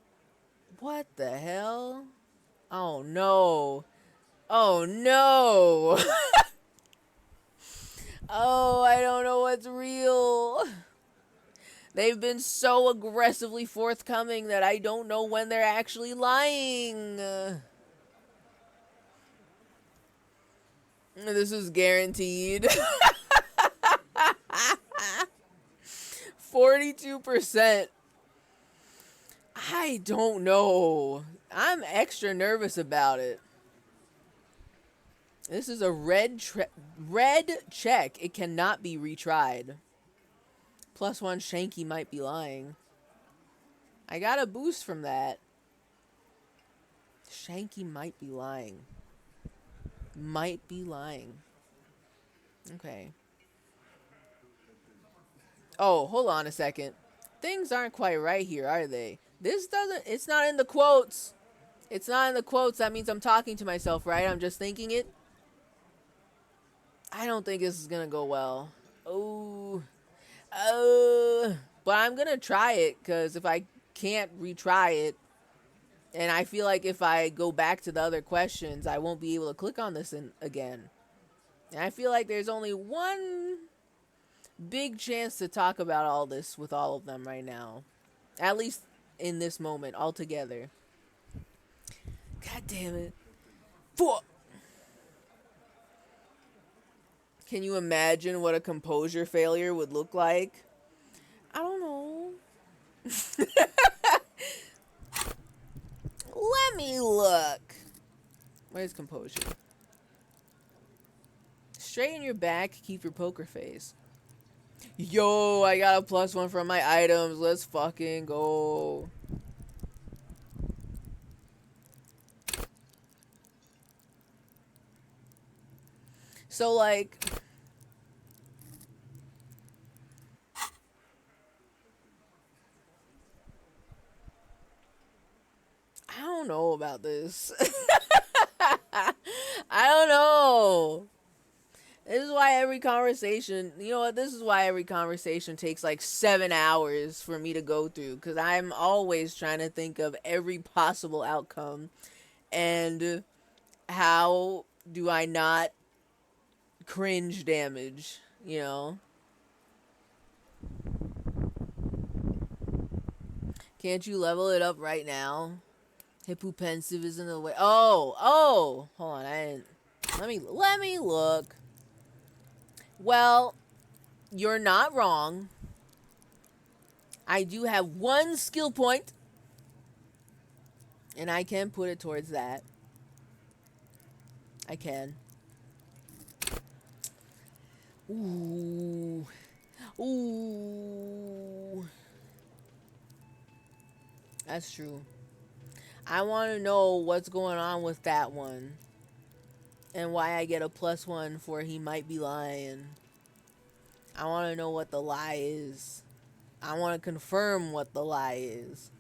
the hell? Oh no. Oh no. Oh, I don't know what's real. They've been so aggressively forthcoming that I don't know when they're actually lying. This is guaranteed. 42%. I don't know. I'm extra nervous about it. This is a red check. It cannot be retried. +1 Shanky might be lying. I got a boost from that. Shanky might be lying. Might be lying. Okay. Oh, hold on a second. Things aren't quite right here, are they? This doesn't... It's not in the quotes. It's not in the quotes. That means I'm talking to myself, right? I'm just thinking it. I don't think this is gonna go well. Oh. But I'm gonna try it, because if I can't retry it, and I feel like if I go back to the other questions, I won't be able to click on this again. And I feel like there's only one big chance to talk about all this with all of them right now. At least in this moment, altogether. God damn it. Fuck! Can you imagine what a composure failure would look like? I don't know. Let me look. Where's composure? Straighten your back, keep your poker face. Yo, I got a +1 from my items. Let's fucking go. So, like... I don't know about this. I don't know. This is why every conversation, you know what, this is why every conversation takes like 7 hours for me to go through, because I'm always trying to think of every possible outcome, and how do I not cringe damage, you know? Can't you level it up right now? Hippopensive is in the way. Oh, hold on, I didn't, let me look. Well, you're not wrong. I do have 1 skill point, and I can put it towards that. I can. Ooh. Ooh. That's true. I want to know what's going on with that one. And why I get a +1 for he might be lying. I want to know what the lie is. I want to confirm what the lie is.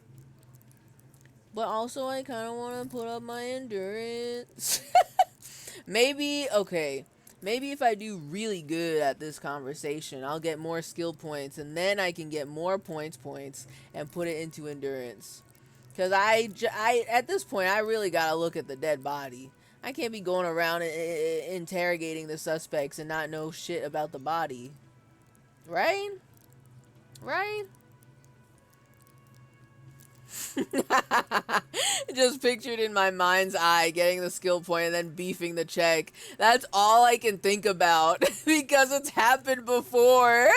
But also I kind of want to put up my endurance. Maybe, okay. Maybe if I do really good at this conversation, I'll get more skill points. And then I can get more points and put it into endurance. Because I at this point, I really got to look at the dead body. I can't be going around interrogating the suspects and not know shit about the body. Right? Right? Just pictured in my mind's eye getting the skill point and then beefing the check. That's all I can think about because it's happened before.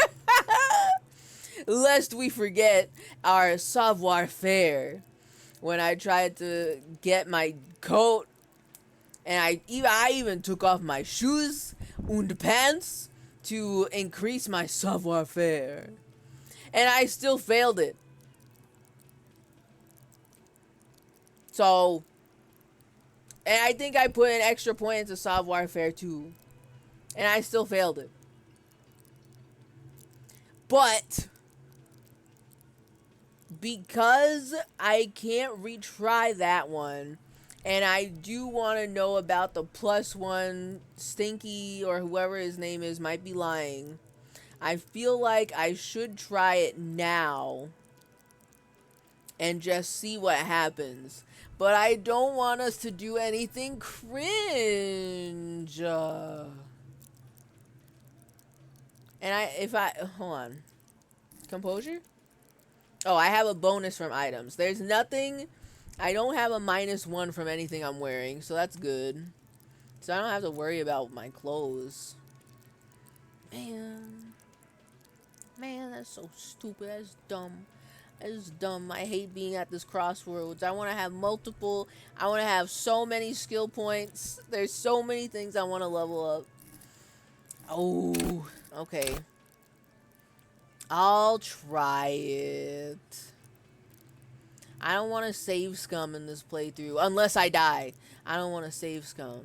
Lest we forget our savoir-faire. When I tried to get my coat and I even took off my shoes and pants to increase my savoir-faire. And I still failed it. So, and I think I put an extra point into savoir-faire too. And I still failed it. But, because I can't retry that one, and I do want to know about the +1 Stinky or whoever his name is might be lying. I feel like I should try it now and just see what happens. But I don't want us to do anything cringe. And hold on. Composure? Oh, I have a bonus from items. There's nothing, I don't have a -1 from anything I'm wearing, so that's good. So I don't have to worry about my clothes. Man, that's so stupid, that's dumb. That is dumb. I hate being at this crossroads. I want to have multiple. I want to have so many skill points. There's so many things I want to level up. Oh, okay. I'll try it. I don't want to save scum in this playthrough. Unless I die. I don't want to save scum.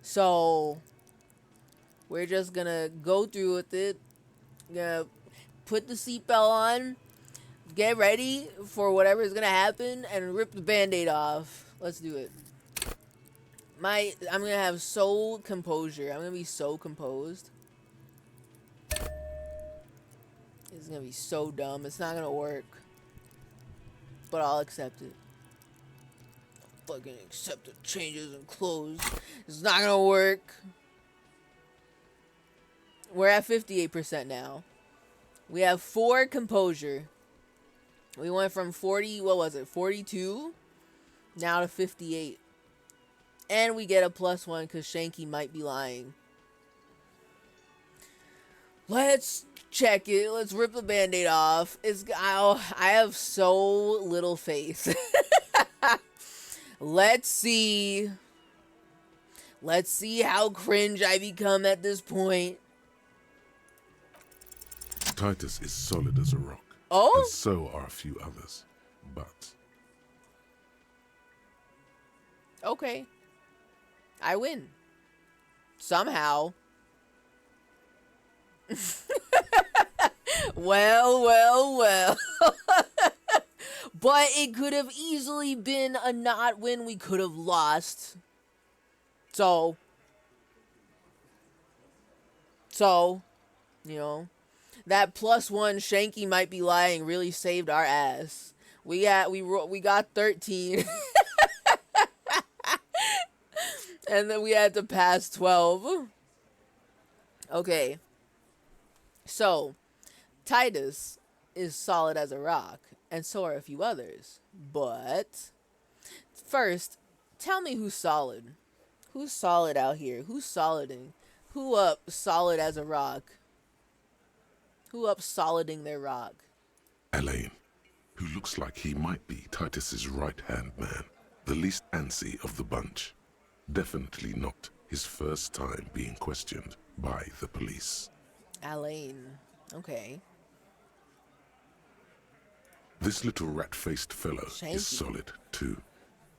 So, we're just gonna go through with it. Gonna put the seatbelt on. Get ready for whatever's gonna happen and rip the band-aid off. Let's do it. I'm gonna have so composure. I'm gonna be so composed. It's gonna be so dumb. It's not gonna work. But I'll accept it. I'll fucking accept the changes in clothes. It's not gonna work. We're at 58% now. We have 4 composure. We went from 40, what was it, 42? Now to 58. And we get a +1 because Shanky might be lying. Let's check it. Let's rip the band-aid off. I have so little faith. Let's see. Let's see how cringe I become at this point. Titus is solid as a rock. Oh? And so are a few others. But okay. I win. Somehow. Well. But it could have easily been a not win. We could have lost. So, you know, that +1 Shanky might be lying really saved our ass. We got 13. And then we had to pass 12. Okay. So, Titus is solid as a rock, and so are a few others. But, first, tell me who's solid. Who's solid out here? Who's soliding? Who up solid as a rock? Who up soliding their rock? Elaine, who looks like he might be Titus's right-hand man, the least antsy of the bunch. Definitely not his first time being questioned by the police. Elaine. Okay. This little rat-faced fellow Shanky. is solid, too.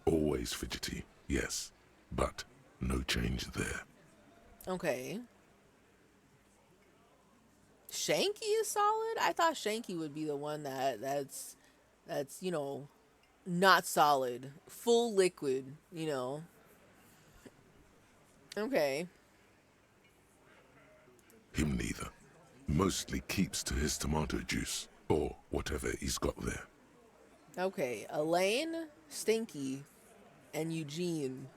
Always fidgety, yes, but no change there. Okay. Shanky is solid? I thought Shanky would be the one that's you know, not solid. Full liquid, you know. Okay. Him neither. Mostly keeps to his tomato juice, or whatever he's got there. Okay, Elaine, Stinky, and Eugene.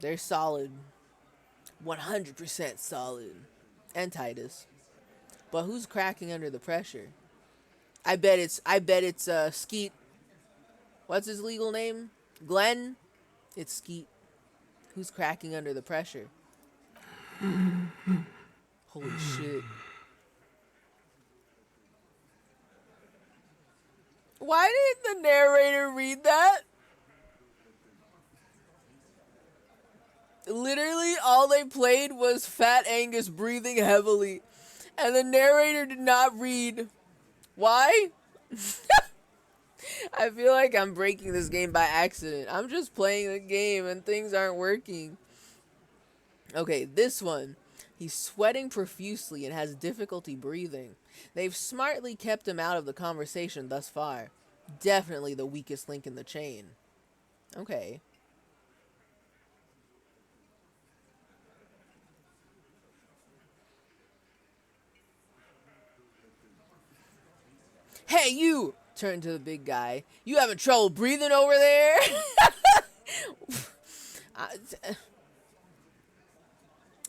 They're solid. 100% solid. And Titus. But who's cracking under the pressure? I bet it's Skeet. What's his legal name? Glenn? It's Skeet. Who's cracking under the pressure? Holy shit. Why didn't the narrator read that? Literally, all they played was Fat Angus breathing heavily. And the narrator did not read. Why? I feel like I'm breaking this game by accident. I'm just playing the game and things aren't working. Okay, this one. He's sweating profusely and has difficulty breathing. They've smartly kept him out of the conversation thus far. Definitely the weakest link in the chain. Okay. Hey, you! Turn to the big guy. You having trouble breathing over there?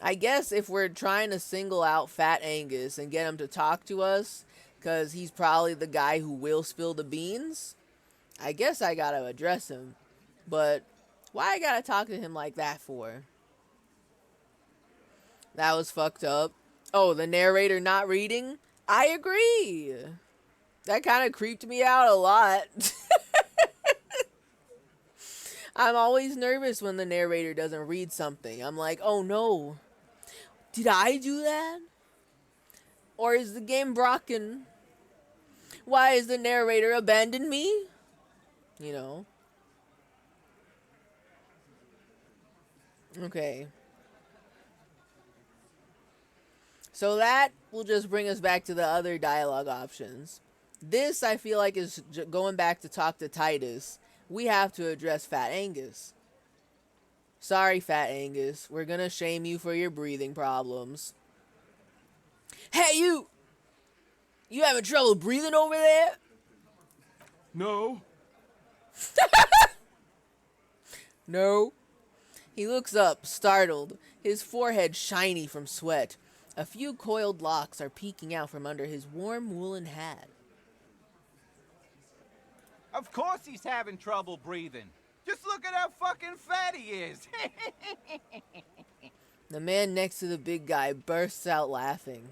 I guess if we're trying to single out Fat Angus and get him to talk to us, because he's probably the guy who will spill the beans, I guess I gotta address him. But why I gotta talk to him like that for? That was fucked up. Oh, the narrator not reading? I agree. That kind of creeped me out a lot. I'm always nervous when the narrator doesn't read something. I'm like, oh no. Did I do that? Or is the game broken? Why has the narrator abandoned me? You know? Okay. So that will just bring us back to the other dialogue options. This, I feel like, is going back to talk to Titus. We have to address Fat Angus. Sorry, Fat Angus. We're gonna shame you for your breathing problems. Hey, you! You having trouble breathing over there? No. No. He looks up, startled, his forehead shiny from sweat. A few coiled locks are peeking out from under his warm woolen hat. Of course he's having trouble breathing. Just look at how fucking fat he is. The man next to the big guy bursts out laughing.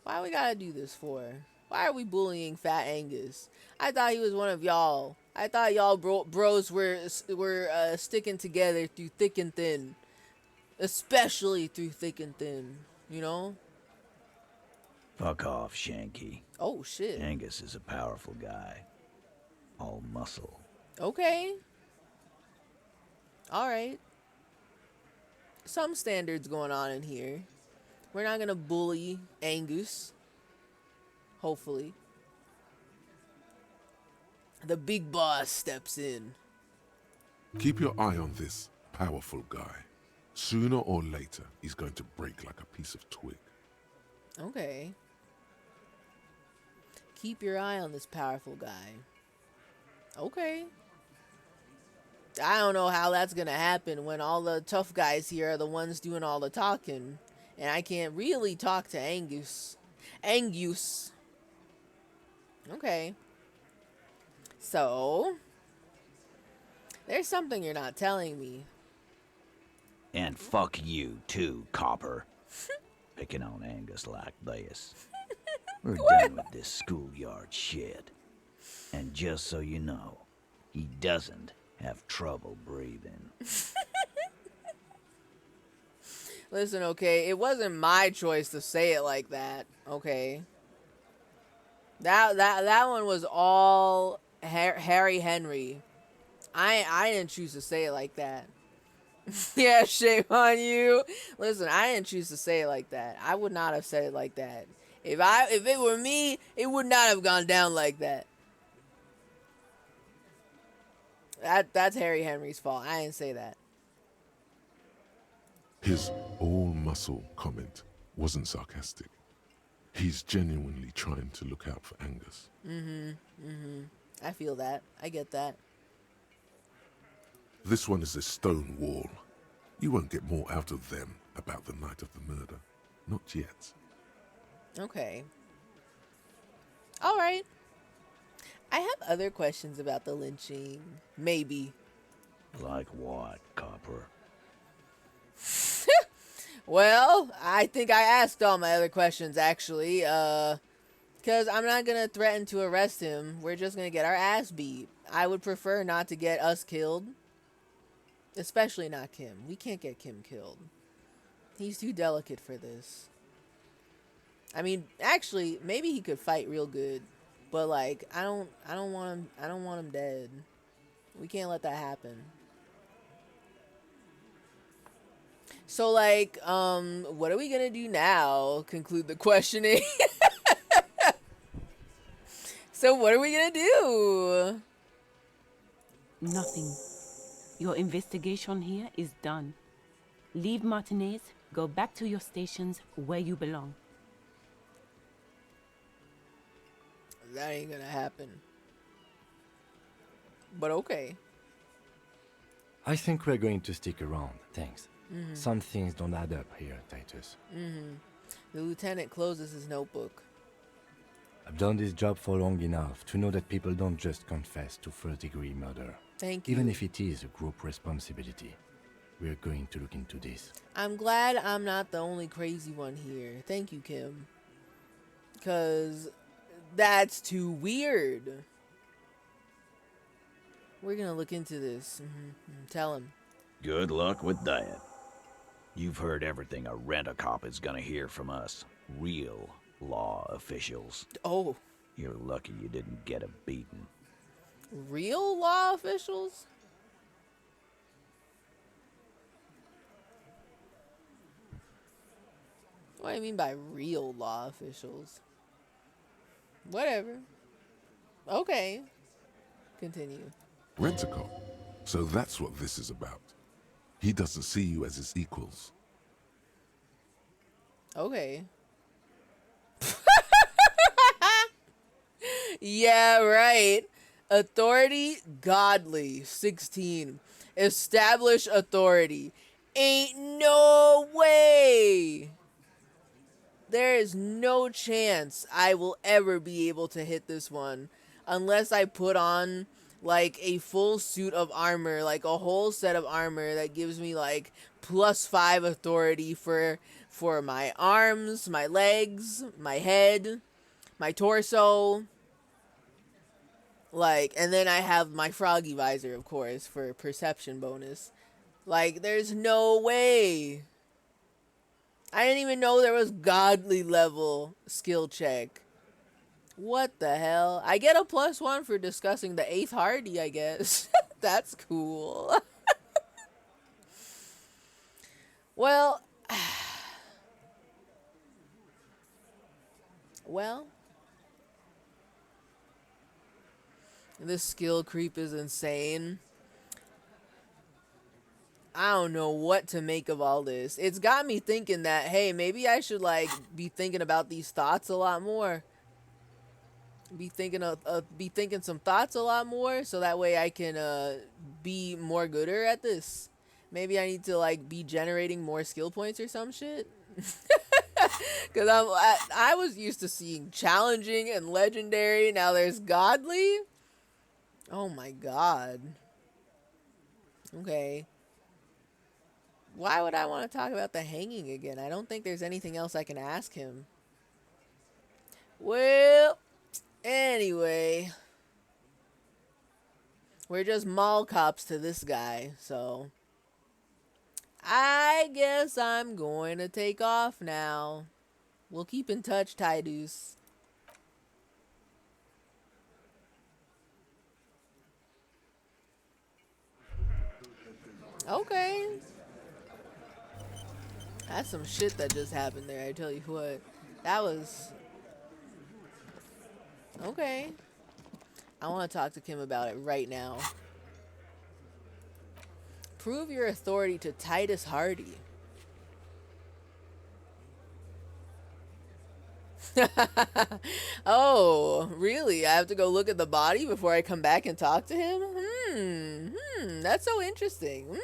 Why we gotta do this for? Why are we bullying Fat Angus? I thought he was one of y'all. I thought y'all bros were sticking together through thick and thin. Especially through thick and thin, you know? Fuck off, Shanky. Oh, shit. Angus is a powerful guy. All muscle. Okay. Alright. Some standards going on in here. We're not gonna bully Angus. Hopefully. The big boss steps in. Keep your eye on this powerful guy. Sooner or later, he's going to break like a piece of twig. Okay. Keep your eye on this powerful guy. Okay. I don't know how that's gonna happen when all the tough guys here are the ones doing all the talking. And I can't really talk to Angus. Angus. Okay. So, there's something you're not telling me. And fuck you too, copper. Picking on Angus like this. We're done with this schoolyard shit. And just so you know, he doesn't have trouble breathing. Listen, okay, it wasn't my choice to say it like that, okay? That one was all Harry Henry. I didn't choose to say it like that. Yeah, shame on you. Listen, I didn't choose to say it like that. I would not have said it like that. If it were me, it would not have gone down like that. That's Harry Henry's fault. I didn't say that. His all-muscle comment wasn't sarcastic. He's genuinely trying to look out for Angus. I feel that. I get that. This one is a stone wall. You won't get more out of them about the night of the murder. Not yet. Okay. Alright. I have other questions about the lynching. Maybe. Like what, copper? Well, I think I asked all my other questions, actually. Because I'm not going to threaten to arrest him. We're just going to get our ass beat. I would prefer not to get us killed. Especially not Kim. We can't get Kim killed. He's too delicate for this. I mean, actually, maybe he could fight real good. But, like, I don't want him dead. We can't let that happen. So, like, what are we gonna do now? Conclude the questioning. So, what are we gonna do? Nothing. Your investigation here is done. Leave Martinez, go back to your stations where you belong. That ain't gonna happen. But okay. I think we're going to stick around, thanks. Some things don't add up here, Titus. The lieutenant closes his notebook. I've done this job for long enough to know that people don't just confess to first-degree murder. Thank you. Even if it is a group responsibility. We're going to look into this. I'm glad I'm not the only crazy one here. Thank you, Kim. Because That's too weird. We're gonna look into this. Tell him. Good luck with that. You've heard everything a rent-a-cop is gonna hear from us. Real law officials. Oh. You're lucky you didn't get a beating. Real law officials? What do you mean by real law officials? Whatever. Okay. Continue. Rent-a-cop. So that's what this is about. He doesn't see you as his equals. Okay. Yeah, right. Authority, godly. 16. Establish authority. Ain't no way. There is no chance I will ever be able to hit this one unless I put on like a full suit of armor, like a whole set of armor that gives me like +5 authority for my arms, my legs, my head, my torso. Like, and then I have my froggy visor, of course, for perception bonus. Like, there's no way. I didn't even know there was godly level skill check. What the hell? I get a +1 for discussing the 8th hardy, I guess. That's cool. Well. Well. This skill creep is insane. I don't know what to make of all this. It's got me thinking that, hey, maybe I should, like, be thinking about these thoughts a lot more. Be thinking some thoughts a lot more, so that way I can be more gooder at this. Maybe I need to, like, be generating more skill points or some shit. Because I was used to seeing challenging and legendary. Now there's godly. Oh my god. Okay. Why would I want to talk about the hanging again? I don't think there's anything else I can ask him. Well, anyway. We're just mall cops to this guy, so I guess I'm going to take off now. We'll keep in touch, Tidus. Okay. That's some shit that just happened there, I tell you what. That was... Okay. I want to talk to Kim about it right now. Prove your authority to Titus Hardy. Oh, really? I have to go look at the body before I come back and talk to him? That's so interesting.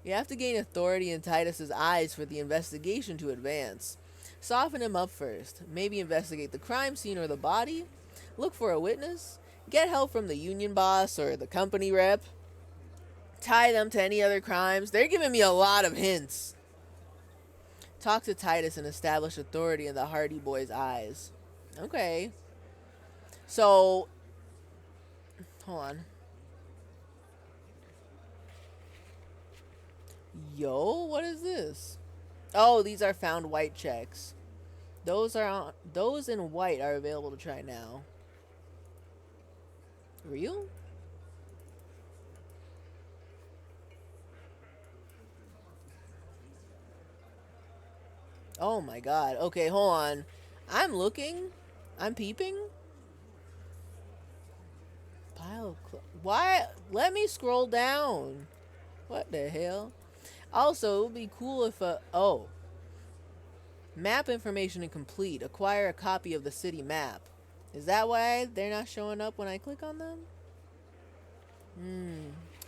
You have to gain authority in Titus's eyes for the investigation to advance. Soften him up first. Maybe investigate the crime scene or the body. Look for a witness. Get help from the union boss or the company rep. Tie them to any other crimes. They're giving me a lot of hints. Talk to Titus and establish authority in the Hardy Boy's eyes. Okay. So, hold on. Yo, what is this? Oh, these are found white checks. Those in white are available to try now. Real? Oh my god. Okay, hold on. I'm looking. I'm peeping. Pile of why? Let me scroll down. What the hell? Also, it would be cool if oh. Map information incomplete. Acquire a copy of the city map. Is that why they're not showing up when I click on them?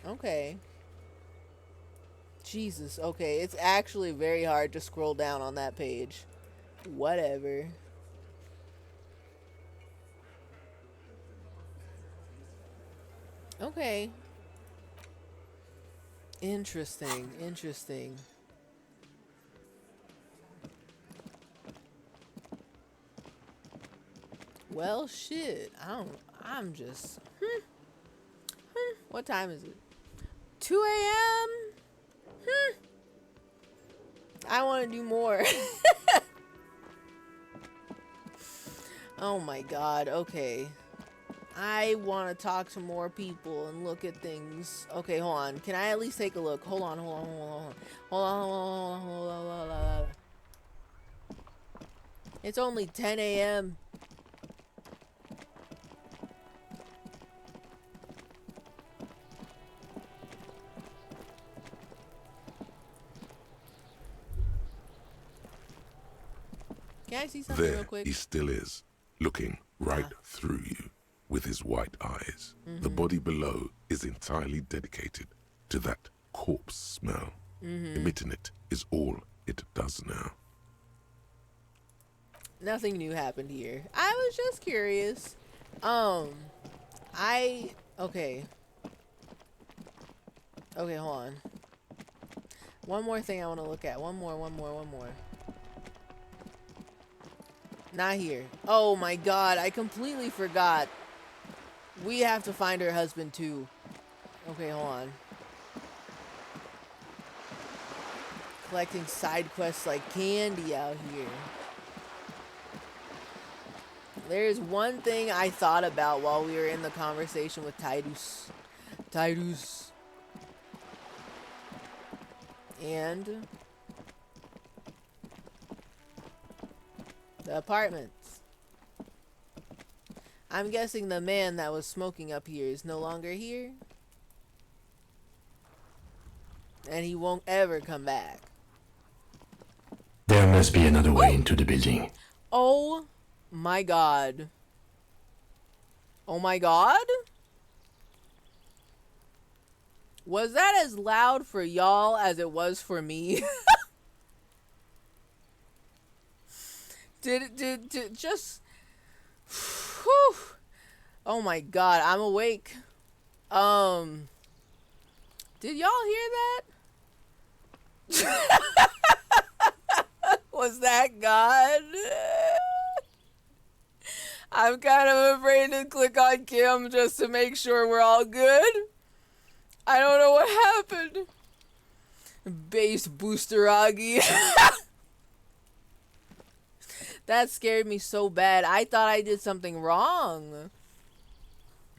Okay. Jesus, okay. It's actually very hard to scroll down on that page. Whatever. Okay. Interesting, interesting. Well, shit. I'm just... What time is it? 2 a.m.? I want to do more. Oh my god, okay. I want to talk to more people and look at things. Okay, hold on. Can I at least take a look? Hold on. It's only 10 a.m. Can I see something real There quick? he still is, looking right through you with his white eyes. The body below is entirely dedicated to that corpse smell. Emitting it is all it does now. Nothing new happened here. I was just curious. Okay, hold on. One more thing I want to look at. One more. Not here. Oh my god, I completely forgot. We have to find her husband too. Okay, hold on. Collecting side quests like candy out here. There's one thing I thought about while we were in the conversation with Tidus. And the apartments. I'm guessing the man that was smoking up here is no longer here. And he won't ever come back. There must be another way into the building. Oh my god. Oh my god? Was that as loud for y'all as it was for me? Did just... Whew. Oh my god, I'm awake. Did y'all hear that? Was that God? I'm kind of afraid to click on Kim just to make sure we're all good. I don't know what happened. Base boosteragi. That scared me so bad. I thought I did something wrong.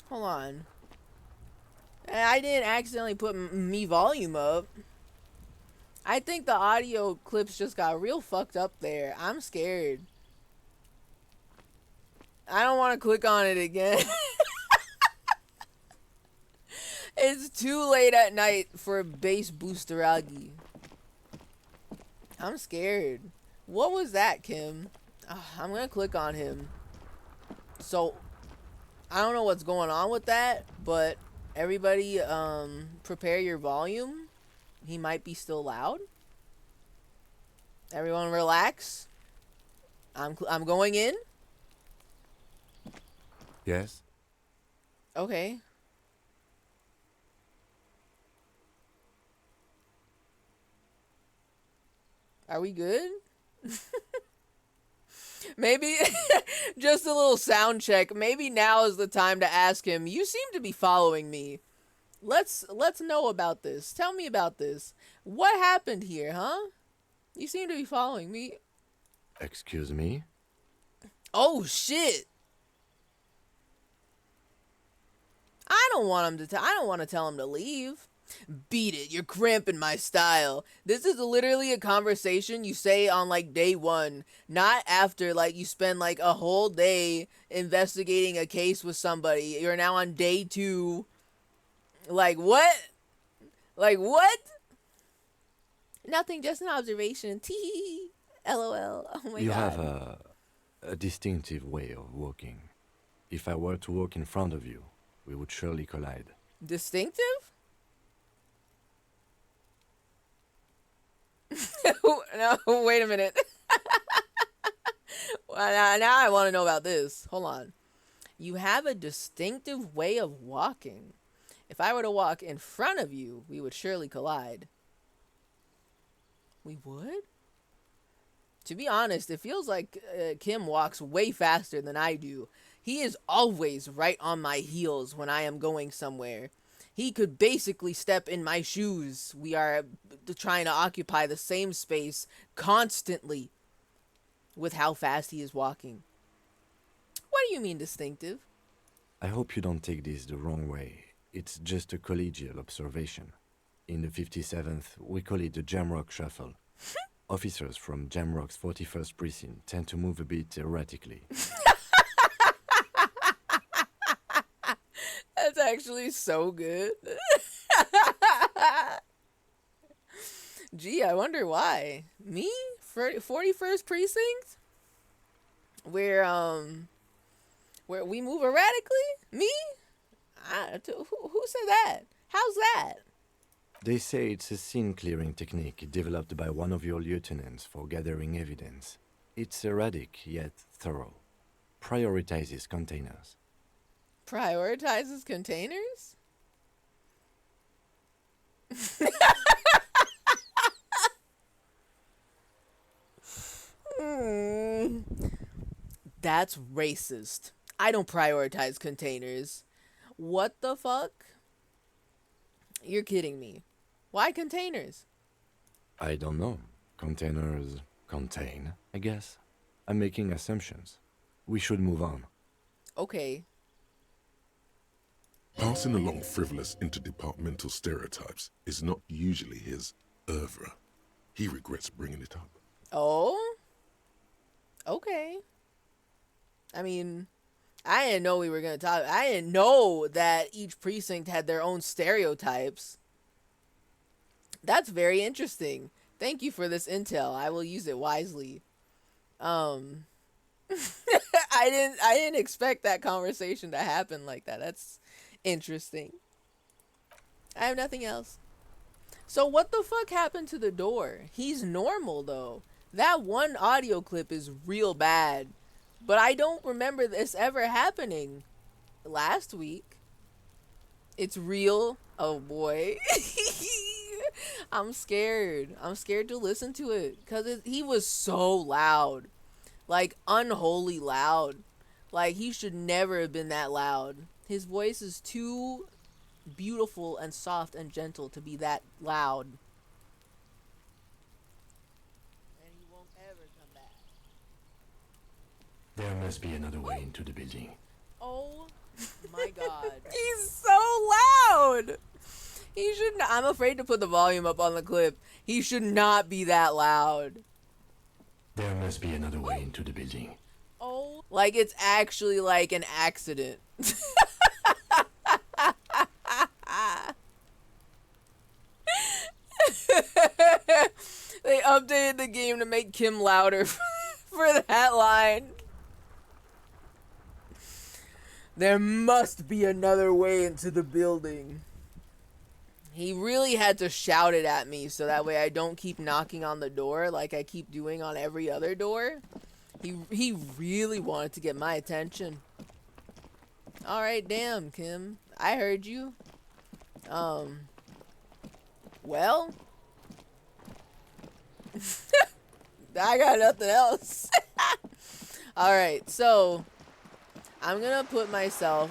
Hold on. I didn't accidentally put me volume up. I think the audio clips just got real fucked up there. I'm scared. I don't want to click on it again. It's too late at night for base boosteragi. I'm scared. What was that, Kim? I'm gonna click on him. So, I don't know what's going on with that, but everybody, prepare your volume. He might be still loud. Everyone relax. I'm going in. Yes? Okay. Are we good? Maybe just a little sound check. Maybe now is the time to ask him, you seem to be following me. Let's know about this. Tell me about this. What happened here, huh? You seem to be following me. Excuse me? Oh shit. I don't want to tell him to leave. Beat it, you're cramping my style. This is literally a conversation you say on like day one, not after like you spend like a whole day investigating a case with somebody. You're now on day 2. Like what? Like what? Nothing, just an observation. Tee. LOL. Oh my god. You have a distinctive way of walking. If I were to walk in front of you, we would surely collide. Distinctive? No, wait a minute. Well, now I want to know about this. Hold on. You have a distinctive way of walking. If I were to walk in front of you, we would surely collide. We would? To be honest, it feels like Kim walks way faster than I do. He is always right on my heels when I am going somewhere. He could basically step in my shoes. We are trying to occupy the same space constantly with how fast he is walking. What do you mean distinctive? I hope you don't take this the wrong way. It's just a collegial observation. In the 57th, we call it the Jamrock Shuffle. Officers from Jamrock's 41st Precinct tend to move a bit erratically. That's actually so good. Gee, I wonder why. Me? 41st Precinct? Where we move erratically? Me? Who said that? How's that? They say it's a scene-clearing technique developed by one of your lieutenants for gathering evidence. It's erratic, yet thorough. Prioritizes containers. Prioritizes containers? That's racist. I don't prioritize containers. What the fuck? You're kidding me. Why containers? I don't know. Containers contain, I guess. I'm making assumptions. We should move on. Okay. Passing along frivolous interdepartmental stereotypes is not usually his oeuvre. He regrets bringing it up. Oh? Okay. I mean, I didn't know we were going to talk. I didn't know that each precinct had their own stereotypes. That's very interesting. Thank you for this intel. I will use it wisely. I didn't expect that conversation to happen like that. That's interesting. I have nothing else. So what the fuck happened to the door? He's normal though. That one audio clip is real bad. But I don't remember this ever happening last week. It's real. Oh boy. I'm scared. I'm scared to listen to it because he was so loud. Like unholy loud. Like he should never have been that loud. His voice is too beautiful and soft and gentle to be that loud. And he won't ever come back. There must be another way into the building. Oh my god. He's so loud. He shouldn't. I'm afraid to put the volume up on the clip. He should not be that loud. There must be another way into the building. Oh. Like it's actually like an accident. They updated the game to make Kim louder for that line. There must be another way into the building. He really had to shout it at me so that way I don't keep knocking on the door like I keep doing on every other door. He really wanted to get my attention. Alright, damn, Kim. I heard you. Well. I got nothing else. Alright, so I'm gonna park myself,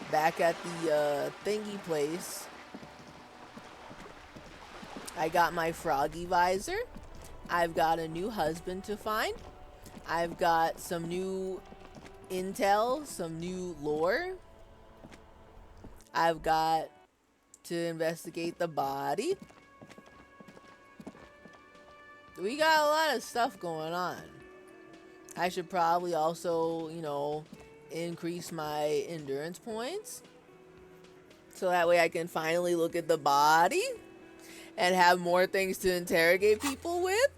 back at the thingy place. I got my froggy visor. I've got a new husband to find. I've got some new intel, some new lore. I've got to investigate the body. We got a lot of stuff going on. I should probably also, you know, increase my endurance points. So that way I can finally look at the body and have more things to interrogate people with.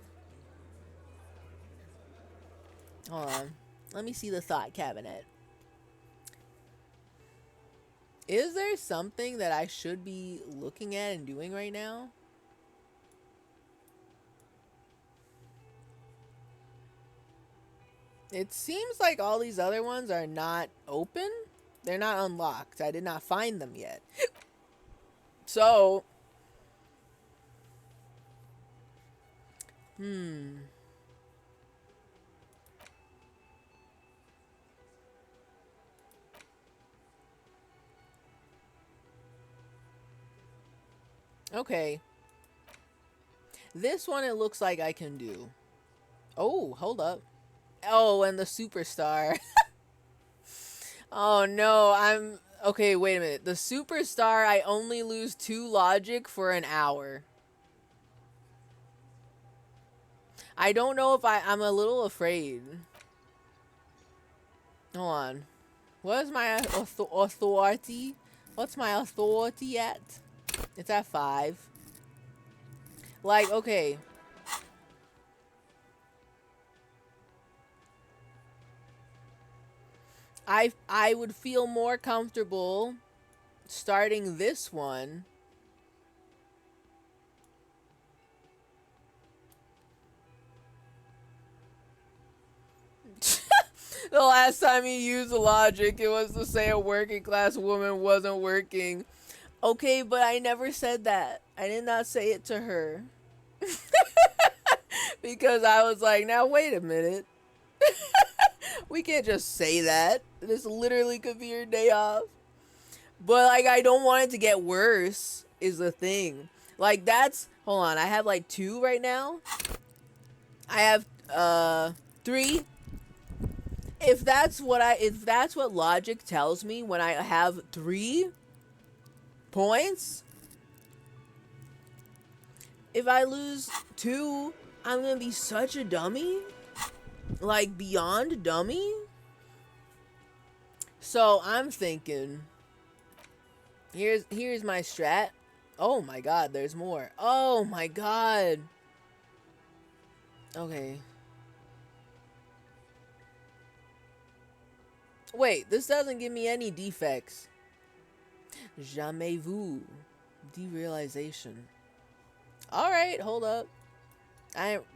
Hold on. Let me see the thought cabinet. Is there something that I should be looking at and doing right now? It seems like all these other ones are not open. They're not unlocked. I did not find them yet. So, okay. This one it looks like I can do. Oh, hold up. Oh, and the superstar. Oh no, okay, wait a minute. The superstar, I only lose 2 logic for an hour. I don't know if I'm a little afraid. Hold on. What is my authority? What's my authority at? It's at 5. Like, okay. I would feel more comfortable starting this one. The last time he used logic, it was to say a working class woman wasn't working. Okay, but I never said that. I did not say it to her. Because I was like, now wait a minute. We can't just say that. This literally could be your day off. But like, I don't want it to get worse is the thing. Like that's, hold on, I have like 2 right now. I have 3. If that's what logic tells me when I have 3 points, if I lose 2, I'm gonna be such a dummy. Like beyond dummy. So I'm thinking, here's my strat. Oh my god, there's more. Oh my god. Okay. Wait, this doesn't give me any defects. Jamais vu. Derealization. Alright, hold up.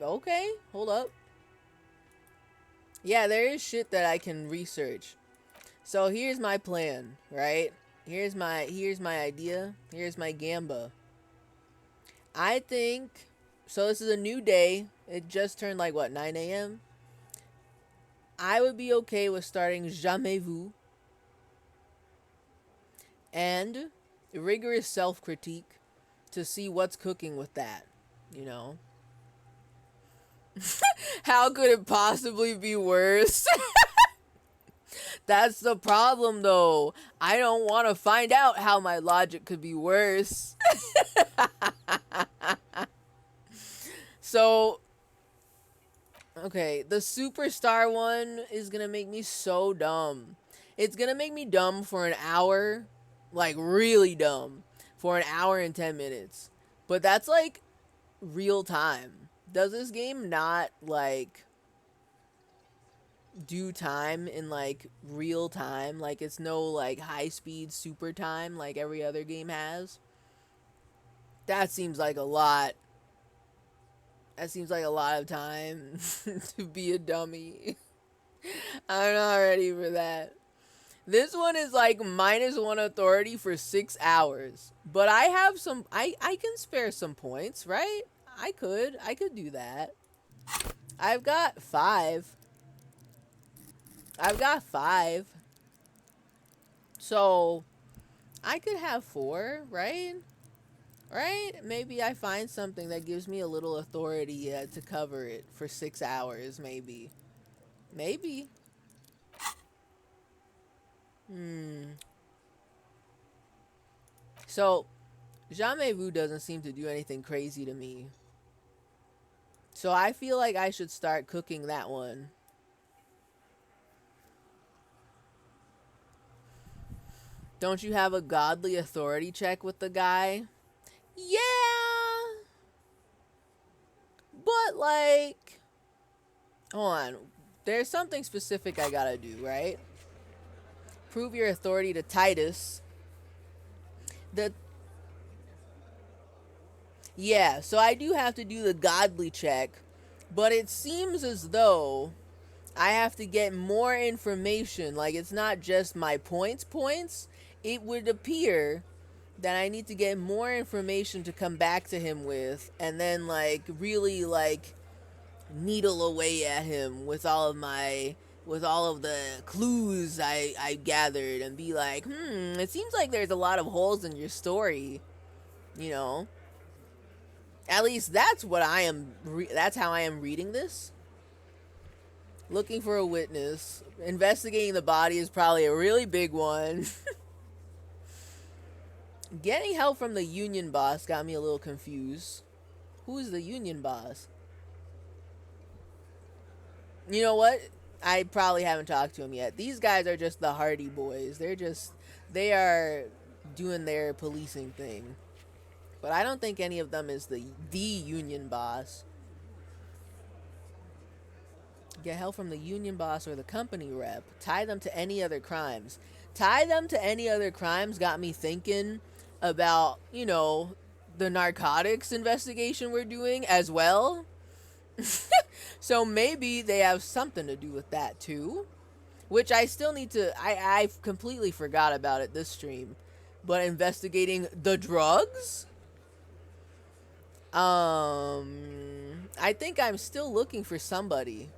Okay, hold up. Yeah, there is shit that I can research. So here's my plan, right? Here's my idea. Here's my gamba. I think, so this is a new day. It just turned like what, 9 a.m.? I would be okay with starting Jamais Vu and rigorous self-critique to see what's cooking with that, you know? How could it possibly be worse? That's the problem, though. I don't want to find out how my logic could be worse. So, okay, the superstar one is gonna make me so dumb. It's gonna make me dumb for an hour, like really dumb, for an hour and 10 minutes. But that's like real time. Does this game not like do time in like real time? Like it's no like high speed super time like every other game has? That seems like a lot. That seems like a lot of time to be a dummy. I'm not ready for that. This one is like -1 authority for 6 hours. But I have some, I can spare some points, right? I could do that. I've got 5. I've got 5. So, I could have 4, right? Right? Maybe I find something that gives me a little authority to cover it for 6 hours, maybe. Maybe. So, Jamais Vu doesn't seem to do anything crazy to me. So I feel like I should start cooking that one. Don't you have a godly authority check with the guy? Yeah! But like, hold on. There's something specific I gotta do, right? Prove your authority to Titus. Yeah, so I do have to do the godly check, but it seems as though I have to get more information. Like, it's not just my points. It would appear that I need to get more information to come back to him with, and then like really like needle away at him with all of the clues I gathered, and be like, it seems like there's a lot of holes in your story, you know. At least that's what that's how I am reading this. Looking for a witness, investigating the body is probably a really big one. Getting help from the union boss got me a little confused. Who is the union boss? You know what? I probably haven't talked to him yet. These guys are just the Hardy Boys. They are doing their policing thing. But I don't think any of them is the union boss. Get help from the union boss or the company rep. Tie them to any other crimes. Tie them to any other crimes got me thinking about, you know, the narcotics investigation we're doing as well. So maybe they have something to do with that too. Which I still need to... I've completely forgot about it this stream. But investigating the drugs? I think I'm still looking for somebody.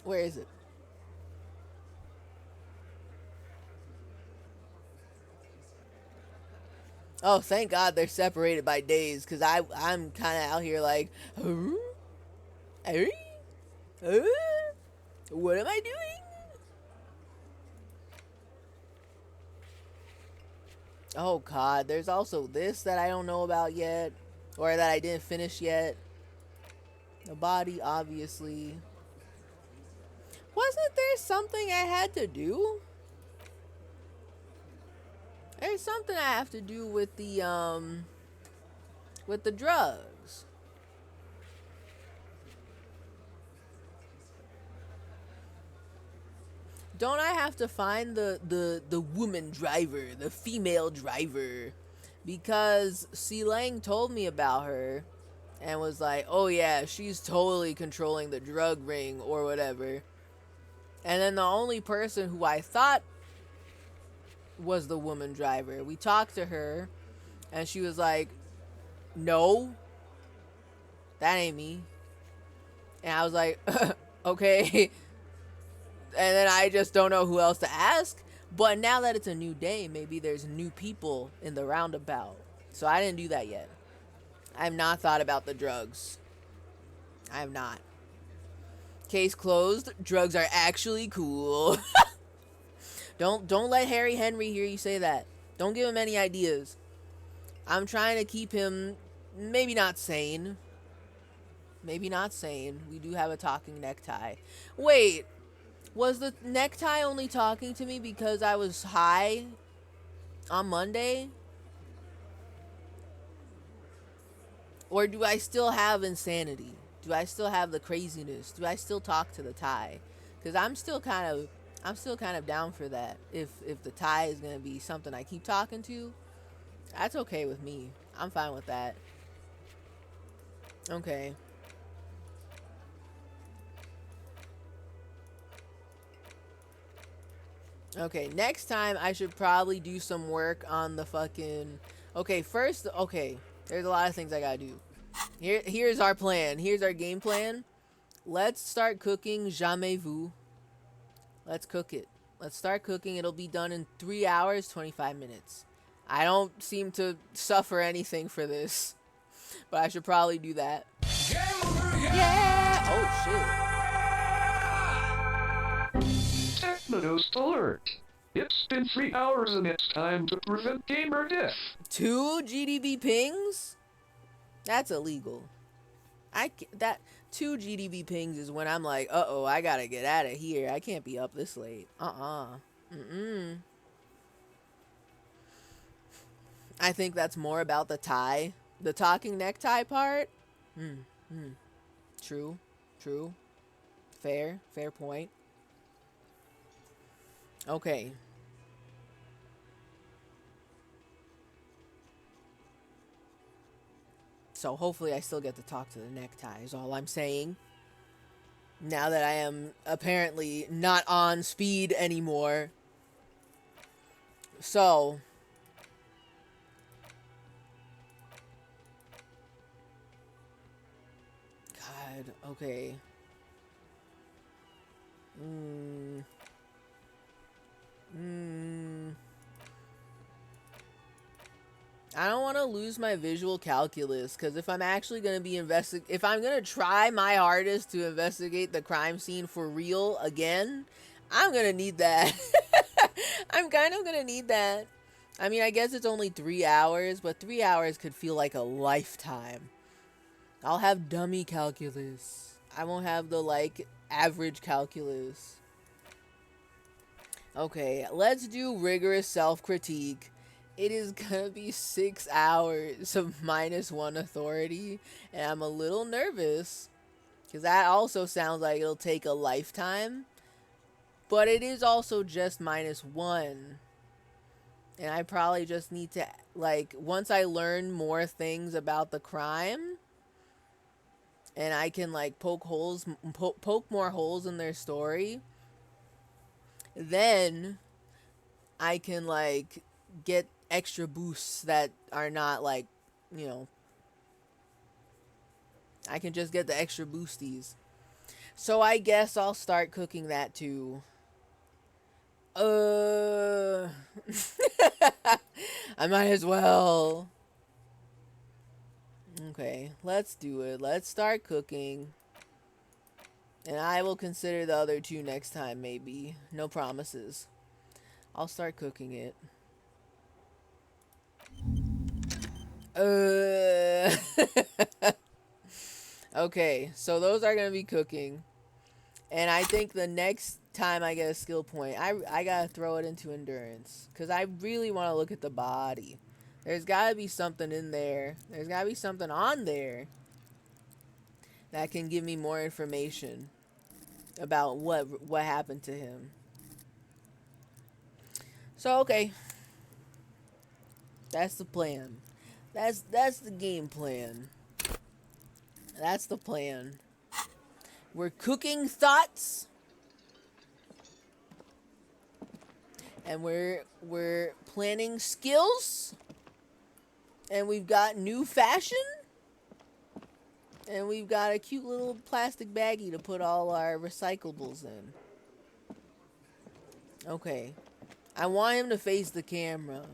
Where is it? Oh, thank God they're separated by days, because I'm kind of out here like, what am I doing? Oh God, there's also this that I don't know about yet, or that I didn't finish yet. The body, obviously. Wasn't there something I had to do? There's something I have to do with the drugs. Don't I have to find the woman driver, the female driver? Because C. Lang told me about her and was like, oh yeah, she's totally controlling the drug ring or whatever. And then the only person who I thought was the woman driver, we talked to her and she was like, no, that ain't me. And I was like, okay. And then I just don't know who else to ask. But now that it's a new day, maybe there's new people in the roundabout. So I didn't do that yet. I have not thought about the drugs. I have not. Case closed. Drugs are actually cool. Don't let Harry Henry hear you say that. Don't give him any ideas. I'm trying to keep him maybe not sane. Maybe not sane. We do have a talking necktie. Wait. Was the necktie only talking to me because I was high on Monday? Or do I still have insanity? Do I still have the craziness? Do I still talk to the tie? Because I'm still kind of down for that. If the tie is gonna be something I keep talking to, that's okay with me. I'm fine with that. Okay. Okay, next time I should probably do some work on the fucking... Okay, first, okay, there's a lot of things I gotta do. Here's our plan. Here's our game plan. Let's start cooking jamais vu. Let's cook it. Let's start cooking. It'll be done in 3 hours, 25 minutes. I don't seem to suffer anything for this, but I should probably do that. Yeah! Oh, shit. TechnoToast alert! It's been 3 hours and it's time to prevent gamer death. 2 GDB pings? That's illegal. 2 GDB pings is when I'm like, uh-oh, I gotta get out of here. I can't be up this late. I think that's more about the tie. The talking necktie part? True. Fair point. Okay. So hopefully I still get to talk to the necktie is all I'm saying. Now that I am apparently not on speed anymore. So, God, okay. I don't want to lose my visual calculus, because if I'm actually going to be if I'm going to try my hardest to investigate the crime scene for real again, I'm going to need that. I'm kind of going to need that. I mean, I guess it's only 3 hours, but 3 hours could feel like a lifetime. I'll have dummy calculus. I won't have the, like, average calculus. Okay, let's do rigorous self-critique. It is gonna be 6 hours of -1 authority, and I'm a little nervous, because that also sounds like it'll take a lifetime, but it is also just -1. And I probably just need to, like, once I learn more things about the crime, and I can, like, poke more holes in their story, then I can, like, get extra boosts that are not, like, you know, I can just get the extra boosties. So I guess I'll start cooking that too. I might as well. Okay, let's do it. Let's start cooking. And I will consider the other two next time, maybe. No promises. I'll start cooking it. Okay, so those are gonna be cooking. And I think the next time I get a skill point, I gotta throw it into endurance. Because I really want to look at the body. There's gotta be something in there. There's gotta be something on there that can give me more information about what happened to him. So, okay. That's the plan. That's the game plan. That's the plan. We're cooking thoughts. And we're planning skills. And we've got new fashion. And we've got a cute little plastic baggie to put all our recyclables in. Okay. I want him to face the camera.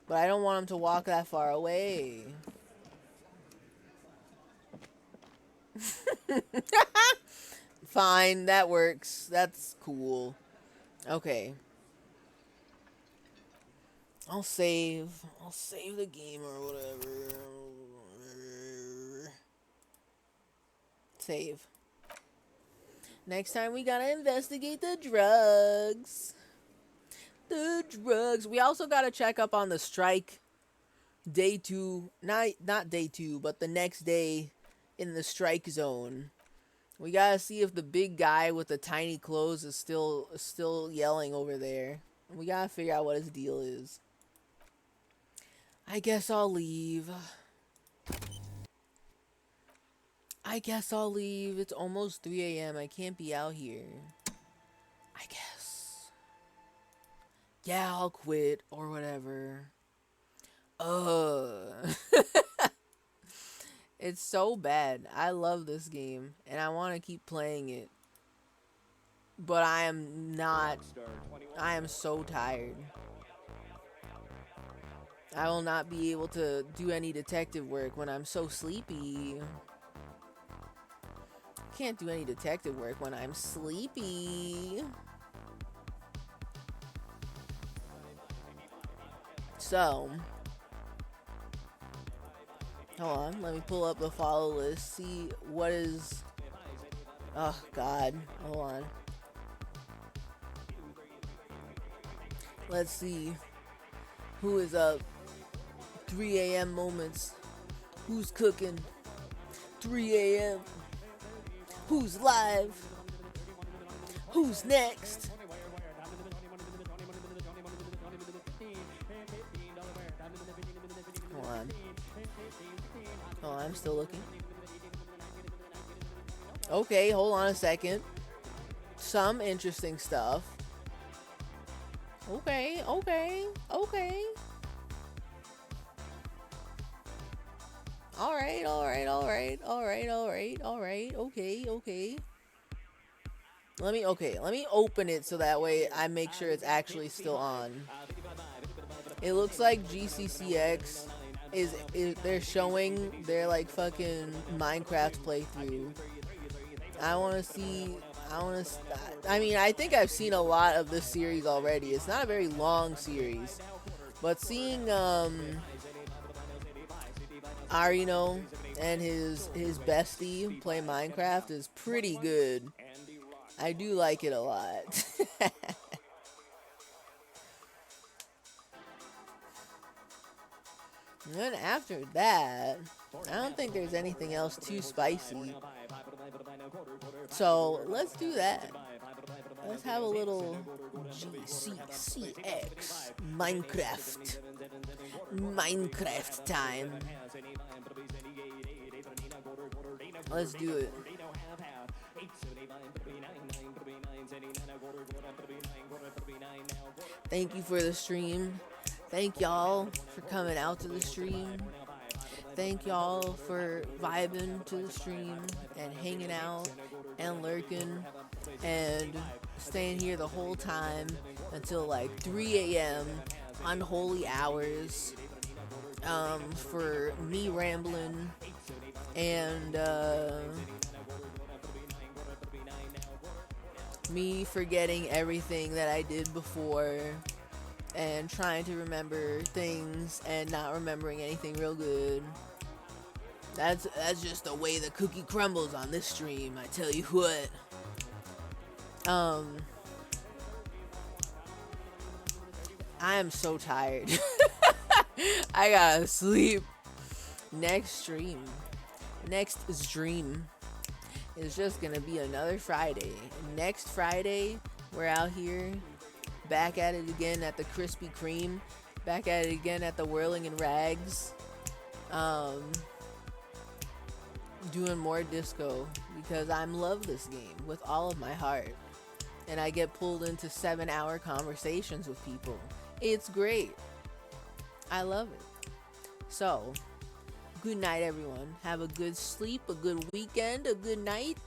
But I don't want him to walk that far away. Fine, that works. That's cool. Okay. I'll save the game or whatever. Save. Next time we gotta investigate the drugs. The drugs. We also gotta check up on the strike. Day 2. Not day 2, but the next day in the strike zone. We gotta see if the big guy with the tiny clothes is still yelling over there. We gotta figure out what his deal is. I guess I'll leave. It's almost 3 a.m. I can't be out here. I guess. Yeah, I'll quit or whatever. It's so bad. I love this game and I want to keep playing it. But I am not. I am so tired. I will not be able to do any detective work when I'm so sleepy. Can't do any detective work when I'm sleepy. So, hold on, let me pull up the follow list, see what is, oh god, hold on. Let's see who is up. 3 a.m. moments. Who's cooking? 3 a.m. Who's live? Who's next? Hold on. Oh, I'm still looking. Okay, hold on a second. Some interesting stuff. Okay. Alright. Okay. Let me open it so that way I make sure it's actually still on. It looks like GCCX is they're showing their like fucking Minecraft playthrough. I mean, I think I've seen a lot of this series already. It's not a very long series, but seeing Arino and his bestie play Minecraft is pretty good. I do like it a lot. And then after that, I don't think there's anything else too spicy. So let's do that. Let's have a little GCCX Minecraft time. Let's do it. Thank you for the stream. Thank y'all for coming out to the stream. Thank y'all for vibing to the stream and hanging out and lurking and staying here the whole time until like 3 a.m. unholy hours for me rambling and me forgetting everything that I did before and trying to remember things and not remembering anything real good. That's just the way the cookie crumbles on this stream, I tell you what. I am so tired. I gotta sleep. Next stream is just gonna be another Friday. Next Friday, we're out here, back at it again at the Krispy Kreme, back at it again at the Whirling and Rags, doing more disco because I love this game with all of my heart, and I get pulled into 7-hour conversations with people. It's great. I love it. So, good night, everyone. Have a good sleep, a good weekend, a good night.